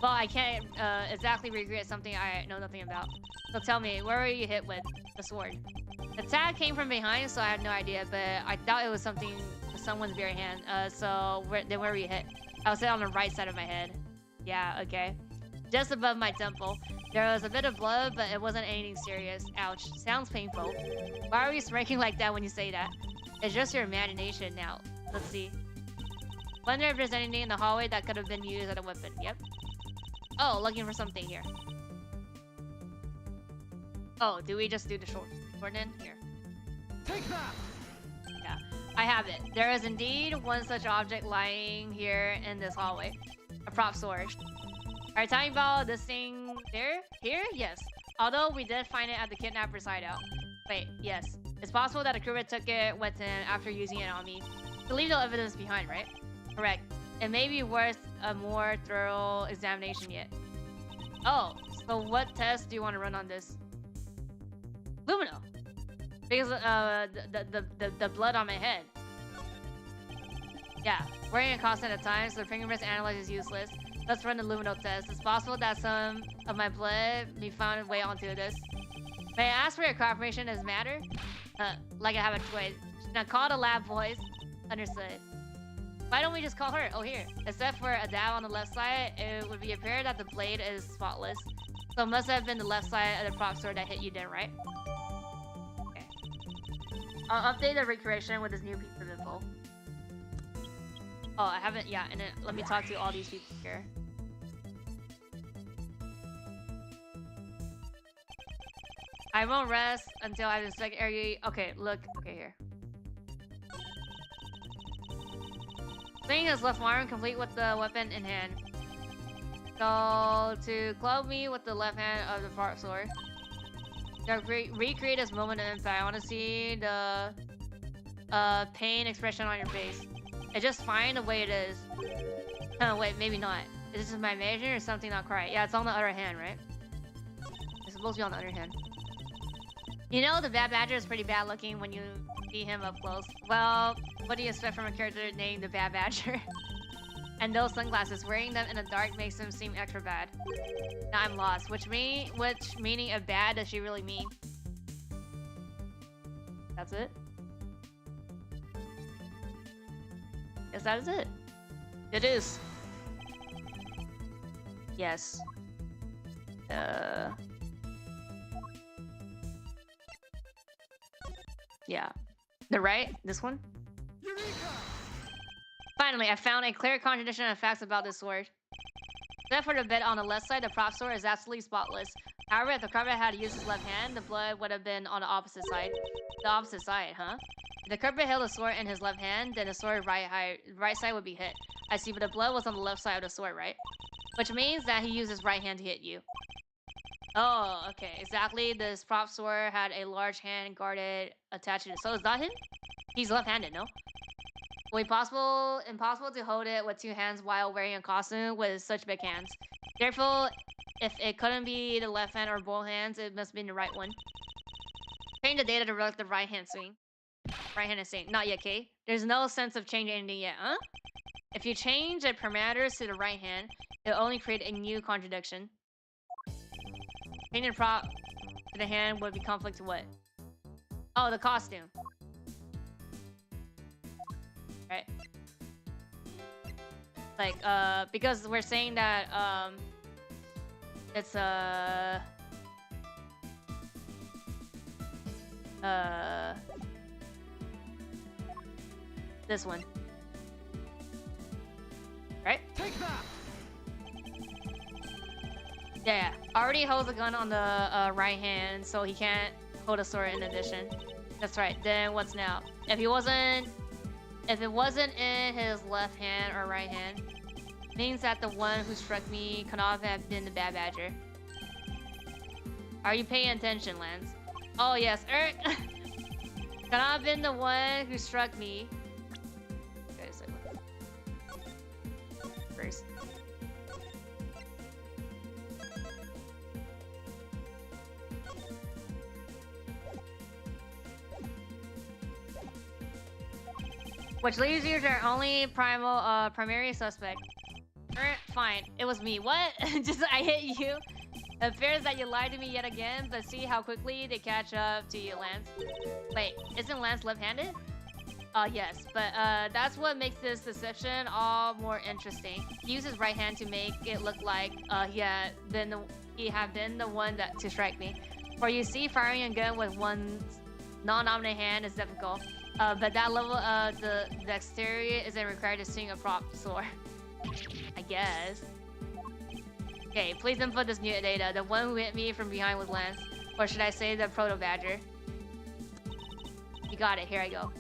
Well, I can't exactly recreate something I know nothing about. So tell me, where were you hit with the sword? The tag came from behind, so I have no idea, but I thought it was something with someone's bare hand. So where were you hit? I was hit on the right side of my head. Yeah, okay. Just above my temple. There was a bit of blood, but it wasn't anything serious. Ouch. Sounds painful. Why are you smirking like that when you say that? It's just your imagination now. Let's see. Wonder if there's anything in the hallway that could have been used as a weapon. Yep. Oh, looking for something here. Oh, do we just do the shorten here? Take that! Yeah, I have it. There is indeed one such object lying here in this hallway. A prop sword. Are you talking about this thing there? Here? Yes. Although we did find it at the kidnapper's hideout. Wait, yes. It's possible that a crewmate took it with him after using it on me. To leave no evidence behind, right? Correct. It may be worth a more thorough examination yet. Oh, so what test do you want to run on this? Lumino. Because the blood on my head. Yeah, wearing a costume at a time, so the fingerprints analyze is useless. Let's run the Lumino test. It's possible that some of my blood be found its way onto this. May I ask for your cooperation? Does it matter? Like I have a choice. Now call the lab boys. Understood. Why don't we just call her? Oh, here. Except for a dab on the left side, it would be apparent that the blade is spotless. So it must have been the left side of the prop sword that hit you then, right? Okay. I'll update the recreation with this new piece of info. Oh, I haven't, yeah, and then let me talk to all these people here. I won't rest until I inspect area. Okay, look, okay, here. Swinging his left arm, complete with the weapon in hand. So, to club me with the left hand of the prop sword. Recreate this moment of impact. I want to see the pain expression on your face. It's just fine the way it is. Oh, wait, maybe not. Is this my imagination or something not correct? Yeah, it's on the other hand, right? It's supposed to be on the other hand. You know, the Bad Badger is pretty bad looking when you see him up close. Well, what do you expect from a character named the Bad Badger? And those sunglasses, wearing them in the dark makes him seem extra bad. Now I'm lost. Which meaning of bad does she really mean? That's it? Yes, that is it. It is. Yes. Yeah. The right? This one? Eureka! Finally, I found a clear contradiction of facts about this sword. Except for the bit on the left side, the prop sword is absolutely spotless. However, if the crewmate had used his left hand, the blood would have been on the opposite side. The opposite side, huh? If the culprit held a sword in his left hand, then the sword right side would be hit. I see, but the blood was on the left side of the sword, right? Which means that he used his right hand to hit you. Oh, okay, exactly. This prop sword had a large hand guarded attached to it. So is that him? He's left-handed, no? Wait, impossible to hold it with two hands while wearing a costume with such big hands. Therefore, if it couldn't be the left hand or both hands, it must be the right one. Change the data to reflect the right hand swing. Right hand is same. Not yet, Kay. There's no sense of changing anything yet, huh? If you change the parameters to the right hand, it'll only create a new contradiction. Changing the prop to the hand would be conflict to what? Oh, the costume. Right. Like, because we're saying that, it's, this one. Right? Take that! Yeah, already holds a gun on the right hand, so he can't hold a sword in addition. That's right. Then what's now? If it wasn't in his left hand or right hand, means that the one who struck me could not have been the bad badger. Are you paying attention, Lance? Oh yes, Eric. Could not have been the one who struck me. Wait a second. First. Which leaves you to our only primary suspect. Fine, it was me. What? Just I hit you? It appears that you lied to me yet again, but see how quickly they catch up to you, Lance. Wait, isn't Lance left-handed? Yes, but that's what makes this deception all more interesting. He used his right hand to make it look like he had been the one to strike me. For you see, firing a gun with one's non-dominant hand is difficult. But that level of the dexterity isn't required to swing a prop sword. I guess. Okay, please input this new data. The one who hit me from behind was Lance. Or should I say the proto-badger? You got it, here I go.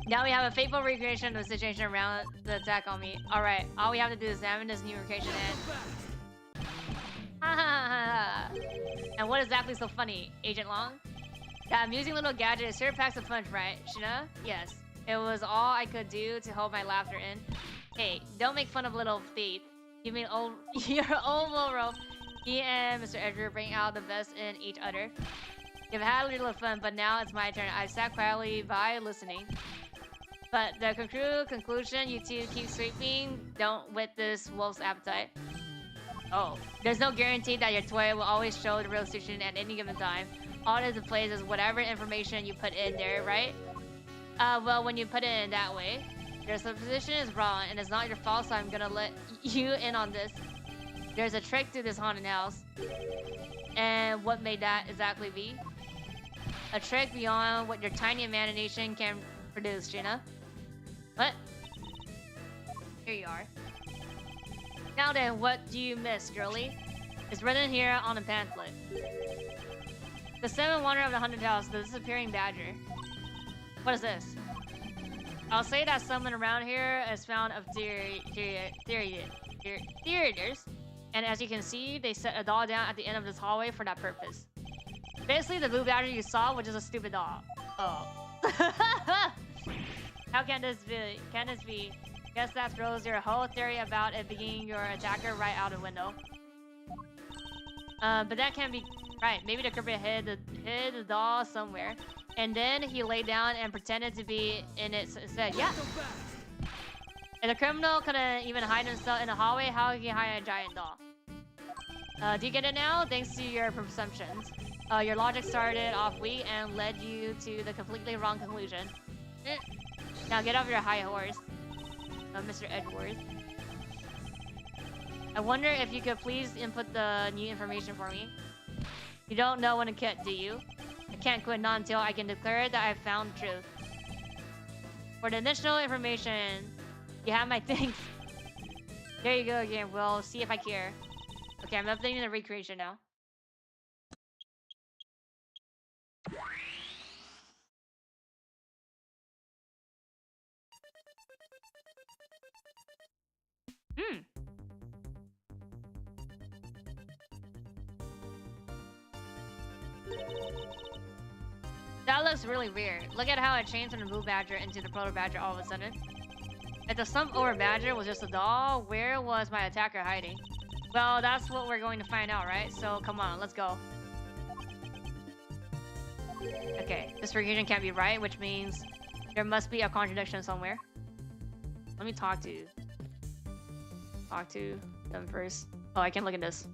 Now we have a faithful recreation of the situation around the attack on me. Alright, all we have to do is examine this new recreation and what is exactly so funny, Agent Long? That amusing little gadget sure packs a punch, right, Shina? Yes. It was all I could do to hold my laughter in. Hey, don't make fun of little feet. You mean your old rope. He and Mr. Edgar bring out the best in each other. You've had a little fun, but now it's my turn. I sat quietly by listening. But the conclusion, you two keep sweeping, don't with this wolf's appetite. Oh, there's no guarantee that your toy will always show the real situation at any given time. All that is plays is whatever information you put in there, right? Well, when you put it in that way, your supposition is wrong, and it's not your fault, so I'm gonna let you in on this. There's a trick to this haunted house. And what may that exactly be? A trick beyond what your tiny imagination can produce, Gina. What? Here you are. Now then, what do you miss, girlie? It's written here on the pamphlet. The seventh wonder of the Haunted House, the disappearing badger. What is this? I'll say that someone around here has found of theaters, and as you can see, they set a doll down at the end of this hallway for that purpose. Basically, the blue badger you saw was just a stupid doll. Oh. How can this be? Guess that throws your whole theory about it being your attacker right out the window. But that can't be right. Maybe the culprit hid the doll somewhere, and then he lay down and pretended to be in it instead. Yeah. If the criminal couldn't even hide himself in the hallway, how can he hide a giant doll? Do you get it now? Thanks to your presumptions. Your logic started off weak and led you to the completely wrong conclusion. Now get off your high horse, Mr. Edward. I wonder if you could please input the new information for me. You don't know when to quit, do you? I can't quit not until I can declare that I've found the truth. For the initial information, you have my things. There you go again. We'll see if I care. Okay, I'm updating the recreation now. Hmm. That looks really weird. Look at how it changed from the blue badger into the proto badger all of a sudden. If the sump over badger was just a doll, where was my attacker hiding? Well, that's what we're going to find out, right? So come on, let's go. Okay, this recreation can't be right, which means there must be a contradiction somewhere. Let me talk to them first. Oh, I can look at this.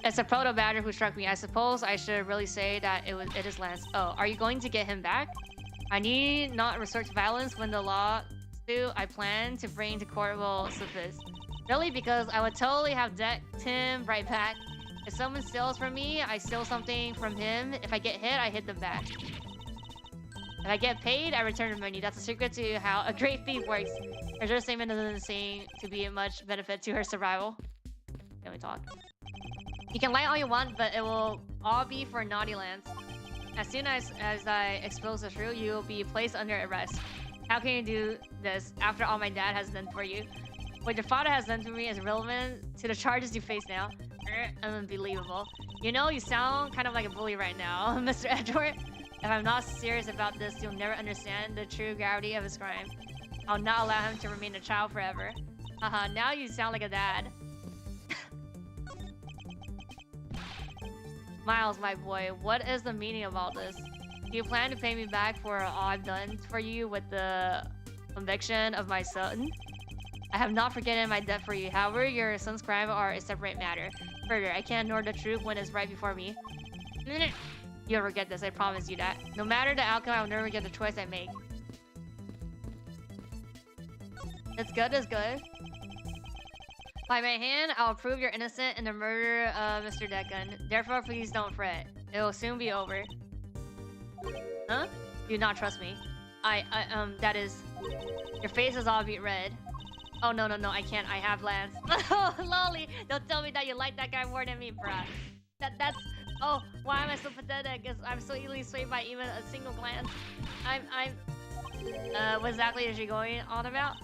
It's a proto badger who struck me. I suppose I should really say that it is Lance. Oh, are you going to get him back? I need not resort to violence when the law suit I plan to bring to court will suffice. Really, because I would totally have decked him right back. If someone steals from me, I steal something from him. If I get hit, I hit them back. If I get paid, I return the money. That's a secret to how a great thief works. Her statement doesn't seem to be a much benefit to her survival. Can we talk? You can lie all you want, but it will all be for naughty Lance. As soon as I expose the truth, you will be placed under arrest. How can you do this after all my dad has done for you? What your father has done to me is relevant to the charges you face now. Unbelievable. You know, you sound kind of like a bully right now, Mr. Edward. If I'm not serious about this, you'll never understand the true gravity of his crime. I'll not allow him to remain a child forever. Haha, now you sound like a dad. Miles, my boy, what is the meaning of all this? Do you plan to pay me back for all I've done for you with the conviction of my son? I have not forgotten my debt for you. However, your son's crime are a separate matter. Further, I can't ignore the truth when it's right before me. You'll regret this, I promise you that. No matter the outcome, I'll never regret the choice I make. It's good, it's good. By my hand, I'll prove you're innocent in the murder of Mr. Deacon. Therefore, please don't fret. It will soon be over. Huh? Do not trust me. That is... Your face is all beat red. Oh, no, I can't. I have Lance. Oh, lolly! Don't tell me that you like that guy more than me, bruh. That's... Oh, why am I so pathetic? Because I'm so easily swayed by even a single glance. What exactly is she going on about?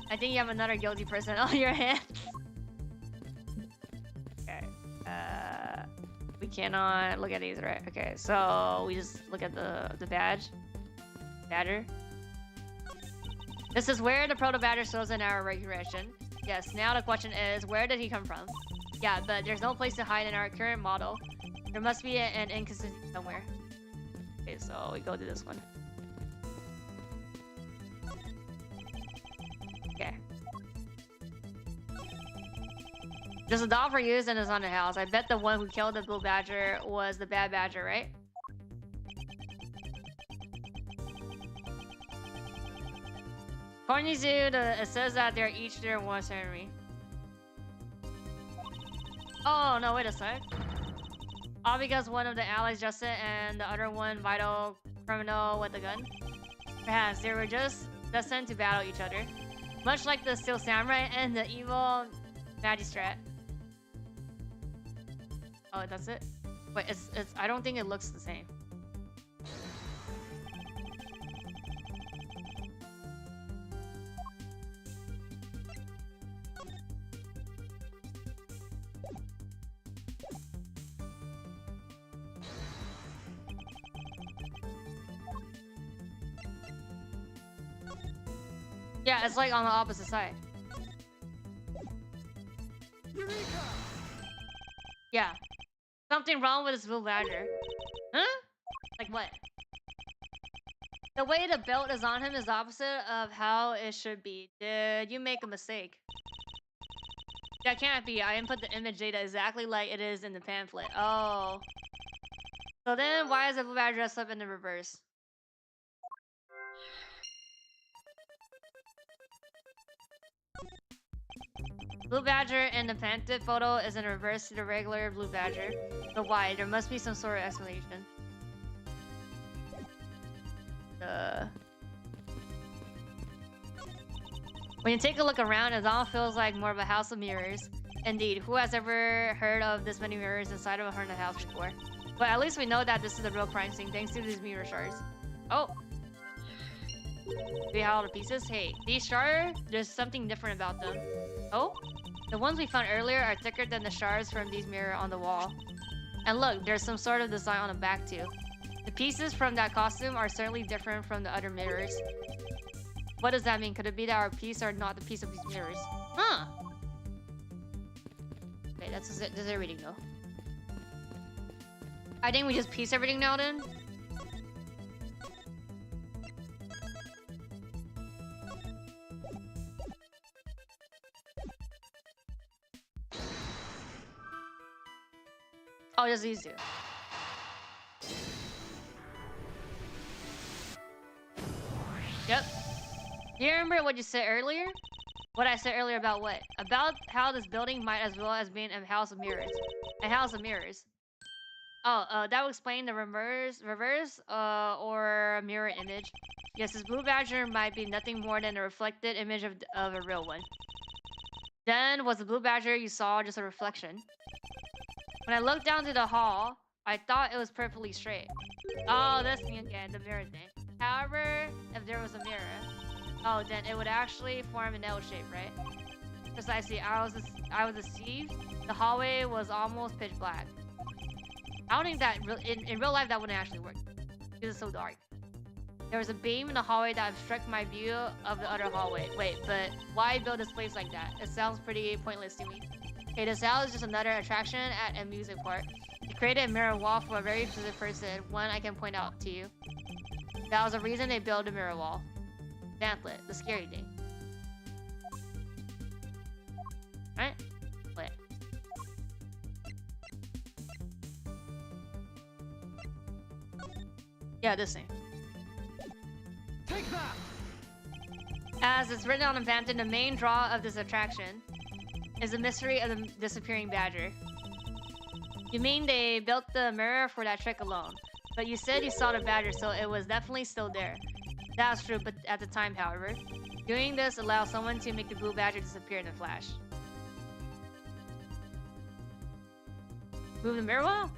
I think you have another guilty person on your hands. Okay. We cannot look at these, right? Okay, so we just look at the badge. Badger. This is where the proto badger shows in our regression. Yes, now the question is, where did he come from? Yeah, but there's no place to hide in our current model. There must be an inconsistency somewhere. Okay, so we go to this one. Okay. There's a doll for use in his haunted house. I bet the one who killed the blue badger was the bad badger, right? According to it says that they're each their one ceremony. Oh no, wait a sec. All because one of the allies Justin and the other one vital criminal with a gun. Perhaps they were just destined to battle each other. Much like the Steel Samurai and the evil Magistrate. Oh, that's it? Wait, it's I don't think it looks the same. Yeah, it's like on the opposite side. Eureka! Yeah. Something wrong with this blue badger. Huh? Like what? The way the belt is on him is opposite of how it should be. Did you make a mistake? That can't be. I input the image data exactly like it is in the pamphlet. Oh. So then why is the blue badger dressed up in the reverse? Blue badger in the pamphlet photo is in reverse to the regular blue badger. But why? There must be some sort of explanation. When you take a look around, it all feels like more of a house of mirrors. Indeed, who has ever heard of this many mirrors inside of a haunted house before? But at least we know that this is the real crime scene thanks to these mirror shards. Oh! Do we have all the pieces? Hey, these shards, there's something different about them. Oh? The ones we found earlier are thicker than the shards from these mirrors on the wall. And look, there's some sort of design on the back too. The pieces from that costume are certainly different from the other mirrors. What does that mean? Could it be that our piece are not the piece of these mirrors? Huh! Okay, that's everything though. I think we just piece everything now then. Oh, just these two. Yep. Do you remember what you said earlier? What I said earlier about what? About how this building might as well as being a house of mirrors. A house of mirrors. Oh, that would explain the reverse or mirror image. Yes, this blue badger might be nothing more than a reflected image of a real one. Then, was the blue badger you saw just a reflection? When I looked down to the hall, I thought it was perfectly straight. Oh, this thing again, the mirror thing. However, if there was a mirror, oh, then it would actually form an L shape, right? Precisely, I was deceived. The hallway was almost pitch black. I don't think that in real life that wouldn't actually work because it's so dark. There was a beam in the hallway that obstructed my view of the other hallway. Wait, but why build this place like that? It sounds pretty pointless to me. Okay, this house is just another attraction at a music park. They created a mirror wall for a very specific person, one I can point out to you. That was the reason they built a mirror wall. Pamphlet, the scary thing. Alright? Wait. Yeah, this thing. Take that! As it's written on the pamphlet, the main draw of this attraction is the mystery of the disappearing badger. You mean they built the mirror for that trick alone? But you said you saw the badger, so it was definitely still there. That's true, but at the time, however, doing this allows someone to make the blue badger disappear in a flash. Move the mirror wall?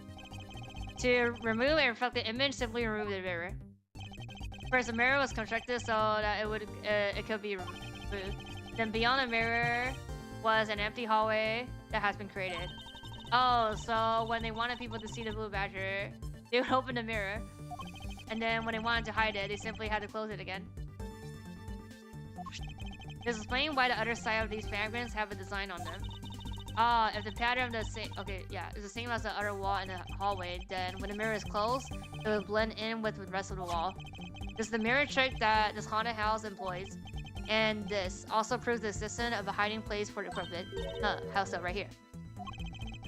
To remove a reflected image, simply remove the mirror. First, the mirror was constructed so that it could be removed. Then beyond the mirror was an empty hallway that has been created. Oh, so when they wanted people to see the blue badger, they would open the mirror. And then when they wanted to hide it, they simply had to close it again. This explains why the other side of these fragments have a design on them. If the pattern of the same, is the same as the other wall in the hallway, then when the mirror is closed, it will blend in with the rest of the wall. This is the mirror trick that this haunted house employs. And this also proves the existence of a hiding place for the crooked. House up right here.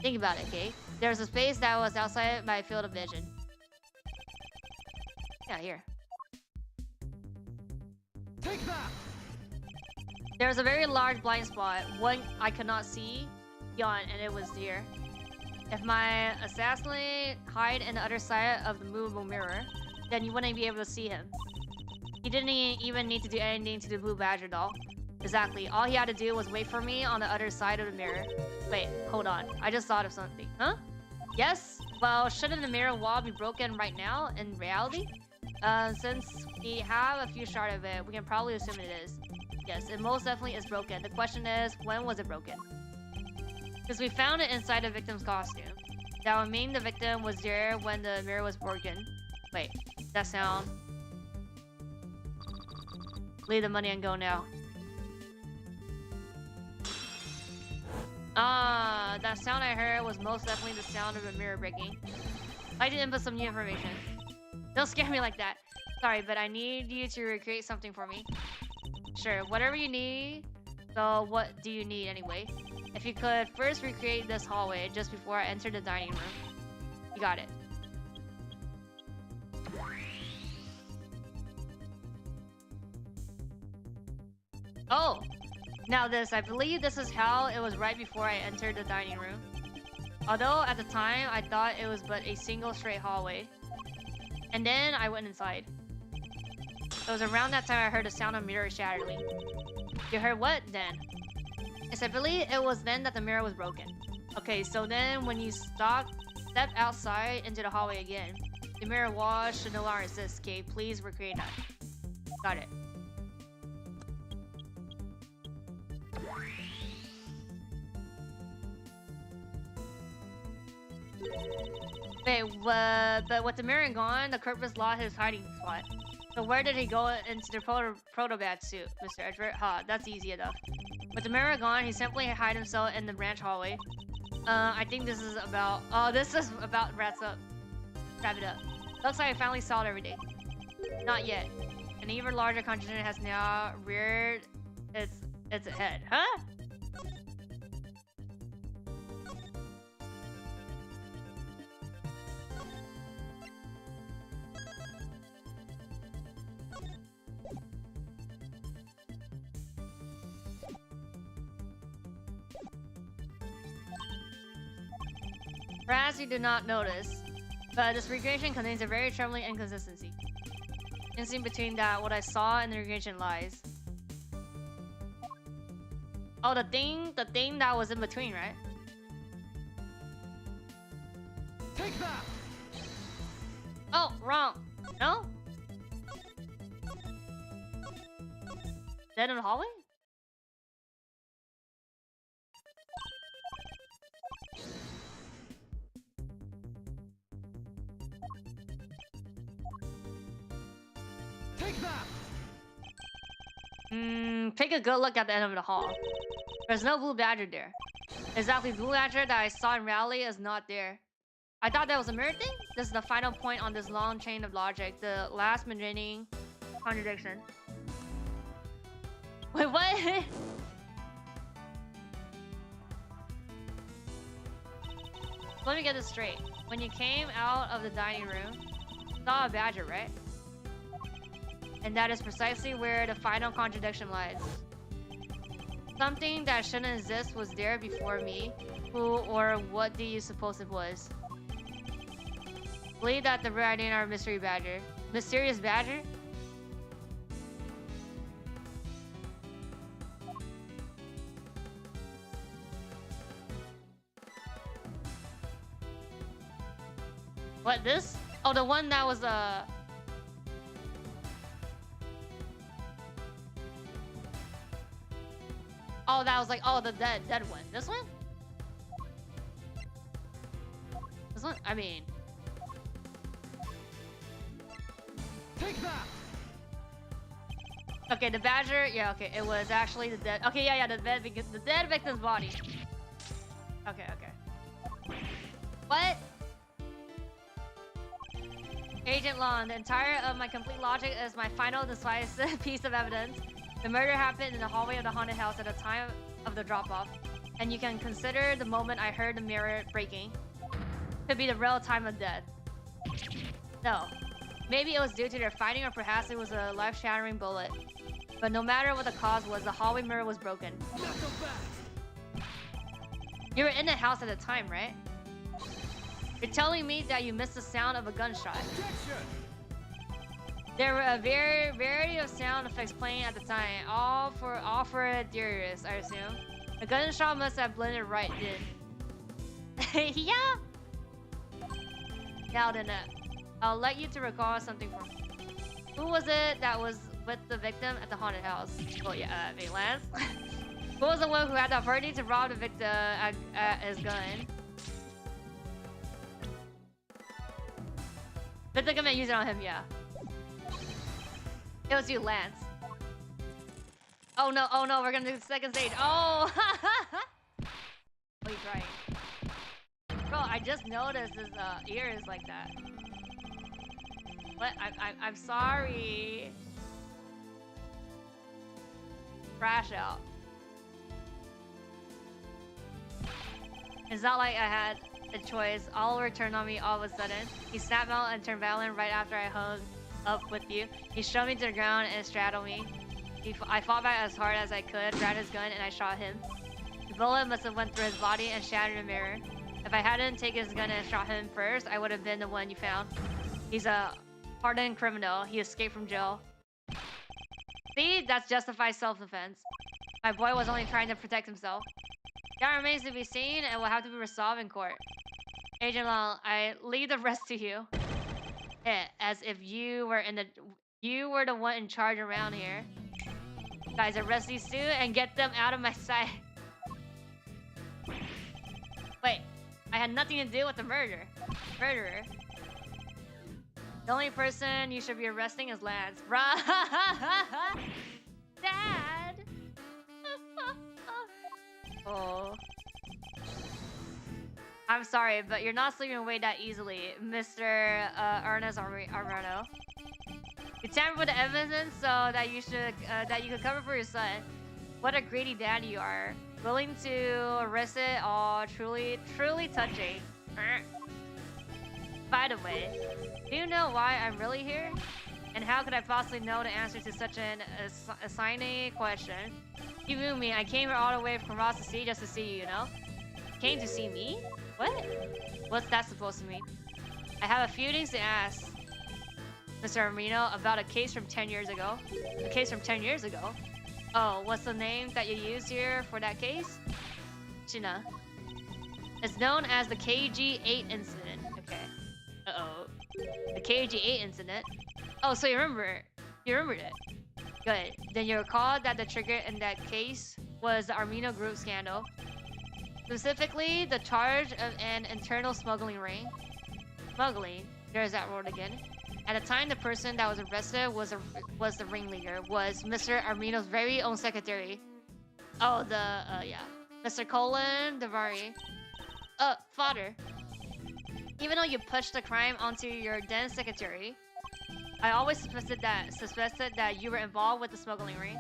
Think about it, okay? There's a space that was outside my field of vision. Yeah, here. Take that! There's a very large blind spot, one I could not see beyond, and it was here. If my assassin hide in the other side of the movable mirror, then you wouldn't be able to see him. He didn't even need to do anything to the blue badger doll. Exactly, all he had to do was wait for me on the other side of the mirror. Wait, hold on, I just thought of something. Huh? Yes? Well, shouldn't the mirror wall be broken right now, in reality? Since we have a few shards of it, we can probably assume it is. Yes, it most definitely is broken. The question is, when was it broken? Because we found it inside the victim's costume. That would mean the victim was there when the mirror was broken. Wait, that sound... Leave the money and go now. That sound I heard was most definitely the sound of a mirror breaking. I did input some new information. Don't scare me like that. Sorry, but I need you to recreate something for me. Sure, whatever you need. So what do you need anyway? If you could first recreate this hallway just before I enter the dining room. You got it. Oh! Now this, I believe this is how it was right before I entered the dining room. Although at the time, I thought it was but a single straight hallway. And then I went inside. It was around that time I heard the sound of mirror shattering. You heard what then? Yes, I believe it was then that the mirror was broken. Okay, so then when you step outside into the hallway again, the mirror wall should no longer exist. Okay, please recreate that. Got it. Wait, but with the mirror gone, the Corpus lost his hiding spot. So where did he go into the proto-bat suit, Mr. Edward? Ha, that's easy enough. With the mirror gone, he simply hid himself in the branch hallway. I think this is about... Oh, this is about wraps up. Wrap it up. Looks like I finally solved everything. Not yet. An even larger contradiction has now reared its head. Huh? Perhaps you do not notice, but this recreation contains a very troubling inconsistency. In between that, what I saw and the recreation lies. Oh, the thing that was in between, right? Take that! Oh, wrong. No? Dead in the hallway? Take that! Take a good look at the end of the hall. There's no blue badger there. Exactly, blue badger that I saw in reality is not there. I thought that was a mirror thing? This is the final point on this long chain of logic, the last remaining contradiction. Wait, what? Let me get this straight. When you came out of the dining room, you saw a badger, right? And that is precisely where the final contradiction lies. Something that shouldn't exist was there before me. Who or what do you suppose it was? Believe that the writing are mystery badger. Mysterious badger? What, this? Oh, the one that was Oh, that was like, oh, the dead one. This one? This one? I mean... Take that! Okay, the badger, yeah, okay, it was actually the dead... Okay, yeah, the dead victim's body. Okay. What? Agent Lon, the entire of my complete logic is my final decisive piece of evidence. The murder happened in the hallway of the haunted house at the time of the drop-off, and you can consider the moment I heard the mirror breaking to be the real time of death. No. Maybe it was due to their fighting, or perhaps it was a life-shattering bullet. But no matter what the cause was, the hallway mirror was broken. You were in the house at the time, right? You're telling me that you missed the sound of a gunshot. There were a variety of sound effects playing at the time, all for theorists, I assume. The gunshot must have blended right in. Yeah. Now then, I'll let you to recall something from me. Who was it that was with the victim at the haunted house? Well, yeah, I mean, Lance. Who was the one who had the opportunity to rob the victim at his gun? But the gunman used it on him, yeah. It was you, Lance. Oh no, we're gonna do the second stage. Oh! Oh, he's right. Bro, I just noticed his ear is like that. What? I'm sorry. Crash out. It's not like I had a choice. Oliver turned on me all of a sudden. He snapped out and turned violent right after I hung up with you. He shoved me to the ground and straddled me. I fought back as hard as I could, grabbed his gun, and I shot him. The bullet must have went through his body and shattered the mirror. If I hadn't taken his gun and shot him first, I would have been the one you found. He's a hardened criminal. He escaped from jail. See? That's justified self-defense. My boy was only trying to protect himself. That remains to be seen and will have to be resolved in court. Agent Long, I leave the rest to you. As if you were the one in charge around here. Guys, arrest these two and get them out of my sight. Wait, I had nothing to do with the murderer. The only person you should be arresting is Lance. Dad! Oh. I'm sorry, but you're not slipping away that easily, Mr. Ernest Armano. You tampered with the evidence so that you could cover for your son. What a greedy dad you are. Willing to risk it all. Truly touching. By the way, do you know why I'm really here? And how could I possibly know the answer to such an assigning question? Even me, I came here all the way from across the sea just to see you, you know? Came to see me? What? What's that supposed to mean? I have a few things to ask, Mr. Armino, about a case from 10 years ago. A case from 10 years ago? Oh, what's the name that you used here for that case? China. It's known as the KG-8 incident. Okay. Uh-oh. The KG-8 incident? Oh, so you remember it. Good. Then you recall that the trigger in that case was the Armino Group scandal. Specifically, the charge of an internal smuggling ring. Smuggling. There's that word again. At the time, the person that was arrested was the ringleader. Was Mr. Armino's very own secretary. Oh, yeah. Mr. Colin Davari. Father. Even though you pushed the crime onto your then secretary, I always suspected that you were involved with the smuggling ring.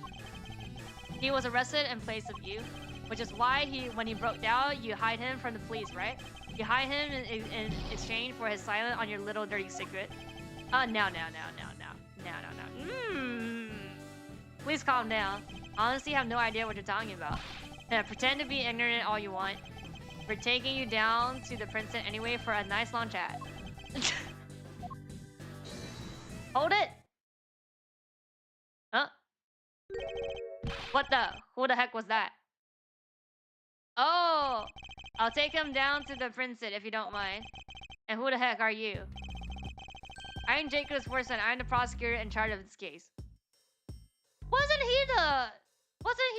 He was arrested in place of you, which is why when he broke down, you hide him from the police, right? You hide him in exchange for his silence on your little dirty secret. No. Please calm down. Honestly, I have no idea what you're talking about. Pretend to be ignorant all you want. We're taking you down to the Princeton anyway for a nice long chat. Hold it! Huh? What the? Who the heck was that? Oh! I'll take him down to the Princeton if you don't mind. And who the heck are you? I'm Jacob's person. I'm the prosecutor in charge of this case. Wasn't he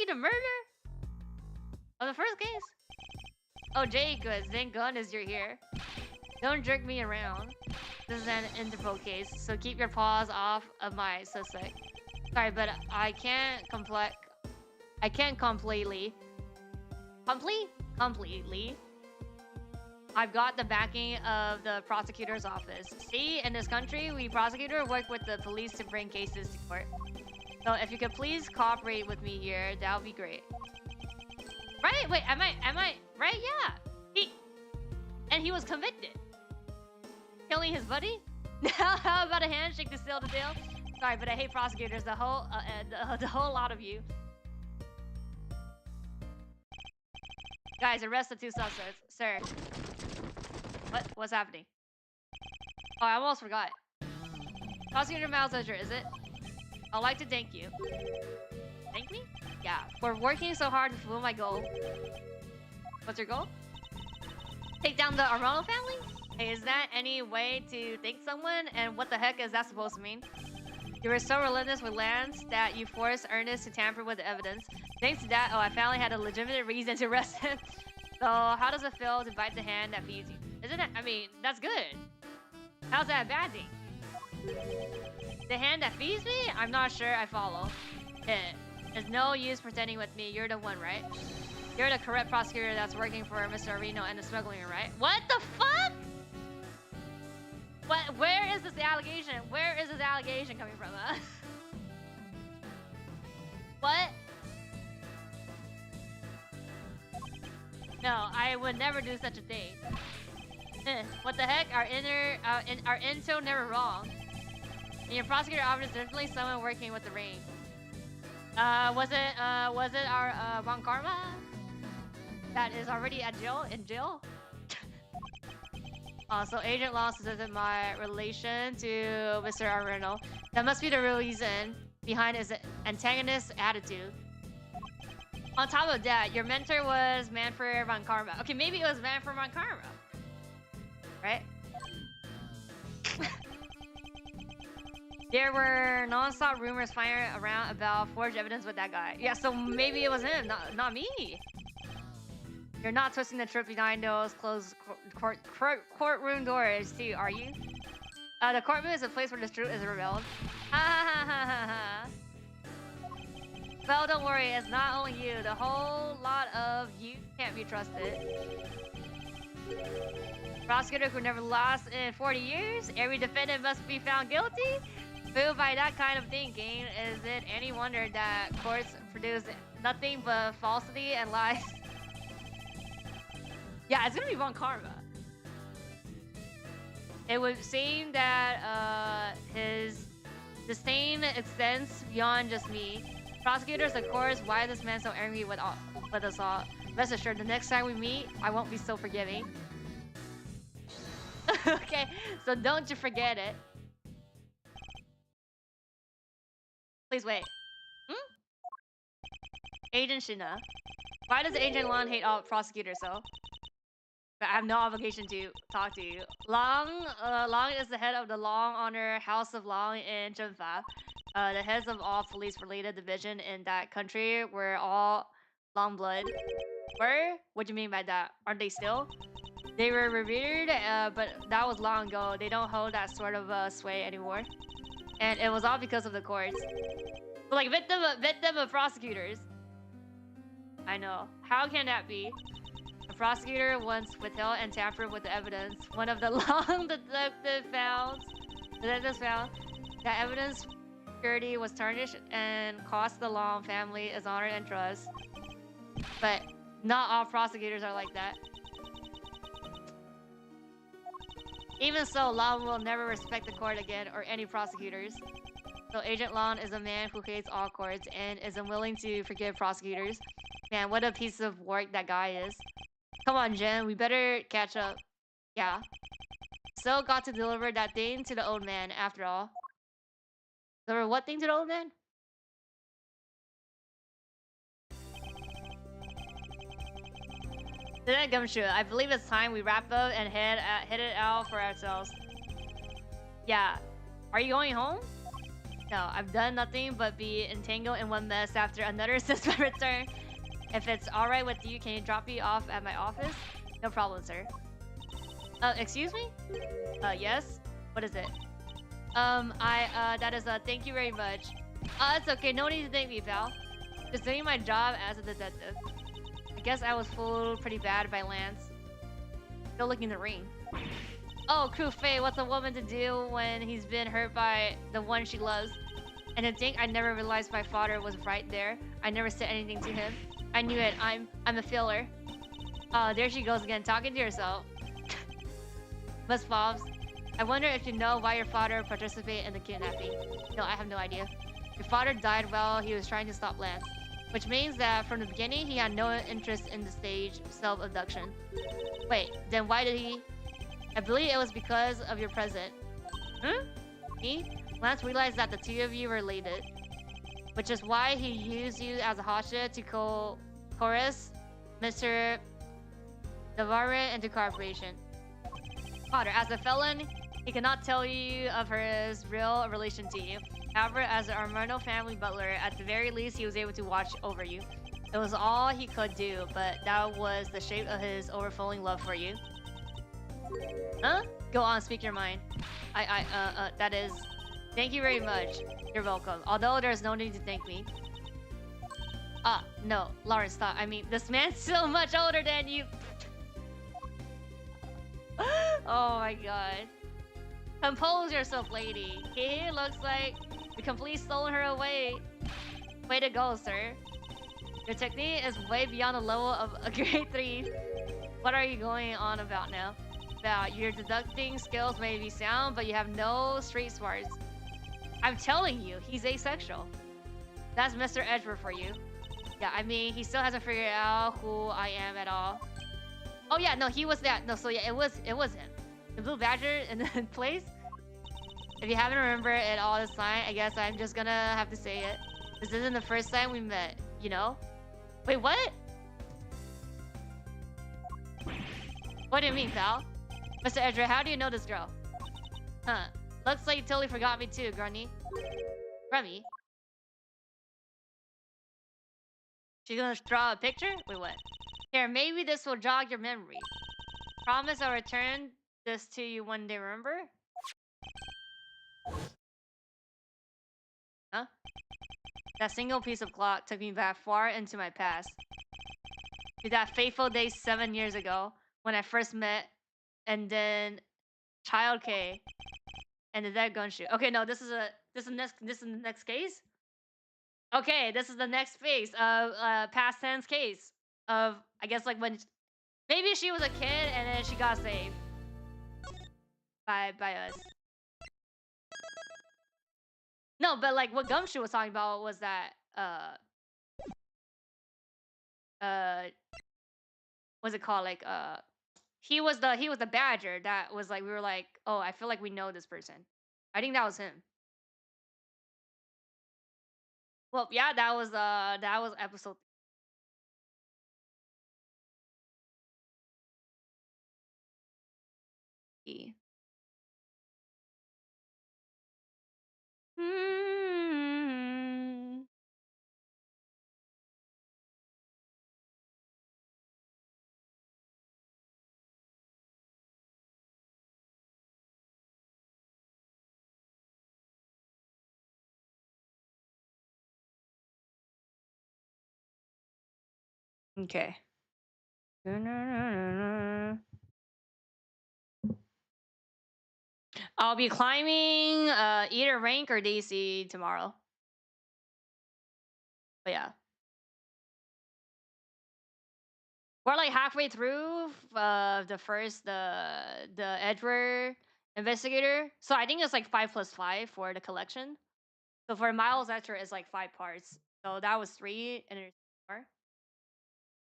the murderer of the first case? Oh, Jacobs, thank goodness you're here. Don't jerk me around. This is an Interpol case, so keep your paws off of my suspect. Sorry, but I can't completely. I've got the backing of the prosecutor's office. See, in this country, we prosecutors work with the police to bring cases to court. So if you could please cooperate with me here, that would be great. Right? Wait, am I right? Yeah. He was convicted. Killing his buddy? How about a handshake to seal the deal? Sorry, but I hate prosecutors. The whole lot of you. Guys, arrest the two suspects, sir. What's happening? Oh, I almost forgot. Prosecutor Malzedger, is it? I'd like to thank you. Thank me? Yeah, for working so hard to fulfill my goal. What's your goal? Take down the Armano family? Hey, is that any way to thank someone? And what the heck is that supposed to mean? You were so relentless with Lance that you forced Ernest to tamper with the evidence. Thanks to that, I finally had a legitimate reason to arrest him. So, how does it feel to bite the hand that feeds you? Isn't it? I mean, that's good. How's that a bad thing? The hand that feeds me? I'm not sure I follow. There's no use pretending with me. You're the one, right? You're the correct prosecutor that's working for Mr. Areno and the smuggling, right? What the fuck? What? Where is this allegation? Where is this allegation coming from? What? No, I would never do such a thing. What the heck? Our intel never wrong. And your prosecutor office is definitely someone working with the ring. Was it our Von Karma that is already in jail? So Agent Lost is my relation to Mr. Areno. That must be the real reason behind his antagonist attitude. On top of that, your mentor was Manfred von Karma. Okay, maybe it was Manfred von Karma. Right? There were non-stop rumors flying around about forged evidence with that guy. Yeah, so maybe it was him, not me. You're not twisting the truth behind those closed courtroom doors, too, are you? The courtroom is a place where the truth is revealed. Ha ha ha ha ha. Well, don't worry, it's not only you. The whole lot of you can't be trusted. Prosecutor who never lost in 40 years? Every defendant must be found guilty? Fooled by that kind of thinking, is it any wonder that courts produce nothing but falsity and lies? Yeah, it's gonna be Von Karma. It would seem that his disdain extends beyond just me. Prosecutors, of course, why is this man so angry with us all? Rest assured, the next time we meet, I won't be so forgiving. Okay, so don't you forget it. Please wait. Agent Shina. Why does Agent Lan hate all prosecutors so? I have no obligation to talk to you. Long is the head of the Long Honor House of Long in Zhenfa. The heads of all police-related division in that country were all Long blood. Were? What do you mean by that? Aren't they still? They were revered, but that was long ago. They don't hold that sort of sway anymore. And it was all because of the courts. But like, victim of prosecutors. I know. How can that be? The prosecutor once withheld and tampered with the evidence. One of the Long detectives found that evidence purity was tarnished and cost the Long family its honor and trust. But not all prosecutors are like that. Even so, Long will never respect the court again or any prosecutors. So Agent Long is a man who hates all courts and is unwilling to forgive prosecutors. Man, what a piece of work that guy is. Come on, Jen, we better catch up. Yeah. Still got to deliver that thing to the old man, after all. Deliver what thing to the old man? Lieutenant Gumshoe, I believe it's time we wrap up and head it out for ourselves. Yeah. Are you going home? No, I've done nothing but be entangled in one mess after another since my return. If it's alright with you, can you drop me off at my office? No problem, sir. Excuse me? Yes? What is it? That is thank you very much. It's okay, no need to thank me, pal. Just doing my job as a detective. I guess I was fooled pretty bad by Lance. Still looking the ring. Oh, Crew Faye, what's a woman to do when he's been hurt by the one she loves? And to think I never realized my father was right there. I never said anything to him. I knew it. I'm a filler. Oh, there she goes again, talking to herself. Miss Bobs, I wonder if you know why your father participated in the kidnapping. No, I have no idea. Your father died while he was trying to stop Lance. Which means that from the beginning, he had no interest in the stage self-abduction. Wait, then why did he... I believe it was because of your present. Me? Lance realized that the two of you were related. Which is why he used you as a hostage to coerce Mr. Navarre into cooperation. Potter, as a felon, he cannot tell you of his real relation to you. However, as the Armando family butler, at the very least, he was able to watch over you. It was all he could do, but that was the shape of his overflowing love for you. Huh? Go on, speak your mind. That is... Thank you very much. You're welcome. Although there's no need to thank me. No. Lawrence, stop. I mean, this man's so much older than you. Oh my god. Compose yourself, lady. He looks like we completely stolen her away. Way to go, sir. Your technique is way beyond the level of a grade 3. What are you going on about now? About your deducting skills may be sound, but you have no street smarts. I'm telling you, he's asexual. That's Mr. Edgeworth for you. Yeah, I mean, he still hasn't figured out who I am at all. Oh yeah, no, he was that. No, so yeah, it was him. The Blue Badger in the place. If you haven't remembered it all this time, I guess I'm just gonna have to say it. This isn't the first time we met, you know? Wait, what? What do you mean, pal? Mr. Edra, how do you know this girl? Huh. Looks like you totally forgot me too, Grunny. Grummy? She gonna draw a picture? Wait, what? Here, maybe this will jog your memory. Promise I'll return this to you one day, remember? Huh? That single piece of clock took me back far into my past. To that fateful day 7 years ago when I first met, and then Child K and the dead Gunshoe. Okay, no, this is the next case. Okay, this is the next phase of past tense case of, I guess, like when maybe she was a kid and then she got saved by us. No, but like what Gumshoe was talking about was that uh what's it called, like he was the badger that was like, we were like, oh, I feel like we know this person. I think that was him. Well, yeah, that was episode 3. Hmm. Okay. I'll be climbing either rank or DC tomorrow. But yeah. We're like halfway through the first the Edward investigator. So I think it's like 5+5 for the collection. So for Miles Etcher it's like 5 parts. So that was 3 and there's 4.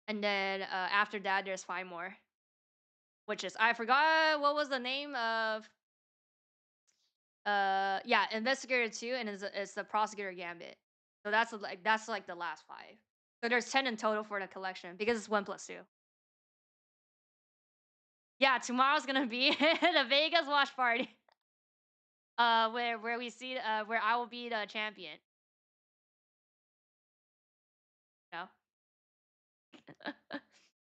And then after that there's 5 more. Which is, I forgot what was the name of yeah, investigator 2, and it's the prosecutor Gambit. So that's like the last 5. So there's 10 in total for the collection because it's 1+2. Yeah, tomorrow's gonna be the Vegas watch party. Where we see where I will be the champion. You know?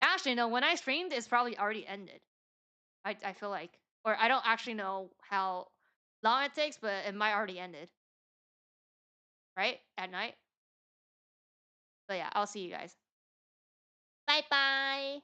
Actually, no, when I streamed, it's probably already ended. I feel like, or I don't actually know how long it takes, but it might already ended. Right? At night. So yeah, I'll see you guys. Bye bye.